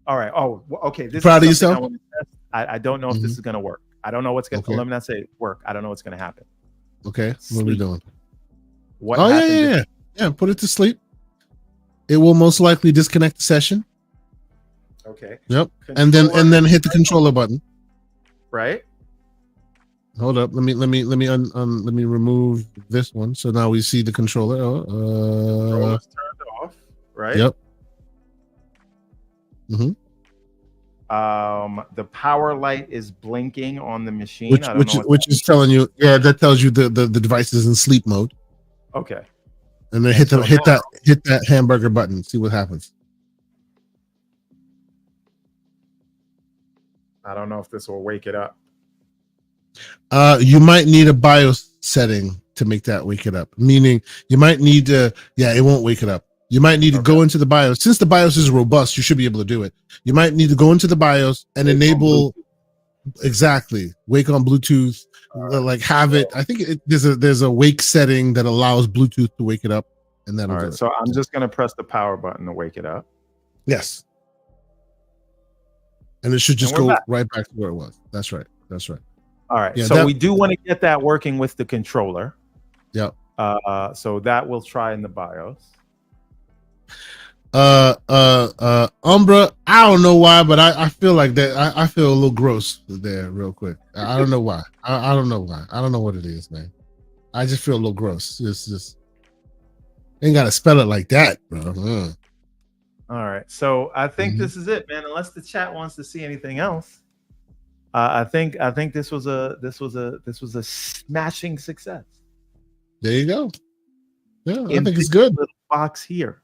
All right. Oh, okay. This proud of is yourself? I don't know if this is going to work. I don't know what's going to. Let me not say work. I don't know what's going to happen. Okay. What are we doing? What? Oh yeah. Put it to sleep. It will most likely disconnect the session. Okay. Yep. And then hit the controller button. Right. Hold up. Let me remove this one. So now we see the controller. Controller's turned off. Right. Yep. The power light is blinking on the machine, which is telling you, that tells you the device is in sleep mode. Okay. And then hit that hamburger button. See what happens. I don't know if this will wake it up. You might need a BIOS setting to make that wake it up. Meaning you might need to. Yeah, it won't wake it up. You might need to go into the BIOS. Since the BIOS is robust, you should be able to do it. You might need to go into the BIOS and enable wake on Bluetooth. Like have it. I think there's a wake setting that allows Bluetooth to wake it up, and that'll do it. So I'm just gonna press the power button to wake it up. Yes. And it should just go right back to where it was. That's right. All right. Yeah, so we do want to get that working with the controller. Yep. So that we'll try in the BIOS. Umbra, I don't know why, but I feel like that. I feel a little gross there real quick. I don't know why. I don't know why. I don't know what it is, man. I just feel a little gross. Just ain't gotta spell it like that, bro. All right. So I think Mhm. this is it, man. Unless the chat wants to see anything else. I think this was a smashing success. There you go. Yeah, I In think it's this good. little box here.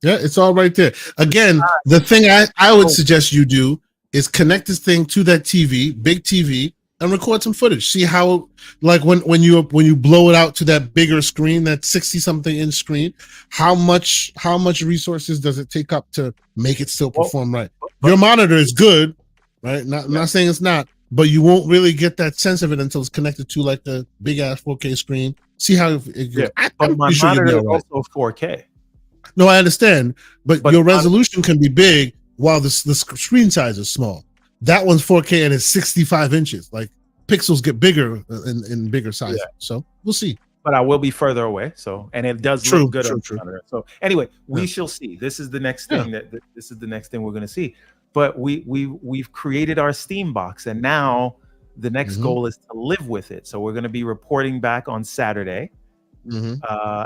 Yeah, it's all right there. Again, the thing I would suggest you do is connect this thing to that TV, big TV, and record some footage. See how, like when you blow it out to that bigger screen, that 60-something inch screen, how much resources does it take up to make it still perform right? Your monitor is good, right? Not saying it's not, but you won't really get that sense of it until it's connected to like the big ass 4K screen. See how But my monitor is also 4K. No, I understand, but your resolution can be big while the screen size is small. That one's 4K and it's 65 inches. Like pixels get bigger in bigger size. Yeah. So we'll see. But I will be further away. So, and it does look good on the monitor. So anyway, we shall see. This is the next thing this is the next thing we're going to see. But we've created our Steambox, and now the next goal is to live with it. So we're going to be reporting back on Saturday.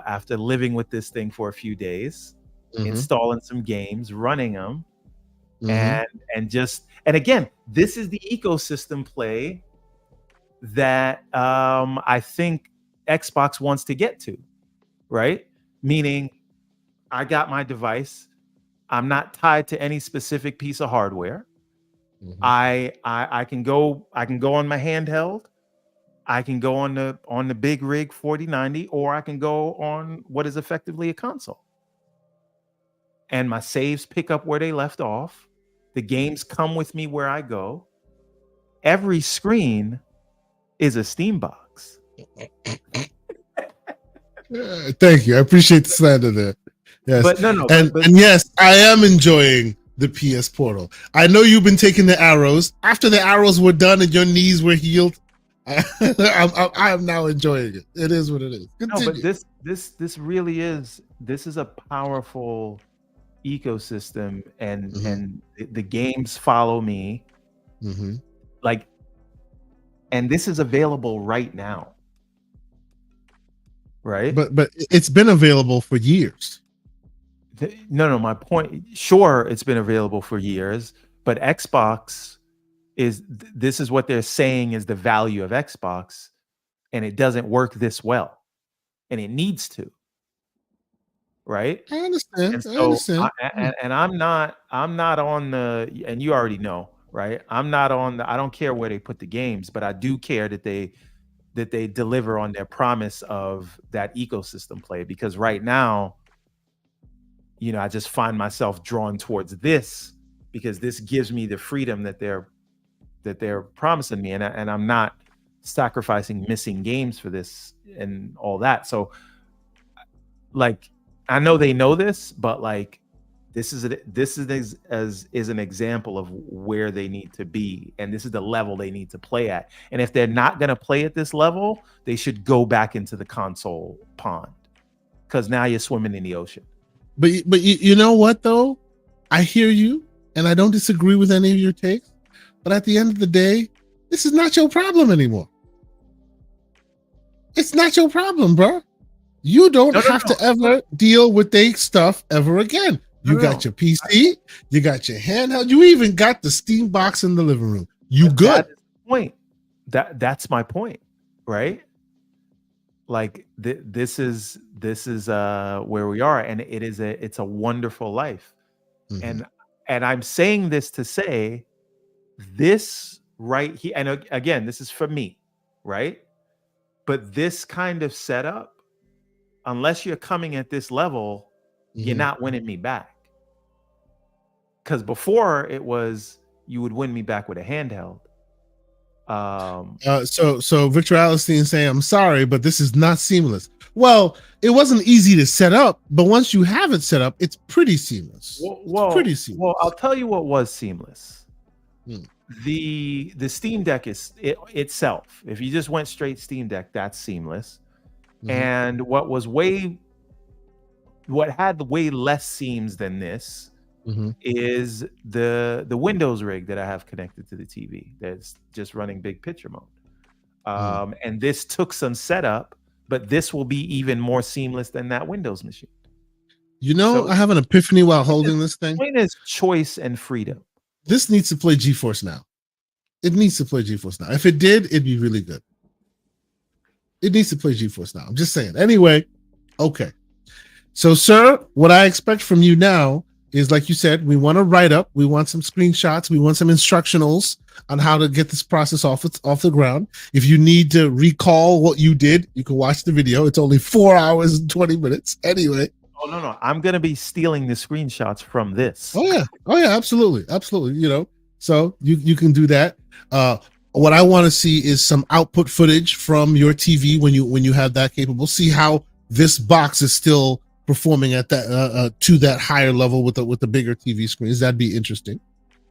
After living with this thing for a few days, installing some games, running them, and again, this is the ecosystem play that I think Xbox wants to get to, right? Meaning, I got my device, I'm not tied to any specific piece of hardware. I can go on my handheld. I can go on the big rig 4090, or I can go on what is effectively a console. And my saves pick up where they left off. The games come with me where I go. Every screen is a Steambox. Thank you. I appreciate the slander there. Yes. But and yes, I am enjoying the PS Portal. I know you've been taking the arrows. After the arrows were done and your knees were healed, I am now enjoying it. It is what it is. Continue. No, but this really is. This is a powerful ecosystem, and the games follow me. Like, and this is available right now, right? But it's been available for years. No. My point. Sure, it's been available for years, but Xbox. This is what they're saying is the value of Xbox, and it doesn't work this well, and it needs to, right? I understand. And so, I understand. And I'm not on the, and you already know, right? I'm not on the, I don't care where they put the games, but I do care that they deliver on their promise of that ecosystem play, because right now, I just find myself drawn towards this because this gives me the freedom that they're promising me, and I'm not sacrificing missing games for this and all that. So, like, I know they know this, but like, this is an example of where they need to be, and this is the level they need to play at. And if they're not going to play at this level, they should go back into the console pond, because now you're swimming in the ocean. But you know what though? I hear you, and I don't disagree with any of your takes. But at the end of the day, this is not your problem anymore. It's not your problem, bro. You don't have to ever deal with their stuff ever again. You got your PC, you got your handheld, you even got the Steam box in the living room. You good. That's my point, right? Like this is where we are, and it's a wonderful life. And I'm saying this to say, this right here, and again, this is for me, right? But this kind of setup, unless you're coming at this level, you're not winning me back. Because before it was, you would win me back with a handheld. So Victor Alistine saying, I'm sorry, but this is not seamless. Well, it wasn't easy to set up, but once you have it set up, it's pretty seamless. It's pretty seamless. Well, I'll tell you what was seamless. The Steam Deck is itself. If you just went straight Steam Deck, that's seamless. And what had way less seams than this is the Windows rig that I have connected to the TV that's just running big picture mode. And this took some setup, but this will be even more seamless than that Windows machine. You know, so I have an epiphany while holding this thing. The point is choice and freedom. This needs to play GeForce Now. It needs to play GeForce Now. If it did, it'd be really good. It needs to play GeForce Now. I'm just saying. Anyway, okay. So, sir, what I expect from you now is, like you said, we want a write-up. We want some screenshots. We want some instructionals on how to get this process off the ground. If you need to recall what you did, you can watch the video. It's only 4 hours and 20 minutes. Anyway. Oh, no. I'm going to be stealing the screenshots from this. Oh, yeah. Absolutely. You know, so you can do that. What I want to see is some output footage from your TV when you have that capable. See how this box is still performing at that to that higher level with the bigger TV screens. That'd be interesting,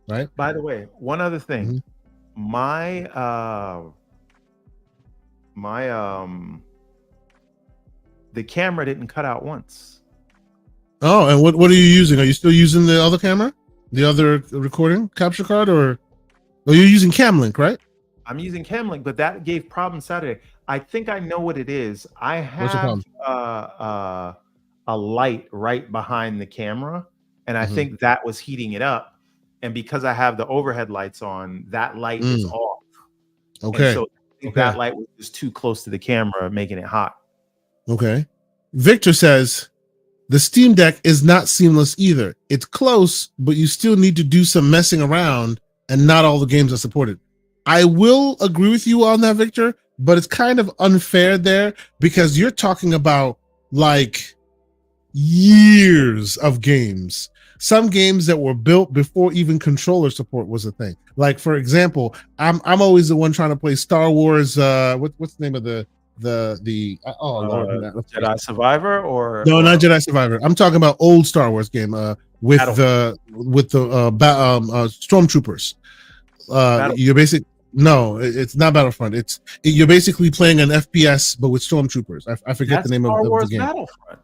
right? By the way, one other thing, my the camera didn't cut out once. Oh, and what are you using? Are you still using the other camera, the other recording capture card, or you're using Camlink, right? I'm using Camlink, but that gave problems Saturday. I think I know what it is. I have a light right behind the camera, and I think that was heating it up. And because I have the overhead lights on, that light is off. Okay. And so I think that light was just too close to the camera, making it hot. Okay. Victor says the Steam Deck is not seamless either. It's close, but you still need to do some messing around, and not all the games are supported. I will agree with you on that, Victor, but it's kind of unfair there because you're talking about like years of games. Some games that were built before even controller support was a thing. Like, for example, I'm always the one trying to play Star Wars. What's the name of the Jedi Survivor or no, not Jedi Survivor. I'm talking about old Star Wars game with the stormtroopers. It's not Battlefront. You're basically playing an FPS but with stormtroopers. I forget the name of the game. Battlefront.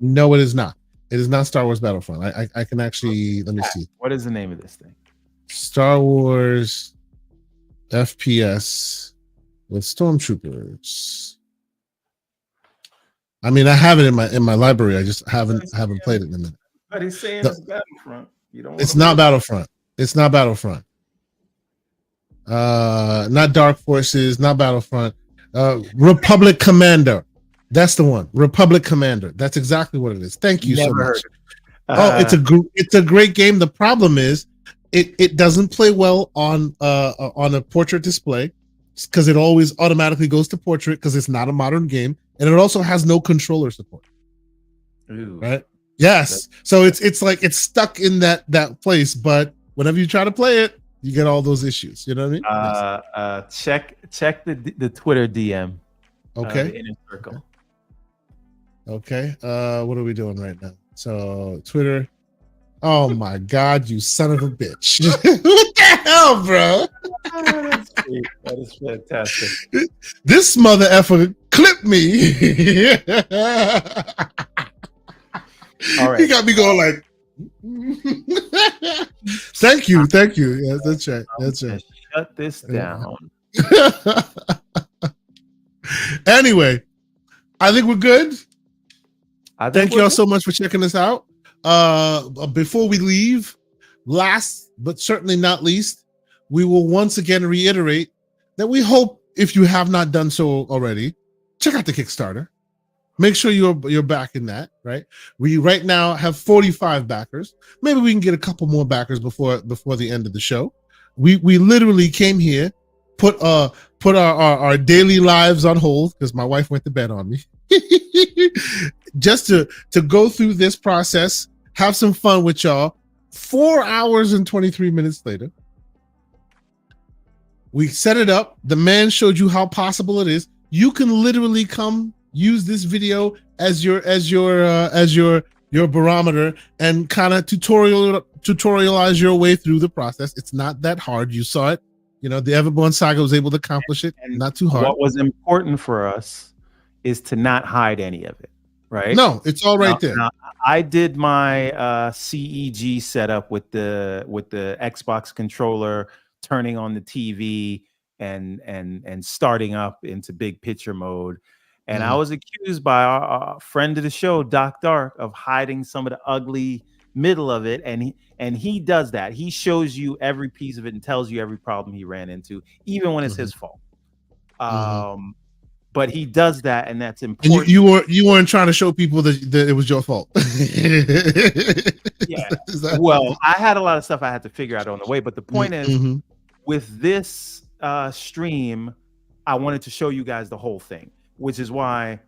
No, it is not. It is not Star Wars Battlefront. I can actually let me see. What is the name of this thing? Star Wars FPS with stormtroopers. I mean, I have it in my library. I just haven't played it in a minute. But he's saying it's Battlefront. It's not Battlefront. It's not Battlefront. Not Dark Forces, not Battlefront. Republic Commander. That's the one. Republic Commander. That's exactly what it is. Thank you so much. It's a great game. The problem is it doesn't play well on a portrait display because it always automatically goes to portrait because it's not a modern game, and it also has no controller support. Ooh. Right? Yes. So it's like it's stuck in that place, but whenever you try to play it, you get all those issues. You know what I mean? Check the Twitter DM. Okay. The inner circle. Okay. What are we doing right now? So Twitter. Oh my God, you son of a bitch. What the hell, bro? That's sweet. That is fantastic. This mother effer clipped me. All right. He got me going like Thank you. Yeah, that's right. Shut this down. Anyway, I think we're good. Thank you all so much for checking us out. Before we leave, last but certainly not least, we will once again reiterate that we hope, if you have not done so already, check out the Kickstarter. Make sure you're backing that, right? We right now have 45 backers. Maybe we can get a couple more backers before the end of the show. We literally came here, put our daily lives on hold because my wife went to bed on me. Just to go through this process, have some fun with y'all. 4 hours and 23 minutes later, we set it up. The man showed you how possible it is. You can literally come use this video as your barometer and kind of tutorialize your way through the process. It's not that hard. You saw it. You know, the Everborn saga was able to accomplish it. And not too hard. What was important for us is to not hide any of it, right? No, it's all right there. Now, I did my CEG setup with the Xbox controller, turning on the TV and starting up into big picture mode. And I was accused by our friend of the show, Doc Dark, of hiding some of the ugly middle of it. And he does that. He shows you every piece of it and tells you every problem he ran into, even when it's his fault. But he does that, and that's important. And you weren't trying to show people that it was your fault. Yeah. Well, I had a lot of stuff I had to figure out on the way, but the point is, with this stream, I wanted to show you guys the whole thing, which is why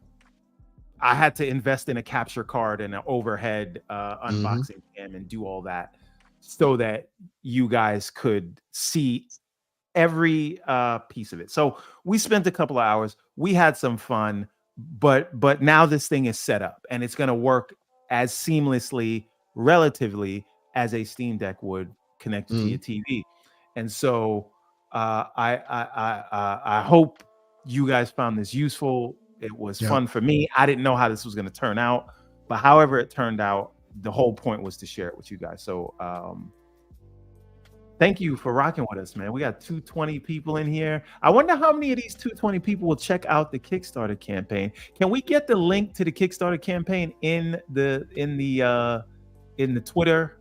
I had to invest in a capture card and an overhead unboxing cam and do all that, so that you guys could see every piece of it. So we spent a couple of hours. We had some fun, but now this thing is set up and it's going to work as seamlessly, relatively, as a Steam Deck would connected to your TV. And so I hope you guys found this useful. It was fun for me. I didn't know how this was going to turn out, but however it turned out, the whole point was to share it with you guys. So thank you for rocking with us, man. We got 220 people in here. I wonder how many of these 220 people will check out the Kickstarter campaign. Can we get the link to the Kickstarter campaign in the Twitter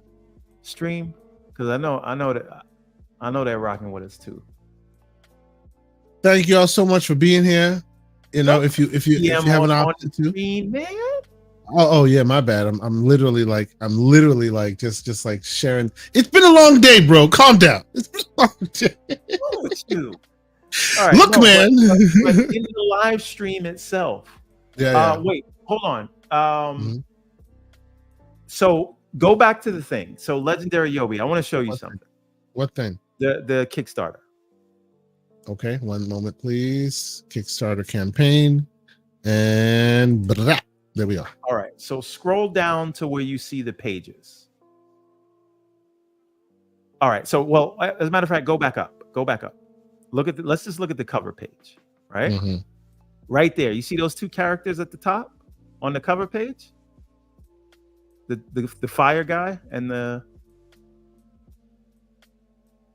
stream? Because I know they're rocking with us too. Thank you all so much for being here. You know, if you have an opportunity to, man. Oh yeah, my bad. I'm literally like just like sharing. It's been a long day, bro. Calm down. It's been a long day. What's with you? All right, look, man. But in the live stream itself. Yeah. Wait, hold on. So go back to the thing. So Legendary Yobi, I want to show you something. What thing? The Kickstarter. Okay, one moment, please. Kickstarter campaign, and there we are. All right, so scroll down to where you see the pages. All right, so well, as a matter of fact, go back up. Let's just look at the cover page, right? Right there. You see those two characters at the top on the cover page? The fire guy and the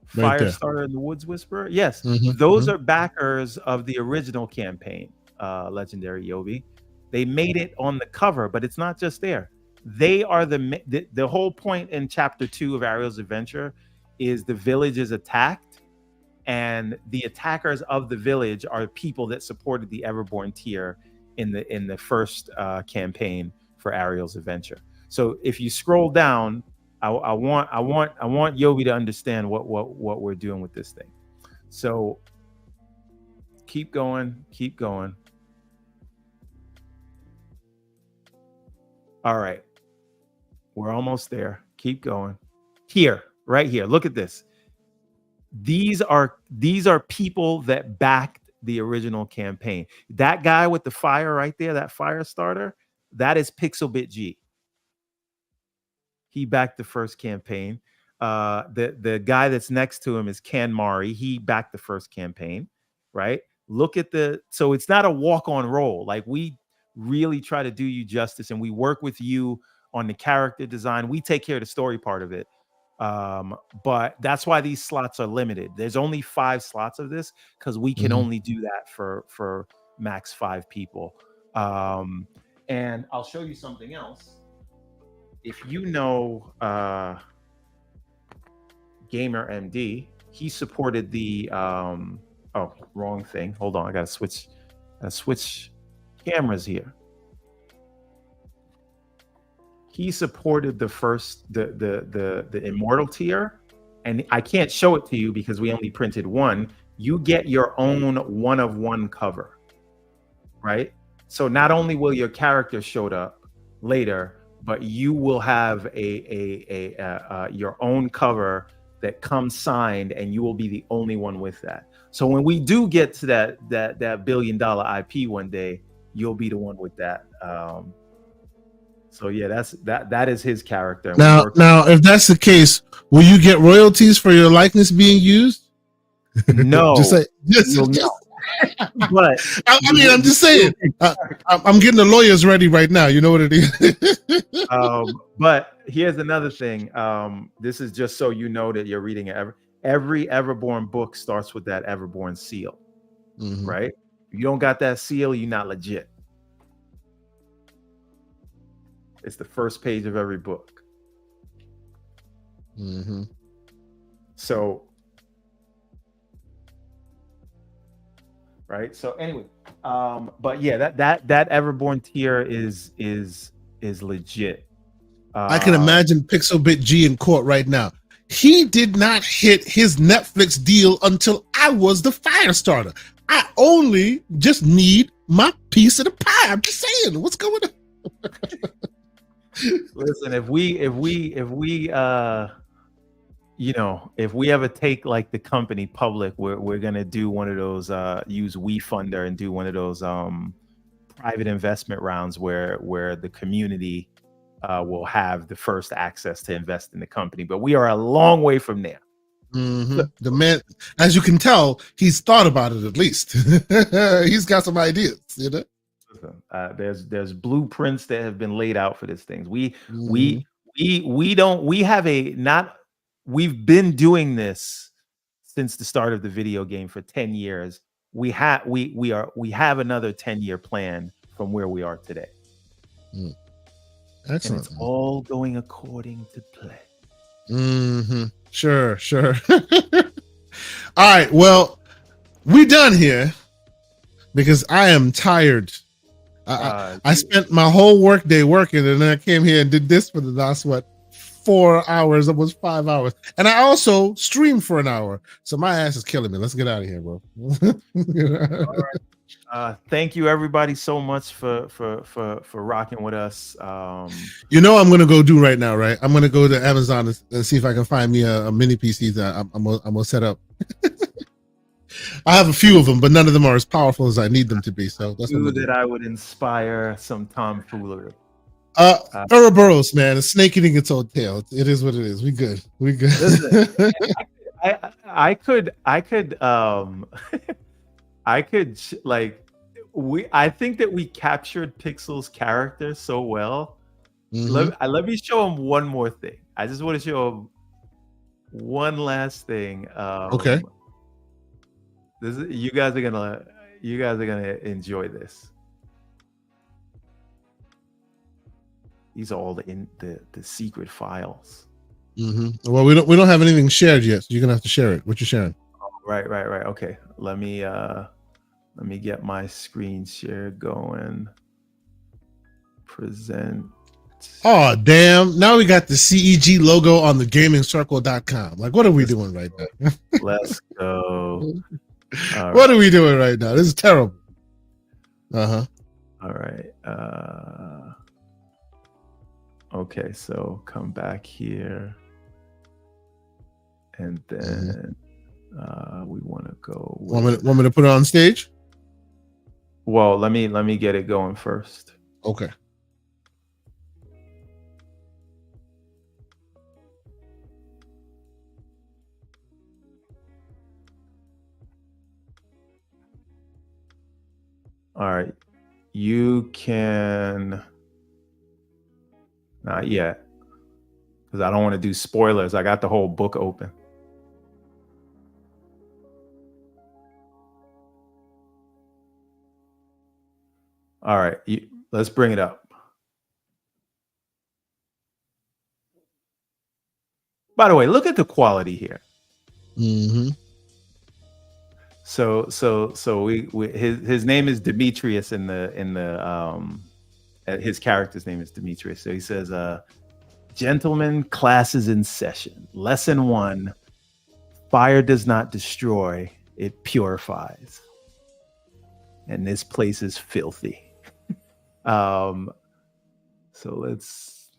fire starter and the woods whisperer. Yes, those are backers of the original campaign, Legendary Yobi. They made it on the cover, but it's not just there. They are the whole point in chapter 2 of Ariel's Adventure is the village is attacked, and the attackers of the village are people that supported the Everborn tier in the first campaign for Ariel's Adventure. So if you scroll down, I want Yobi to understand what we're doing with this thing. So keep going. All right, we're almost there. Keep going. Here, right here. Look at this. These are people that backed the original campaign. That guy with the fire right there, that fire starter, that is Pixelbit G. He backed the first campaign. The guy that's next to him is Ken Mari. He backed the first campaign, right? Look at so it's not a walk-on roll. Like, we really try to do you justice, and we work with you on the character design. We take care of the story part of it. But that's why these slots are limited. There's only 5 slots of this because we can only do that for max 5 people. And I'll show you something else. If you know Gamer MD, he supported the wrong thing. Hold on, I gotta switch cameras here. He supported the first the Immortal tier, and I can't show it to you because we only printed one. You get your own 1-of-1 cover, right? So not only will your character show up later, but you will have your own cover that comes signed, and you will be the only one with that. So when we do get to that $1 billion IP one day, you'll be the one with that. So yeah, that is his character. Now, if that's the case, will you get royalties for your likeness being used? No, just But I mean, I'm just saying. I'm getting the lawyers ready right now. You know what it is. But here's another thing. This is just so you know that you're reading every Everborn book starts with that Everborn seal, right? If you don't got that seal, you're not legit. It's the first page of every book. So, right. So anyway, but yeah, that Everborn tier is legit. I can imagine Pixelbit G in court right now. He did not hit his Netflix deal until I was the fire starter. I only just need my piece of the pie. I'm just saying, what's going on? Listen, if we if we ever take like the company public, we're gonna do one of those use WeFunder and do one of those private investment rounds where the community will have the first access to invest in the company. But we are a long way from there. The man, as you can tell, he's thought about it at least. He's got some ideas, you know. There's blueprints that have been laid out for these things. We've been doing this since the start of the video game for 10 years. We have another 10-year plan from where we are today. Excellent. And it's all going according to plan. Sure. All right, well, we done here because I am tired. I spent my whole work day working, and then I came here and did this for the last 4 hours, almost 5 hours, and I also streamed for an hour. So my ass is killing me. Let's get out of here, bro. All right. Thank you, everybody, so much for rocking with us. You know what I'm gonna go do right now, right? I'm gonna go to Amazon and see if I can find me a mini PC that I'm gonna set up. I have a few of them, but none of them are as powerful as I need them to be. So that's what I would inspire some tomfoolery. Ouroboros, man, a snake eating its own tail. It is what it is. We good. Listen, I could I think that we captured Pixel's character so well. Let me show him one more thing. I just want to show him one last thing. Okay. You guys are gonna enjoy this. These are all the secret files. Well, we don't have anything shared yet, so you're gonna have to share it. What you sharing? Right. Okay. Let me get my screen share going. Present. Oh, damn. Now we got the CEG logo on the gamingcircle.com. Like, what are we doing right now? Let's go. What are we doing right now? This is terrible. All right. Okay, so come back here. And then we want to go. Want me to put it on stage? Well, let me get it going first. Okay. All right. You can not yet, because I don't want to do spoilers. I got the whole book open. All right, let's bring it up. By the way, look at the quality here. So his name is Demetrius in the his character's name is Demetrius. So he says, "Gentlemen, class is in session. Lesson 1: fire does not destroy; it purifies. And this place is filthy." So let's.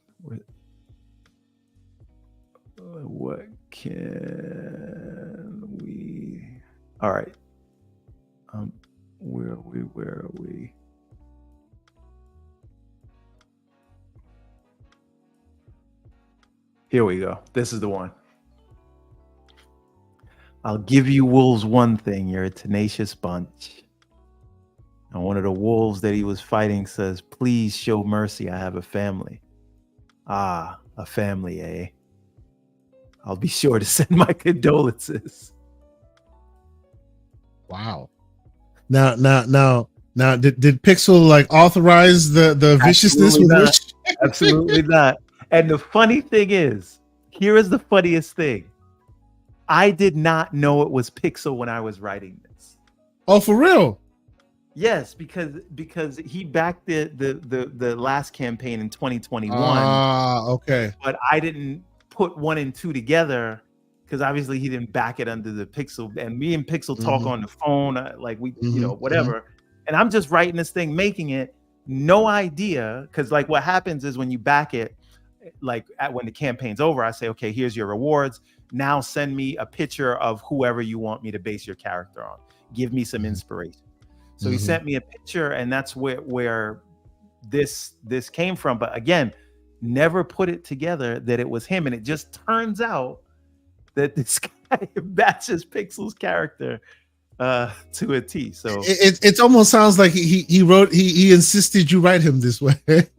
What can we? All right. Where are we? Here we go. This is the one. I'll give you wolves one thing. You're a tenacious bunch. And one of the wolves that he was fighting says, please show mercy. I have a family. Ah, a family, eh? I'll be sure to send my condolences. Wow. Now, did Pixel like authorize the viciousness with not. which? Absolutely not. And the funny thing is, here is the funniest thing. I did not know it was Pixel when I was writing this. Oh, for real? Yes, because he backed the last campaign in 2021. Ah, okay. But I didn't put 1 and 2 together because obviously he didn't back it under the Pixel. And me and Pixel talk on the phone, like we, whatever. And I'm just writing this thing, making it. No idea, because like what happens is when you back it, like when the campaign's over, I say, okay, here's your rewards. Now send me a picture of whoever you want me to base your character on. Give me some inspiration. So he sent me a picture, and that's where this came from. But again, never put it together that it was him. And it just turns out that this guy matches Pixel's character to a T. So it almost sounds like he insisted you write him this way. That's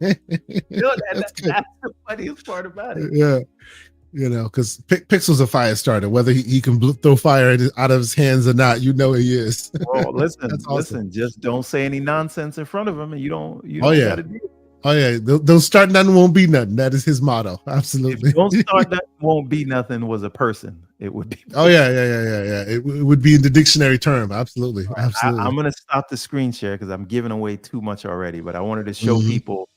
the funniest part about it. Yeah. Because Pixel's a fire starter. Whether he can throw fire out of his hands or not, he is. Oh, listen, awesome. just don't say any nonsense in front of him, and you don't gotta do it. Oh yeah, don't start nothing, won't be nothing. That is his motto. Absolutely. If don't start nothing, won't be nothing was a person, it would be. Oh yeah. It would be in the dictionary term. Absolutely. I'm gonna stop the screen share because I'm giving away too much already. But I wanted to show people.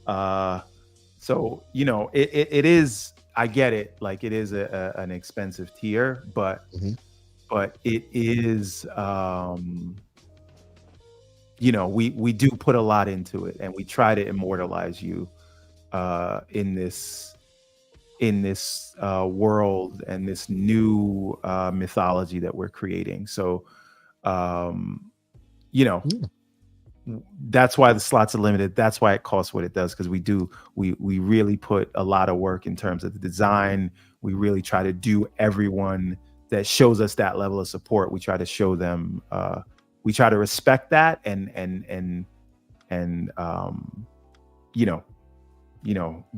So it is. I get it. Like it is an expensive tier, but it is. We do put a lot into it, and we try to immortalize you in this world and this new mythology that we're creating. So, that's why the slots are limited. That's why it costs what it does, because we really put a lot of work in terms of the design. We really try to do everyone that shows us that level of support. We try to show them. We try to respect that and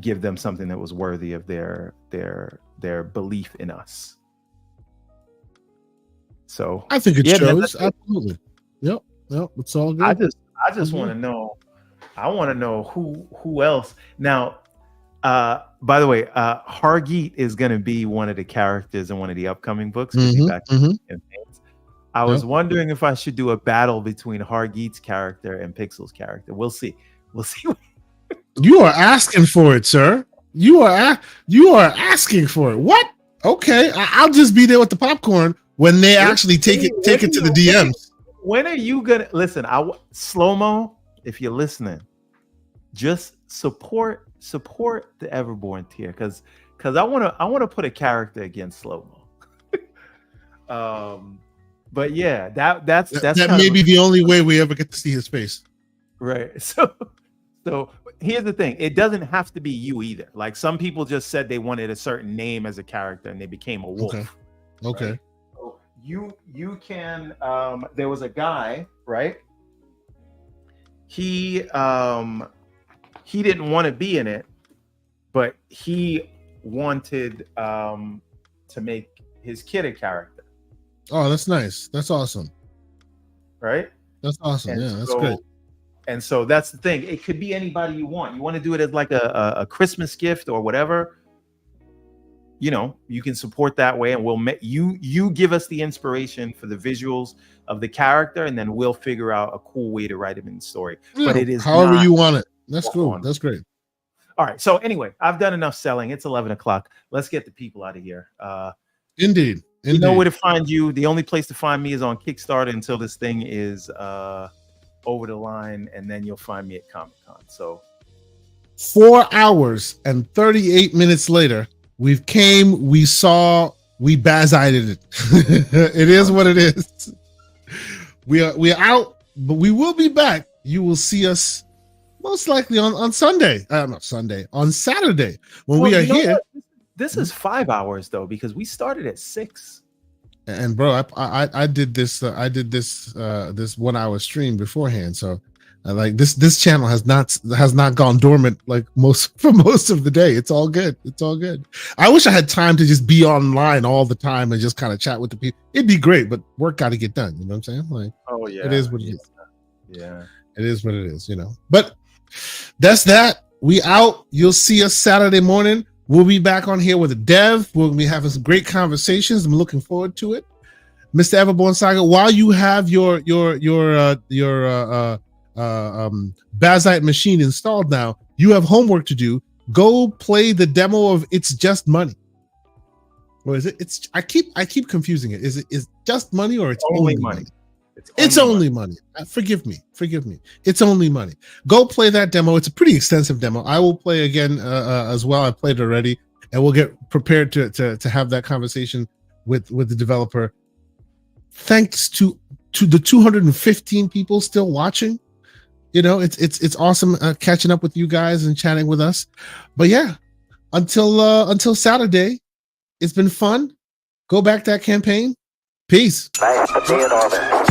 give them something that was worthy of their belief in us. So I think it shows. Absolutely. Yep. It's all good. I just want to know. I want to know who else. Now, by the way, Hargeet is going to be one of the characters in one of the upcoming books. I was wondering if I should do a battle between Hargeet's character and Pixel's character. We'll see. You are asking for it, sir. You are asking for it. What? Okay, I'll just be there with the popcorn when they actually take it to the DMs. When are you gonna listen? Slow-mo, if you're listening, just support the Everborn tier because I wanna put a character against Slow-mo. But yeah, that may be the only way we ever get to see his face. Right. So here's the thing: it doesn't have to be you either. Like some people just said they wanted a certain name as a character and they became a wolf. Okay. Right? You can there was a guy, right? He didn't want to be in it, but he wanted to make his kid a character. Oh, that's nice. That's awesome. Right? That's awesome. And that's great. And so that's the thing. It could be anybody you want. You want to do it as like a Christmas gift or whatever. You can support that way, and we'll you give us the inspiration for the visuals of the character, and then we'll figure out a cool way to write him in the story. Yeah, but it is however you want it. That's cool. That's great. All right. So anyway, I've done enough selling. It's 11 o'clock. Let's get the people out of here. Indeed. You know where to find you. The only place to find me is on Kickstarter until this thing is over the line, and then you'll find me at Comic-Con. So 4 hours and 38 minutes later, we saw, we Bazited it. It is what it is. We are out, but we will be back. You will see us most likely on Sunday. Not Sunday, on Saturday when we are here. This is 5 hours though, because we started at 6. And bro, I did this 1 hour stream beforehand, so like this channel has not gone dormant like for most of the day. It's all good. It's all good. I wish I had time to just be online all the time and just kind of chat with the people. It'd be great, but work got to get done. You know what I'm saying? Like, oh yeah, it is what it is. Yeah, it is what it is. You know. But that's that. We out. You'll see us Saturday morning. We'll be back on here with a dev. We'll be having some great conversations. I'm looking forward to it. Mr. Everborn Saga, while you have your Bazite machine installed now, you have homework to do. Go play the demo of It's Just Money. Or is it? I keep confusing it. Is it just money or it's only money? It's only money. Forgive me. It's only money. Go play that demo. It's a pretty extensive demo. I will play again as well. I played already, and we'll get prepared to have that conversation with the developer. Thanks to the 215 people still watching. You know, it's awesome catching up with you guys and chatting with us. But yeah, until Saturday, it's been fun. Go back that campaign. Peace. Nice to be in orbit.